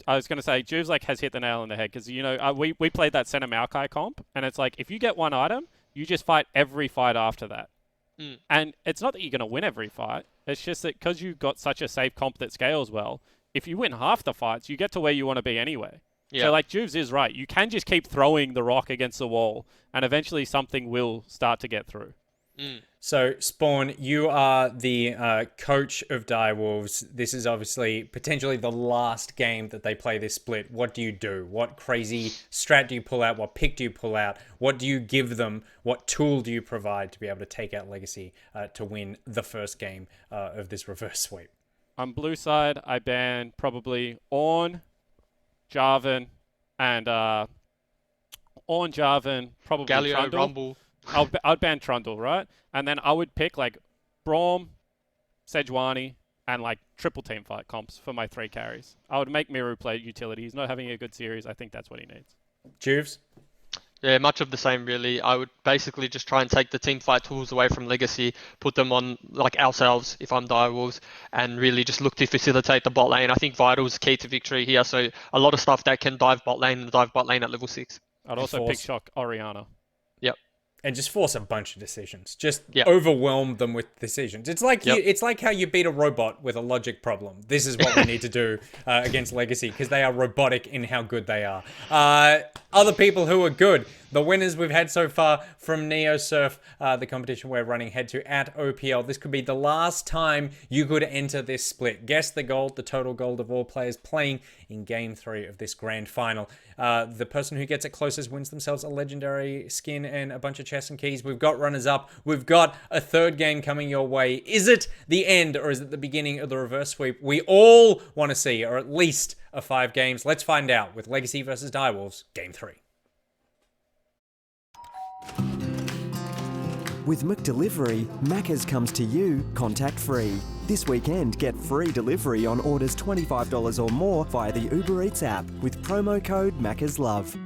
was going to say, Juves like has hit the nail on the head, because, you know, we played that Senna Maokai comp, and it's like, if you get 1 item, you just fight every fight after that. And it's not that you're going to win every fight. It's just that because you've got such a safe comp that scales well, if you win half the fights, you get to where you want to be anyway. Yeah. So, like, Juves is right. You can just keep throwing the rock against the wall, and eventually something will start to get through. So, Spawn, you are the coach of Direwolves. This is obviously potentially the last game that they play this split. What do you do? What crazy strat do you pull out? What pick do you pull out? What do you give them? What tool do you provide to be able to take out Legacy to win the first game of this reverse sweep? On blue side, I ban probably Ornn, Jarvan, and probably Galio, Trundle. Rumble. I'd ban Trundle, right? And then I would pick like Braum, Sejuani, and like triple team fight comps for my 3 carries. I would make Miru play utility. He's not having a good series. I think that's what he needs. Juves? Yeah, much of the same really. I would basically just try and take the team fight tools away from Legacy, put them on like ourselves if I'm Direwolves, and really just look to facilitate the bot lane. I think Vital's key to victory here, so a lot of stuff that can dive bot lane and dive bot lane at level 6. I'd also pick Shock Orianna. Yep. And just force a bunch of decisions. Just overwhelm them with decisions. It's like it's like how you beat a robot with a logic problem. This is what we need to do against Legacy, because they are robotic in how good they are. Other people who are good. The winners we've had so far from NeoSurf, the competition we're running head to at OPL. This could be the last time you could enter this split. Guess the gold, the total gold of all players playing in Game 3 of this grand final. The person who gets it closest wins themselves a legendary skin and a bunch of chests and keys. We've got runners-up. We've got a third game coming your way. Is it the end, or is it the beginning of the reverse sweep we all want to see, or at least a 5 games? Let's find out with Legacy versus Direwolves, Game 3. With McDelivery, Macca's comes to you contact-free. This weekend, get free delivery on orders $25 or more via the Uber Eats app with promo code MACCASLOVE.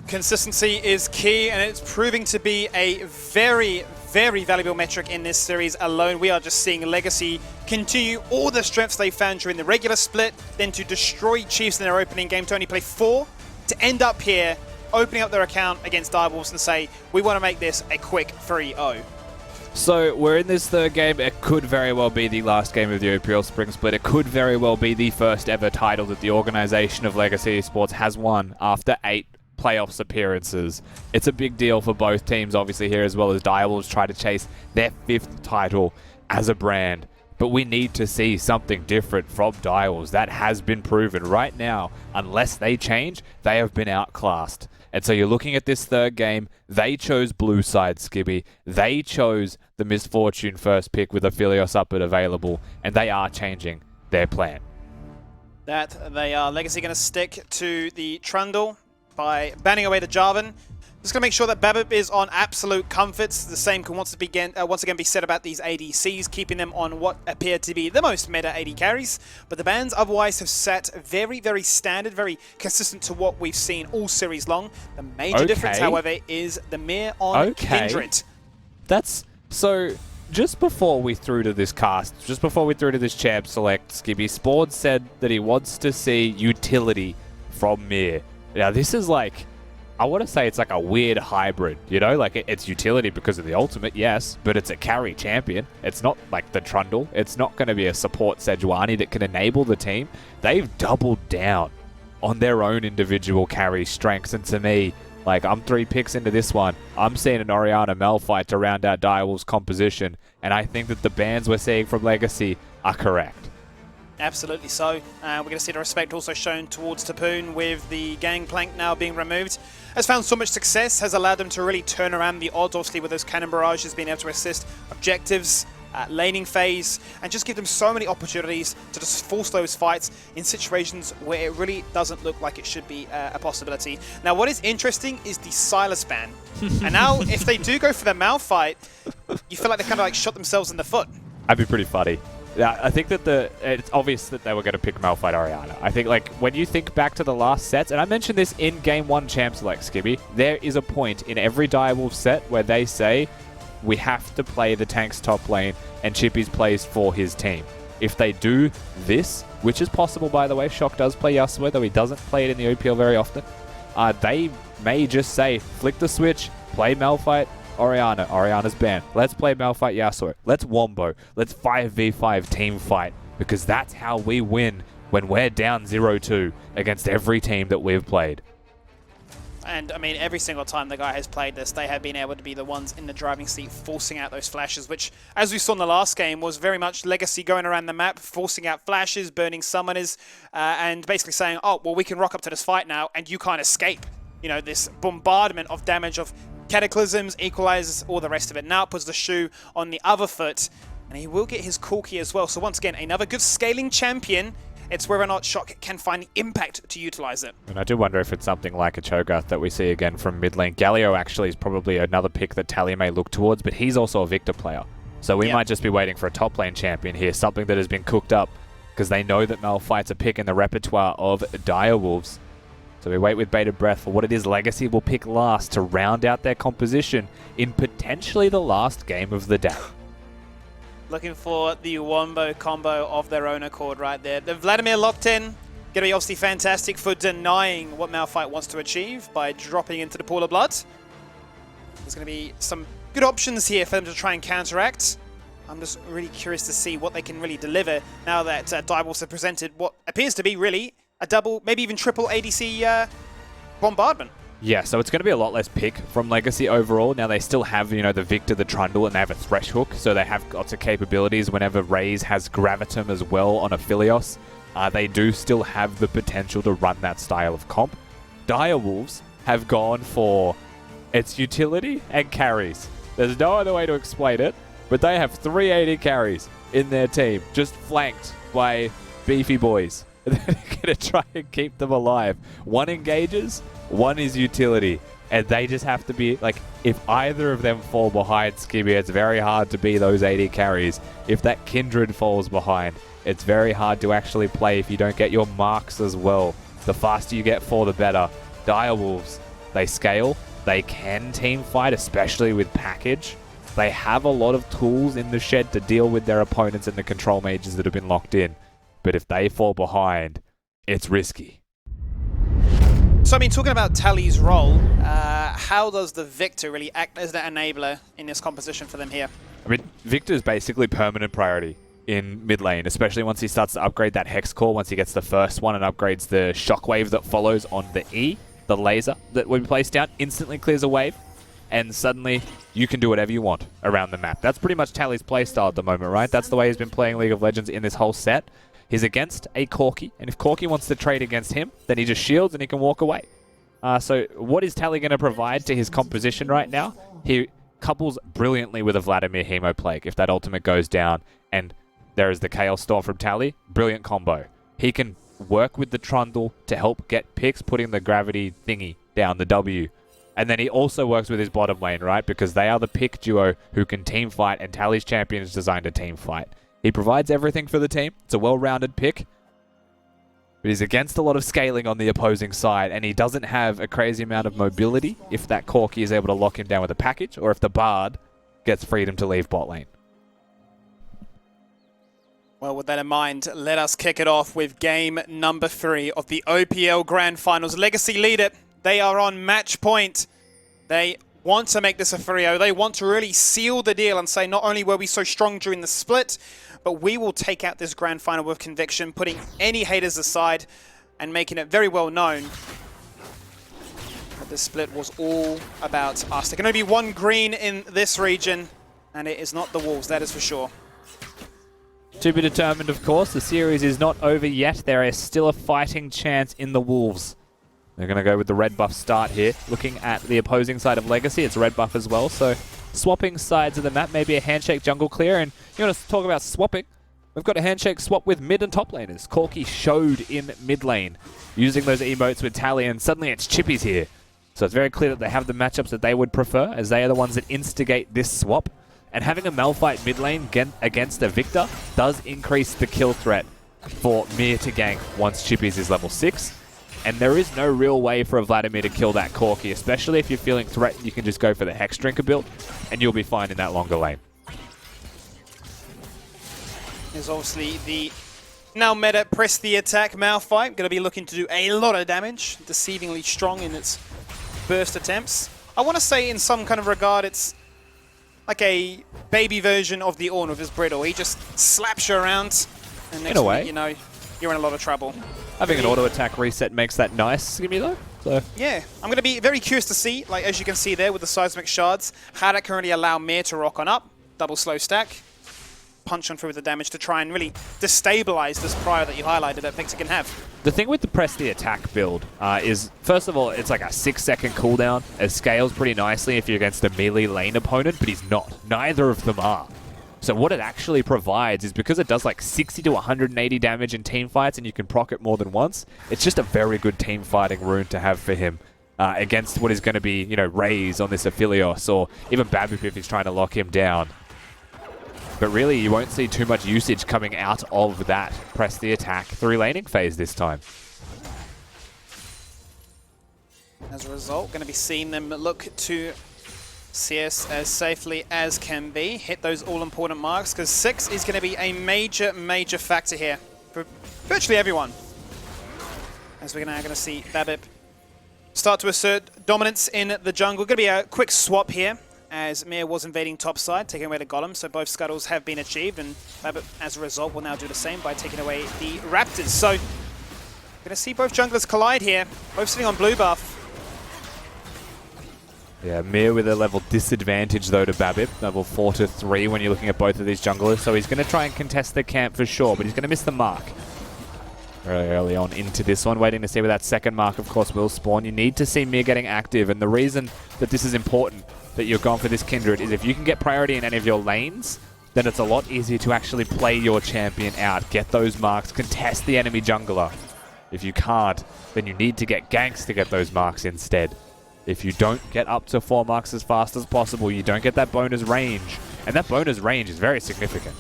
Consistency is key, and it's proving to be a very, very valuable metric in this series alone. We are just seeing Legacy continue all the strengths they found during the regular split, then to destroy Chiefs in their opening game, to only play 4, to end up here, opening up their account against Direwolves and say, we want to make this a quick 3-0. So we're in this third game. It could very well be the last game of the OPL Spring Split. It could very well be the first ever title that the organization of Legacy Esports has won after 8 playoffs appearances. It's a big deal for both teams, obviously, here, as well as Direwolves try to chase their 5th title as a brand. But we need to see something different from Direwolves. That has been proven. Right now, unless they change, they have been outclassed. And so you're looking at this third game. They chose blue side, Skibby. They chose the Misfortune first pick with Aphelios up and available, and they are changing their plan. That they are. Legacy going to stick to the Trundle by banning away the Jarvan. Just going to make sure that Buildup is on absolute comforts. The same can once again be said about these ADCs, keeping them on what appear to be the most meta AD carries. But the bans otherwise have sat very, very standard, very consistent to what we've seen all series long. The major difference, however, is the Mir on Kindred. That's so. Just before we threw to this cast, just before we threw to this champ select, Skibby Spord said that he wants to see utility from Mir. Now, this is like, I want to say it's like a weird hybrid, you know? Like, it's utility because of the ultimate, yes, but it's a carry champion. It's not like the Trundle. It's not going to be a support Sejuani that can enable the team. They've doubled down on their own individual carry strengths, and to me, like, I'm 3 picks into this one. I'm seeing an Orianna Malphite to round out Direwolves' composition, and I think that the bans we're seeing from Legacy are correct. Absolutely so. We're going to see the respect also shown towards Tapoon with the gangplank now being removed. Has found so much success, has allowed them to really turn around the odds, obviously with those cannon barrages being able to assist objectives, laning phase, and just give them so many opportunities to just force those fights in situations where it really doesn't look like it should be a possibility. Now, what is interesting is the Sylas ban. And now, if they do go for the Malphite, you feel like they kind of like shot themselves in the foot. That'd be pretty funny. Yeah, I think that it's obvious that they were going to pick Malphite Orianna. I think, like, when you think back to the last sets, and I mentioned this in Game 1 Champ Select, Skibby, there is a point in every Direwolf set where they say, we have to play the tank's top lane, and Chippy's plays for his team. If they do this, which is possible, by the way, Shock does play Yasuo, though he doesn't play it in the OPL very often, they may just say, flick the switch, play Malphite Orianna. Orianna's banned. Let's play Malphite Yasuo. Let's wombo. Let's 5v5 team fight, because that's how we win when we're down 0-2 against every team that we've played. And, I mean, every single time the guy has played this, they have been able to be the ones in the driving seat forcing out those flashes, which, as we saw in the last game, was very much Legacy going around the map, forcing out flashes, burning summoners, and basically saying, oh, well, we can rock up to this fight now, and you can't escape. You know, this bombardment of damage of Cataclysms, Equalizes, all the rest of it. Now it puts the shoe on the other foot, and he will get his Corki as well. So once again, another good scaling champion. It's whether or not Shock can find the impact to utilize it. And I do wonder if it's something like a Cho'Gath that we see again from mid lane. Galio actually is probably another pick that Tally may look towards, but he's also a Victor player. So we might just be waiting for a top lane champion here, something that has been cooked up, because they know that Malphite's a pick in the repertoire of Direwolves. So we wait with bated breath for what it is Legacy will pick last to round out their composition in potentially the last game of the day. Looking for the Wombo combo of their own accord right there. The Vladimir locked in. Going to be obviously fantastic for denying what Malphite wants to achieve by dropping into the pool of blood. There's going to be some good options here for them to try and counteract. I'm just really curious to see what they can really deliver now that Direwolves have presented what appears to be really a double, maybe even triple ADC bombardment. Yeah, so it's going to be a lot less pick from Legacy overall. Now they still have, you know, the Victor, the Trundle, and they have a Thresh Hook, so they have lots of capabilities whenever Raze has Gravitum as well on a Philios. They do still have the potential to run that style of comp. Direwolves have gone for its utility and carries. There's no other way to explain it, but they have 3 AD carries in their team, just flanked by beefy boys. They're going to try and keep them alive. One engages, one is utility, and they just have to be, like, if either of them fall behind Skibby, it's very hard to be those AD carries. If that Kindred falls behind, it's very hard to actually play if you don't get your marks as well. The faster you get 4, the better. Direwolves, they scale, they can team fight, especially with package. They have a lot of tools in the shed to deal with their opponents and the control mages that have been locked in. But if they fall behind, it's risky. So, I mean, talking about Tally's role, how does the Victor really act as the enabler in this composition for them here? I mean, Victor's basically permanent priority in mid lane, especially once he starts to upgrade that Hex Core, once he gets the first one and upgrades the Shockwave that follows on the E, the laser that when placed down, instantly clears a wave, and suddenly you can do whatever you want around the map. That's pretty much Tally's playstyle at the moment, right? That's the way he's been playing League of Legends in this whole set. He's against a Corki, and if Corki wants to trade against him, then he just shields and he can walk away. So what is Tally going to provide to his composition right now? He couples brilliantly with a Vladimir Hemoplague if that ultimate goes down, and there is the Chaos Storm from Tally. Brilliant combo. He can work with the Trundle to help get picks, putting the gravity thingy down, the W. And then he also works with his bottom lane, right? Because they are the pick duo who can team fight, and Tally's champion is designed to team fight. He provides everything for the team. It's a well-rounded pick. But he's against a lot of scaling on the opposing side, and he doesn't have a crazy amount of mobility if that Corki is able to lock him down with a package, or if the Bard gets freedom to leave bot lane. Well, with that in mind, let us kick it off with game number 3 of the OPL Grand Finals. Legacy lead it. They are on match point. They want to make this a 3-0. They want to really seal the deal and say not only were we so strong during the split, but we will take out this grand final with conviction, putting any haters aside and making it very well known that this split was all about us. There can only be one green in this region, and it is not the Wolves, that is for sure. To be determined, of course. The series is not over yet. There is still a fighting chance in the Wolves. They're going to go with the red buff start here. Looking at the opposing side of Legacy, it's red buff as well. So swapping sides of the map, maybe a handshake jungle clear. And you want to talk about swapping? We've got a handshake swap with mid and top laners. Corki showed in mid lane, using those emotes with Tally, and suddenly it's Chippy's here. So it's very clear that they have the matchups that they would prefer, as they are the ones that instigate this swap. And having a Malphite mid lane against a Victor does increase the kill threat for Mir to gank once Chippies is level 6. And there is no real way for a Vladimir to kill that Corki, especially if you're feeling threatened. You can just go for the Hex Drinker build, and you'll be fine in that longer lane. There's obviously the now meta press the attack Malphite. Going to be looking to do a lot of damage, deceivingly strong in its burst attempts. I want to say in some kind of regard it's like a baby version of the Ornn with his brittle. He just slaps you around, and next minute, you know, you're in a lot of trouble. Having an auto attack reset makes that nice, give me though. So. Yeah, I'm going to be very curious to see, like as you can see there with the seismic shards, how that can really allow Mir to rock on up, double slow stack, punch on through with the damage to try and really destabilize this prior that you highlighted that Victor can have. The thing with the press the attack build is, first of all, it's like a 6-second cooldown. It scales pretty nicely if you're against a melee lane opponent, but he's not. Neither of them are. So what it actually provides is, because it does like 60 to 180 damage in team fights and you can proc it more than once, it's just a very good team fighting rune to have for him against what is going to be, you know, Raze on this Aphelios, or even Babip if he's trying to lock him down. But really, you won't see too much usage coming out of that press the attack 3-laning phase this time. As a result, going to be seeing them look to CS as safely as can be, hit those all-important marks, because 6 is going to be a major, major factor here for virtually everyone. As we're now going to see Babip start to assert dominance in the jungle. Going to be a quick swap here, as Mir was invading topside, taking away the Golem, so both scuttles have been achieved, and Babip, as a result, will now do the same by taking away the Raptors. So, going to see both junglers collide here, both sitting on blue buff. Yeah, Mir with a level disadvantage though to Babip, level 4 to 3 when you're looking at both of these junglers, so he's going to try and contest the camp for sure, but he's going to miss the mark very early on into this one. Waiting to see where that second mark, of course, will spawn. You need to see Mir getting active, and the reason that this is important, that you're going for this Kindred, is if you can get priority in any of your lanes, then it's a lot easier to actually play your champion out, get those marks, contest the enemy jungler. If you can't, then you need to get ganks to get those marks instead. If you don't get up to 4 marks as fast as possible, you don't get that bonus range. And that bonus range is very significant.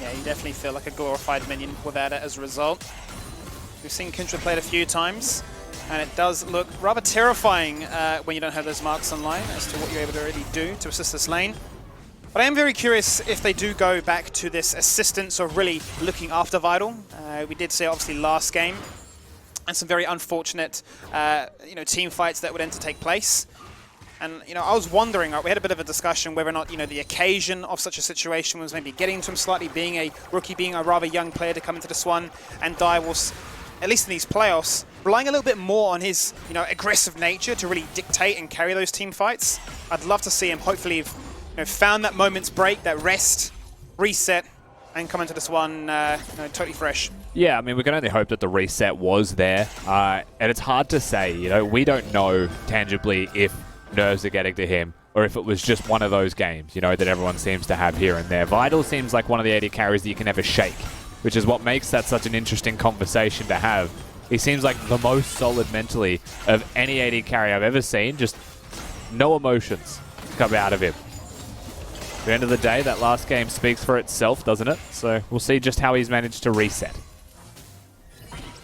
Yeah, you definitely feel like a glorified minion without it as a result. We've seen Kindred played a few times, and it does look rather terrifying when you don't have those marks online as to what you're able to really do to assist this lane. But I am very curious if they do go back to this assistance of really looking after Vital. We did see obviously last game, and some very unfortunate team fights that would then to take place. And I was wondering, we had a bit of a discussion whether or not the occasion of such a situation was maybe getting to him slightly, being a rookie, being a rather young player to come into this one, and Direwolf's, at least in these playoffs, relying a little bit more on his aggressive nature to really dictate and carry those team fights. I'd love to see him hopefully found that moment's break, that rest, reset, and come into this one totally fresh. Yeah, I mean, we can only hope that the reset was there. And it's hard to say, we don't know tangibly if nerves are getting to him or if it was just one of those games, that everyone seems to have here and there. Vital seems like one of the AD carries that you can never shake, which is what makes that such an interesting conversation to have. He seems like the most solid mentally of any AD carry I've ever seen. Just no emotions come out of him. At the end of the day, that last game speaks for itself, doesn't it? So we'll see just how he's managed to reset.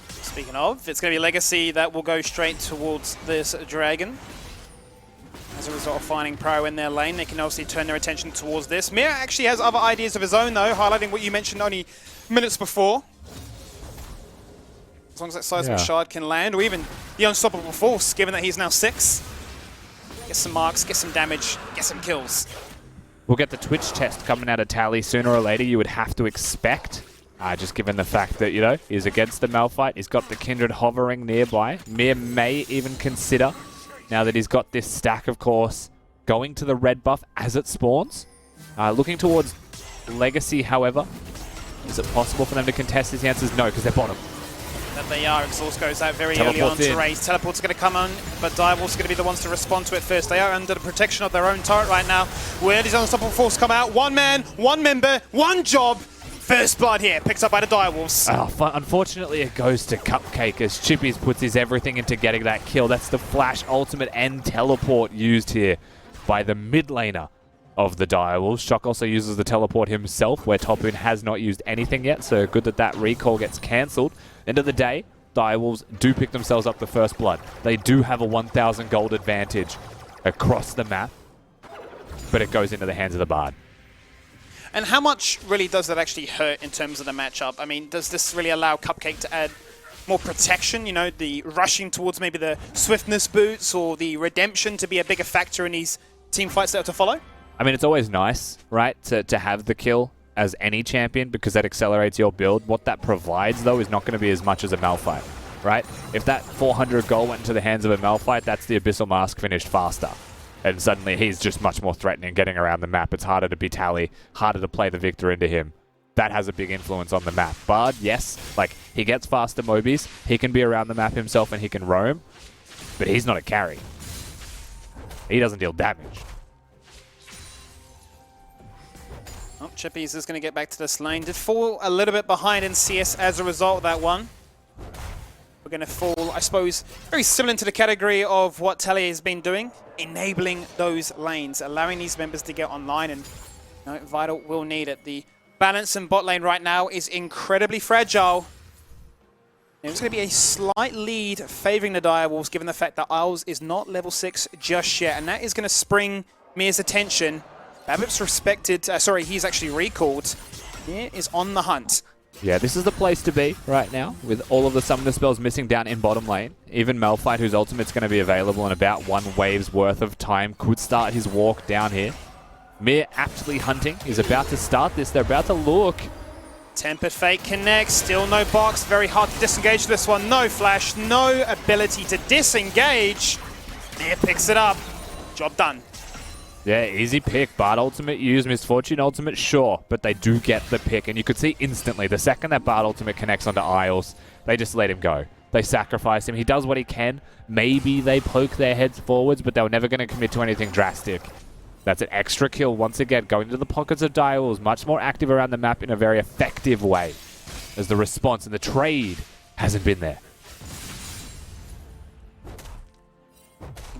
Speaking of, it's going to be Legacy that will go straight towards this Dragon. As a result of finding Pro in their lane, they can obviously turn their attention towards this. Mir actually has other ideas of his own, though, highlighting what you mentioned only minutes before. As long as that seismic shard can land, or even the unstoppable force, given that he's now 6. Get some marks, get some damage, get some kills. We'll get the Twitch test coming out of Tally sooner or later, you would have to expect. Just given the fact that, he's against the Malphite, he's got the Kindred hovering nearby. Mir may even consider, now that he's got this stack, of course, going to the red buff as it spawns. Looking towards Legacy, however. Is it possible for them to contest this? The answer is no, because they're bottom. That they are. Exhaust goes out very early on to Raze. Teleport's going to come on, but Direwolf's going to be the ones to respond to it first. They are under the protection of their own turret right now. Where does Unstoppable Force come out? One man, one member, one job. First blood here, picked up by the Direwolves. Unfortunately, it goes to Cupcake as Chippies puts his everything into getting that kill. That's the flash ultimate and teleport used here by the mid laner of the Direwolves. Shock also uses the teleport himself, where Topoon has not used anything yet, so good that that recall gets cancelled. End of the day, Direwolves do pick themselves up the first blood. They do have a 1,000 gold advantage across the map, but it goes into the hands of the Bard. And how much really does that actually hurt in terms of the matchup? I mean, does this really allow Cupcake to add more protection, you know, the rushing towards maybe the swiftness boots or the redemption to be a bigger factor in these team fights that are to follow? I mean, it's always nice, right, to have the kill as any champion because that accelerates your build. What that provides, though, is not going to be as much as a Malphite, right? If that 400 gold went into the hands of a Malphite, that's the Abyssal Mask finished faster. And suddenly he's just much more threatening getting around the map. It's harder to be Tally, harder to play the Victor into him. That has a big influence on the map. Bard, yes, like, he gets faster Mobies, he can be around the map himself and he can roam, but he's not a carry. He doesn't deal damage. Oh, Chippies is going to get back to this lane. Did fall a little bit behind in CS as a result of that one. We're going to fall, I suppose, very similar to the category of what Tally has been doing, enabling those lanes, allowing these members to get online, and you know, Vital will need it. The balance in bot lane right now is incredibly fragile. There's going to be a slight lead favoring the Direwolves, given the fact that Isles is not level 6 just yet, and that is going to spring Mir's attention. Babip's respected, he's actually recalled. Mir is on the hunt. Yeah, this is the place to be right now, with all of the summoner spells missing down in bottom lane. Even Malphite, whose ultimate's going to be available in about 1 wave's worth of time, could start his walk down here. Mir aptly hunting is about to start this. They're about to look. Tempered Fate connects, still no box. Very hard to disengage this one. No flash, no ability to disengage. Mir picks it up. Job done. Yeah, easy pick. Bard ultimate used, Misfortune ultimate, sure, but they do get the pick, and you could see instantly, the second that Bard ultimate connects onto Isles, they just let him go. They sacrifice him. He does what he can. Maybe they poke their heads forwards, but they were never going to commit to anything drastic. That's an extra kill once again, going into the pockets of Direwolves, much more active around the map in a very effective way, as the response and the trade hasn't been there.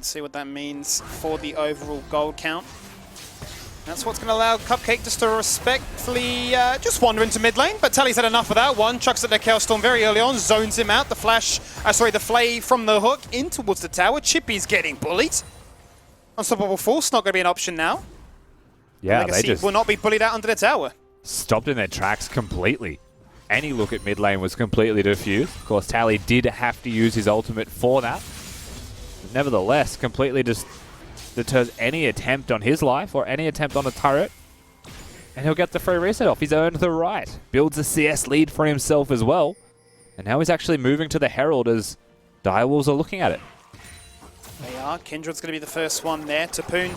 See what that means for the overall gold count. That's what's going to allow Cupcake just to respectfully just wander into mid lane, but Tally's had enough of that one. Chucks at the Chaos Storm very early on, zones him out. The flash, the flay from the hook in towards the tower. Chippy's getting bullied. Unstoppable Force not going to be an option now. Yeah, Legacy they just will not be bullied out under the tower. Stopped in their tracks completely. Any look at mid lane was completely diffused. Of course, Tally did have to use his ultimate for that. Nevertheless, completely just deters any attempt on his life or any attempt on a turret. And he'll get the free reset off. He's earned the right. Builds a CS lead for himself as well. And now he's actually moving to the Herald as Direwolves are looking at it. They are. Kindred's going to be the first one there. Tapoon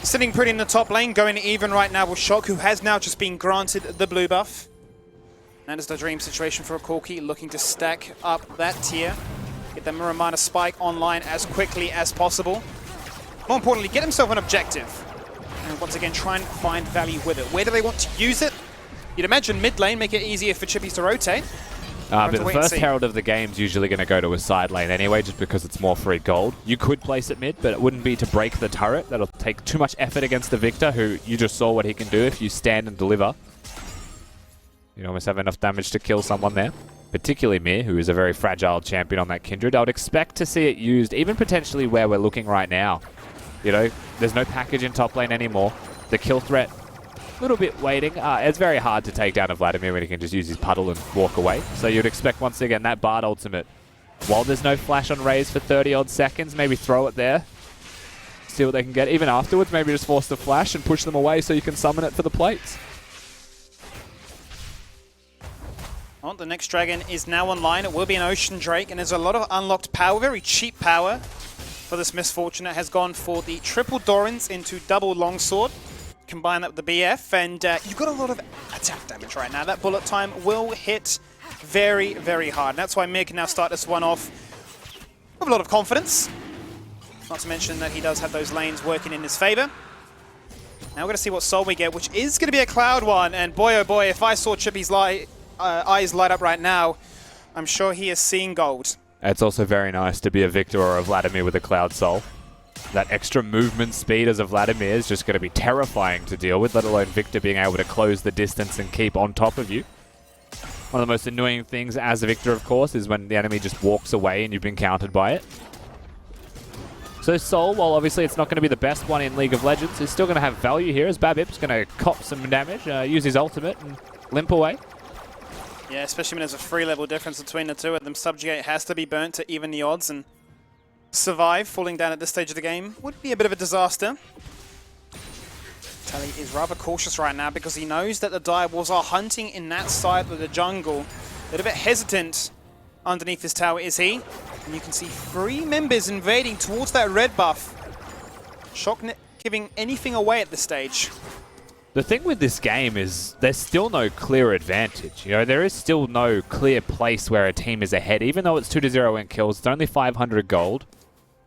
sitting pretty in the top lane, going even right now with Shock, who has now just been granted the blue buff. That is the dream situation for a Corki, looking to stack up that tier. Get the Muramana Spike online as quickly as possible. More importantly, get himself an objective. And once again, try and find value with it. Where do they want to use it? You'd imagine mid lane, make it easier for Chippies to rotate. But the first Herald of the game is usually going to go to a side lane anyway, just because it's more free gold. You could place it mid, but it wouldn't be to break the turret. That'll take too much effort against the Victor, who you just saw what he can do if you stand and deliver. You almost have enough damage to kill someone there. Particularly Mir, who is a very fragile champion on that Kindred. I would expect to see it used, even potentially where we're looking right now. You know, there's no package in top lane anymore. The kill threat, a little bit waiting. It's very hard to take down a Vladimir when he can just use his puddle and walk away. So you'd expect, once again, that Bard ultimate. While there's no flash on Raze for 30-odd seconds, maybe throw it there. See what they can get. Even afterwards, maybe just force the flash and push them away so you can summon it for the plates. Well, the next dragon is now online. It will be an Ocean Drake, and there's a lot of unlocked power, very cheap power for this Misfortune. It has gone for the triple Dorans into double Longsword. Combine that with the BF, and you've got a lot of attack damage right now. That bullet time will hit very, very hard. And that's why Mir can now start this one off with a lot of confidence. Not to mention that he does have those lanes working in his favor. Now we're going to see what soul we get, which is going to be a Cloud one. And boy, oh boy, if I saw Chippy's eyes light up right now, I'm sure he is seeing gold. It's also very nice to be a Victor or a Vladimir with a Cloud Soul. That extra movement speed as a Vladimir is just going to be terrifying to deal with, let alone Victor being able to close the distance and keep on top of you. One of the most annoying things as a Victor, of course, is when the enemy just walks away and you've been countered by it. So Sol, while obviously it's not going to be the best one in League of Legends, is still going to have value here as Babip's going to cop some damage, use his ultimate and limp away. Yeah, especially when there's a 3-level difference between the two of them. Subjugate has to be burnt to even the odds, and survive falling down at this stage of the game would be a bit of a disaster. Tally is rather cautious right now because he knows that the direwolves are hunting in that side of the jungle. A little bit hesitant underneath this tower is he. And you can see 3 members invading towards that red buff. Shock not giving anything away at this stage. The thing with this game is there's still no clear advantage. You know, there is still no clear place where a team is ahead. Even though it's 2-0 in kills, it's only 500 gold.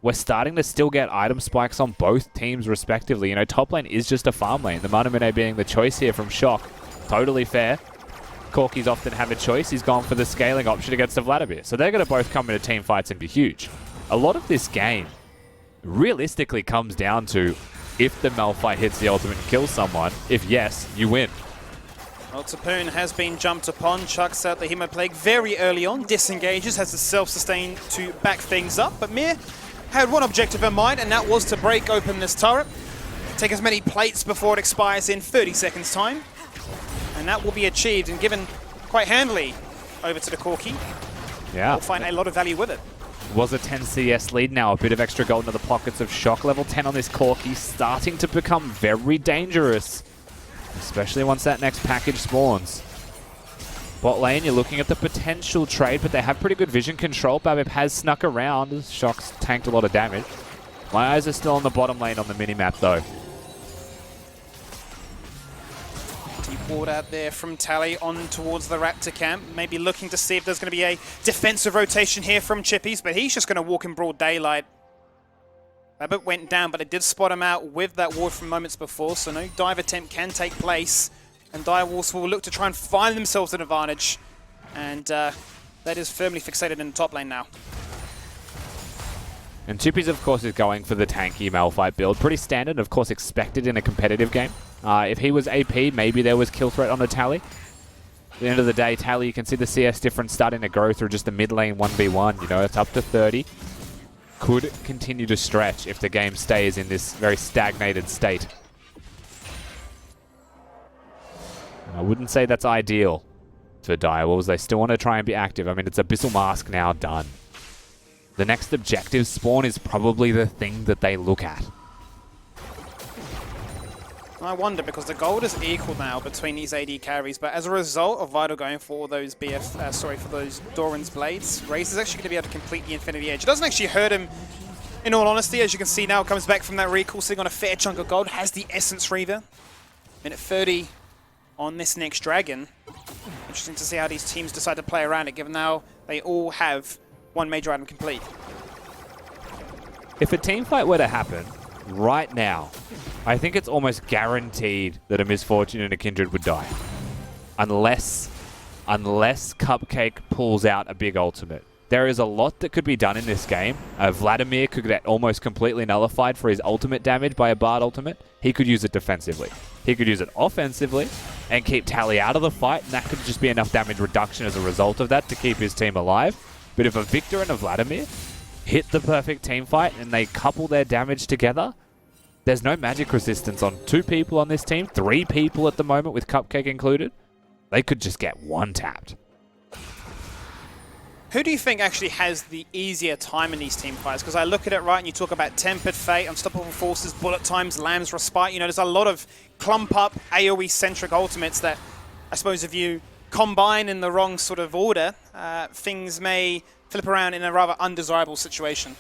We're starting to still get item spikes on both teams respectively. You know, top lane is just a farm lane. The Manamune being the choice here from Shock. Totally fair. Corki's often have a choice. He's gone for the scaling option against the Vladimir. So they're going to both come into team fights and be huge. A lot of this game realistically comes down to if the Malphite hits the ultimate and kills someone. If yes, you win. Well, Tapoon has been jumped upon, chucks out the Hemoplague very early on, disengages, has the self-sustain to back things up, but Mir had one objective in mind, and that was to break open this turret, take as many plates before it expires in 30 seconds time, and that will be achieved and given quite handily over to the Corki. Yeah. We'll find a lot of value with it. Was a 10 CS lead, now a bit of extra gold into the pockets of Shock. Level 10 on this Corki, starting to become very dangerous, especially once that next package spawns. Bot lane, you're looking at the potential trade, but they have pretty good vision control. Babip has snuck around. Shock's tanked a lot of damage. My eyes are still on the bottom lane on the minimap, though. Deep ward out there from Tally on towards the Raptor camp. Maybe looking to see if there's going to be a defensive rotation here from Chippies, but he's just going to walk in broad daylight. Babip went down, but it did spot him out with that ward from moments before, so no dive attempt can take place. And direwolves will look to try and find themselves an advantage. And that is firmly fixated in the top lane now. And Chippies, of course, is going for the tanky Malphite build. Pretty standard, of course, expected in a competitive game. If he was AP, maybe there was kill threat on a Tally. At the end of the day, Tally, you can see the CS difference starting to grow through just the mid lane 1v1. You know, it's up to 30. Could continue to stretch if the game stays in this very stagnated state. I wouldn't say that's ideal for direwolves. They still want to try and be active. I mean, it's Abyssal Mask now done. The next objective spawn is probably the thing that they look at. I wonder, because the gold is equal now between these AD carries, but as a result of Vital going for those for those Doran's Blades, Raze is actually going to be able to complete the Infinity Edge. It doesn't actually hurt him, in all honesty. As you can see now, comes back from that recall, sitting on a fair chunk of gold, has the Essence Reaver. Minute 30 on this next Dragon. Interesting to see how these teams decide to play around it, given now they all have one major item complete. If a team fight were to happen right now, I think it's almost guaranteed that a Misfortune and a Kindred would die. Unless Cupcake pulls out a big ultimate. There is a lot that could be done in this game. Vladimir could get almost completely nullified for his ultimate damage by a Bard ultimate. He could use it defensively. He could use it offensively and keep Tally out of the fight, and that could just be enough damage reduction as a result of that to keep his team alive. But if a Victor and a Vladimir hit the perfect team fight and they couple their damage together, there's no magic resistance on 2 people on this team, 3 people at the moment with Cupcake included. They could just get one-tapped. Who do you think actually has the easier time in these team fights? Because I look at it right and you talk about Tempered Fate, Unstoppable Forces, Bullet Times, Lamb's Respite. You know, there's a lot of clump up AoE-centric ultimates that I suppose if you combine in the wrong sort of order, things may flip around in a rather undesirable situation.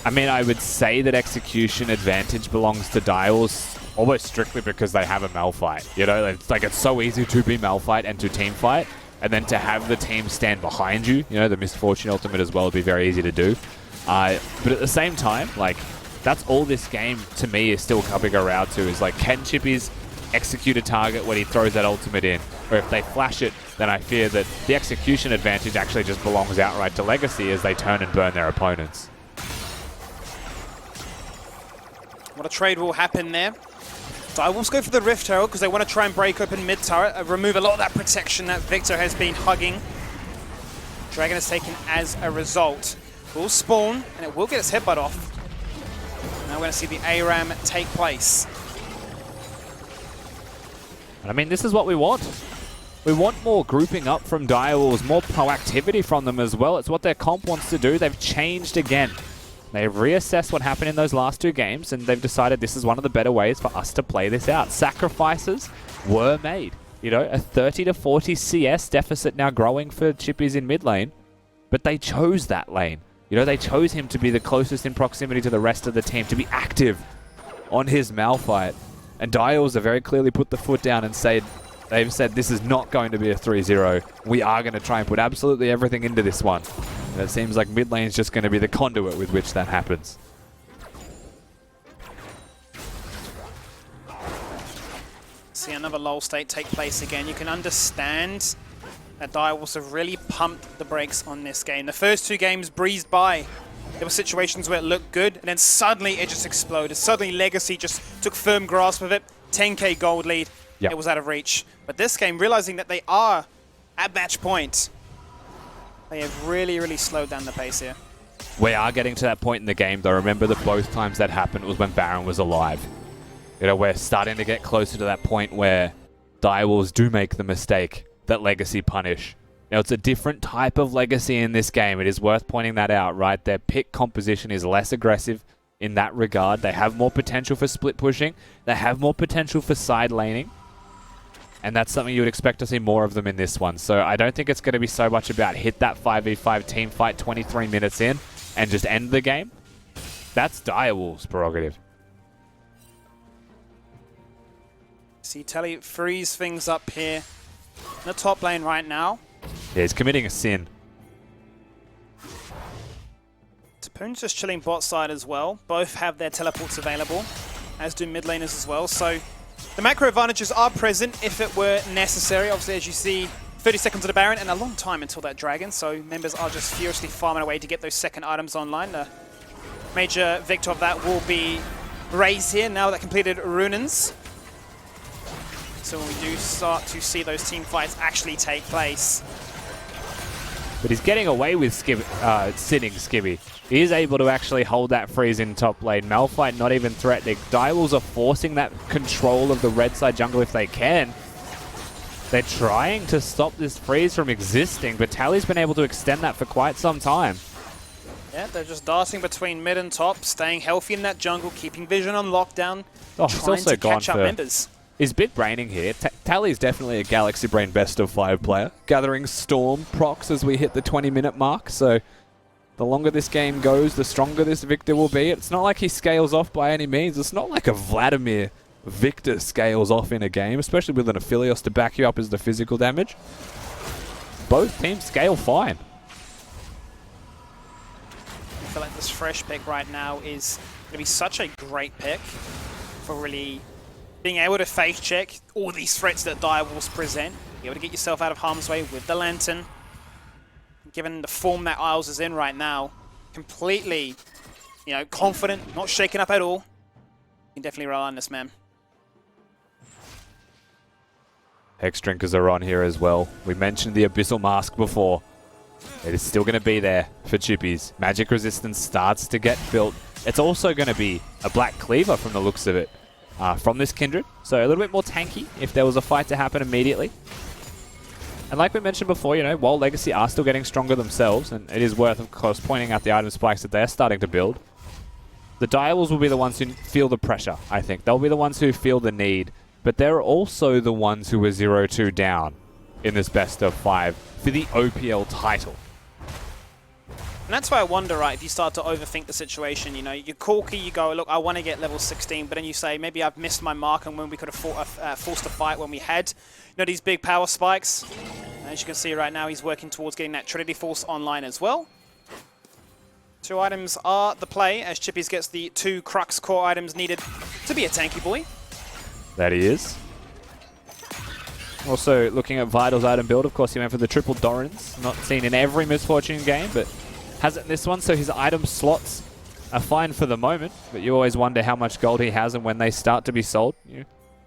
I mean, I would say that execution advantage belongs to Dials almost strictly because they have a Malphite. You know, it's like it's so easy to be Malphite and to team fight. And then to have the team stand behind you, you know, the Misfortune ultimate as well would be very easy to do. But at the same time, like, that's all this game, to me, is still coming around to, is like, can Chippies execute a target when he throws that ultimate in? Or if they flash it, then I fear that the execution advantage actually just belongs outright to Legacy as they turn and burn their opponents. What a trade will happen there. Direwolves go for the Rift Herald because they want to try and break open mid-turret, remove a lot of that protection that Victor has been hugging. Dragon is taken as a result. Will spawn, and it will get its headbutt off. Now we're going to see the ARAM take place. I mean, this is what we want. We want more grouping up from Direwolves, more proactivity from them as well. It's what their comp wants to do. They've changed again. They've reassessed what happened in those last 2 games, and they've decided this is one of the better ways for us to play this out. Sacrifices were made. You know, a 30 to 40 CS deficit now growing for Chippies in mid lane, but they chose that lane. You know, they chose him to be the closest in proximity to the rest of the team, to be active on his Malphite. And Direwolves have very clearly put the foot down and they've said this is not going to be a 3-0. We are going to try and put absolutely everything into this one. And it seems like mid lane is just going to be the conduit with which that happens. See another lull state take place again. You can understand that Direwolves have really pumped the brakes on this game. The first 2 games breezed by. There were situations where it looked good, and then suddenly it just exploded. Suddenly Legacy just took firm grasp of it. 10k gold lead. Yep. It was out of reach. But this game, realizing that they are at match point, they have really, really slowed down the pace here. We are getting to that point in the game, though. Remember that both times that happened was when Baron was alive. You know, we're starting to get closer to that point where Direwolves do make the mistake that Legacy punish. Now, it's a different type of Legacy in this game. It is worth pointing that out, right? Their pick composition is less aggressive in that regard. They have more potential for split pushing. They have more potential for side laning. And that's something you would expect to see more of them in this one. So I don't think it's going to be so much about hit that 5v5 team fight 23 minutes in and just end the game. That's Direwolves' prerogative. See Telly freeze things up here in the top lane right now. Yeah, he's committing a sin. Tapoon's just chilling bot side as well. Both have their teleports available, as do mid laners as well. So the macro advantages are present if it were necessary. Obviously, as you see, 30 seconds to the Baron and a long time until that Dragon. So members are just furiously farming away to get those second items online. The major victor of that will be Raze here, now that completed Runins. So when we do start to see those team fights actually take place. But he's getting away with sitting Skibby. He is able to actually hold that freeze in top lane. Malphite not even threatening. Direwolves are forcing that control of the red side jungle if they can. They're trying to stop this freeze from existing, but Tally's been able to extend that for quite some time. Yeah, they're just darting between mid and top, staying healthy in that jungle, keeping vision on lockdown, trying to catch up members. He's big braining here. Tally's definitely a Galaxy Brain best of 5 player. Gathering Storm procs as we hit the 20-minute mark, so the longer this game goes, the stronger this Victor will be. It's not like he scales off by any means. It's not like a Vladimir Victor scales off in a game, especially with an Aphelios to back you up as the physical damage. Both teams scale fine. I feel like this fresh pick right now is going to be such a great pick for really being able to face check all these threats that Direwolves present, be able to get yourself out of harm's way with the Lantern. Given the form that Isles is in right now, completely, confident, not shaken up at all. You can definitely rely on this man. Hex Drinkers are on here as well. We mentioned the Abyssal Mask before. It is still going to be there for Chippies. Magic Resistance starts to get built. It's also going to be a Black Cleaver from the looks of it. From this Kindred, so a little bit more tanky if there was a fight to happen immediately. And like we mentioned before, while Legacy are still getting stronger themselves, and it is worth, of course, pointing out the item spikes that they're starting to build, the Direwolves will be the ones who feel the pressure, I think. They'll be the ones who feel the need, but they're also the ones who were 0-2 down in this best of 5 for the OPL title. And that's why I wonder, right, if you start to overthink the situation, you're corky, you go, look, I want to get level 16, but then you say, maybe I've missed my mark and when we could have forced a fight when we had, these big power spikes. As you can see right now, he's working towards getting that Trinity Force online as well. 2 items are the play, as Chippies gets the 2 Crux core items needed to be a tanky boy. That he is. Also, looking at Vital's item build, of course, he went for the triple Dorans. Not seen in every Misfortune game, but has it in this one, so his item slots are fine for the moment, but you always wonder how much gold he has and when they start to be sold.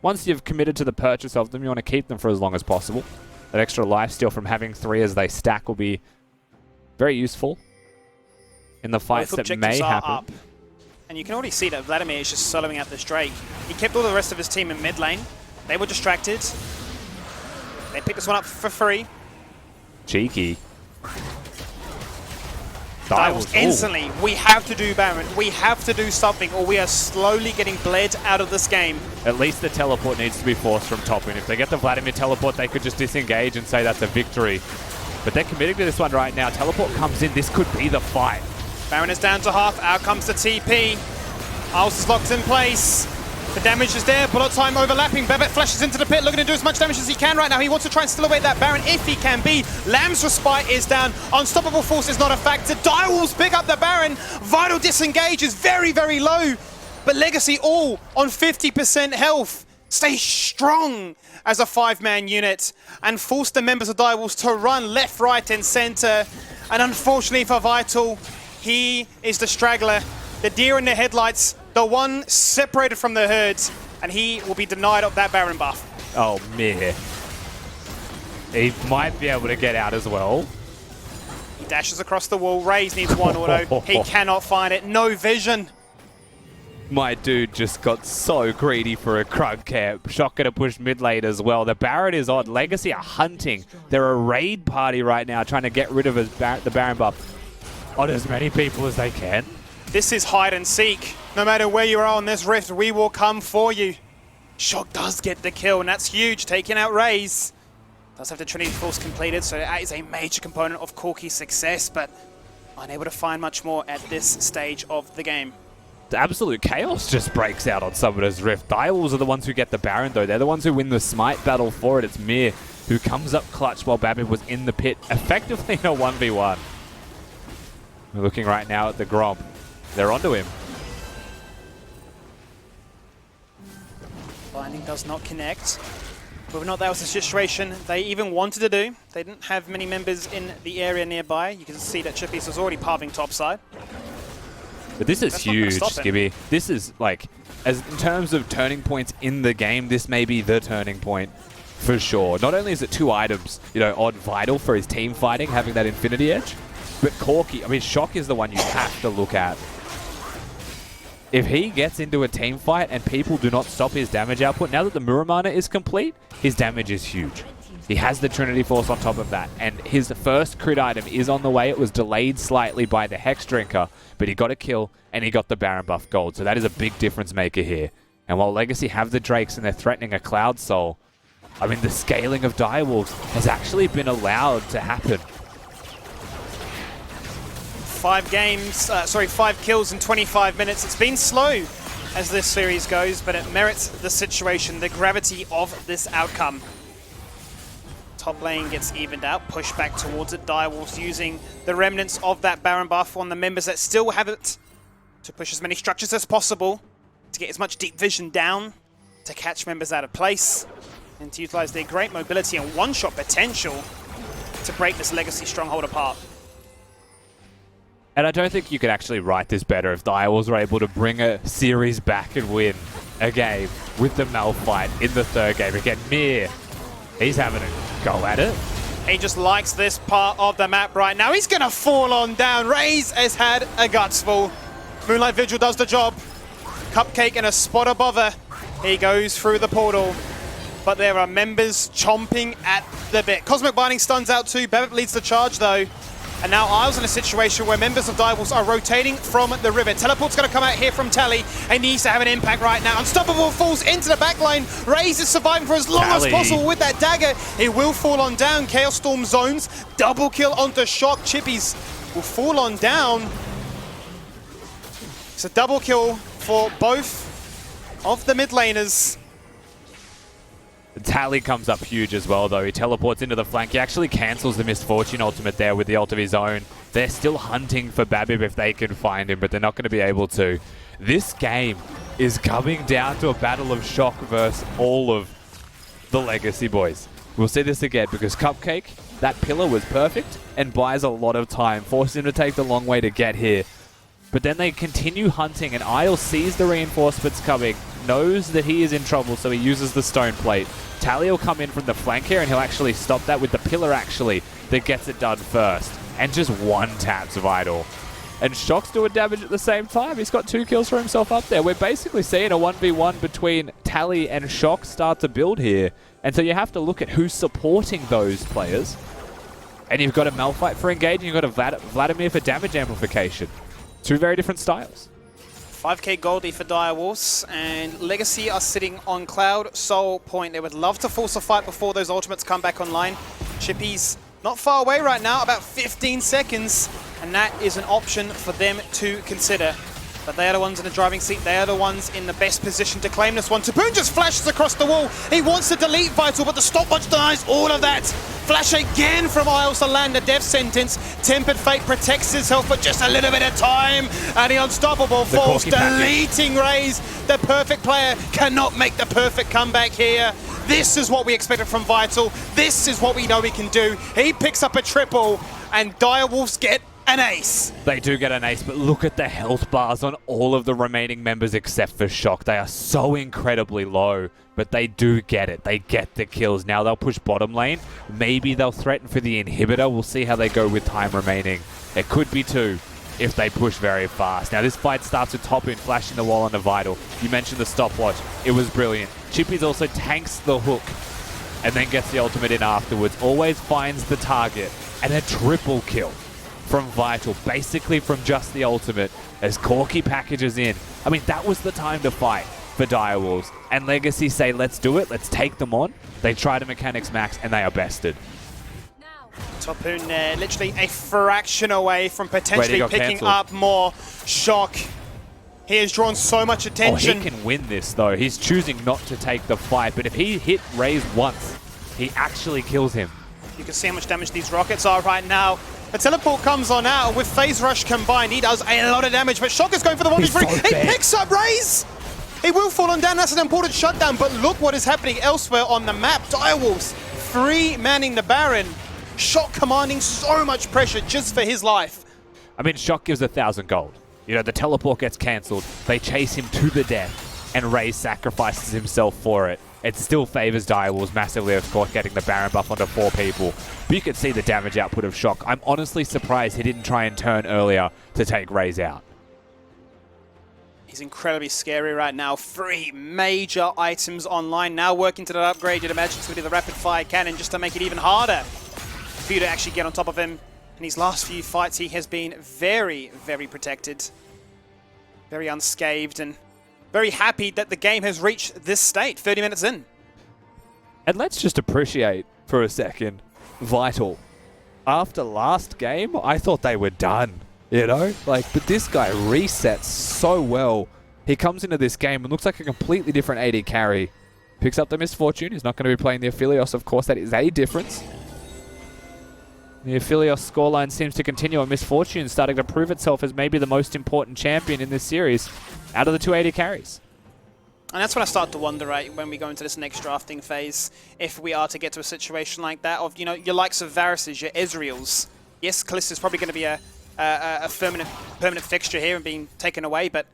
Once you've committed to the purchase of them, you want to keep them for as long as possible. That extra lifesteal from having 3 as they stack will be very useful in the fights that may happen. Up. And you can already see that Vladimir is just soloing out this Drake. He kept all the rest of his team in mid lane. They were distracted. They picked this one up for free. Cheeky. Direwolves instantly. We have to do Baron. We have to do something, or we are slowly getting bled out of this game. At least the teleport needs to be forced from top. And if they get the Vladimir teleport, they could just disengage and say that's a victory. But they're committing to this one right now. Teleport comes in. This could be the fight. Baron is down to half. Out comes the TP. Ice is locked in place. The damage is there. Bullet time overlapping. Bebet flashes into the pit, looking to do as much damage as he can right now. He wants to try and steal away that Baron if he can be. Lamb's respite is down. Unstoppable force is not a factor. Direwolves pick up the Baron. Vital disengage is very, very low. But Legacy all on 50% health. Stay strong as a 5-man unit and force the members of Direwolves to run left, right, and center. And unfortunately for Vital, he is the straggler, the deer in the headlights, the one separated from the herds, and he will be denied of that Baron buff. Oh, man. He might be able to get out as well. He dashes across the wall. Raze needs one auto. He cannot find it. No vision. My dude just got so greedy for a Krug camp. Shock gonna push mid lane as well. The Baron is on. Legacy are hunting. They're a raid party right now trying to get rid of the Baron buff on as many people as they can. This is hide and seek. No matter where you are on this rift, we will come for you. Shock does get the kill, and that's huge, taking out Raze. Does have the Trinity Force completed, so that is a major component of Corki's success, but unable to find much more at this stage of the game. The absolute chaos just breaks out on Summoner's Rift. Direwolves are the ones who get the Baron, though. They're the ones who win the smite battle for it. It's Mir who comes up clutch while Babib was in the pit, effectively in a 1v1. We're looking right now at the Gromp. They're onto him. Binding does not connect. Whether or not that was the situation they even wanted to do. They didn't have many members in the area nearby. You can see that Chippies was already parving topside. But this is huge, Skibby. This is like, as in terms of turning points in the game, this may be the turning point for sure. Not only is it 2 items, on Vital for his team fighting, having that Infinity Edge, but Corki, I mean, Shock is the one you have to look at. If he gets into a team fight and people do not stop his damage output, now that the Muramana is complete, his damage is huge. He has the Trinity Force on top of that, and his first crit item is on the way. It was delayed slightly by the Hex Drinker, but he got a kill, and he got the Baron buff gold, so that is a big difference maker here. And while Legacy have the Drakes and they're threatening a Cloud Soul, I mean, the scaling of Direwolves has actually been allowed to happen. 5 kills in 25 minutes. It's been slow as this series goes, but it merits the situation, the gravity of this outcome. Top lane gets evened out, pushed back towards it. Direwolves using the remnants of that Baron buff on the members that still have it to push as many structures as possible, to get as much deep vision down, to catch members out of place, and to utilize their great mobility and one-shot potential to break this Legacy stronghold apart. And I don't think you could actually write this better if Direwolves were able to bring a series back and win a game with the Malphite in the 3rd game. Again, Mir, he's having a go at it. He just likes this part of the map right now. He's going to fall on down. Raze has had a gutsful. Moonlight Vigil does the job. Cupcake in a spot above her. He goes through the portal. But there are members chomping at the bit. Cosmic Binding stuns out too. Bebep leads the charge though. And now Isles in a situation where members of Direwolves are rotating from the river. Teleport's going to come out here from Tally and needs to have an impact right now. Unstoppable falls into the backline. Raze is surviving for as long as possible with that dagger. It will fall on down. Chaos Storm zones. Double kill onto Shock. Chippies will fall on down. It's a double kill for both of the mid laners. Tally comes up huge as well, though. He teleports into the flank. He actually cancels the Misfortune ultimate there with the ult of his own. They're still hunting for Babib if they can find him, but they're not going to be able to. This game is coming down to a battle of Shock versus all of the Legacy boys. We'll see this again because Cupcake, that pillar was perfect and buys a lot of time, forcing him to take the long way to get here. But then they continue hunting, and Isle sees the reinforcements coming, knows that he is in trouble, so he uses the stone plate. Tally will come in from the flank here, and he'll actually stop that with the pillar, actually, that gets it done first. And just one taps Vital. And Shock's doing damage at the same time. He's got 2 kills for himself up there. We're basically seeing a 1v1 between Tally and Shock start to build here. And so you have to look at who's supporting those players. And you've got a Malphite for engaging, you've got a Vladimir for damage amplification. 2 very different styles. 5k Goldie for Direwolves, and Legacy are sitting on Cloud Soul Point. They would love to force a fight before those ultimates come back online. Chippy's not far away right now, about 15 seconds, and that is an option for them to consider. But they are the ones in the driving seat. They are the ones in the best position to claim this one. Taboon just flashes across the wall. He wants to delete Vital, but the stopwatch denies all of that. Flash again from Isles to land a death sentence. Tempered Fate protects himself for just a little bit of time. And the Unstoppable falls, deleting Raze. The perfect player cannot make the perfect comeback here. This is what we expected from Vital. This is what we know he can do. He picks up a triple, and Direwolves get an ace. They do get an ace, but look at the health bars on all of the remaining members except for Shock. They are so incredibly low, but they do get it. They get the kills. Now they'll push bottom lane. Maybe they'll threaten for the inhibitor. We'll see how they go with time remaining. It could be 2 if they push very fast. Now this fight starts with Top in flashing the wall onto Vital. You mentioned the stopwatch. It was brilliant. Chippy's also tanks the hook and then gets the ultimate in afterwards. Always finds the target, and a triple kill from Vital, basically from just the ultimate, as Corki packages in. I mean, that was the time to fight for Direwolves. And Legacy say, let's do it, let's take them on. They try to mechanics max, and they are bested. Topoon there, literally a fraction away from potentially picking up more. Shock. He has drawn so much attention. Oh, he can win this, though. He's choosing not to take the fight, but if he hit Raze once, he actually kills him. You can see how much damage these rockets are right now. The teleport comes on out with Phase Rush combined. He does a lot of damage, but Shock is going for the 1v3. He picks up Raze! He will fall on down. That's an important shutdown, but look what is happening elsewhere on the map. Direwolves 3-manning the Baron. Shock commanding so much pressure just for his life. I mean, Shock gives 1,000 gold. You know, the teleport gets cancelled. They chase him to the death, and Raze sacrifices himself for it. It still favors Direwolves massively, of course, getting the Baron buff onto 4 people. But you can see the damage output of Shock. I'm honestly surprised he didn't try and turn earlier to take Raze out. He's incredibly scary right now. 3 major items online. Now working to that upgrade. You'd imagine it's going to be the rapid fire cannon just to make it even harder for you to actually get on top of him. In his last few fights, he has been very, very protected. Very unscathed, and very happy that the game has reached this state, 30 minutes in. And let's just appreciate for a second Vital. After last game, I thought they were done, you know? Like, but this guy resets so well. He comes into this game and looks like a completely different AD carry. Picks up the Misfortune. He's not going to be playing the Aphelios, of course. That is a difference. The Aphelios scoreline seems to continue, and Misfortune starting to prove itself as maybe the most important champion in this series out of the 2 AD carries. And that's when I start to wonder, right, when we go into this next drafting phase, if we are to get to a situation like that of, you know, your likes of Varus's, your Ezreals. Yes, Kalista's probably going to be a permanent fixture here and being taken away, but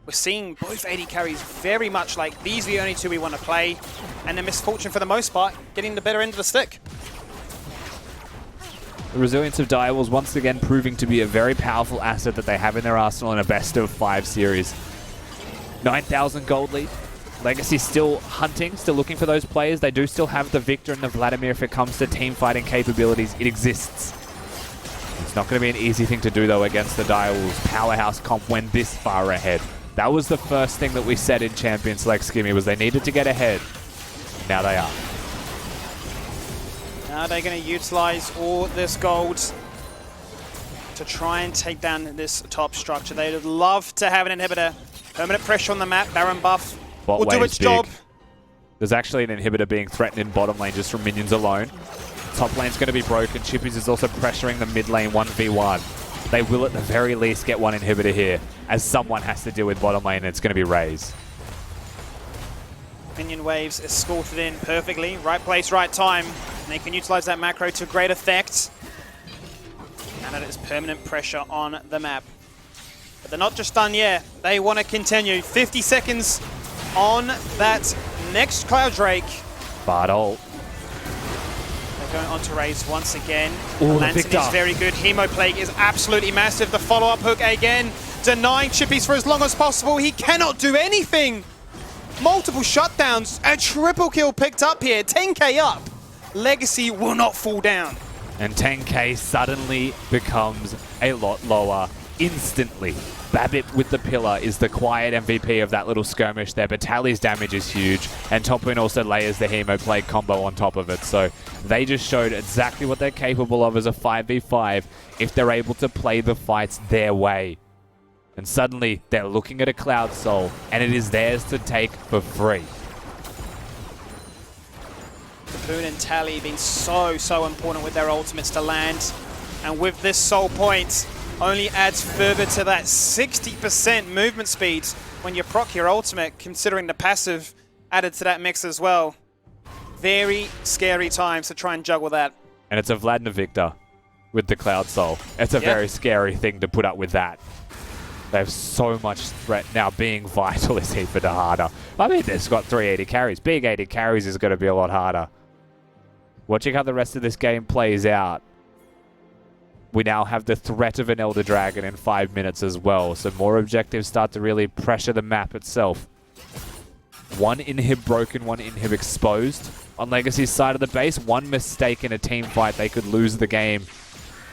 we're seeing both AD carries very much like these are the only 2 we want to play, and then Misfortune, for the most part, getting the better end of the stick. The resilience of Direwolves once again proving to be a very powerful asset that they have in their arsenal in a best-of-5 series. 9,000 gold lead. Legacy still hunting, still looking for those players. They do still have the Victor and the Vladimir if it comes to team fighting capabilities. It exists. It's not going to be an easy thing to do, though, against the Direwolves powerhouse comp when this far ahead. That was the first thing that we said in Champion Select Skimmy, was they needed to get ahead. Now they are. Now they're going to utilize all this gold to try and take down this top structure. They would love to have an inhibitor. Permanent pressure on the map. Baron buff will do its job. There's actually an inhibitor being threatened in bottom lane just from minions alone. Top lane's going to be broken. Chippies is also pressuring the mid lane 1v1. They will at the very least get one inhibitor here, as someone has to deal with bottom lane, and it's going to be Raze. Minion waves escorted in perfectly. Right place, right time. And they can utilize that macro to great effect. And that is permanent pressure on the map. But they're not just done yet. They want to continue. 50 seconds on that next Cloud Drake. Bard ult. They're going on to raise once again. Ooh, the Lantern Victor. is very good. Hemoplague is absolutely massive. The follow-up hook again, denying Chippies for as long as possible. He cannot do anything. Multiple shutdowns. A triple kill picked up here. 10k up. Legacy will not fall down. And 10k suddenly becomes a lot lower instantly. Babip with the pillar is the quiet MVP of that little skirmish there, but Tally's damage is huge, and Topun also layers the Hemoplague combo on top of it. So they just showed exactly what they're capable of as a 5v5 if they're able to play the fights their way. And suddenly they're looking at a Cloud Soul, and it is theirs to take for free. Boone and Tally being so important with their ultimates to land. And with this soul point, only adds further to that 60% movement speed when you proc your ultimate, considering the passive added to that mix as well. Very scary times to try and juggle that. And it's a Vladna Victor with the Cloud Soul. It's a very scary thing to put up with that. They have so much threat now. Being vital is heaper harder. I mean, they've got 380 carries. Being 80 carries is going to be a lot harder. Watching how the rest of this game plays out, we now have the threat of an Elder Dragon in 5 minutes as well, so more objectives start to really pressure the map itself. One inhib broken, one inhib exposed. On Legacy's side of the base, one mistake in a team fight, they could lose the game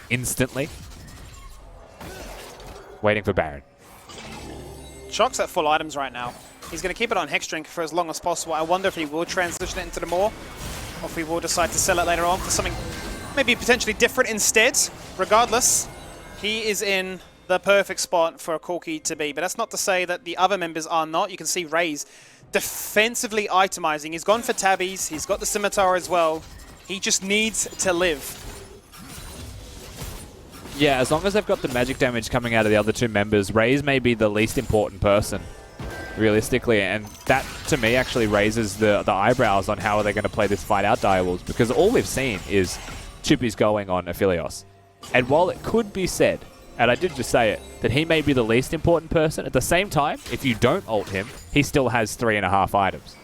instantly. Waiting for Baron. Shock's at full items right now. He's going to keep it on Hex Drink for as long as possible. I wonder if he will transition it into the Maw, or if he will decide to sell it later on for something maybe potentially different instead. Regardless, he is in the perfect spot for a Corki to be. But that's not to say that the other members are not. You can see Raze defensively itemizing. He's gone for tabbies. He's got the scimitar as well. He just needs to live. Yeah, as long as they've got the magic damage coming out of the other two members, Raze may be the least important person, realistically, and that, to me, actually raises the eyebrows on how are they going to play this fight out, Direwolves, because all we've seen is Chippy's going on Aphelios. And while it could be said, and I did just say it, that he may be the least important person, at the same time, if you don't ult him, he still has 3.5 items.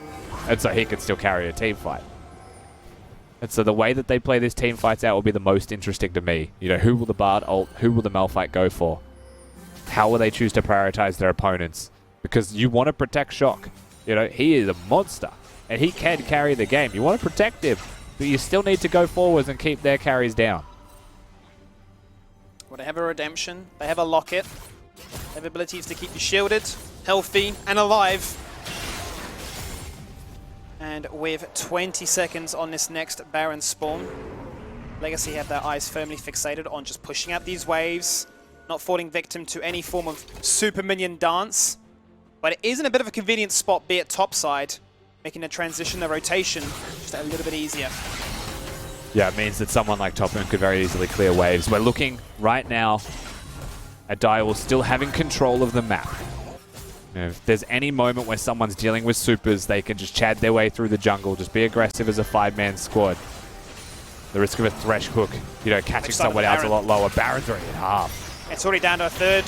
And so he could still carry a team fight. And so the way that they play this team fights out will be the most interesting to me. You know, who will the Bard ult? Who will the Malphite go for? How will they choose to prioritize their opponents? Because you want to protect Shock. You know, he is a monster, and he can carry the game. You want to protect him, but you still need to go forwards and keep their carries down. Well, they have a redemption, they have a locket, they have abilities to keep you shielded, healthy, and alive. And with 20 seconds on this next Baron spawn, Legacy have their eyes firmly fixated on just pushing out these waves, not falling victim to any form of super minion dance. But it is in a bit of a convenient spot, be it topside, making the transition, the rotation, just a little bit easier. Yeah, it means that someone like Topun could very easily clear waves. We're looking right now at Direwolves still having control of the map. You know, if there's any moment where someone's dealing with supers, they can just chad their way through the jungle, just be aggressive as a 5-man squad. The risk of a Thresh hook, you know, catching someone out's a lot lower. Baron's already at half. It's already down to a third.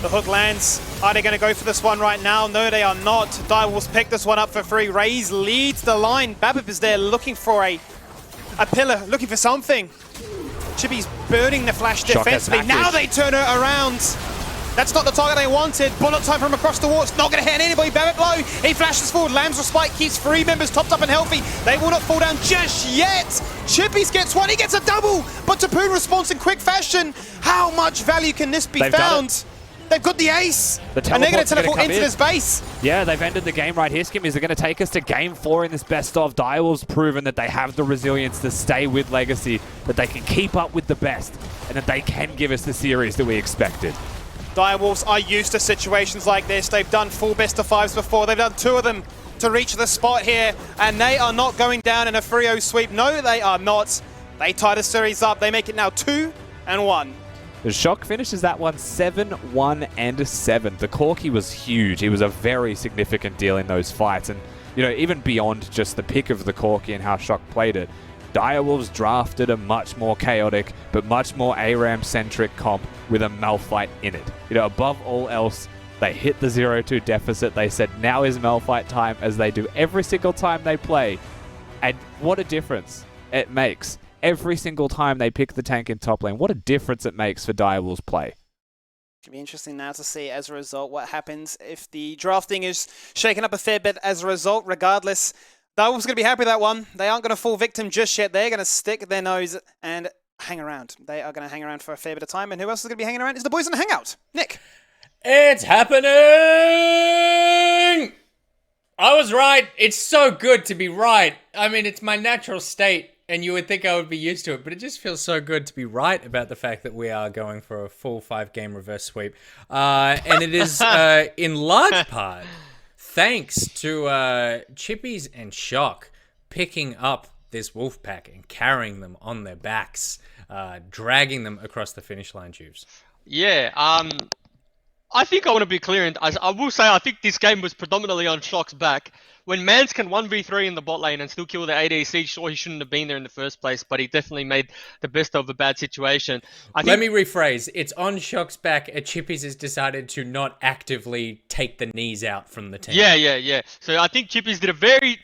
The hook lands. Are they going to go for this one right now? No, they are not. Direwolves pick this one up for free. Raze leads the line. Babip is there looking for a pillar, looking for something. Chippy's burning the flash defensively. Now they turn it around. That's not the target they wanted. Bullet time from across the wall. It's not going to hit anybody. Babip low. He flashes forward. Lamb's respite keeps 3 members topped up and healthy. They will not fall down just yet. Chippies gets one. He gets a double. But Topun responds in quick fashion. How much value can this be found? They've got the ace. And they're going to teleport into this base. Yeah, they've ended the game right here, Skimmies. They're going to take us to game 4 in this best of. Direwolves proven that they have the resilience to stay with Legacy, that they can keep up with the best, and that they can give us the series that we expected. Direwolves are used to situations like this. They've done full best of 5s before. They've done 2 of them to reach the spot here, and they are not going down in a 3-0 sweep. No, they are not. They tie the series up. They make it now 2-1. The Shock finishes that one 7-1-7. The Corki was huge. He was a very significant deal in those fights, and you know, even beyond just the pick of the Corki and how Shock played it, Direwolves drafted a much more chaotic, but much more ARAM-centric comp with a Malphite in it. Above all else, they hit the 0-2 deficit. They said, now is Malphite time, as they do every single time they play. And what a difference it makes. Every single time they pick the tank in top lane, what a difference it makes for Direwolves' play. It'll be interesting now to see, as a result, what happens if the drafting is shaken up a fair bit as a result. Regardless, Direwolves going to be happy with that one. They aren't going to fall victim just yet. They're going to stick their nose and hang around. They are going to hang around for a fair bit of time. And who else is going to be hanging around is the boys on Hangout. Nick. It's happening! I was right. It's so good to be right. I mean, it's my natural state, and you would think I would be used to it, but it just feels so good to be right about the fact that we are going for a full 5-game reverse sweep. And it is in large part thanks to Chippies and Shock picking up this wolf pack and carrying them on their backs, dragging them across the finish line, Juves. Yeah, I think I want to be clear, and I will say I think this game was predominantly on Shock's back. When Mans can 1v3 in the bot lane and still kill the ADC, sure, he shouldn't have been there in the first place, but he definitely made the best of a bad situation. Let me rephrase. It's on Shock's back. Chippies has decided to not actively take the knees out from the team. Yeah. So I think Chippies did a very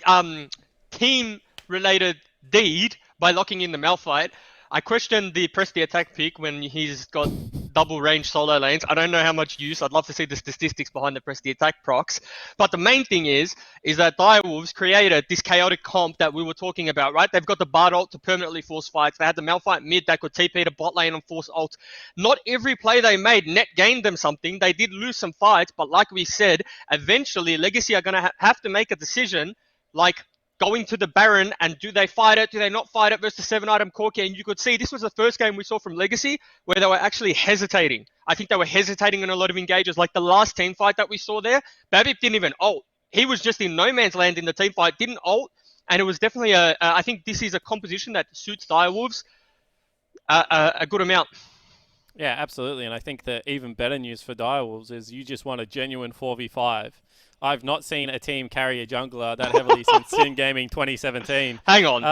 team-related deed by locking in the Malphite. I question the press the attack pick when he's got double range solo lanes. I don't know how much use. I'd love to see the statistics behind the press the attack procs. But the main thing is that Direwolves created this chaotic comp that we were talking about, right? They've got the Bard ult to permanently force fights. They had the Malphite mid that could TP to bot lane and force ult. Not every play they made net gained them something. They did lose some fights, but like we said, eventually Legacy are going to have to make a decision, like going to the Baron, and do they fight it? Do they not fight it versus 7-item Corki? And you could see this was the first game we saw from Legacy where they were actually hesitating. I think they were hesitating in a lot of engages. Like the last team fight that we saw there, Babip didn't even ult. He was just in no man's land in the team fight, didn't ult. And it was definitely I think this is a composition that suits Direwolves a good amount. Yeah, absolutely. And I think the even better news for Direwolves is you just won a genuine 4v5. I've not seen a team carry a jungler that heavily since Sin Gaming 2017. Hang on.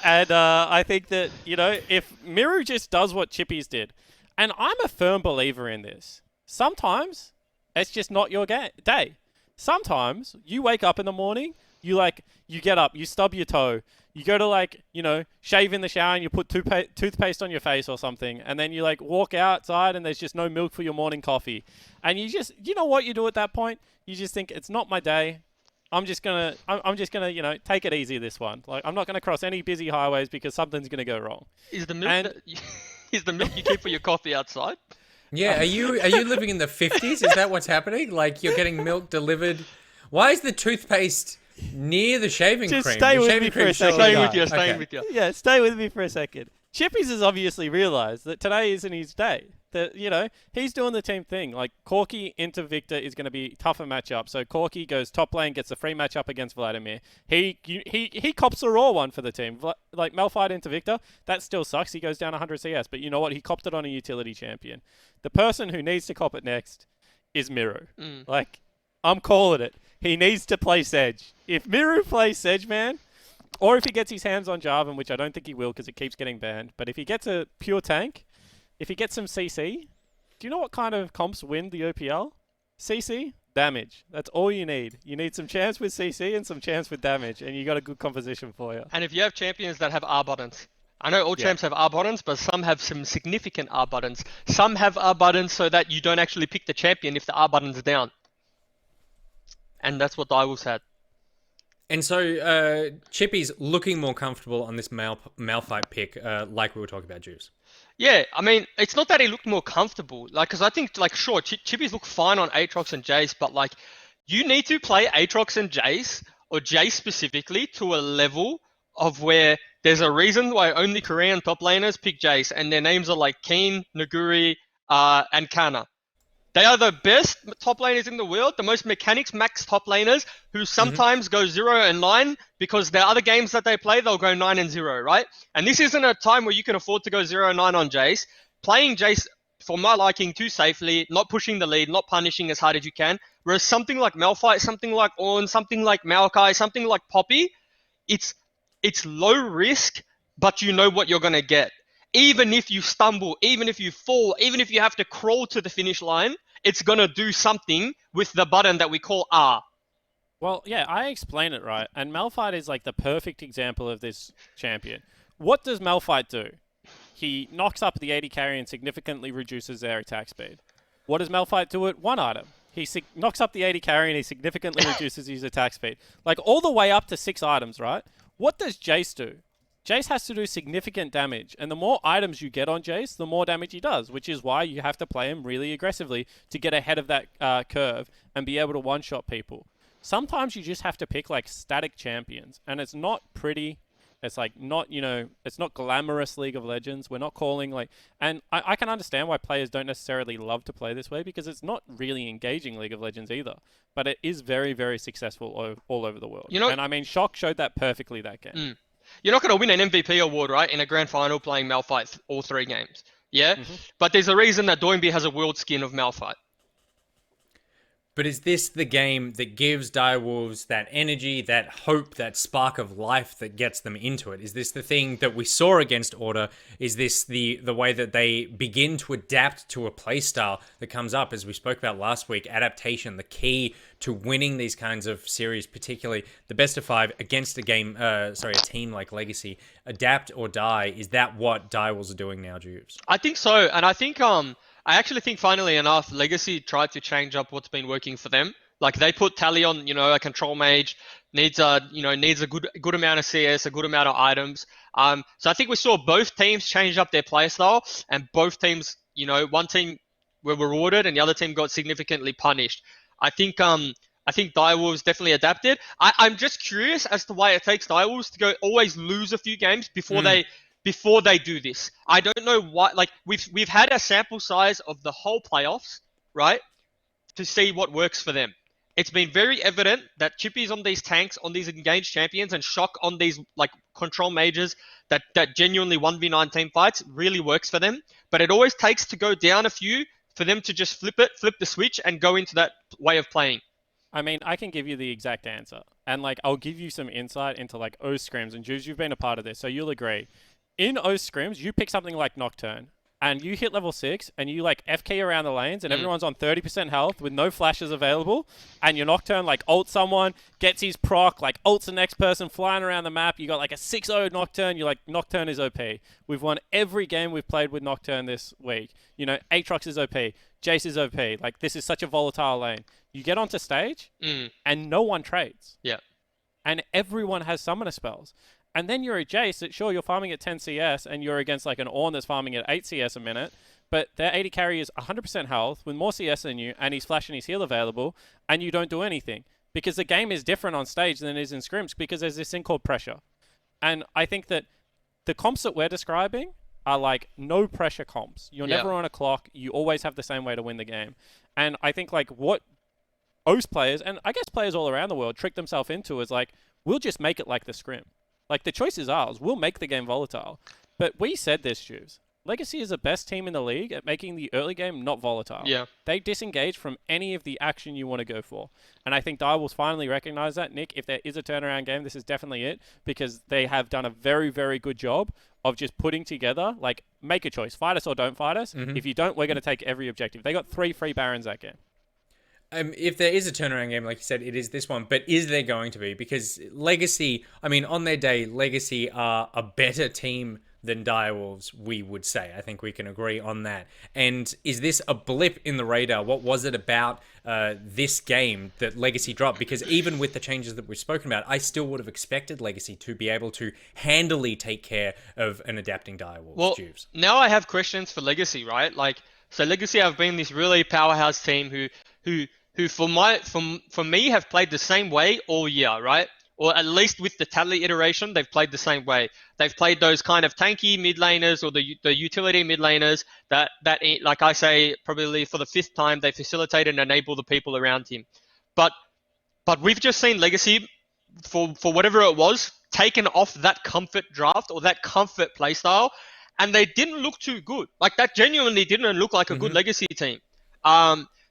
And I think that, if Miru just does what Chippies did, and I'm a firm believer in this, sometimes it's just not your day. Sometimes you wake up in the morning, you get up, you stub your toe, you go to shave in the shower and you put toothpaste on your face or something, and then you walk outside and there's just no milk for your morning coffee. And you know what you do at that point? You just think, it's not my day. I'm just gonna take it easy this one. I'm not gonna cross any busy highways because something's gonna go wrong. Is the milk is the milk you keep for your coffee outside? Yeah, are you living in the 50s? Is that what's happening? You're getting milk delivered? Why is the toothpaste near the shaving cream? Just stay with me for a second. Staying with you. Yeah, stay with me for a second. Chippies has obviously realised that today isn't his day. That he's doing the team thing. Corki into Victor is going to be tougher matchup. So Corki goes top lane, gets a free matchup against Vladimir. He cops a raw one for the team. Malphite into Victor, that still sucks. He goes down 100 CS. But you know what? He copped it on a utility champion. The person who needs to cop it next is Miru. I'm calling it. He needs to play Sedge. If Miru plays Sedge, man, or if he gets his hands on Jarvan, which I don't think he will because it keeps getting banned, but if he gets a pure tank, if he gets some CC, do you know what kind of comps win the OPL? CC, damage. That's all you need. You need some chance with CC and some chance with damage, and you got a good composition for you. And if you have champions that have R buttons, I know all champs have R buttons, but some have some significant R buttons. Some have R buttons so that you don't actually pick the champion if the R button's down. And that's what Direwolves had. And so Chippy's looking more comfortable on this Malphite pick, like we were talking about, Juice. Yeah, I mean, it's not that he looked more comfortable. Because I think, sure, Chippies look fine on Aatrox and Jace, but, you need to play Aatrox and Jace, or Jace specifically, to a level of where there's a reason why only Korean top laners pick Jace, and their names are Keen, Naguri, and Kana. They are the best top laners in the world, the most mechanics max top laners who sometimes go 0-9 because there are other games that they play, they'll go 9-0, right? And this isn't a time where you can afford to go 0-9 on Jace. Playing Jace, for my liking, too safely, not pushing the lead, not punishing as hard as you can. Whereas something like Malphite, something like Ornn, something like Maokai, something like Poppy, it's low risk, but you know what you're going to get. Even if you stumble, even if you fall, even if you have to crawl to the finish line, it's going to do something with the button that we call R. Well, yeah, I explain it right. And Malphite is like the perfect example of this champion. What does Malphite do? He knocks up the AD carry and significantly reduces their attack speed. What does Malphite do at one item? He knocks up the AD carry and he significantly reduces his attack speed. Like all the way up to 6 items, right? What does Jace do? Jace has to do significant damage, and the more items you get on Jace, the more damage he does, which is why you have to play him really aggressively to get ahead of that curve and be able to one-shot people. Sometimes you just have to pick like static champions, and it's not pretty. It's like not, you know, it's not glamorous League of Legends. We're not calling like, and I can understand why players don't necessarily love to play this way because it's not really engaging League of Legends either. But it is very, very successful all over the world. You know, and I mean, Shock showed that perfectly that game. You're not going to win an MVP award, right, in a grand final playing Malphite all 3 games. Yeah? But there's a reason that Doinby has a world skin of Malphite. But is this the game that gives Direwolves that energy, that hope, that spark of life that gets them into it? Is this the thing that we saw against Order? Is this the way that they begin to adapt to a playstyle that comes up, as we spoke about last week, adaptation, the key to winning these kinds of series, particularly the best of 5 against a team like Legacy? Adapt or die. Is that what Direwolves are doing now, Juves? I think so, and I think I actually think, funnily enough, Legacy tried to change up what's been working for them. Like they put Tally on, you know, a control mage, needs a good amount of CS, a good amount of items. So I think we saw both teams change up their playstyle, and both teams, you know, one team were rewarded and the other team got significantly punished. I think Direwolves definitely adapted. I'm just curious as to why it takes Direwolves to always lose a few games before they do this. I don't know why. Like we've had a sample size of the whole playoffs, right, to see what works for them. It's been very evident that Chippy's on these tanks, on these engaged champions, and Shock on these like control mages that genuinely 1v9 team fights really works for them. But it always takes to go down a few for them to just flip the switch and go into that way of playing. I mean, I can give you the exact answer. And like I'll give you some insight into like O's scrims, and Jules, you've been a part of this, so you'll agree. In O's scrims, you pick something like Nocturne, and you hit level 6, and you like FK around the lanes, and everyone's on 30% health with no flashes available, and your Nocturne like ults someone, gets his proc, like ults the next person flying around the map. You got like a 6-0 Nocturne. You're like, Nocturne is OP. We've won every game we've played with Nocturne this week. You know, Aatrox is OP. Jace is OP. Like, this is such a volatile lane. You get onto stage, and no one trades. Yeah. And everyone has summoner spells. And then you're a Jace that, sure, you're farming at 10 CS, and you're against like an Ornn that's farming at 8 CS a minute, but their AD carry is 100% health with more CS than you, and he's flashing his heal available, and you don't do anything. Because the game is different on stage than it is in scrims, because there's this thing called pressure. And I think that the comps that we're describing are like no pressure comps. You're never on a clock. You always have the same way to win the game. And I think like what OS players, and I guess players all around the world, trick themselves into is like, we'll just make it like the scrim. Like, the choice is ours. We'll make the game volatile. But we said this, Juves. Legacy is the best team in the league at making the early game not volatile. Yeah. They disengage from any of the action you want to go for. And I think Direwolves finally recognize that. Nick, if there is a turnaround game, this is definitely it, because they have done a very, very good job of just putting together, like, make a choice. Fight us or don't fight us. If you don't, we're going to take every objective. They got 3 free Barons that game. If there is a turnaround game, like you said, it is this one. But is there going to be? Because Legacy, I mean, on their day, Legacy are a better team than Direwolves, we would say. I think we can agree on that. And is this a blip in the radar? What was it about this game that Legacy dropped? Because even with the changes that we've spoken about, I still would have expected Legacy to be able to handily take care of an adapting Direwolves. Well, Juves. Now I have questions for Legacy, right? Like, so Legacy have been this really powerhouse team who for me have played the same way all year, right? Or at least with the Tally iteration, they've played the same way. They've played those kind of tanky mid laners or the utility mid laners that like I say, probably for the 5th time, they facilitate and enable the people around him. But we've just seen Legacy, for whatever it was, taken off that comfort draft or that comfort playstyle, and they didn't look too good. Like, that genuinely didn't look like a good Legacy team.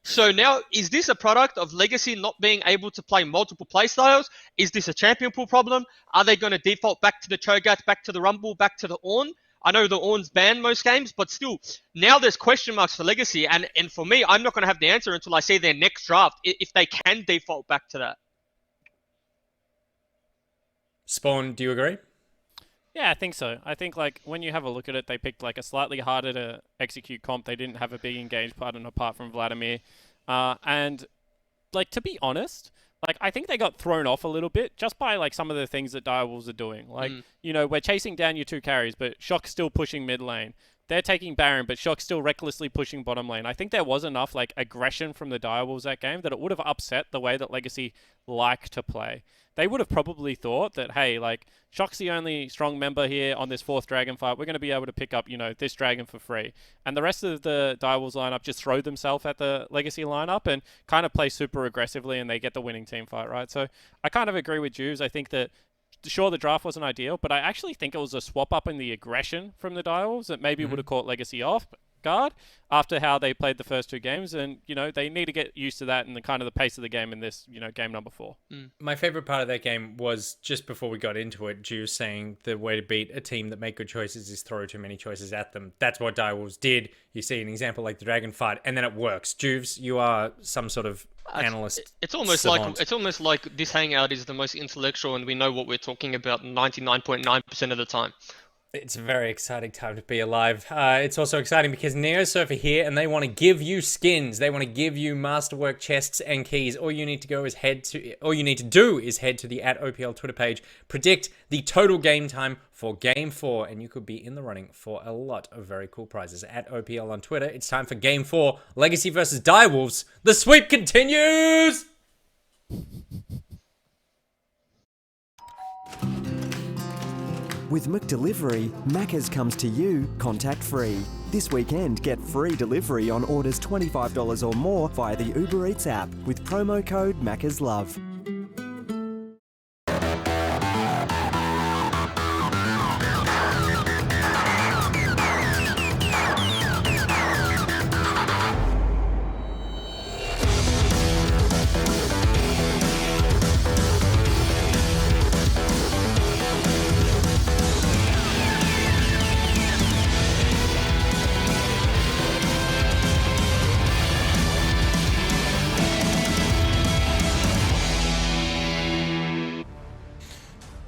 So now, is this a product of Legacy not being able to play multiple playstyles? Is this a champion pool problem? Are they going to default back to the Cho'Gath, back to the Rumble, back to the Ornn? I know the Ornn's banned most games, but still, now there's question marks for Legacy. And for me, I'm not going to have the answer until I see their next draft, if they can default back to that. Spawn, do you agree? Yeah, I think so. I think like when you have a look at it, they picked like a slightly harder to execute comp. They didn't have a big engaged partner apart from Vladimir. And like to be honest, like I think they got thrown off a little bit just by like some of the things that Direwolves are doing. Like, you know, we're chasing down your 2 carries, but Shock's still pushing mid lane. They're taking Baron, but Shock's still recklessly pushing bottom lane. I think there was enough like aggression from the Direwolves that game that it would have upset the way that Legacy like to play. They would have probably thought that, hey, like, Shock's the only strong member here on this 4th dragon fight. We're going to be able to pick up, you know, this dragon for free. And the rest of the Direwolves lineup just throw themselves at the Legacy lineup and kind of play super aggressively, and they get the winning team fight, right? So I kind of agree with Juves. I think that, sure, the draft wasn't ideal, but I actually think it was a swap up in the aggression from the Direwolves that maybe would have caught Legacy off guard after how they played the first 2 games, and you know they need to get used to that and the kind of the pace of the game in this, you know, game number 4. My favorite part of that game was just before we got into it, Juice saying the way to beat a team that make good choices is throw too many choices at them. That's what Direwolves did. You see an example like the Dragon fight, and then it works. Juves, you are some sort of analyst. It's almost like this hangout is the most intellectual, and we know what we're talking about 99.9% of the time. It's a very exciting time to be alive. It's also exciting because Neosurf are here and they want to give you skins. They want to give you masterwork chests and keys. All you need to do is head to the @OPL Twitter page, predict the total game time for Game 4, and you could be in the running for a lot of very cool prizes. @OPL on Twitter. It's time for Game 4, Legacy versus Direwolves. The sweep continues! With McDelivery, Macca's comes to you contact-free. This weekend, get free delivery on orders $25 or more via the Uber Eats app with promo code MACCASLOVE.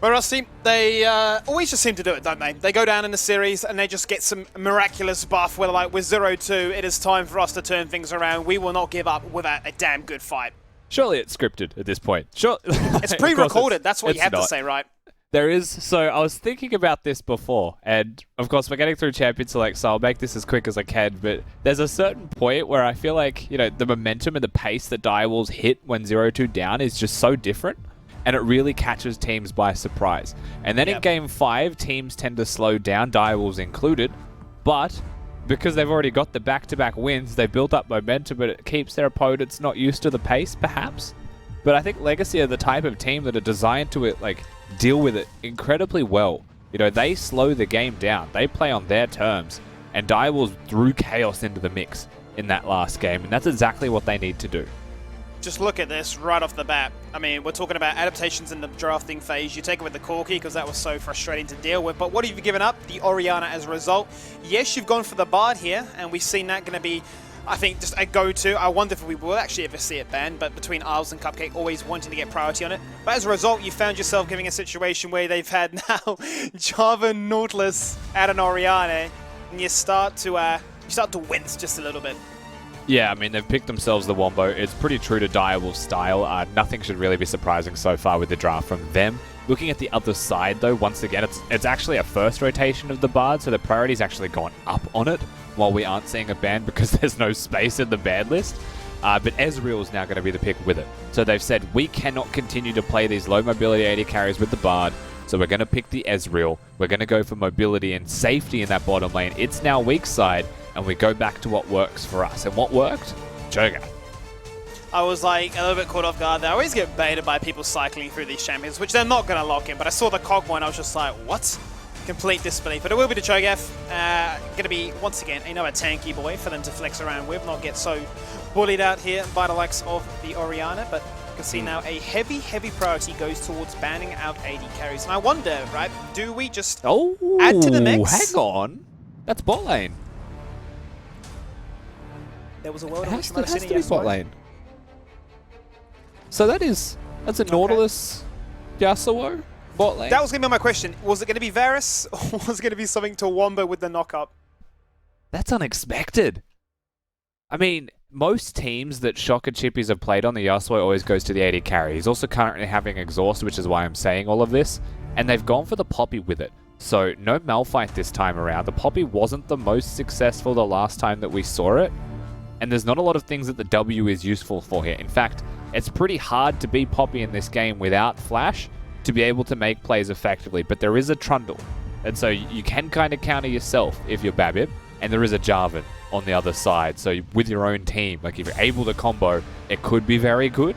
Well, Rusty, they always just seem to do it, don't they? They go down in the series and they just get some miraculous buff where, like, with 0-2, it is time for us to turn things around. We will not give up without a damn good fight. Surely it's scripted at this point. Sure. It's pre-recorded. That's what you have to say, right? There is. So I was thinking about this before, and of course we're getting through Champion Select, so I'll make this as quick as I can, but there's a certain point where I feel like, you know, the momentum and the pace that Direwolves hit when 0-2 down is just so different. And it really catches teams by surprise. And then in Game 5, teams tend to slow down, Direwolves included. But because they've already got the back-to-back wins, they built up momentum, but it keeps their opponents not used to the pace, perhaps. But I think Legacy are the type of team that are designed to deal with it incredibly well. You know, they slow the game down. They play on their terms. And Direwolves threw chaos into the mix in that last game. And that's exactly what they need to do. Just look at this right off the bat. I mean, we're talking about adaptations in the drafting phase. You take it with the Corki because that was so frustrating to deal with. But what have you given up? The Orianna as a result. Yes, you've gone for the Bard here, and we've seen that going to be, I think, just a go-to. I wonder if we will actually ever see it banned, but between Isles and Cupcake, always wanting to get priority on it. But as a result, you found yourself giving a situation where they've had now Java Nautilus at an Orianna, and you start to wince just a little bit. Yeah, I mean, they've picked themselves the Wombo. It's pretty true to Direwolves' style. Nothing should really be surprising so far with the draft from them. Looking at the other side, though, once again, it's actually a first rotation of the Bard, so the priority's actually gone up on it, while we aren't seeing a ban because there's no space in the ban list. But Ezreal's now going to be the pick with it. So they've said, we cannot continue to play these low mobility AD carries with the Bard, so we're going to pick the Ezreal. We're going to go for mobility and safety in that bottom lane. It's now weak side, and we go back to what works for us. And what worked? Cho'Gath. I was like a little bit caught off guard there. I always get baited by people cycling through these champions, which they're not going to lock in. But I saw the Cog one, I was just like, what? complete disbelief. But it will be the Cho'Gath. Going to be, once again, another tanky boy for them to flex around with, not get so bullied out here by the likes of the Orianna. But you can see now a heavy priority goes towards banning out AD carries. And I wonder, right, do we just add to the mix? Hang on. That's bot lane. There was a world It in has which to, has to be bot lane. So that's a Nautilus Yasuo bot lane? That was going to be my question. Was it going to be Varus, or was it going to be something to Wombo with the knock-up? That's unexpected. I mean, most teams that Shocker Chippies have played on, the Yasuo always goes to the AD carry. He's also currently having exhaust, which is why I'm saying all of this. And they've gone for the Poppy with it. So no Malphite this time around. The Poppy wasn't the most successful the last time that we saw it. And there's not a lot of things that the W is useful for here. In fact, it's pretty hard to be Poppy in this game without Flash to be able to make plays effectively. But there is a Trundle. And so you can kind of counter yourself if you're Babip. And there is a Jarvan on the other side. So with your own team, like if you're able to combo, it could be very good.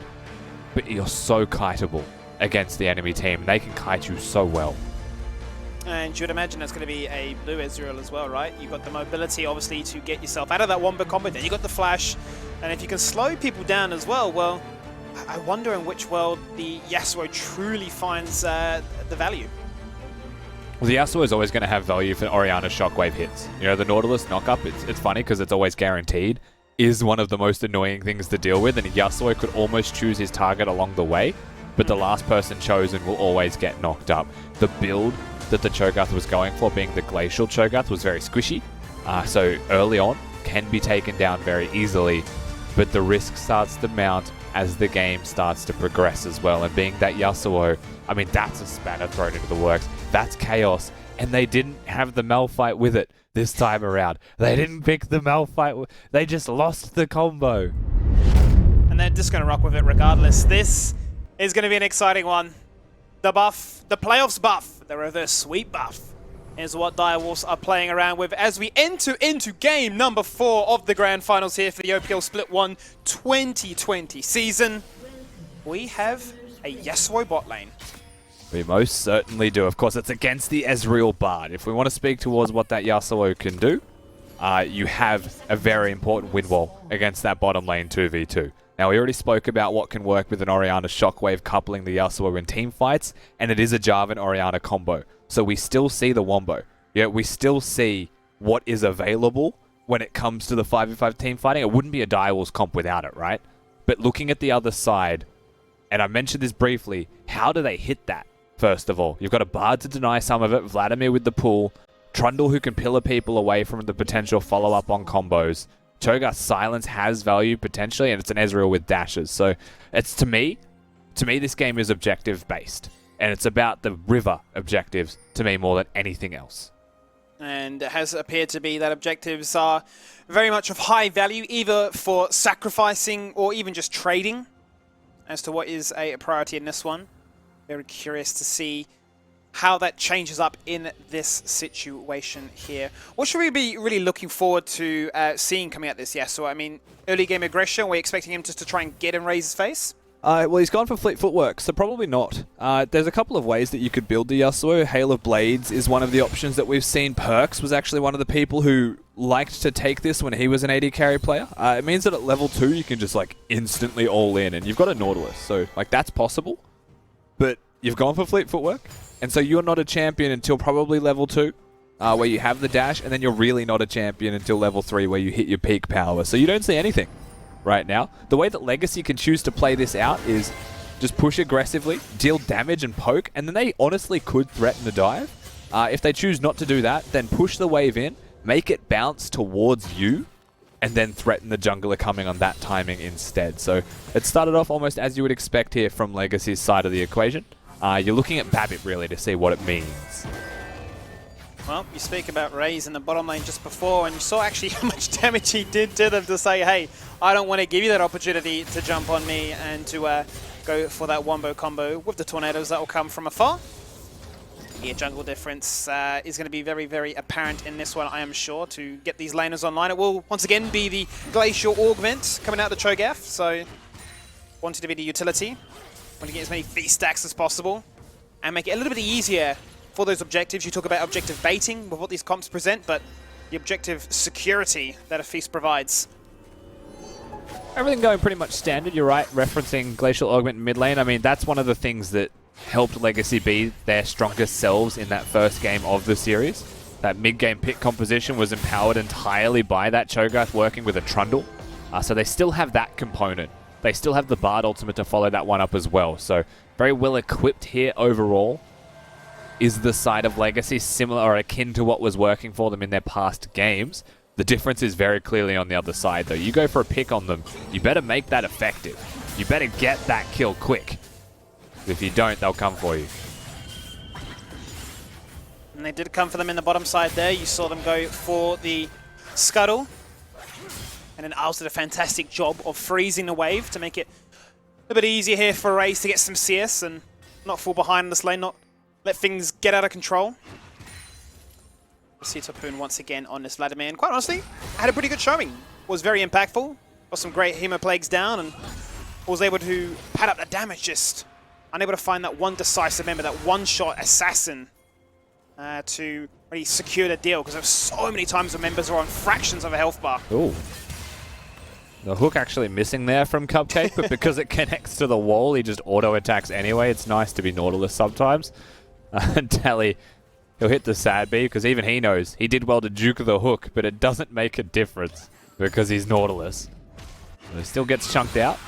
But you're so kiteable against the enemy team. They can kite you so well. And you would imagine that's going to be a blue Ezreal as well, right? You've got the mobility, obviously, to get yourself out of that Wombo combo. Then you got the Flash. And if you can slow people down as well, well, I wonder in which world the Yasuo truly finds the value. Well, the Yasuo is always going to have value for Orianna's shockwave hits. You know, the Nautilus knockup, it's funny because it's always guaranteed, is one of the most annoying things to deal with, and Yasuo could almost choose his target along the way, but the last person chosen will always get knocked up. The build that the Cho'Gath was going for, being the Glacial Cho'Gath, was very squishy, so early on can be taken down very easily, but the risk starts to mount as the game starts to progress as well, and being that Yasuo, I mean, that's a spanner thrown into the works. That's chaos, and they didn't have the Malphite with it this time around. They didn't pick the Malphite. They just lost the combo. And they're just going to rock with it regardless. This is going to be an exciting one. The buff, the playoffs buff, the reverse sweep buff is what Direwolves are playing around with as we enter into game number 4 of the Grand Finals here for the OPL Split 1 2020 season. We have a Yasuo bot lane. We most certainly do. Of course, it's against the Ezreal Bard. If we want to speak towards what that Yasuo can do, you have a very important win wall against that bottom lane 2v2. Now, we already spoke about what can work with an Orianna Shockwave coupling the Yasuo in team fights, and it is a Jarvan Orianna combo. So we still see the Wombo. Yeah, we still see what is available when it comes to the 5v5 team fighting. It wouldn't be a Direwolves comp without it, right? But looking at the other side, and I mentioned this briefly, how do they hit that? First of all, you've got a Bard to deny some of it, Vladimir with the pull, Trundle who can pillar people away from the potential follow-up on combos. Cho'Gath's silence has value potentially, and it's an Ezreal with dashes. So it's to me this game is objective-based, and it's about the river objectives to me more than anything else. And it has appeared to be that objectives are very much of high value, either for sacrificing or even just trading, as to what is a priority in this one. Very curious to see how that changes up in this situation here. What should we be really looking forward to seeing coming out this Yasuo? I mean, early game aggression, we're expecting him just to try and get and raise his face? Well, he's gone for fleet footwork, so probably not. There's a couple of ways that you could build the Yasuo. Hail of Blades is one of the options that we've seen. Perks was actually one of the people who liked to take this when he was an AD carry player. It means that at level 2 you can just like instantly all in, and you've got a Nautilus, so like that's possible. But you've gone for fleet footwork, and so you're not a champion until probably level 2, where you have the dash, and then you're really not a champion until level 3, where you hit your peak power. So you don't see anything right now. The way that Legacy can choose to play this out is just push aggressively, deal damage and poke, and then they honestly could threaten the dive. If they choose not to do that, then push the wave in, make it bounce towards you, and then threaten the jungler coming on that timing instead. So it started off almost as you would expect here from Legacy's side of the equation. You're looking at Babip really to see what it means. Well, you speak about Raze in the bottom lane just before, and you saw actually how much damage he did to them to say, hey, I don't want to give you that opportunity to jump on me and to go for that Wombo combo with the tornadoes that will come from afar. Yeah, jungle difference is going to be very, very apparent in this one, I am sure, to get these laners online. It will, once again, be the Glacial Augment coming out the Cho'Gath, so wanted to be the utility. Want to get as many feast stacks as possible and make it a little bit easier for those objectives. You talk about objective baiting with what these comps present, but the objective security that a Feast provides. Everything going pretty much standard, you're right, referencing Glacial Augment mid lane. I mean, that's one of the things that helped Legacy be their strongest selves in that first game of the series. That mid-game pick composition was empowered entirely by that Cho'Gath working with a Trundle. So they still have that component. They still have the Bard ultimate to follow that one up as well. So very well equipped here overall. Is the side of Legacy similar or akin to what was working for them in their past games? The difference is very clearly on the other side, though. You go for a pick on them, you better make that effective. You better get that kill quick. If you don't, they'll come for you. And they did come for them in the bottom side there. You saw them go for the Scuttle. And then Isles did a fantastic job of freezing the wave to make it a bit easier here for Raze to get some CS and not fall behind in this lane, not let things get out of control. See Tapoon once again on this ladder man. Quite honestly, had a pretty good showing. Was very impactful. Got some great Hemoplagues down and was able to pad up the damage, just unable to find that one decisive member, that one-shot assassin to really secure the deal, because there's so many times when members are on fractions of a health bar. Ooh. The hook actually missing there from Cupcake, but because it connects to the wall, he just auto-attacks anyway. It's nice to be Nautilus sometimes. And Tally, he'll hit the sad B, because even he knows he did well to juke the hook, but it doesn't make a difference because he's Nautilus. But he still gets chunked out.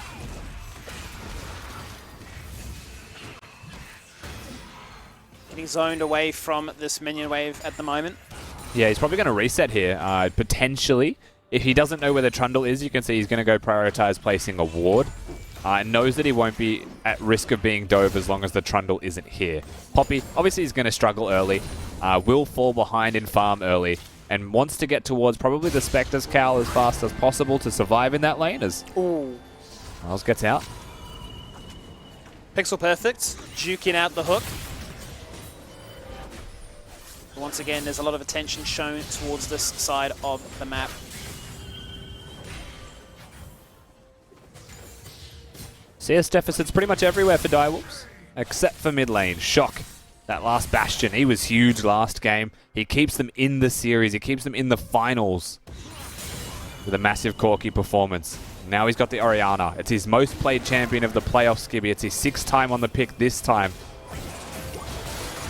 Getting zoned away from this minion wave at the moment. Yeah, he's probably going to reset here, potentially. If he doesn't know where the Trundle is, you can see he's going to go prioritize placing a ward. And knows that he won't be at risk of being dove as long as the Trundle isn't here. Poppy, obviously he's going to struggle early, will fall behind in farm early, and wants to get towards probably the Spectre's Cowl as fast as possible to survive in that lane as Miles gets out. Pixel Perfect, juking out the hook. Once again, there's a lot of attention shown towards this side of the map. CS deficit's pretty much everywhere for Direwolves, except for mid lane. Shock, that last Bastion, he was huge last game. He keeps them in the series, he keeps them in the finals with a massive Corki performance. Now he's got the Orianna. It's his most played champion of the playoff, Skibby. It's his 6th time on the pick this time.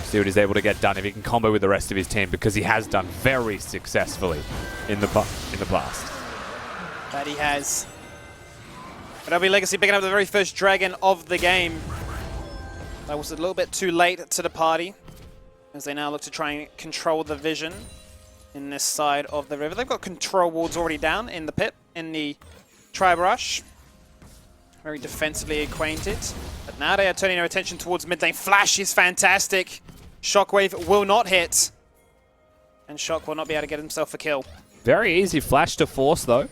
See what he's able to get done if he can combo with the rest of his team, because he has done very successfully in the past. That he has. But LB Legacy picking up the very first dragon of the game. That was a little bit too late to the party, as they now look to try and control the vision in this side of the river. They've got control wards already down in the pit, in the Tribe Rush. Very defensively acquainted. But now they are turning their attention towards mid lane. Flash is fantastic. Shockwave will not hit. And Shock will not be able to get himself a kill. Very easy flash to force, though.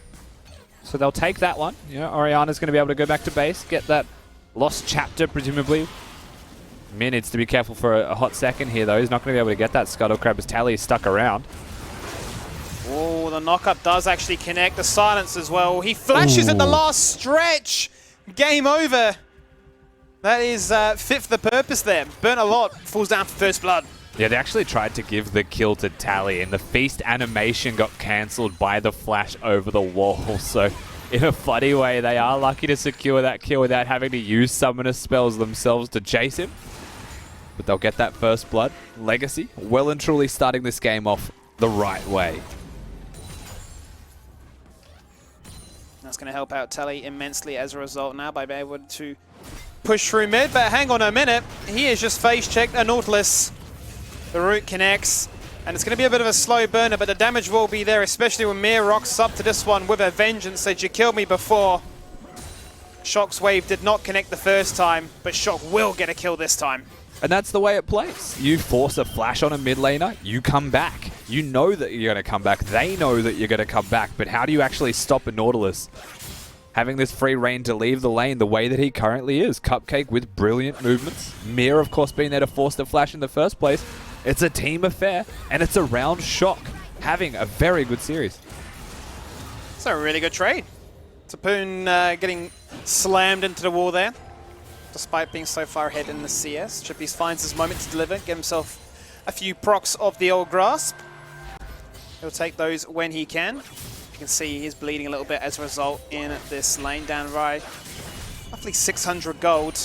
So they'll take that one. You know, Orianna's going to be able to go back to base, get that lost chapter, presumably. Min needs to be careful for a hot second here, though. He's not going to be able to get that Scuttle Crab as Tally is stuck around. Oh, the knockup does actually connect. The silence as well. He flashes at the last stretch. Game over. That is fit for the purpose there. Burnt a lot. Falls down for first blood. Yeah, they actually tried to give the kill to Tally, and the feast animation got cancelled by the flash over the wall. So, in a funny way, they are lucky to secure that kill without having to use summoner spells themselves to chase him. But they'll get that first blood. Legacy, well and truly starting this game off the right way. That's going to help out Tally immensely as a result now by being able to push through mid. But hang on a minute. He has just face-checked a Nautilus. The root connects, and it's going to be a bit of a slow burner, but the damage will be there, especially when Mir rocks up to this one with a vengeance. Said, you killed me before. Shock's wave did not connect the first time, but Shock will get a kill this time. And that's the way it plays. You force a flash on a mid laner, you come back. You know that you're going to come back. They know that you're going to come back, but how do you actually stop a Nautilus having this free reign to leave the lane the way that he currently is? Cupcake with brilliant movements. Mir, of course, being there to force the flash in the first place. It's a team affair, and it's around Shock having a very good series. It's a really good trade. Tapoon getting slammed into the wall there, despite being so far ahead in the CS. Chippies finds his moment to deliver, get himself a few procs of the old grasp. He'll take those when he can. You can see he's bleeding a little bit as a result in this lane down by roughly 600 gold.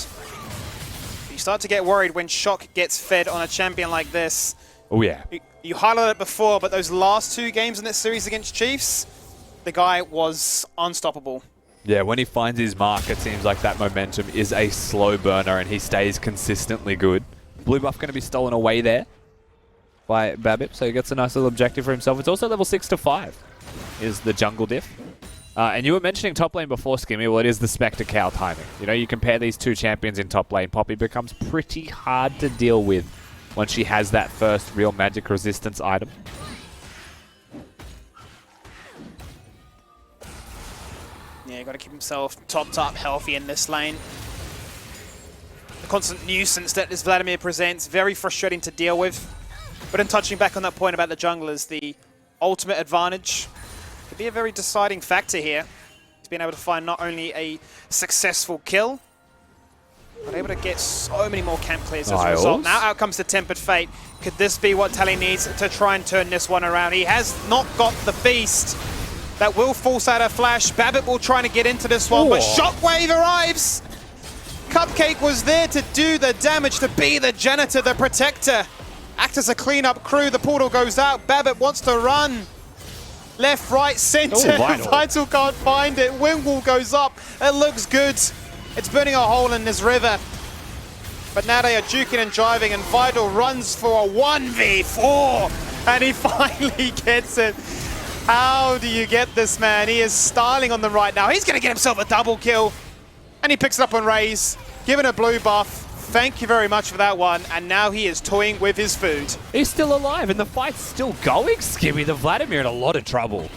You start to get worried when Shock gets fed on a champion like this. Oh yeah. You highlighted it before, but those last 2 games in this series against Chiefs, the guy was unstoppable. Yeah, when he finds his mark, it seems like that momentum is a slow burner and he stays consistently good. Blue buff going to be stolen away there by Babip, so he gets a nice little objective for himself. It's also level 6 to 5 is the jungle diff. And you were mentioning top lane before, Skimmy. Well, it is the Spectre Cow timing. You know, you compare these 2 champions in top lane, Poppy becomes pretty hard to deal with once she has that first real magic resistance item. Yeah, got to keep himself topped up, healthy in this lane. The constant nuisance that this Vladimir presents, very frustrating to deal with. But in touching back on that point about the junglers, the ultimate advantage could be a very deciding factor here. He's been able to find not only a successful kill, but able to get so many more camp clears as a result. Now out comes the Tempered Fate. Could this be what Tally needs to try and turn this one around? He has not got the beast. That will force out a flash. Babbitt will try to get into this one, but Shockwave arrives! Cupcake was there to do the damage, to be the janitor, the protector. Act as a cleanup crew, the portal goes out. Babbitt wants to run. Left, right, center. Vital can't find it. Wind wall goes up. It looks good. It's burning a hole in this river. But now they are juking and jiving, and Vital runs for a 1v4. And he finally gets it. How do you get this, man? He is styling on them right now. He's going to get himself a double kill. And he picks it up on Raze, given a blue buff. Thank you very much for that one. And now he is toying with his food. He's still alive and the fight's still going, Skimmy. The Vladimir in a lot of trouble.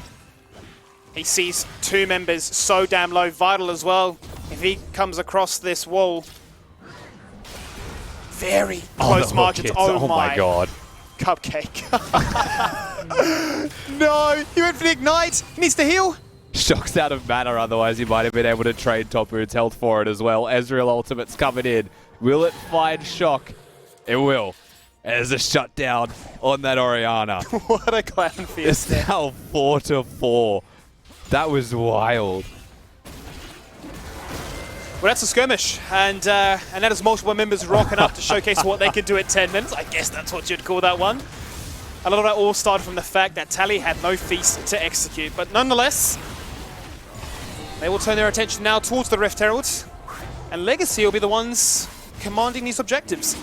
He sees 2 members so damn low. Vital as well. If he comes across this wall. Very close margins. Oh my God. Cupcake. No, he went for the ignite. He needs to heal. Shock's out of mana, otherwise he might have been able to trade Top Moon's health for it as well. Ezreal ultimate's coming in. Will it find Shock? It will. There's a shutdown on that Orianna. What a clown fiesta. It's now 4-4. That was wild. Well, that's a skirmish, and that is multiple members rocking up to showcase what they can do at 10 minutes. I guess that's what you'd call that one. A lot of that all started from the fact that Tally had no feast to execute, but nonetheless, they will turn their attention now towards the Rift Herald, and Legacy will be the ones commanding these objectives.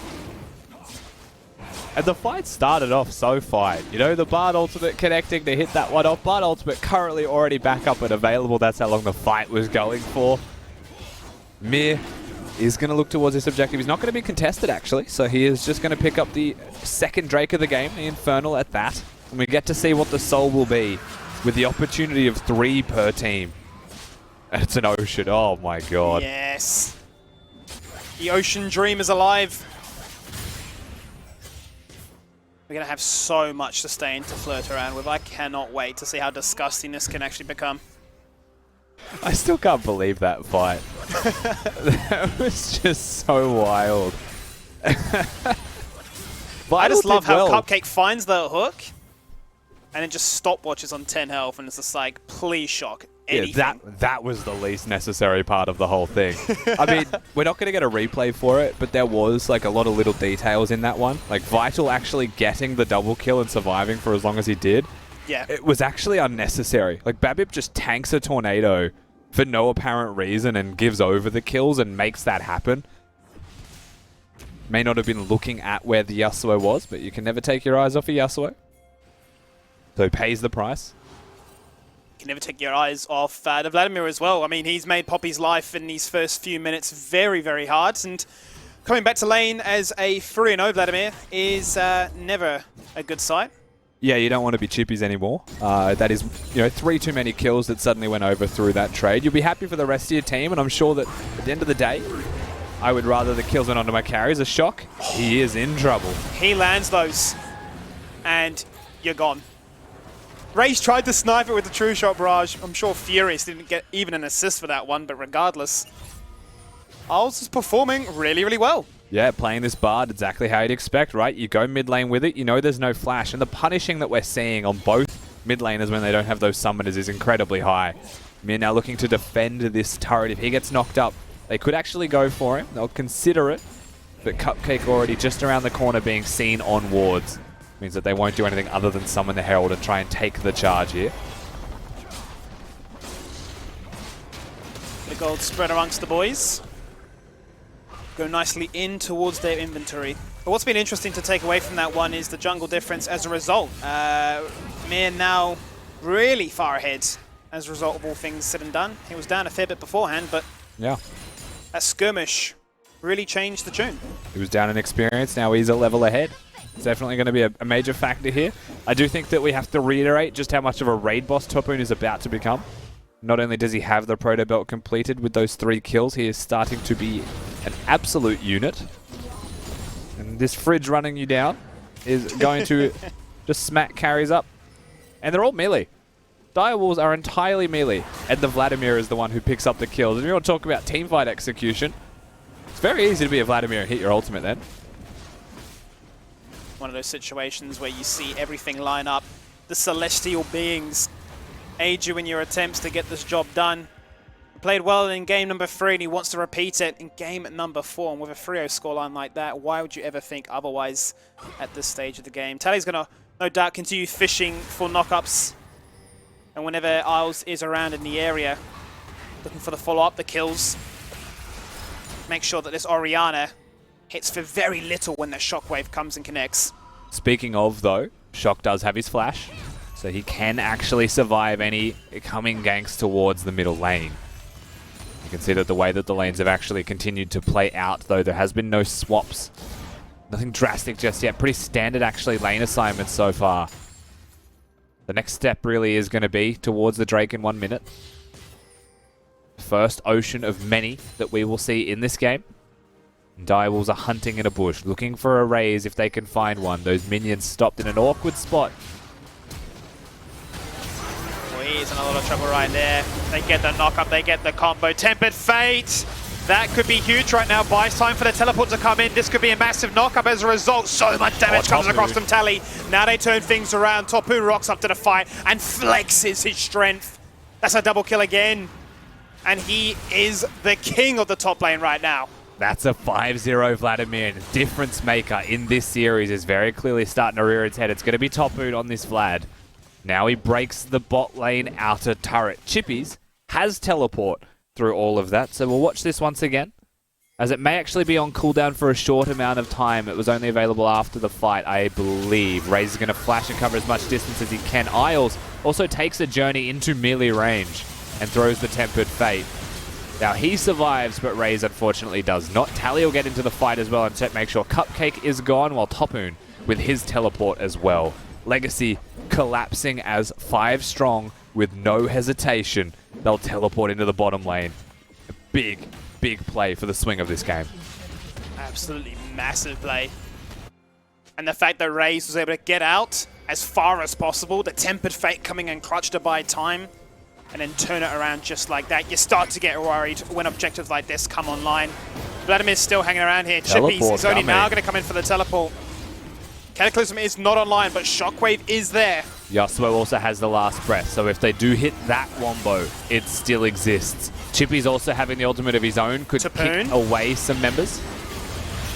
And the fight started off so fine. You know, the Bard ultimate connecting to hit that one off. Bard ultimate currently already back up and available. That's how long the fight was going for. Mir is going to look towards this objective. He's not going to be contested, actually. So he is just going to pick up the second Drake of the game, the Infernal at that. And we get to see what the soul will be with the opportunity of 3 per team. And it's an Ocean. Oh, my God. Yes. The Ocean Dream is alive. We're going to have so much sustain to flirt around with. I cannot wait to see how disgusting this can actually become. I still can't believe that fight. That was just so wild. But I just love how Cupcake finds the hook and then just stopwatches on 10 health, and it's just like, please Shock. Anything. Yeah, that was the least necessary part of the whole thing. I mean, we're not going to get a replay for it, but there was like a lot of little details in that one. Like Vital actually getting the double kill and surviving for as long as he did. Yeah. It was actually unnecessary. Like Babip just tanks a tornado for no apparent reason and gives over the kills and makes that happen. May not have been looking at where the Yasuo was, but you can never take your eyes off a Yasuo. So he pays the price. You can never take your eyes off the Vladimir as well. I mean, he's made Poppy's life in these first few minutes very, very hard. And coming back to lane as a 3-0 Vladimir is never a good sight. Yeah, you don't want to be chippies anymore. That is, 3 too many kills that suddenly went over through that trade. You'll be happy for the rest of your team, and I'm sure that at the end of the day, I would rather the kills went onto my carries. A Shock, he is in trouble. He lands those, and you're gone. Raze tried to snipe it with the True Shot Barrage. I'm sure Furious didn't get even an assist for that one, but regardless, Owls is performing really, really well. Yeah, playing this Bard exactly how you'd expect, right? You go mid lane with it, you know there's no flash, and the punishing that we're seeing on both mid laners when they don't have those summoners is incredibly high. Mir now looking to defend this turret. If he gets knocked up, they could actually go for him. They'll consider it, but Cupcake already just around the corner being seen on wards. Means that they won't do anything other than summon the Herald and try and take the charge here. The gold spread amongst the boys. Go nicely in towards their inventory. But what's been interesting to take away from that one is the jungle difference as a result. Mir now really far ahead as a result of all things said and done. He was down a fair bit beforehand, but yeah, that skirmish really changed the tune. He was down in experience, now he's a level ahead. It's definitely going to be a major factor here. I do think that we have to reiterate just how much of a raid boss Topoon is about to become. Not only does he have the proto belt completed with those 3 kills, he is starting to be an absolute unit. And this fridge running you down is going to just smack carries up. And they're all melee. Direwolves are entirely melee. And the Vladimir is the one who picks up the kills. And you want to talk about teamfight execution, it's very easy to be a Vladimir and hit your ultimate then. One of those situations where you see everything line up. The celestial beings aid you in your attempts to get this job done. Played well in game number 3 and he wants to repeat it in game number 4. And with a 3-0 scoreline like that, why would you ever think otherwise at this stage of the game? Tally's going to no doubt continue fishing for knockups. And whenever Isles is around in the area, looking for the follow-up, the kills. Make sure that this Orianna hits for very little when the shockwave comes and connects. Speaking of though, Shock does have his flash, so he can actually survive any coming ganks towards the middle lane. You can see that the way that the lanes have actually continued to play out, though there has been no swaps. Nothing drastic just yet. Pretty standard actually lane assignments so far. The next step really is going to be towards the Drake in 1 minute. First ocean of many that we will see in this game. Direwolves are hunting in a bush, looking for a raise if they can find one. Those minions stopped in an awkward spot. Well, he's in a lot of trouble right there. They get the knock-up, they get the combo. Tempered Fate! That could be huge right now. Buys time for the teleport to come in. This could be a massive knock-up as a result. So much damage comes across from Tally. Now they turn things around. Topoon rocks up to the fight and flexes his strength. That's a double kill again. And he is the king of the top lane right now. That's a 5-0 Vladimir. And the difference maker in this series is very clearly starting to rear its head. It's going to be Topoon on this Vlad. Now he breaks the bot lane outer turret. Chippies has teleport through all of that, so we'll watch this once again, as it may actually be on cooldown for a short amount of time. It was only available after the fight, I believe. Raze is going to flash and cover as much distance as he can. Isles also takes a journey into melee range and throws the Tempered Fate. Now he survives, but Raze unfortunately does not. Tally will get into the fight as well and make sure Cupcake is gone, while Topoon with his teleport as well. Legacy collapsing as 5 strong with no hesitation. They'll teleport into the bottom lane. A big, big play for the swing of this game. Absolutely massive play. And the fact that Raze was able to get out as far as possible, the Tempered Fate coming in clutch to buy time, and then turn it around just like that. You start to get worried when objectives like this come online. Vladimir's still hanging around here. Chippies is only now going to come in for the teleport. Cataclysm is not online, but Shockwave is there. Yasuo also has the last breath, so if they do hit that wombo, it still exists. Chippy's also having the ultimate of his own, could kick away some members.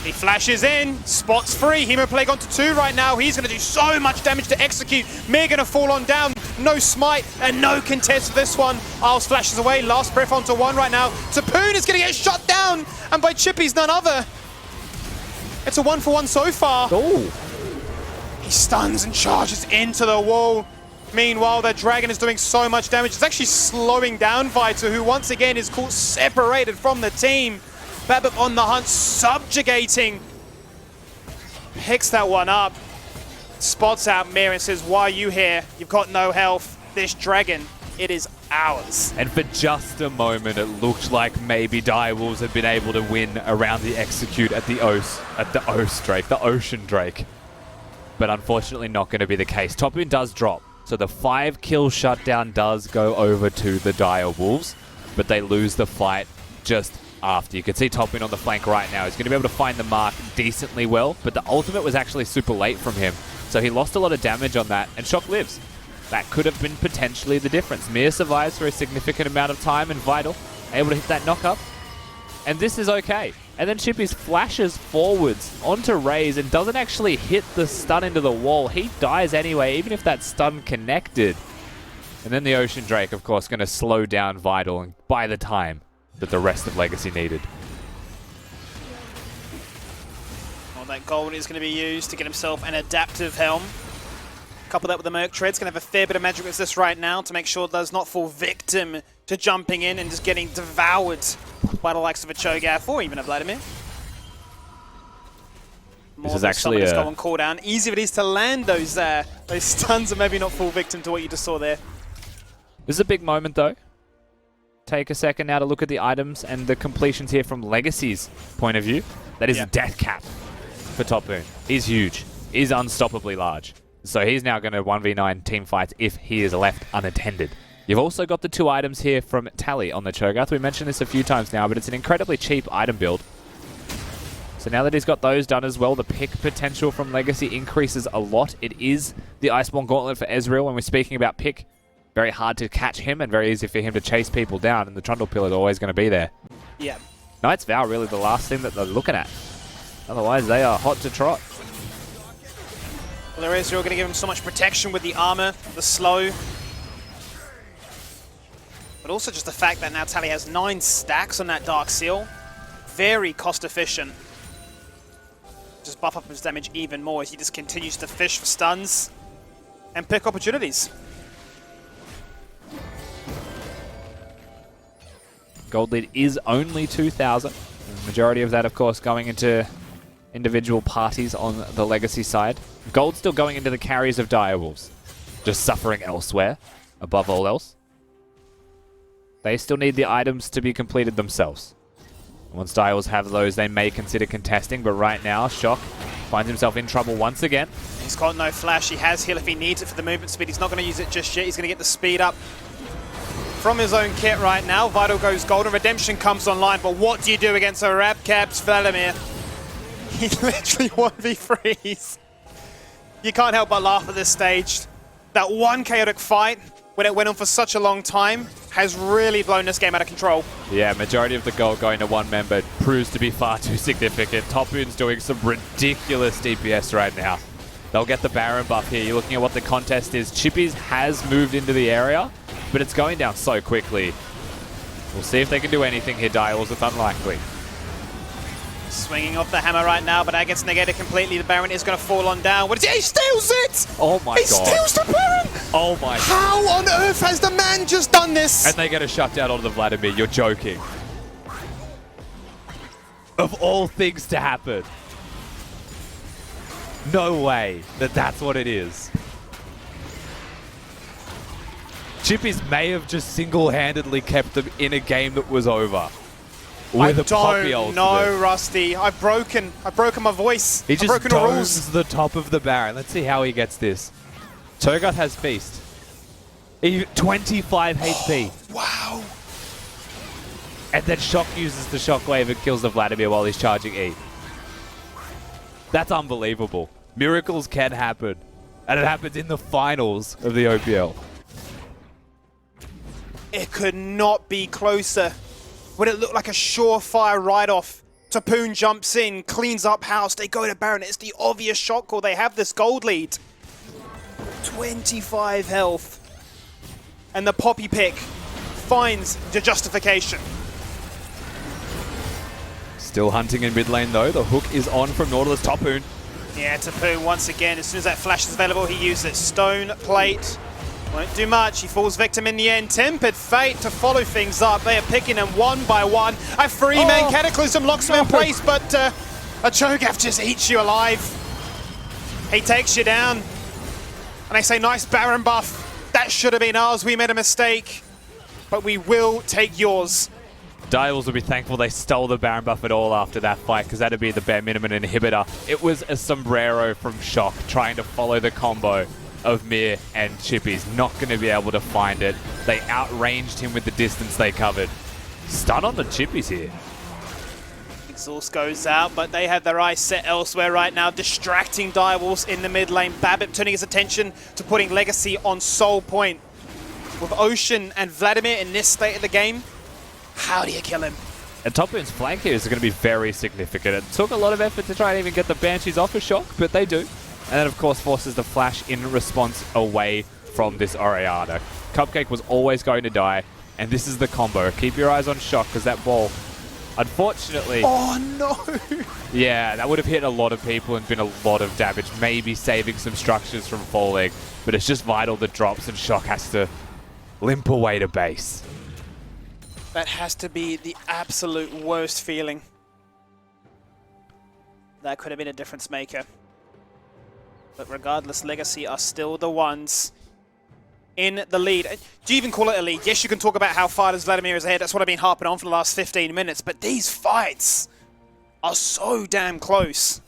He flashes in, spots free. Hemoplague onto 2 right now. He's going to do so much damage to execute. Mir going to fall on down. No smite and no contest for this one. Isles flashes away. Last breath onto 1 right now. Topoon is going to get shot down, and by Chippy's none other. It's a 1-for-1 so far. Ooh. He stuns and charges into the wall. Meanwhile, the dragon is doing so much damage. It's actually slowing down Vita, who once again is caught separated from the team. Babip on the hunt, subjugating. Picks that one up. Spots out Mir and says, why are you here? You've got no health. This dragon, it is ours. And for just a moment, it looked like maybe Direwolves had been able to win around the execute at the Ocean Drake. But unfortunately not going to be the case. Topoon does drop, so the 5-kill shutdown does go over to the Direwolves, but they lose the fight just after. You can see Toppin on the flank right now. He's going to be able to find the mark decently well, but the ultimate was actually super late from him. So he lost a lot of damage on that, and Shock lives. That could have been potentially the difference. Mir survives for a significant amount of time, and Vital able to hit that knock-up. And this is okay. And then Chippy's flashes forwards onto Raze and doesn't actually hit the stun into the wall. He dies anyway, even if that stun connected. And then the Ocean Drake, of course, going to slow down Vital and buy the time that the rest of Legacy needed. Well, that gold is going to be used to get himself an adaptive helm. Couple that with the Merc Treads, going to have a fair bit of magic resist right now to make sure it does not fall victim to jumping in and just getting devoured by the likes of a Cho'Gath or even a Vladimir. This is actually a... go on cooldown. Easy it is to land those stuns and maybe not fall victim to what you just saw there. This is a big moment, though. Take a second now to look at the items and the completions here from Legacy's point of view. That is a death cap for Topoon. He's huge. He's unstoppably large. So he's now going to 1v9 team fights if he is left unattended. You've also got the 2 items here from Tally on the Cho'Gath. We mentioned this a few times now, but it's an incredibly cheap item build. So now that he's got those done as well, the pick potential from Legacy increases a lot. It is the Iceborne Gauntlet for Ezreal. When we're speaking about pick, very hard to catch him and very easy for him to chase people down, and the Trundle Pill is always going to be there. Yeah. Knight's Vow really the last thing that they're looking at. Otherwise, they are hot to trot. Well, Ezreal going to give him so much protection with the armor, the slow. But also just the fact that now Tally has 9 stacks on that Dark Seal. Very cost efficient. Just buff up his damage even more as he just continues to fish for stuns and pick opportunities. Gold lead is only 2,000. The majority of that, of course, going into individual parties on the Legacy side. Gold still going into the carries of Direwolves, just suffering elsewhere, above all else. They still need the items to be completed themselves. Once Direwolves have those, they may consider contesting, but right now, Shock finds himself in trouble once again. He's got no flash. He has heal if he needs it for the movement speed. He's not going to use it just yet. He's going to get the speed up from his own kit right now. Vital goes gold and Redemption comes online, but what do you do against a Rab Caps Vladimir? He literally 1v3s. You can't help but laugh at this stage. That one chaotic fight, when it went on for such a long time, has really blown this game out of control. Yeah, majority of the gold going to one member proves to be far too significant. Topoon's doing some ridiculous DPS right now. They'll get the Baron buff here. You're looking at what the contest is. Chippies has moved into the area, but it's going down so quickly. We'll see if they can do anything here, Dials. It's unlikely. Swinging off the hammer right now, but that gets negated completely. The Baron is going to fall on down. What is he steals it! Oh my god. He steals the Baron! Oh my god. How on earth has the man just done this? And they get a shutdown on the Vladimir. You're joking. Of all things to happen. No way that that's what it is. Chippies may have just single-handedly kept them in a game that was over. With a Poppy ultimate. No, Rusty. I've broken my voice. He just broken the rules. domes the top of the Baron. Let's see how he gets this. Cho'Gath has Feast. 25 HP. Wow. And then Shock uses the Shockwave and kills the Vladimir while he's charging E. That's unbelievable. Miracles can happen. And it happens in the finals of the OPL. It could not be closer. When it looked like a surefire write-off. Topoon jumps in, cleans up house, they go to Baron. It's the obvious shot call. They have this gold lead. 25 health. And the Poppy pick finds the justification. Still hunting in mid lane though. The hook is on from Nautilus Topoon. Yeah, Topoon once again. As soon as that flash is available, he uses it. Stone plate. Won't do much. He falls victim in the end. Tempered Fate to follow things up. They are picking him one by one. A three-man Cataclysm locks him in place, but a Cho'Gath just eats you alive. He takes you down. And they say, nice Baron buff. That should have been ours. We made a mistake. But we will take yours. Dials will be thankful they stole the Baron buff at all after that fight, because that'd be the bare minimum inhibitor. It was a sombrero from Shock trying to follow the combo of Mir and Chippy's. Not going to be able to find it. They outranged him with the distance they covered. Stun on the Chippies here. Exhaust goes out, but they have their eyes set elsewhere right now, distracting Direwolves in the mid lane. BaByp turning his attention to putting Legacy on Soul Point. With Ocean and Vladimir in this state of the game, how do you kill him? And Topoon's flank here is going to be very significant. It took a lot of effort to try and even get the Banshees off a shock, but they do. And then, of course, forces the flash in response away from this Oriana. Cupcake was always going to die, and this is the combo. Keep your eyes on shock, because that ball, unfortunately... Oh, no! Yeah, that would have hit a lot of people and been a lot of damage, maybe saving some structures from falling. But it's just vital that drops, and shock has to limp away to base. That has to be the absolute worst feeling. That could have been a difference maker. But regardless, Legacy are still the ones in the lead. Do you even call it a lead? Yes, you can talk about how far does Vladimir is ahead. That's what I've been harping on for the last 15 minutes. But these fights are so damn close.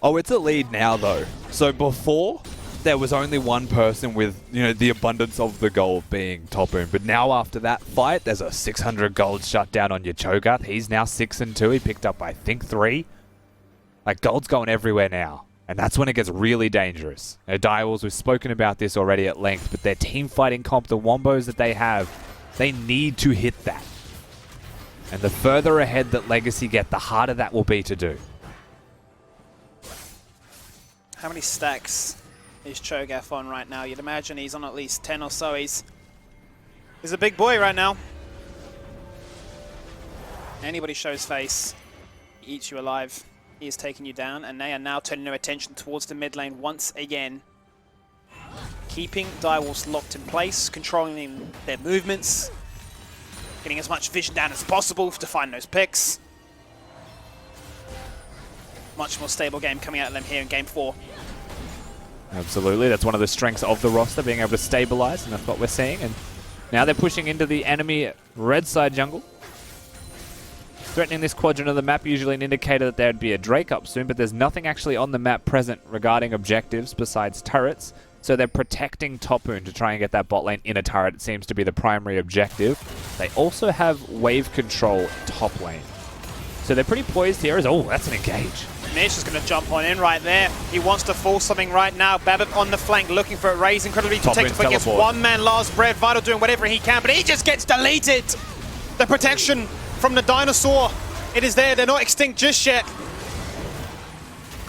Oh, it's a lead now, though. So before, there was only one person with, you know, the abundance of the gold being Topoon. But now after that fight, there's a 600 gold shutdown on your Cho'Gath. He's now 6-2. He picked up, I think, 3. Like, gold's going everywhere now. And that's when it gets really dangerous. Now, Direwolves, we've spoken about this already at length, but their team fighting comp, the wombos that they have, they need to hit that. And the further ahead that Legacy get, the harder that will be to do. How many stacks is Cho'Gath on right now? You'd imagine he's on at least 10 or so. He's a big boy right now. Anybody shows face, he eats you alive. He is taking you down, and they are now turning their attention towards the mid lane once again. Keeping Direwolves locked in place, controlling their movements, getting as much vision down as possible to find those picks. Much more stable game coming out of them here in Game 4. Absolutely, that's one of the strengths of the roster, being able to stabilize, and that's what we're seeing. And now they're pushing into the enemy red side jungle. Threatening this quadrant of the map, usually an indicator that there'd be a Drake up soon, but there's nothing actually on the map present regarding objectives besides turrets. So they're protecting Topoon to try and get that bot lane in a turret. It seems to be the primary objective. They also have wave control top lane. So they're pretty poised here. Oh, that's an engage. Mish is going to jump on in right there. He wants to force something right now. BaByp on the flank looking for a raise. Incredibly protected, but gets one man last breath. Vital doing whatever he can, but he just gets deleted. The protection from the dinosaur, it is there. They're not extinct just yet.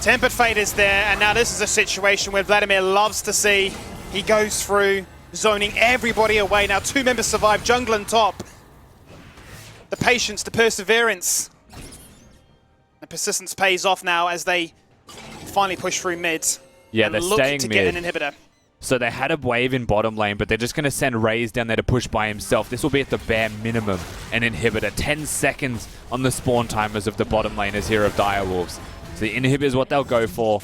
Tempered Fate is there, and now this is a situation where Vladimir loves to see. He goes through, zoning everybody away. Now 2 members survive, jungle and top. The patience, the perseverance. The persistence pays off now as they finally push through mid. Yeah, and they're look staying to mid. get an inhibitor. So they had a wave in bottom lane, but they're just going to send Raze down there to push by himself. This will be at the bare minimum an inhibitor. 10 seconds on the spawn timers of the bottom laners here of Direwolves. So the inhibitor is what they'll go for.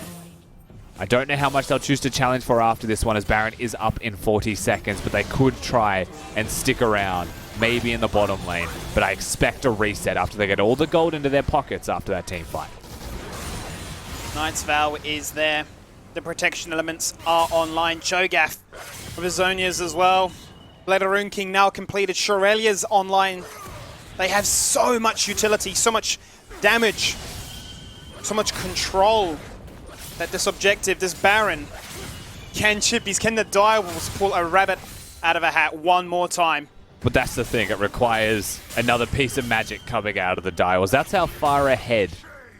I don't know how much they'll choose to challenge for after this one, as Baron is up in 40 seconds, but they could try and stick around, maybe in the bottom lane. But I expect a reset after they get all the gold into their pockets after that team fight. Knight's Vow is there. The protection elements are online. Cho'Gath with Azonia's as well. Blederoon King now completed. Shurelia's online. They have so much utility, so much damage, so much control that this objective, this Baron, can chippies. Can the Direwolves pull a rabbit out of a hat one more time? But that's the thing. It requires another piece of magic coming out of the Direwolves. That's how far ahead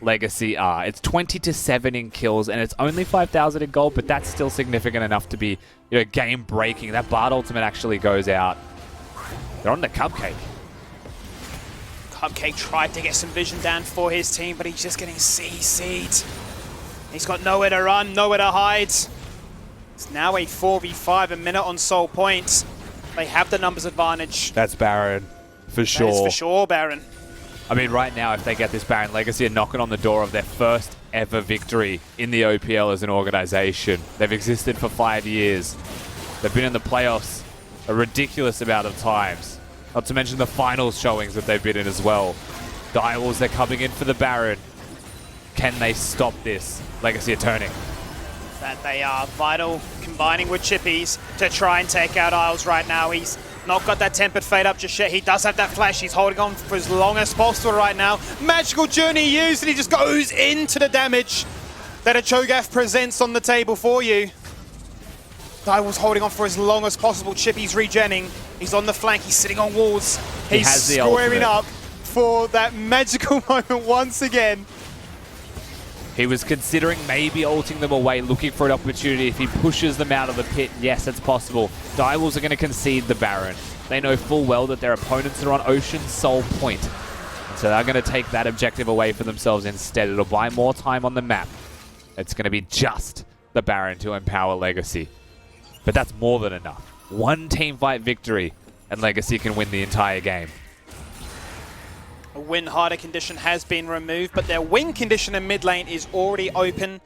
Legacy are. It's 20-7 in kills, and it's only 5,000 in gold, but that's still significant enough to be, you know, game-breaking. That Bard ultimate actually goes out. They're on the Cupcake. Cupcake tried to get some vision down for his team, but he's just getting CC'd. He's got nowhere to run, nowhere to hide. It's now a 4v5, a minute on Soul Point. They have the numbers advantage. That's Baron, for sure. That is for sure, Baron. I mean, right now, if they get this Baron, Legacy are knocking on the door of their first ever victory in the OPL as an organization. They've existed for 5 years. They've been in the playoffs a ridiculous amount of times. Not to mention the finals showings that they've been in as well. Direwolves, they're coming in for the Baron. Can they stop this? Legacy are turning. That they are. Vital combining with Chippies to try and take out Isles right now. He's Not got that tempered fade up just yet. He does have that flash. He's holding on for as long as possible right now. Magical Journey used, and he just goes into the damage that a Cho'Gath presents on the table for you. Direwolf's holding on for as long as possible. Chippy's regenning. He's on the flank. He's sitting on walls. He's squaring up for that magical moment once again. He was considering maybe ulting them away, looking for an opportunity. If he pushes them out of the pit, yes, it's possible. Direwolves are going to concede the Baron. They know full well that their opponents are on Ocean Soul Point. And so they're going to take that objective away for themselves instead. It'll buy more time on the map. It's going to be just the Baron to empower Legacy. But that's more than enough. One teamfight victory, and Legacy can win the entire game. A win harder condition has been removed, but their win condition in mid lane is already open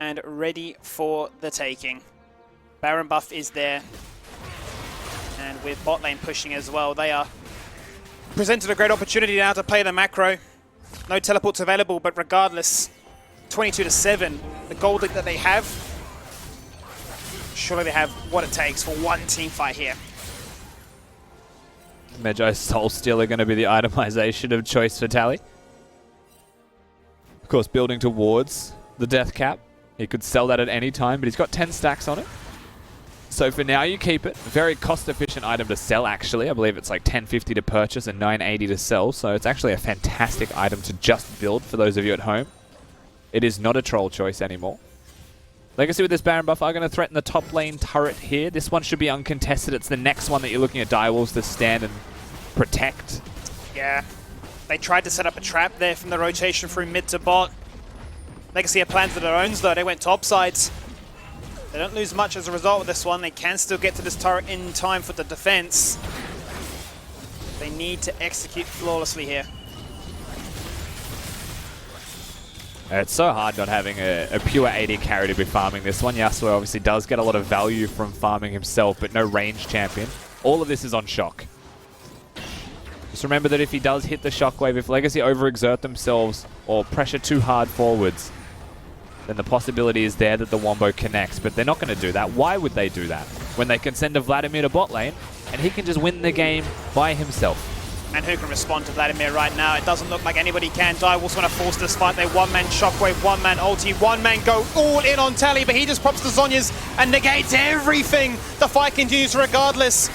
and ready for the taking. Baron buff is there. And with bot lane pushing as well, they are presented a great opportunity now to play the macro. No teleports available, but regardless, 22-7, the gold lead that they have, surely they have what it takes for one team fight here. Medjai's Soul Stealer going to be the itemization of choice for Tally. Of course, building towards the death cap. He could sell that at any time, but he's got 10 stacks on it. So for now, you keep it. Very cost-efficient item to sell, actually. I believe it's like 1050 to purchase and 980 to sell. So it's actually a fantastic item to just build for those of you at home. It is not a troll choice anymore. Legacy with this Baron buff are going to threaten the top lane turret here. This one should be uncontested. It's the next one that you're looking at Direwolves to stand and protect. Yeah, they tried to set up a trap there from the rotation through mid to bot. Legacy have plans of their own though. They went topsides. They don't lose much as a result of this one. They can still get to this turret in time for the defense. They need to execute flawlessly here. It's so hard not having a pure AD carry to be farming this one. Yasuo obviously does get a lot of value from farming himself, but no range champion. All of this is on shock. Just remember that if he does hit the shockwave, if Legacy overexert themselves or pressure too hard forwards, then the possibility is there that the Wombo connects, but they're not going to do that. Why would they do that when they can send a Vladimir to bot lane and he can just win the game by himself? And who can respond to Vladimir right now? It doesn't look like anybody can. Direwolves want to force this fight. They one-man shockwave, one-man ulti, one-man go all in on Tally, but he just pops the Zhonya's and negates everything. The fight continues regardless.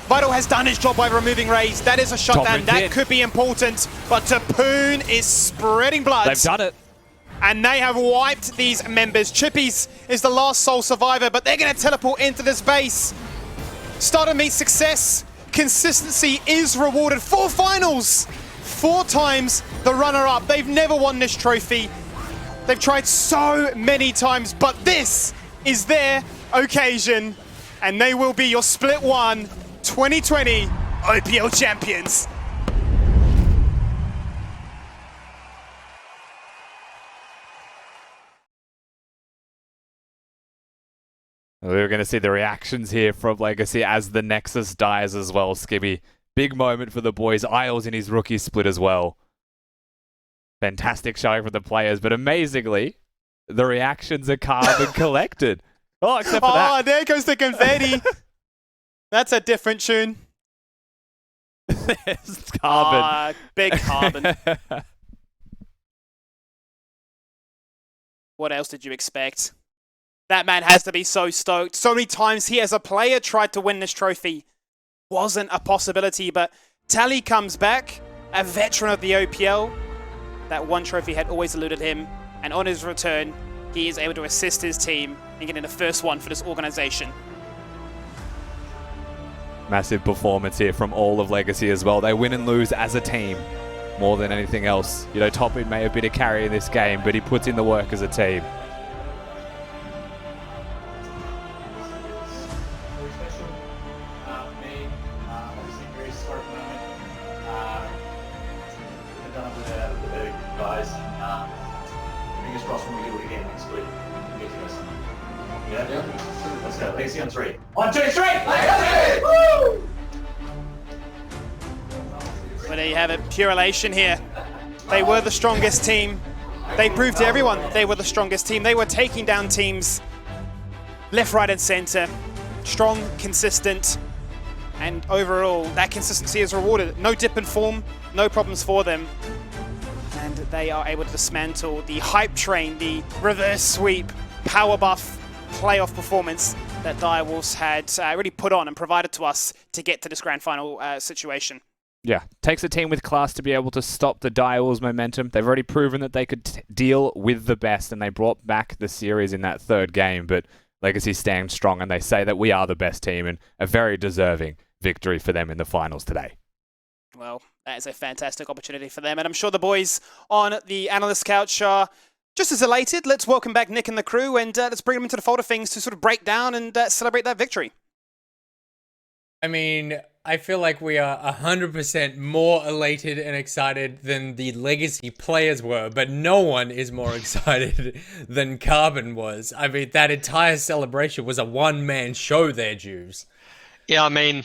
Vital has done his job by removing Raze. That is a shutdown. That could be important, but Tapoon is spreading blood. They've done it. And they have wiped these members. Chippies is the last sole survivor, but they're going to teleport into this base. Starter meets success. Consistency is rewarded. 4 finals! 4 times the runner-up. They've never won this trophy. They've tried so many times, but this is their occasion. And they will be your Split 1 2020 OPL champions. We're going to see the reactions here from Legacy as the Nexus dies as well, Skibby. Big moment for the boys. Isles in his rookie split as well. Fantastic showing for the players, but amazingly, the reactions are calm and collected. Oh, except for that. Oh, there goes the confetti. That's a different tune. It's Carbon. Big Carbon. What else did you expect? That man has to be so stoked. So many times he as a player tried to win this trophy. Wasn't a possibility, but Tally comes back, a veteran of the OPL. That one trophy had always eluded him, and on his return, he is able to assist his team in getting the first one for this organization. Massive performance here from all of Legacy as well. They win and lose as a team more than anything else. You know, Toppin may have been a carry in this game, but he puts in the work as a team. Let's go. Legacy on 3. 1, 2, 3! Woo! Well, there you have it. Pure elation here. They were the strongest team. They proved to everyone they were the strongest team. They were taking down teams left, right, and center. Strong, consistent. And overall, that consistency is rewarded. No dip in form, no problems for them. And they are able to dismantle the hype train, the reverse sweep, power buff, playoff performance that Direwolves had really put on and provided to us to get to this grand final situation. Yeah, takes a team with class to be able to stop the Direwolves' momentum. They've already proven that they could deal with the best, and they brought back the series in that third game, but Legacy stands strong, and they say that we are the best team, and a very deserving victory for them in the finals today. Well, that is a fantastic opportunity for them, and I'm sure the boys on the analyst couch are just as elated. Let's welcome back Nick and the crew, and let's bring them into the fold of things to sort of break down and celebrate that victory. I mean, I feel like we are 100% more elated and excited than the Legacy players were, but no one is more excited than Carbon was. I mean, that entire celebration was a one-man show there, Juves. Yeah, I mean,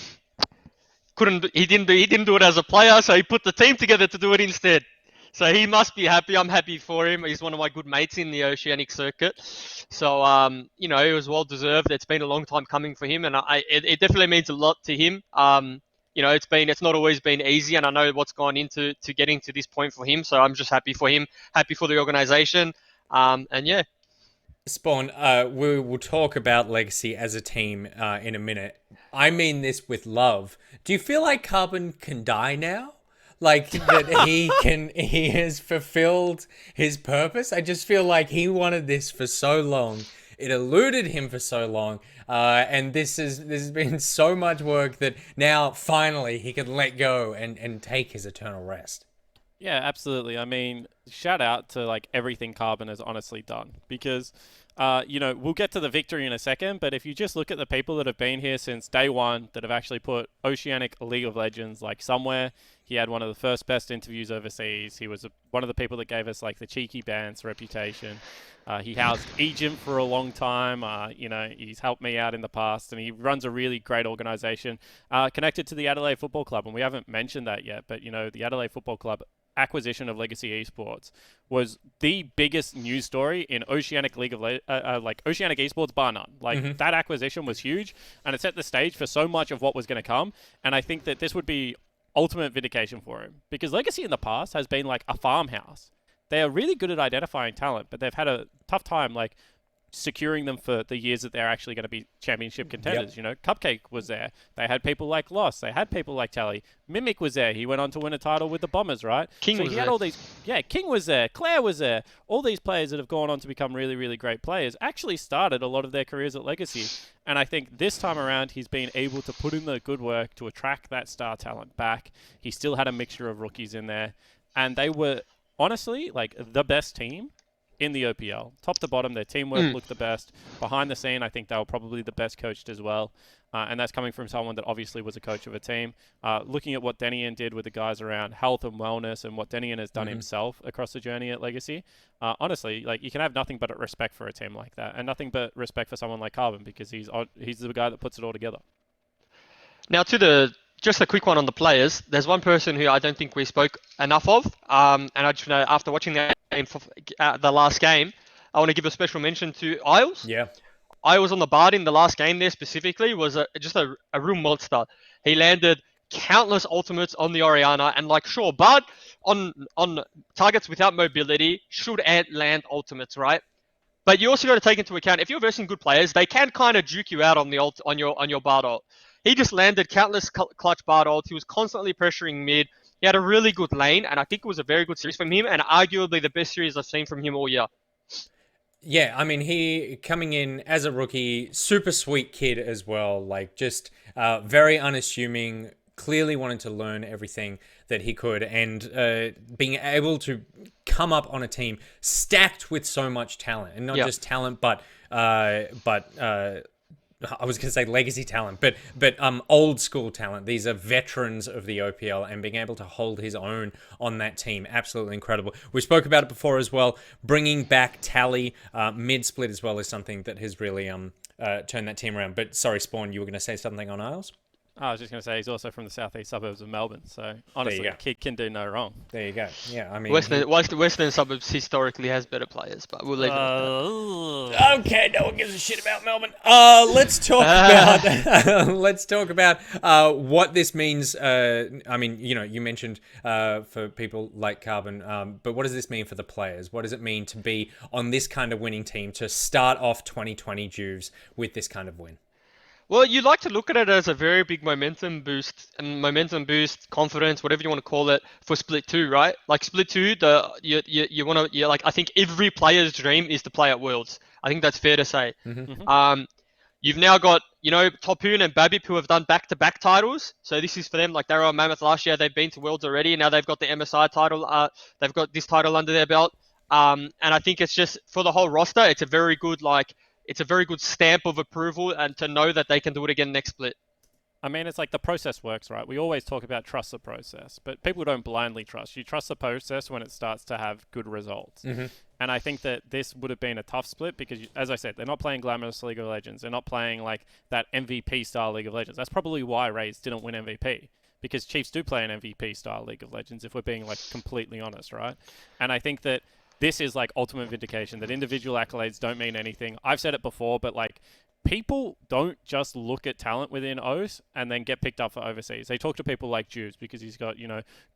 he didn't do it as a player, so he put the team together to do it instead. So he must be happy. I'm happy for him. He's one of my good mates in the Oceanic circuit. So, you know, it was well deserved. It's been a long time coming for him, and it definitely means a lot to him. You know, it's not always been easy, and I know what's gone into getting to this point for him. So I'm just happy for him, happy for the organization, and yeah. Spawn, we will talk about Legacy as a team in a minute. I mean this with love. Do you feel like Carbon can die now? Like that he has fulfilled his purpose? I just feel like he wanted this for so long. It eluded him for so long. And this has been so much work that now finally he can let go and take his eternal rest. Yeah, absolutely. I mean, shout out to like everything Carbon has honestly done, because you know, we'll get to the victory in a second, but if you just look at the people that have been here since day one that have actually put Oceanic League of Legends like somewhere. He had one of the first best interviews overseas. He was one of the people that gave us like the cheeky bands reputation. He housed Egypt for a long time. You know, he's helped me out in the past, and he runs a really great organization connected to the Adelaide Football Club. And we haven't mentioned that yet, but you know, the Adelaide Football Club acquisition of Legacy Esports was the biggest news story in Oceanic League of like Oceanic Esports bar none. Like that acquisition was huge, and it set the stage for so much of what was going to come. And I think that this would be ultimate vindication for him, because Legacy in the past has been like a farmhouse. They are really good at identifying talent, but they've had a tough time like securing them for the years that they're actually going to be championship contenders. Yep. You know, Cupcake was there. They had people like Loss. They had people like Tally. Mimic was there. He went on to win a title with the Bombers, right? King was there. All these, yeah, King was there. Claire was there. All these players that have gone on to become really, really great players actually started a lot of their careers at Legacy. And I think this time around, he's been able to put in the good work to attract that star talent back. He still had a mixture of rookies in there. And they were, honestly, like the best team in the OPL. Top to bottom, their teamwork looked the best. Behind the scene, I think they were probably the best coached as well. And that's coming from someone that obviously was a coach of a team. Looking at what Denian did with the guys around health and wellness, and what Denian has done himself across the journey at Legacy, honestly, like you can have nothing but respect for a team like that, and nothing but respect for someone like Carbon, because he's the guy that puts it all together. Now just a quick one on the players. There's one person who I don't think we spoke enough of, and I just know after watching that game the last game, I want to give a special mention to Isles. Yeah. Isles on the Bard in the last game there specifically was just a real monster. He landed countless ultimates on the Orianna, and like sure, Bard on targets without mobility should land ultimates, right? But you also got to take into account if you're versing good players, they can kind of juke you out on the ult on your Bard ult. He just landed countless clutch Bard ult. He was constantly pressuring mid. He had a really good lane, and I think it was a very good series from him, and arguably the best series I've seen from him all year. Yeah, I mean, he coming in as a rookie, super sweet kid as well, like just very unassuming, clearly wanting to learn everything that he could, and being able to come up on a team stacked with so much talent, and not just talent, but I was going to say legacy talent, but old school talent. These are veterans of the OPL, and being able to hold his own on that team, absolutely incredible. We spoke about it before as well. Bringing back Tally mid-split as well is something that has really turned that team around. But sorry, Spawn, you were going to say something on Isles? I was just going to say he's also from the southeast suburbs of Melbourne, so honestly, kid can do no wrong. There you go. Yeah, I mean, Western suburbs historically has better players, but we'll leave it at that. Okay, no one gives a shit about Melbourne. Let's talk about what this means. I mean, you mentioned for people like Carbon, but what does this mean for the players? What does it mean to be on this kind of winning team to start off 2020 Juves with this kind of win? Well, you like to look at it as a very big momentum boost, confidence, whatever you want to call it, for Split 2, right? Like Split 2, I think every player's dream is to play at Worlds. I think that's fair to say. You've now got, Topoon and Babip who have done back-to-back titles. So this is for them. Like they were on Mammoth last year, they've been to Worlds already, and now they've got the MSI title. They've got this title under their belt. And I think it's just for the whole roster, it's a very good stamp of approval and to know that they can do it again next split. I mean, it's like the process works, right? We always talk about trust the process, but people don't blindly trust. You trust the process when it starts to have good results. And I think that this would have been a tough split because, as I said, they're not playing glamorous League of Legends. They're not playing like that MVP style League of Legends. That's probably why Raze didn't win MVP, because Chiefs do play an MVP style League of Legends, if we're being like completely honest, right? And I think that this is like ultimate vindication, that individual accolades don't mean anything. I've said it before, but like people don't just look at talent within O's and then get picked up for overseas. They talk to people like Juves because he's got,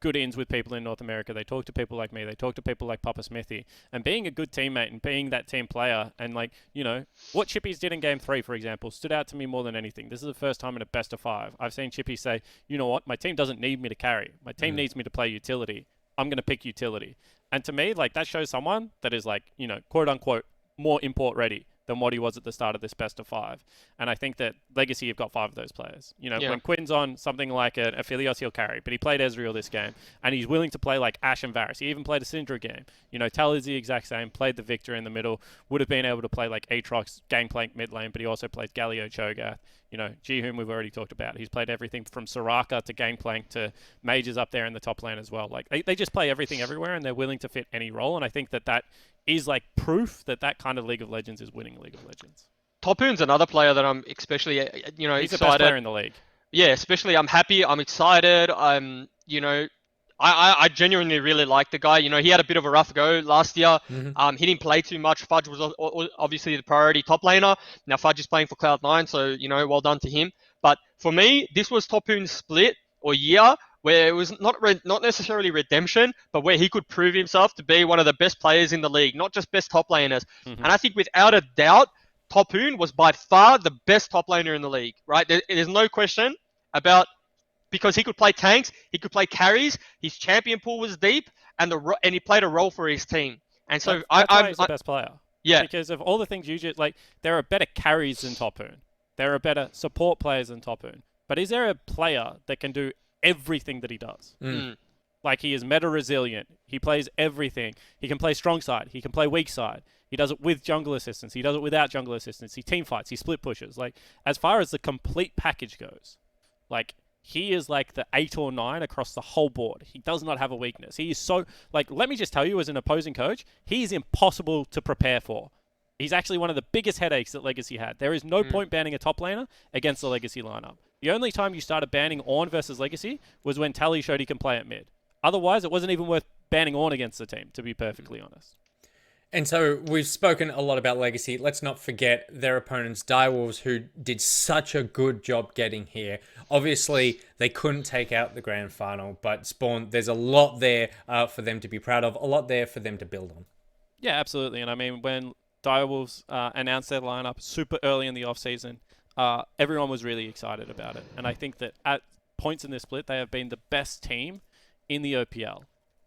good ins with people in North America. They talk to people like me. They talk to people like Papa Smithy. And being a good teammate and being that team player and what Chippies did in Game 3, for example, stood out to me more than anything. This is the first time in a best of 5 I've seen Chippies say, you know what, my team doesn't need me to carry. My team needs me to play utility. I'm going to pick utility. And to me, like that shows someone that is like, quote unquote, more import ready than what he was at the start of this best of 5. And I think that Legacy have got 5 of those players. When Quinn's on something like an Aphelios, he'll carry, but he played Ezreal this game, and he's willing to play like Ashe and Varus. He even played a Syndra game. Tal is the exact same, played the Victor in the middle, would have been able to play like Aatrox, Gangplank mid lane, but he also plays Galio Cho'Gath. Jihoon we've already talked about. He's played everything from Soraka to Gangplank to Mages up there in the top lane as well. Like they just play everything everywhere, and they're willing to fit any role, and I think that is like proof that kind of League of Legends is winning League of Legends. Topoon's another player that I'm especially, He's excited. the best player in the league. Yeah, especially I'm happy, I'm excited. I genuinely really like the guy. He had a bit of a rough go last year. He didn't play too much. Fudge was obviously the priority top laner. Now Fudge is playing for Cloud9, so, well done to him. But for me, this was Topoon's split or year where it was not necessarily redemption, but where he could prove himself to be one of the best players in the league, not just best top laners. And I think without a doubt, Topoon was by far the best top laner in the league, right? There's no question about, because he could play tanks, he could play carries, his champion pool was deep, and he played a role for his team. And so that's why he's the best player. Yeah. Because of all the things you just, like, there are better carries than Topoon. There are better support players than Topoon. But is there a player that can do everything that he does? Like, he is meta resilient. He plays everything. He can play strong side. He can play weak side. He does it with jungle assistance. He does it without jungle assistance. He team fights. He split pushes. Like, as far as the complete package goes, like, he is like the 8 or 9 across the whole board. He does not have a weakness. He is so, like, let me just tell you, as an opposing coach, he is impossible to prepare for. He's actually one of the biggest headaches that Legacy had. There is no point banning a top laner against the Legacy lineup. The only time you started banning Ornn versus Legacy was when Tally showed he can play at mid. Otherwise, it wasn't even worth banning Ornn against the team, to be perfectly honest. And so we've spoken a lot about Legacy. Let's not forget their opponents, Direwolves, who did such a good job getting here. Obviously, they couldn't take out the grand final, but Spawn, there's a lot there for them to be proud of, a lot there for them to build on. Yeah, absolutely. And I mean, when Direwolves announced their lineup super early in the offseason, everyone was really excited about it. And I think that at points in this split, they have been the best team in the OPL.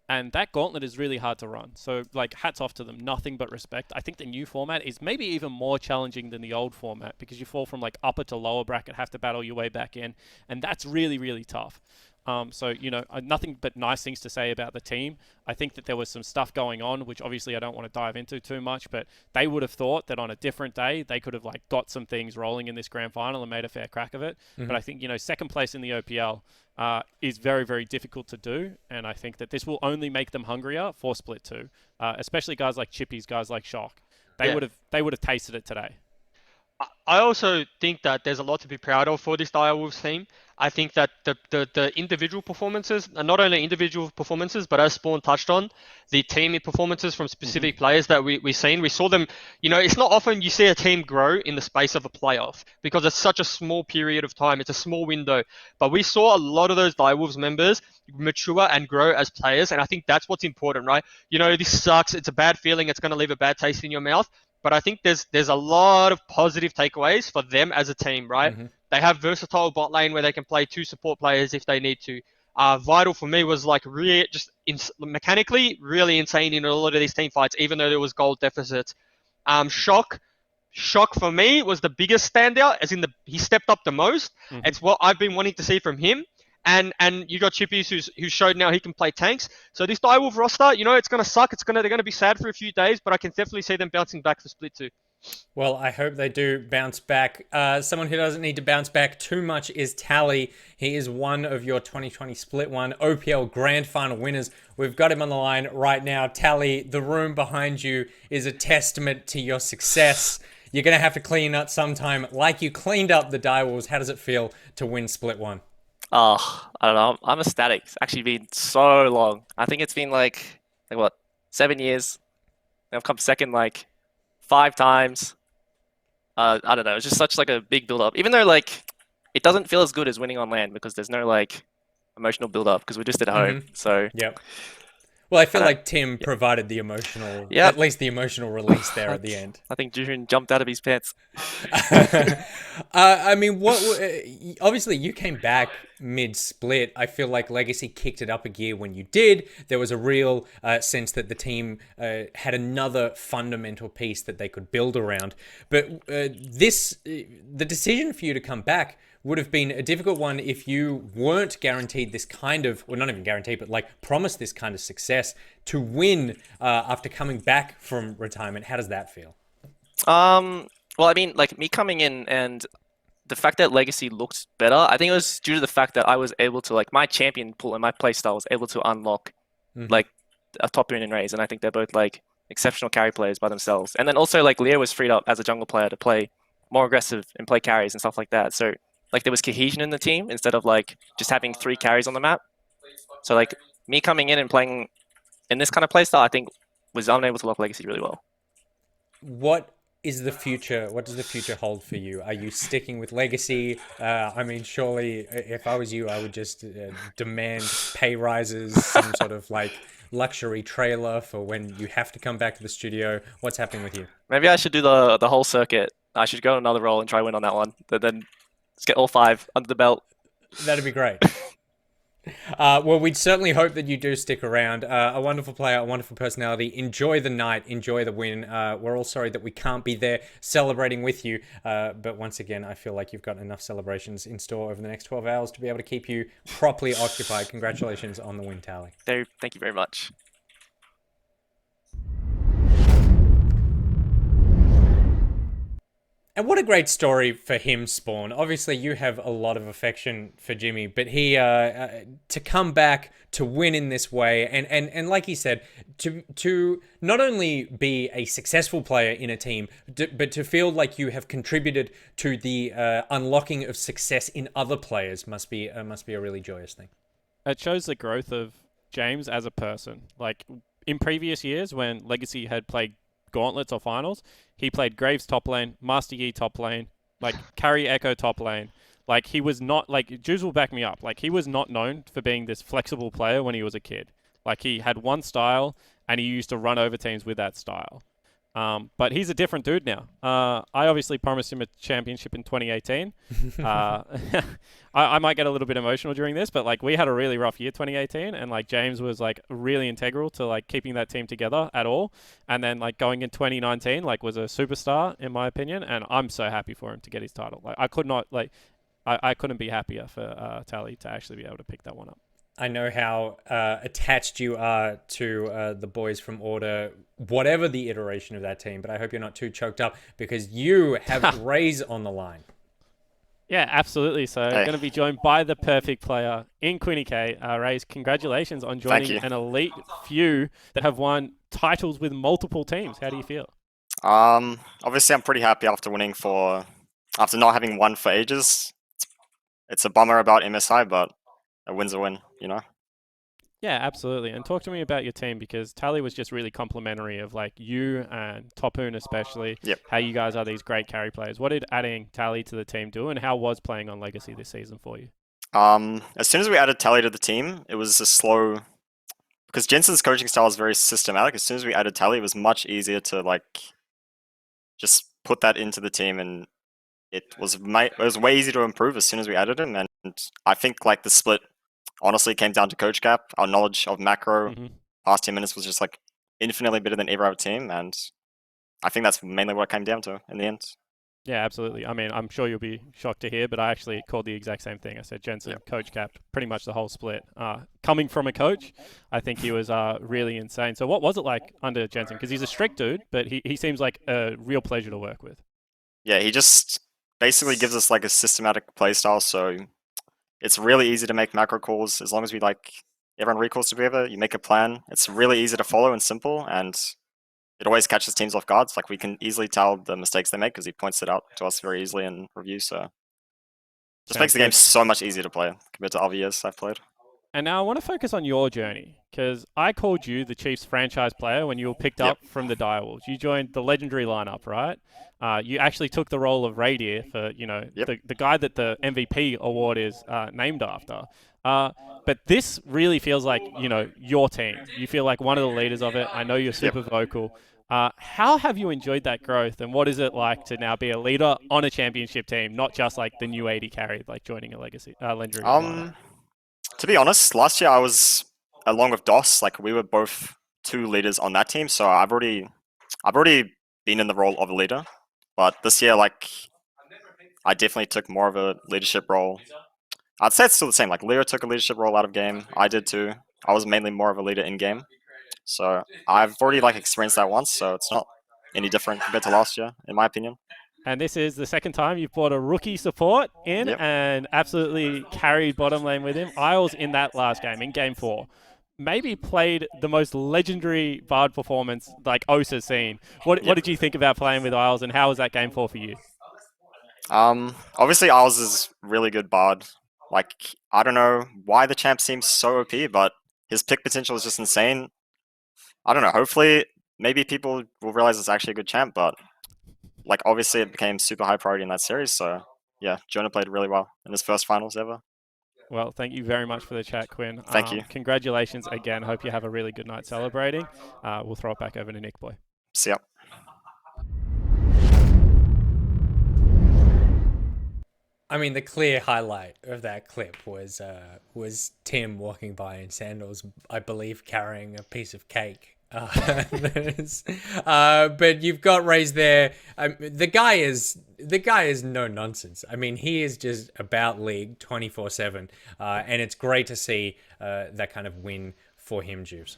And that gauntlet is really hard to run. So, like, hats off to them. Nothing but respect. I think the new format is maybe even more challenging than the old format because you fall from, like, upper to lower bracket, have to battle your way back in. And that's really, really tough. So, nothing but nice things to say about the team. I think that there was some stuff going on, which obviously I don't want to dive into too much, but they would have thought that on a different day, they could have, like, got some things rolling in this grand final and made a fair crack of it. But I think, second place in the OPL is very, very difficult to do. And I think that this will only make them hungrier for Split 2, especially guys like Chippies, guys like Shock. They would have tasted it today. I also think that there's a lot to be proud of for this Direwolves team. I think that the individual performances, and not only individual performances, but as Spawn touched on, the team performances from specific players that we seen. We saw them, it's not often you see a team grow in the space of a playoff because it's such a small period of time. It's a small window. But we saw a lot of those Direwolves members mature and grow as players, and I think that's what's important, right? This sucks. It's a bad feeling. It's going to leave a bad taste in your mouth. But I think there's a lot of positive takeaways for them as a team, right? They have versatile bot lane where they can play 2 support players if they need to. Vital for me was like really just mechanically really insane in a lot of these team fights, even though there was gold deficits. Shock for me was the biggest standout, as in he stepped up the most. It's what I've been wanting to see from him. And you got Chippies who showed now he can play tanks. So this Direwolf roster, it's gonna suck. They're gonna be sad for a few days, but I can definitely see them bouncing back for Split 2. Well, I hope they do bounce back. Someone who doesn't need to bounce back too much is Tally. He is one of your 2020 Split 1 OPL Grand Final winners. We've got him on the line right now. Tally, the room behind you is a testament to your success. You're going to have to clean up sometime like you cleaned up the Direwolves. How does it feel to win Split 1? Oh, I don't know. I'm ecstatic. It's actually been so long. I think it's been like what, 7 years? I've come second 5 times. I don't know. It's just such a big build up. Even though it doesn't feel as good as winning on land because there's no emotional build up because we're just at home. So yep. Well, I feel like Tim provided the emotional, at least the emotional release there at the end. I think June jumped out of his pants. I mean, obviously you came back mid-split. I feel like Legacy kicked it up a gear when you did. There was a real sense that the team had another fundamental piece that they could build around. But the decision for you to come back would have been a difficult one if you weren't guaranteed this kind of, well, not even guaranteed, but promised this kind of success to win after coming back from retirement. How does that feel? Well, I mean, me coming in and the fact that Legacy looked better, I think it was due to the fact that I was able to, my champion pool and my playstyle was able to unlock, a top Boon and Raze, and I think they're both, exceptional carry players by themselves. And then also, Leo was freed up as a jungle player to play more aggressive and play carries and stuff like that. So, there was cohesion in the team instead of, just having 3 carries on the map. So, me coming in and playing in this kind of playstyle, I think, was unable to lock Legacy really well. What is the future? What does the future hold for you? Are you sticking with Legacy? I mean, surely, if I was you, I would just demand pay rises, some sort of, luxury trailer for when you have to come back to the studio. What's happening with you? Maybe I should do the whole circuit. I should go on another role and try win on that one. But then let's get all 5 under the belt. That'd be great. Well, we'd certainly hope that you do stick around. A wonderful player, a wonderful personality. Enjoy the night. Enjoy the win. We're all sorry that we can't be there celebrating with you. But once again, I feel like you've got enough celebrations in store over the next 12 hours to be able to keep you properly occupied. Congratulations on the win, Tally. Thank you very much. And what a great story for him, Spawn. Obviously, you have a lot of affection for Jimmy, but he to come back to win in this way, and like he said, to not only be a successful player in a team, but to feel like you have contributed to the unlocking of success in other players must be a really joyous thing. It shows the growth of James as a person. In previous years, when Legacy had played gauntlets or finals, he played Graves top lane, Master Yi top lane, carry Echo top lane. He was not, Jules will back me up, he was not known for being this flexible player when he was a kid. He had one style and he used to run over teams with that style. But he's a different dude now. I obviously promised him a championship in 2018. I might get a little bit emotional during this, but we had a really rough year 2018, and James was really integral to keeping that team together at all. And then going in 2019, was a superstar in my opinion, and I'm so happy for him to get his title. I could not I couldn't be happier for Tally to actually be able to pick that one up. I know how attached you are to the boys from Order, whatever the iteration of that team, but I hope you're not too choked up because you have Raze on the line. Yeah, absolutely. So going to be joined by the perfect player in Quinny K. Raze, congratulations on joining an elite few that have won titles with multiple teams. How do you feel? Obviously, I'm pretty happy after not having won for ages. It's a bummer about MSI, but a win's a win, you know? Yeah, absolutely. And talk to me about your team, because Tally was just really complimentary of like you and Topoon especially. Yep. How you guys are these great carry players. What did adding Tally to the team do, and how was playing on Legacy this season for you? As soon as we added Tally to the team, it was a slow, because Jensen's coaching style is very systematic. As soon as we added Tally, it was much easier to like just put that into the team, and it was way easier to improve as soon as we added him. And I think like the split honestly came down to coach cap. Our knowledge of macro past 10 minutes was just like infinitely better than every other team, and I think that's mainly what it came down to in the end. Yeah, absolutely. I mean, I'm sure you'll be shocked to hear, but I actually called the exact same thing. I said Jensen, coach cap, pretty much the whole split. Coming from a coach, I think he was really insane. So what was it like under Jensen? Because he's a strict dude, but he seems like a real pleasure to work with. Yeah, he just basically gives us like a systematic play style, so it's really easy to make macro calls as long as we like everyone recalls together. You make a plan. It's really easy to follow and simple, and it always catches teams off guard. Like we can easily tell the mistakes they make because he points it out to us very easily in review. So just makes the game so much easier to play compared to other years I've played. And now I want to focus on your journey, because I called you the Chiefs franchise player when you were picked up from the Direwolves. You joined the legendary lineup, right? You actually took the role of Radier for, the guy that the MVP award is named after. But this really feels like, your team. You feel like one of the leaders of it. I know you're super vocal. How have you enjoyed that growth, and what is it like to now be a leader on a championship team, not just like the new 80 carry, like joining a legacy legendary lineup? To be honest, last year I was along with DOS. Like we were both two leaders on that team, so I've already been in the role of a leader. But this year, like I definitely took more of a leadership role. I'd say it's still the same. Like Leo took a leadership role out of game. I did too. I was mainly more of a leader in game. So I've already like experienced that once, so it's not any different compared to last year, in my opinion. And this is the second time you've brought a rookie support in and absolutely carried bottom lane with him. Isles in that last game, in game 4, maybe played the most legendary Bard performance like Osa's seen. What did you think about playing with Isles, and how was that game 4 for you? Obviously Isles is really good Bard. Like, I don't know why the champ seems so OP, but his pick potential is just insane. I don't know, hopefully maybe people will realize it's actually a good champ, but like obviously it became super high priority in that series, so yeah, Jonah played really well in his first finals ever. Well, thank you very much for the chat, Quinn. Thank you. Congratulations again. Hope you have a really good night celebrating. We'll throw it back over to Nick Boy. See ya. I mean, the clear highlight of that clip was Tim walking by in sandals, I believe, carrying a piece of cake. But you've got Raze there. The guy is no nonsense. I mean, he is just about league 24/7, and it's great to see that kind of win for him, Juves.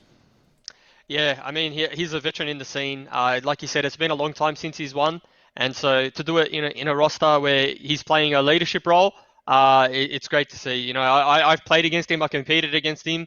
Yeah, I mean, he's a veteran in the scene. Like you said, it's been a long time since he's won, and so to do it in a roster where he's playing a leadership role, it's great to see. I've played against him, I competed against him.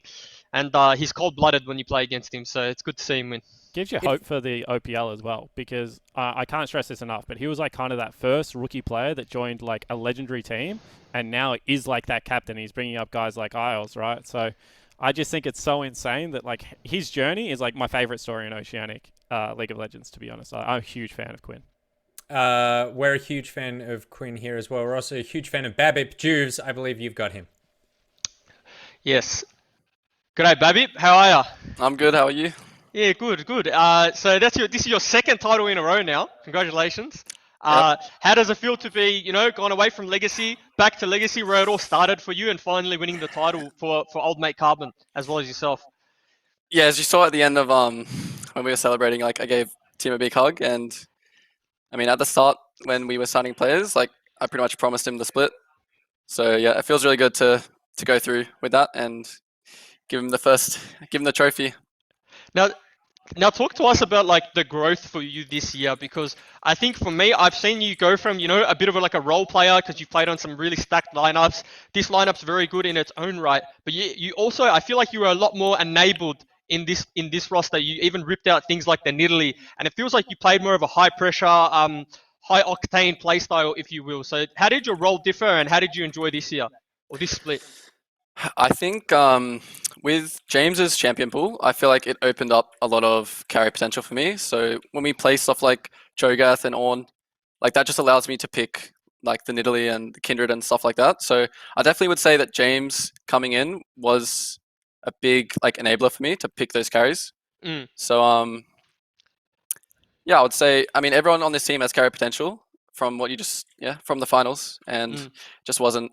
And he's cold-blooded when you play against him, so it's good to see him win. Gives you hope for the OPL as well, because I can't stress this enough, but he was like kind of that first rookie player that joined like a legendary team, and now is like that captain. He's bringing up guys like Isles, right? So I just think it's so insane that like his journey is like my favorite story in Oceanic League of Legends, to be honest. I'm a huge fan of Quinn. We're a huge fan of Quinn here as well. We're also a huge fan of Babip. Juves, I believe you've got him. Yes. G'day, Babip. How are ya? I'm good. How are you? Yeah, good. So this is your second title in a row now. Congratulations. How does it feel to be, gone away from Legacy, back to Legacy, where it all started for you, and finally winning the title for old mate Carbon as well as yourself? Yeah, as you saw at the end of when we were celebrating, like I gave Tim a big hug, and I mean at the start when we were signing players, like I pretty much promised him the split. So yeah, it feels really good to go through with that and give him the trophy. Now talk to us about like the growth for you this year, because I think for me, I've seen you go from, a bit of a role player because you've played on some really stacked lineups. This lineup's very good in its own right, but you also, I feel like you were a lot more enabled in this roster. You even ripped out things like the Nidalee, and it feels like you played more of a high pressure, high octane play style, if you will. So how did your role differ, and how did you enjoy this year or this split? I think with James's champion pool, I feel like it opened up a lot of carry potential for me. So when we play stuff like Cho'Gath and Ornn, like that just allows me to pick like the Nidalee and the Kindred and stuff like that. So I definitely would say that James coming in was a big like enabler for me to pick those carries. So yeah, I would say, I mean, everyone on this team has carry potential from what you just from the finals, and just wasn't.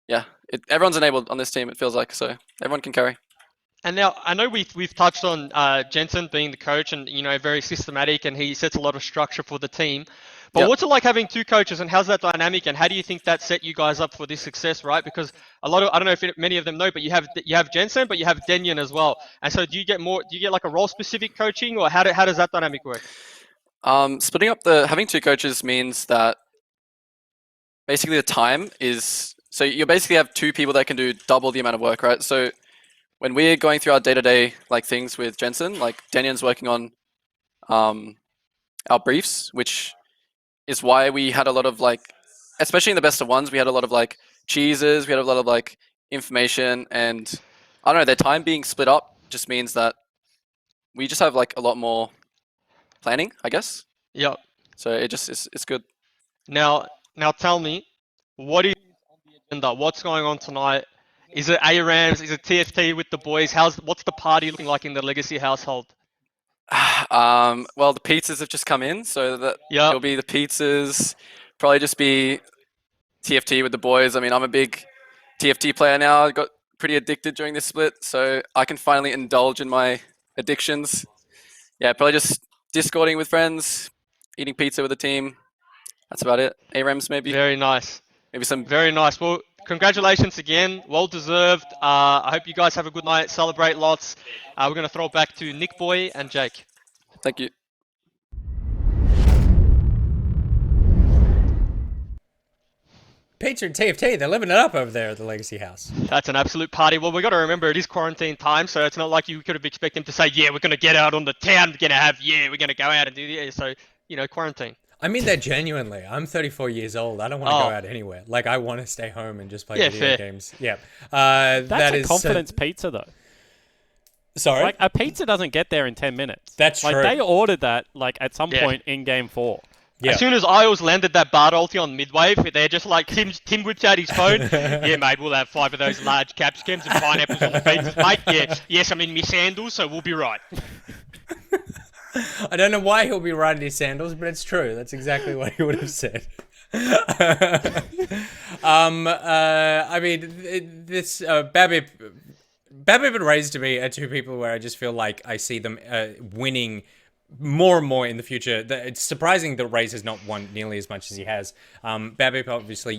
Yeah, everyone's enabled on this team, it feels like, so everyone can carry. And now I know we've touched on Jensen being the coach, and very systematic, and he sets a lot of structure for the team. But what's it like having two coaches, and how's that dynamic, and how do you think that set you guys up for this success, right? Because I don't know if many of them know, but you have Jensen, but you have Denyon as well. And so do you get like a role specific coaching, or how does that dynamic work? Splitting up having two coaches means that basically the time is. So you basically have two people that can do double the amount of work, right? So when we're going through our day-to-day like things with Jensen, like Danyon's working on our briefs, which is why we had a lot of like, especially in the best of ones, we had a lot of like cheeses, we had a lot of like information, and I don't know, their time being split up just means that we just have like a lot more planning, I guess. Yep. So it's good. Now tell me, what is on the agenda? What's going on tonight? Is it ARAMs? Is it TFT with the boys? What's the party looking like in the Legacy household? Well, the pizzas have just come in, so that it'll be the pizzas. Probably just be TFT with the boys. I mean, I'm a big TFT player now. I got pretty addicted during this split, so I can finally indulge in my addictions. Yeah, probably just Discording with friends, eating pizza with the team. That's about it. ARAMs maybe. Very nice. Maybe some. Very nice. Well, congratulations again. Well deserved. I hope you guys have a good night. Celebrate lots. We're going to throw it back to Nick Boy and Jake. Thank you. Pizza and TFT, they're living it up over there at the Legacy House. That's an absolute party. Well, we got to remember it is quarantine time, so it's not like you could have expected them to say, yeah, we're going to get out on the town, we're going to go out and do this. So, quarantine. I mean that genuinely. I'm 34 years old. I don't want to go out anywhere. Like, I want to stay home and just play video games. Yeah. That's a confidence pizza, though. Sorry? Like, a pizza doesn't get there in 10 minutes. That's true. Like, they ordered that, like, at some point in Game 4. Yeah. As soon as Isles landed that Bard ulti on midwave, they're just like, Tim whips out his phone. Yeah, mate, we'll have 5 of those large capsicums and pineapples on the pizzas, mate. Yeah, yes, I'm in my sandals, so we'll be right. I don't know why he'll be riding his sandals, but it's true. That's exactly what he would have said. I mean, this Babip and Raze to me are two people where I just feel like I see them winning more and more in the future. It's surprising that Raze has not won nearly as much as he has. Babip obviously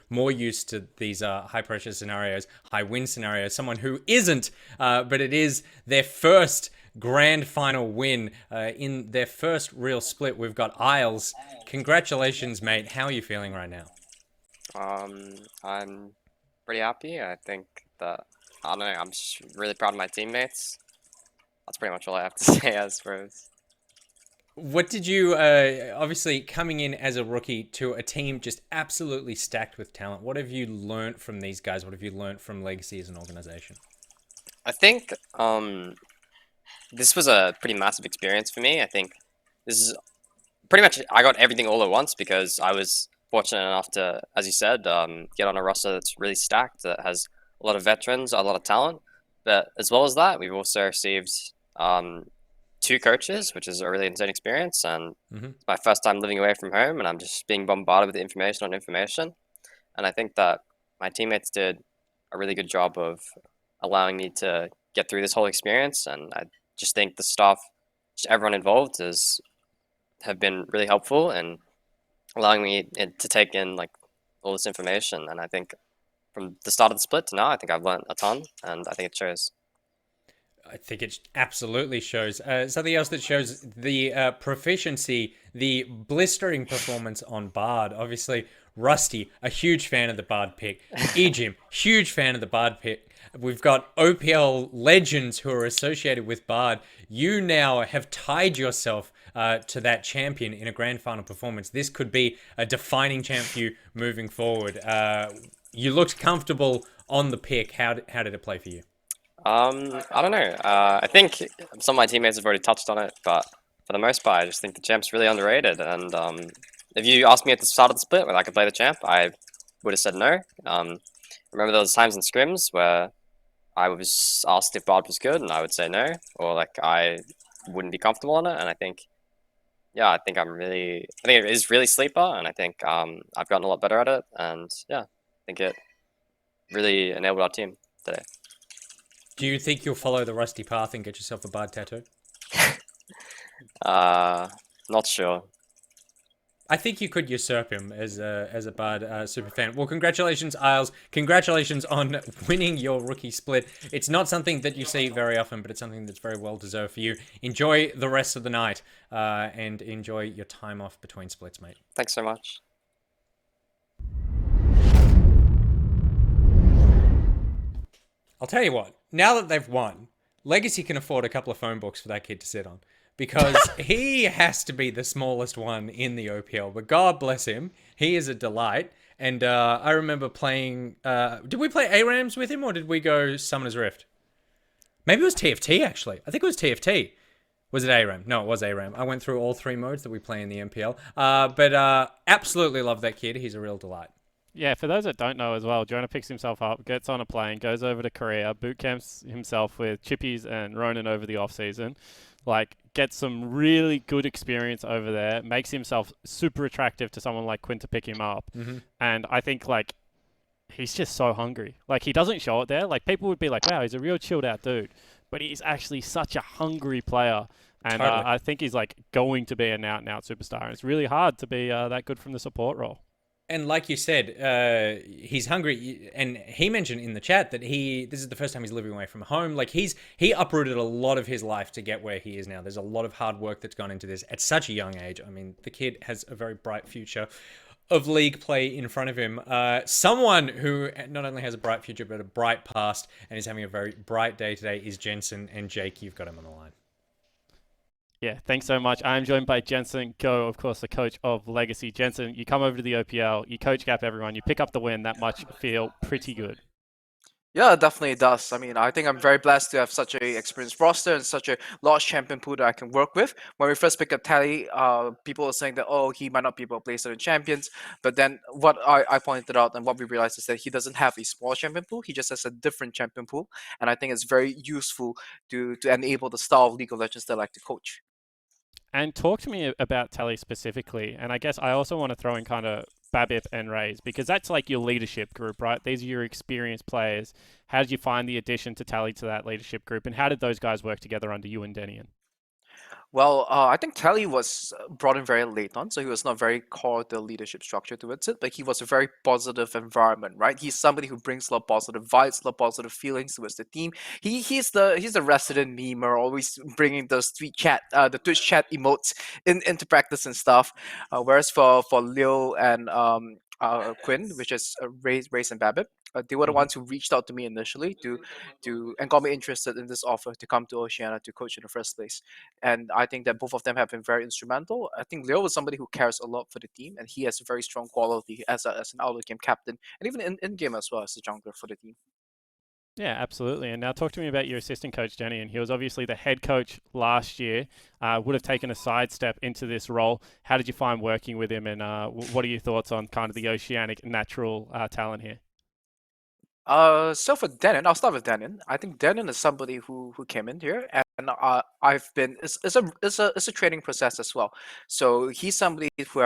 more used to these high pressure scenarios, high win scenarios. Someone who isn't, but it is their first grand final win in their first real split. We've got Isles. Congratulations, mate. How are you feeling right now? I'm pretty happy. I think that, I don't know, I'm just really proud of my teammates. That's pretty much all I have to say, I suppose. What did you, obviously coming in as a rookie to a team just absolutely stacked with talent, what have you learnt from these guys? What have you learnt from Legacy as an organization? I think this was a pretty massive experience for me. I think this is pretty much, I got everything all at once because I was fortunate enough to, as you said, get on a roster that's really stacked, that has a lot of veterans, a lot of talent. But as well as that, we've also received 2 coaches, which is a really insane experience. And it's my first time living away from home, and I'm just being bombarded with information on information. And I think that my teammates did a really good job of allowing me to get through this whole experience. And I just think the staff, just everyone involved, have been really helpful in allowing me to take in like all this information. And I think from the start of the split to now, I think I've learned a ton, and I think it shows. I think it absolutely shows. Something else that shows the proficiency, the blistering performance on Bard. Obviously, Rusty, a huge fan of the Bard pick. Ejim, huge fan of the Bard pick. We've got OPL legends who are associated with Bard. You now have tied yourself to that champion in a grand final performance. This could be a defining champ for you moving forward. You looked comfortable on the pick. How did it play for you? I don't know. I think some of my teammates have already touched on it, but for the most part, I just think the champ's really underrated. And if you asked me at the start of the split whether I could play the champ, I would have said no. Remember there was times in scrims where I was asked if Bard was good, and I would say no, or like I wouldn't be comfortable on it. And I think, yeah, I think it is really sleeper, and I think I've gotten a lot better at it. And yeah, I think it really enabled our team today. Do you think you'll follow the Rusty path and get yourself a Bard tattoo? Not sure. I think you could usurp him as a Bard superfan. Well, congratulations, Isles. Congratulations on winning your rookie split. It's not something that you see very often, but it's something that's very well deserved for you. Enjoy the rest of the night and enjoy your time off between splits, mate. Thanks so much. I'll tell you what, now that they've won, Legacy can afford a couple of phone books for that kid to sit on. Because he has to be the smallest one in the OPL. But God bless him, he is a delight. And I remember playing... did we play ARAMs with him, or did we go Summoner's Rift? Maybe it was TFT, actually. I think it was TFT. Was it ARAM? No, it was ARAM. I went through all 3 modes that we play in the MPL. But absolutely love that kid. He's a real delight. Yeah, for those that don't know as well, Jonah picks himself up, gets on a plane, goes over to Korea, boot camps himself with Chippies and Ronan over the off-season. Like, gets some really good experience over there, makes himself super attractive to someone like Quinn to pick him up. And I think, like, he's just so hungry. Like, he doesn't show it there. Like, people would be like, wow, he's a real chilled out dude. But he's actually such a hungry player. And Totally. I think he's, like, going to be an out-and-out superstar. And it's really hard to be that good from the support role. And like you said, he's hungry, and he mentioned in the chat that this is the first time he's living away from home. Like he uprooted a lot of his life to get where he is now. There's a lot of hard work that's gone into this at such a young age. I mean, the kid has a very bright future of league play in front of him. Someone who not only has a bright future, but a bright past and is having a very bright day today is Jensen. And Jake, you've got him on the line. Yeah, thanks so much. I'm joined by Jensen Go, of course, the coach of Legacy. Jensen, you come over to the OPL, you coach cap everyone, you pick up the win. That much feel pretty good. Yeah, it definitely does. I mean, I think I'm very blessed to have such a experienced roster and such a large champion pool that I can work with. When we first picked up Tally, people were saying that, oh, he might not be able to play certain champions. But then what I pointed out and what we realized is that he doesn't have a small champion pool. He just has a different champion pool. And I think it's very useful to enable the style of League of Legends that I like to coach. And talk to me about Tally specifically. And I guess I also want to throw in kind of Babip and Raze, because that's like your leadership group, right? These are your experienced players. How did you find the addition to Tally to that leadership group? And how did those guys work together under you and Denian? Well, I think Tally was brought in very late on, so he was not very core the leadership structure towards it, but he was a very positive environment, right? He's somebody who brings a lot of positive vibes, a lot of positive feelings towards the team. He's the resident memer, always bringing those tweet chat, the Twitch chat emotes into practice and stuff. Whereas for Leo and Quinn, which is Race and Babip, they were the ones who reached out to me initially and got me interested in this offer to come to Oceania to coach in the first place. And I think that both of them have been very instrumental. I think Leo was somebody who cares a lot for the team, and he has a very strong quality as an out game captain, and even in game as well as a jungler for the team. Yeah, absolutely. And now talk to me about your assistant coach, Denian. He was obviously the head coach last year, would have taken a sidestep into this role. How did you find working with him, and what are your thoughts on kind of the oceanic natural talent here? So for Denon, I'll start with Denon. I think Denon is somebody who came in here, and I've been it's a training process as well. So he's somebody who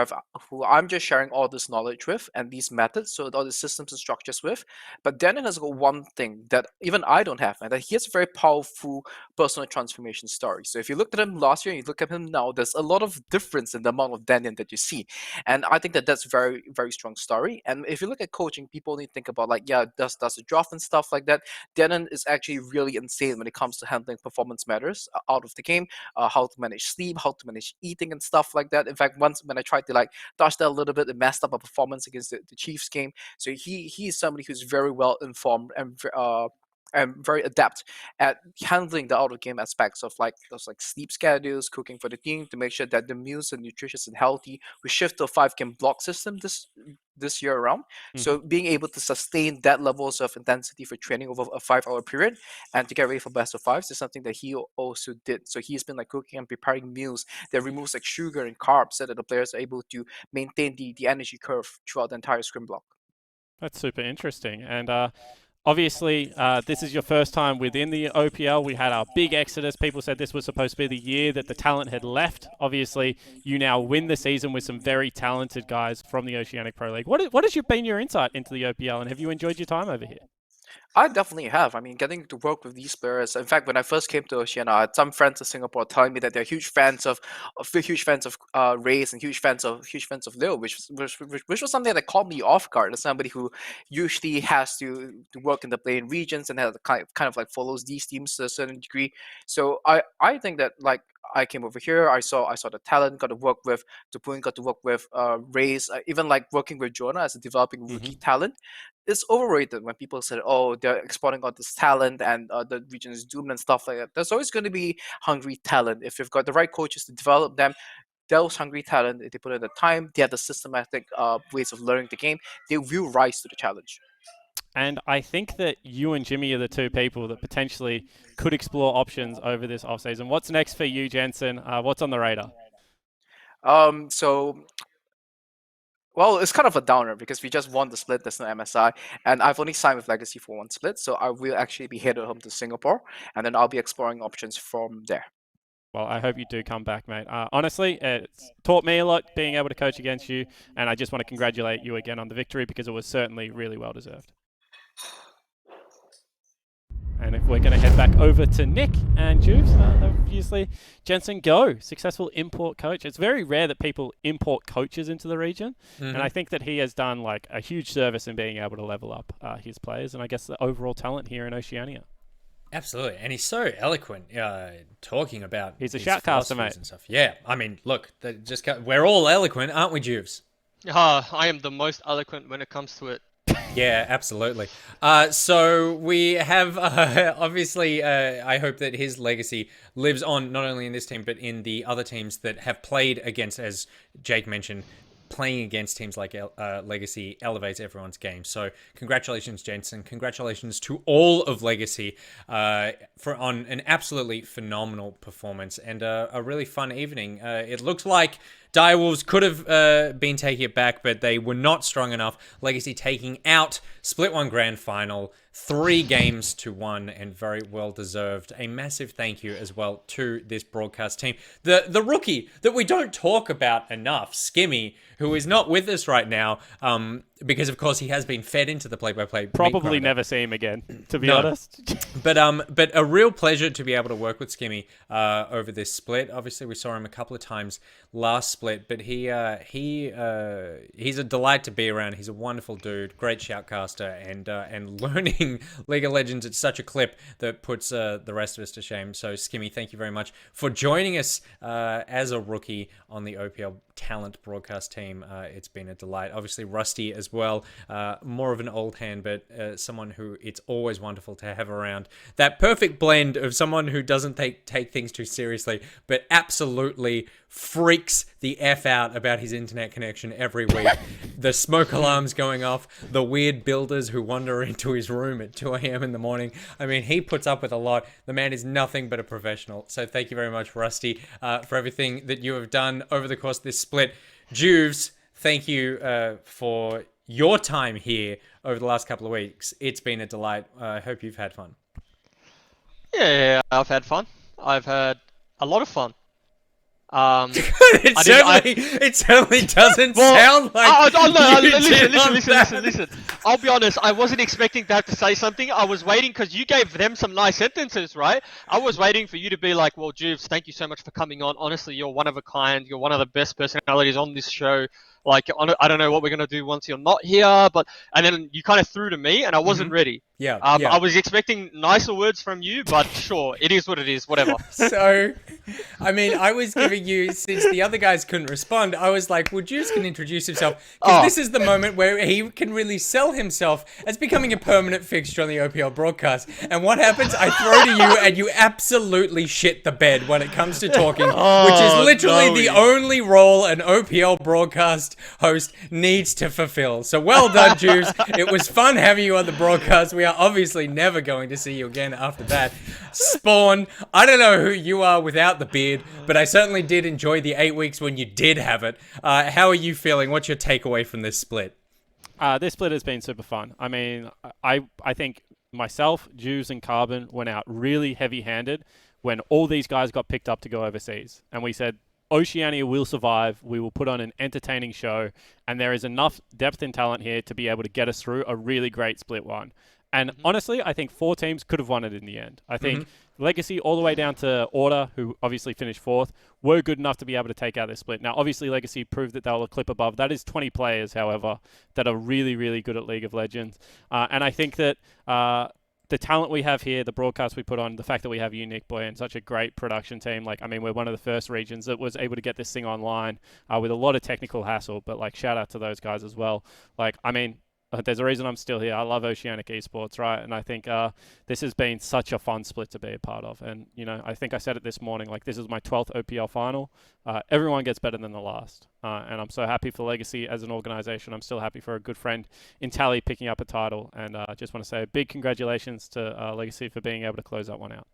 I'm just sharing all this knowledge with and these methods, so all the systems and structures with. But Denon has got one thing that even I don't have, and that he has a very powerful personal transformation story. So if you looked at him last year and you look at him now, there's a lot of difference in the amount of Denon that you see, and I think that that's very very strong story. And if you look at coaching, people only think about like, yeah, does to draft and stuff like that. Denon is actually really insane when it comes to handling performance matters out of the game, how to manage sleep, how to manage eating and stuff like that. In fact, once when I tried to like dodge that a little bit, it messed up a performance against the Chiefs game. So he is somebody who's very well informed and very adept at handling the out of game aspects of like those like sleep schedules, cooking for the team to make sure that the meals are nutritious and healthy. We shift to a 5 game block system this year around. So being able to sustain that levels of intensity for training over a 5 hour period and to get ready for best of fives is something that he also did. So he's been like cooking and preparing meals that removes like sugar and carbs so that the players are able to maintain the energy curve throughout the entire scrim block. That's super interesting. And obviously, this is your first time within the OPL. We had our big exodus. People said this was supposed to be the year that the talent had left. Obviously, you now win the season with some very talented guys from the Oceanic Pro League. What has been your insight into the OPL, and have you enjoyed your time over here? I definitely have. I mean, getting to work with these players. In fact, when I first came to Oceania, I had some friends in Singapore telling me that they're huge fans of Rays and huge fans of Lil, which was something that caught me off guard as somebody who usually has to work in the playing regions and has kind of like follows these teams to a certain degree. So I think that like I came over here. I saw the talent. Got to work with Tupun. Got to work with Rays. Even like working with Jonah as a developing rookie talent. It's overrated when people say, "Oh, they're exporting out this talent and the region is doomed and stuff like that." There's always going to be hungry talent if you've got the right coaches to develop them. Those hungry talent, if they put in the time, they have the systematic ways of learning the game. They will rise to the challenge. And I think that you and Jimmy are the two people that potentially could explore options over this offseason. What's next for you, Jensen? What's on the radar? Well, it's kind of a downer because we just won the split. There's no MSI, and I've only signed with Legacy for one split, so I will actually be headed home to Singapore, and then I'll be exploring options from there. Well, I hope you do come back, mate. Honestly, it's taught me a lot being able to coach against you, and I just want to congratulate you again on the victory because it was certainly really well deserved. And if we're going to head back over to Nick and Juves, obviously, Jensen Go, successful import coach. It's very rare that people import coaches into the region, and I think that he has done like a huge service in being able to level up his players and I guess the overall talent here in Oceania. Absolutely, and he's so eloquent talking about he's a shoutcaster, mate. And stuff. Yeah, I mean, look, we're all eloquent, aren't we, Juves? I am the most eloquent when it comes to it. Yeah, absolutely. So we have, obviously, I hope that his legacy lives on not only in this team, but in the other teams that have played against, as Jake mentioned, playing against teams like Legacy elevates everyone's game. So congratulations, Jensen. Congratulations to all of Legacy on an absolutely phenomenal performance and a really fun evening. It looked like Direwolves could have been taking it back, but they were not strong enough. Legacy taking out Split 1 Grand Final, 3 games to 1, and very well deserved. A massive thank you as well to this broadcast team. The rookie that we don't talk about enough, Skimmy, who is not with us right now, because of course he has been fed into the play-by-play. Probably never see him again, to be honest. But a real pleasure to be able to work with Skimmy over this split. Obviously, we saw him a couple of times last split, but he's a delight to be around. He's a wonderful dude, great shoutcaster, and learning League of Legends at such a clip that puts the rest of us to shame. So, Skimmy, thank you very much for joining us as a rookie on the OPL Talent broadcast team. It's been a delight. Obviously, Rusty as well, more of an old hand, but someone who it's always wonderful to have around. That perfect blend of someone who doesn't take things too seriously, but absolutely freaks the F out about his internet connection every week. The smoke alarms going off, the weird builders who wander into his room at 2 a.m. in the morning. I mean, he puts up with a lot. The man is nothing but a professional. So thank you very much, Rusty, for everything that you have done over the course of this split. Juves, thank you for your time here over the last couple of weeks. It's been a delight. I hope you've had fun. Yeah, I've had fun. I've had a lot of fun. It certainly doesn't sound like listen. I'll be honest, I wasn't expecting to have to say something. I was waiting because you gave them some nice sentences, right? I was waiting for you to be like, well, Juves, thank you so much for coming on. Honestly, you're one of a kind. You're one of the best personalities on this show. Like, I don't know what we're gonna do once you're not here. But and then you kind of threw to me, and I wasn't ready. Yeah, I was expecting nicer words from you, but sure, it is what it is. Whatever. So, I mean, I was giving you, since the other guys couldn't respond, I was like, well, Juice can introduce himself. Because this is the moment where he can really sell himself as becoming a permanent fixture on the OPL broadcast. And what happens? I throw to you, and you absolutely shit the bed when it comes to talking, which is literally the only role an OPL broadcast host needs to fulfill. So well done, Juice. It was fun having you on the broadcast. We are obviously never going to see you again after that. Spawn, I don't know who you are without the beard, but I certainly did enjoy the 8 weeks when you did have it. How are you feeling? What's your takeaway from this split? This split has been super fun. I mean, I think myself, Juice, and Carbon went out really heavy-handed when all these guys got picked up to go overseas. And we said, Oceania will survive. We will put on an entertaining show. And there is enough depth and talent here to be able to get us through a really great split one. And honestly, I think 4 teams could have won it in the end. I think Legacy all the way down to Order, who obviously finished 4th, were good enough to be able to take out this split. Now, obviously, Legacy proved that they were a clip above. That is 20 players, however, that are really, really good at League of Legends. And I think that the talent we have here, the broadcast we put on, the fact that we have Unique Boy and such a great production team, like, I mean, we're one of the first regions that was able to get this thing online with a lot of technical hassle, but, like, shout out to those guys as well. Like, I mean, there's a reason I'm still here. I love Oceanic Esports, right? And I think this has been such a fun split to be a part of. And, you know, I think I said it this morning, like, this is my 12th OPL final. Everyone gets better than the last. And I'm so happy for Legacy as an organization. I'm still happy for a good friend in Tally picking up a title. And I just want to say a big congratulations to Legacy for being able to close that one out.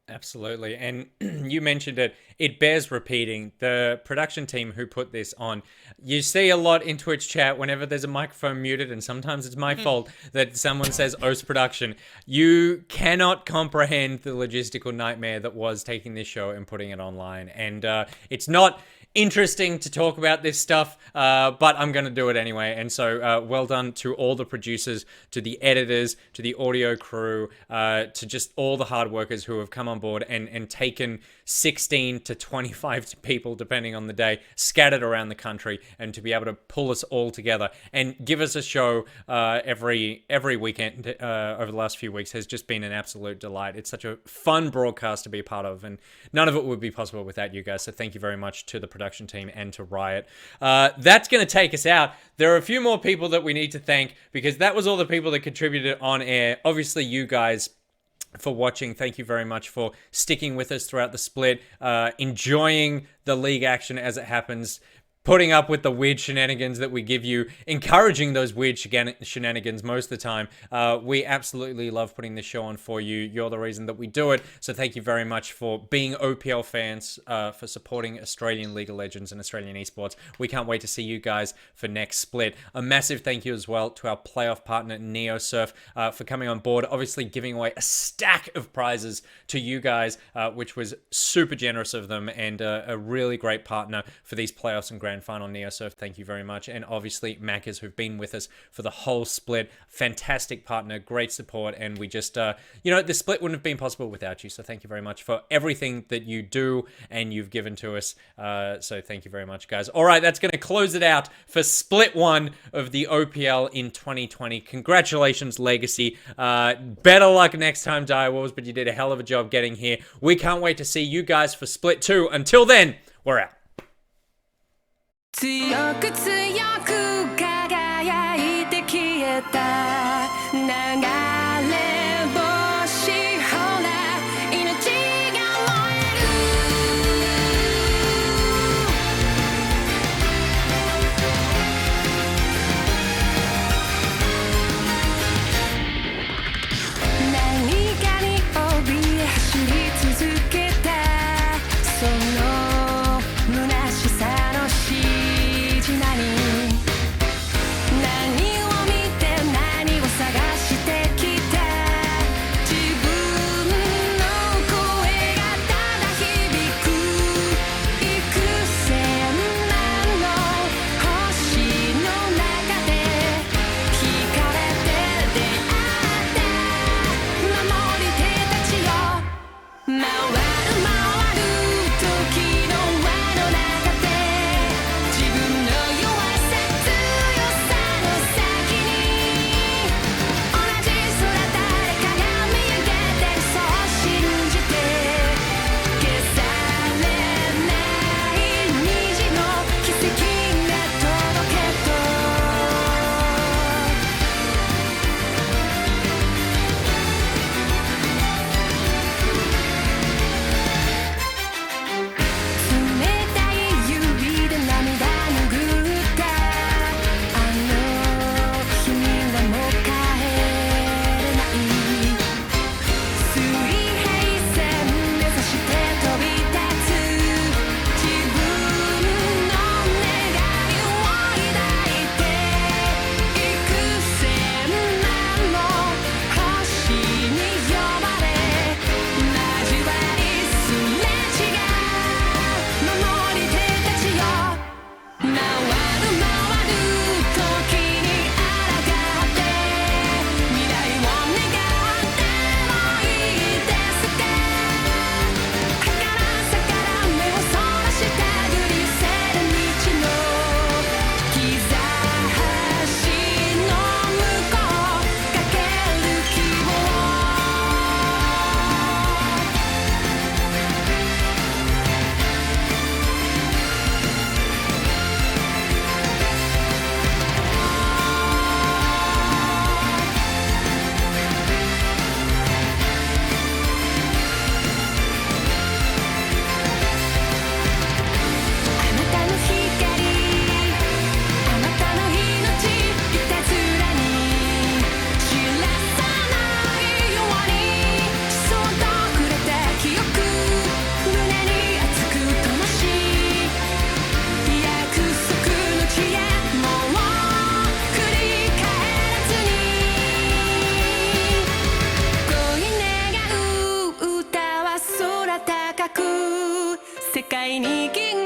Absolutely. And you mentioned it. It bears repeating. The production team who put this on, you see a lot in Twitch chat whenever there's a microphone muted, and sometimes it's my fault that someone says OS production. You cannot comprehend the logistical nightmare that was taking this show and putting it online. And it's not interesting to talk about this stuff, but I'm going to do it anyway. And so well done to all the producers, to the editors, to the audio crew, to just all the hard workers who have come on board and taken 16 to 25 people, depending on the day, scattered around the country, and to be able to pull us all together and give us a show every weekend over the last few weeks has just been an absolute delight. It's such a fun broadcast to be a part of, and none of it would be possible without you guys. So thank you very much to the production team and to Riot. That's going to take us out. There are a few more people that we need to thank, because that was all the people that contributed on air. Obviously, you guys for watching. Thank you very much for sticking with us throughout the split, enjoying the league action as it happens, putting up with the weird shenanigans that we give you, encouraging those weird shenanigans most of the time. We absolutely love putting this show on for you. You're the reason that we do it. So thank you very much for being OPL fans, for supporting Australian League of Legends and Australian esports. We can't wait to see you guys for next split. A massive thank you as well to our playoff partner, NeoSurf, for coming on board, obviously giving away a stack of prizes to you guys, which was super generous of them, and a really great partner for these playoffs and grand final. NeoSurf, thank you very much. And obviously Mackers, who've been with us for the whole split. Fantastic partner, great support, and we just you know, the split wouldn't have been possible without you. So thank you very much for everything that you do and you've given to us. So thank you very much, guys. All right, that's going to close it out for split 1 of the OPL in 2020. Congratulations, Legacy. Better luck next time, Direwolves, but you did a hell of a job getting here. We can't wait to see you guys for split 2. Until then, we're out. 強く強く輝いて消えた流れ星ほら命が燃える何かに怯え走り続けたその虚しさの何を見て何高く世界に銀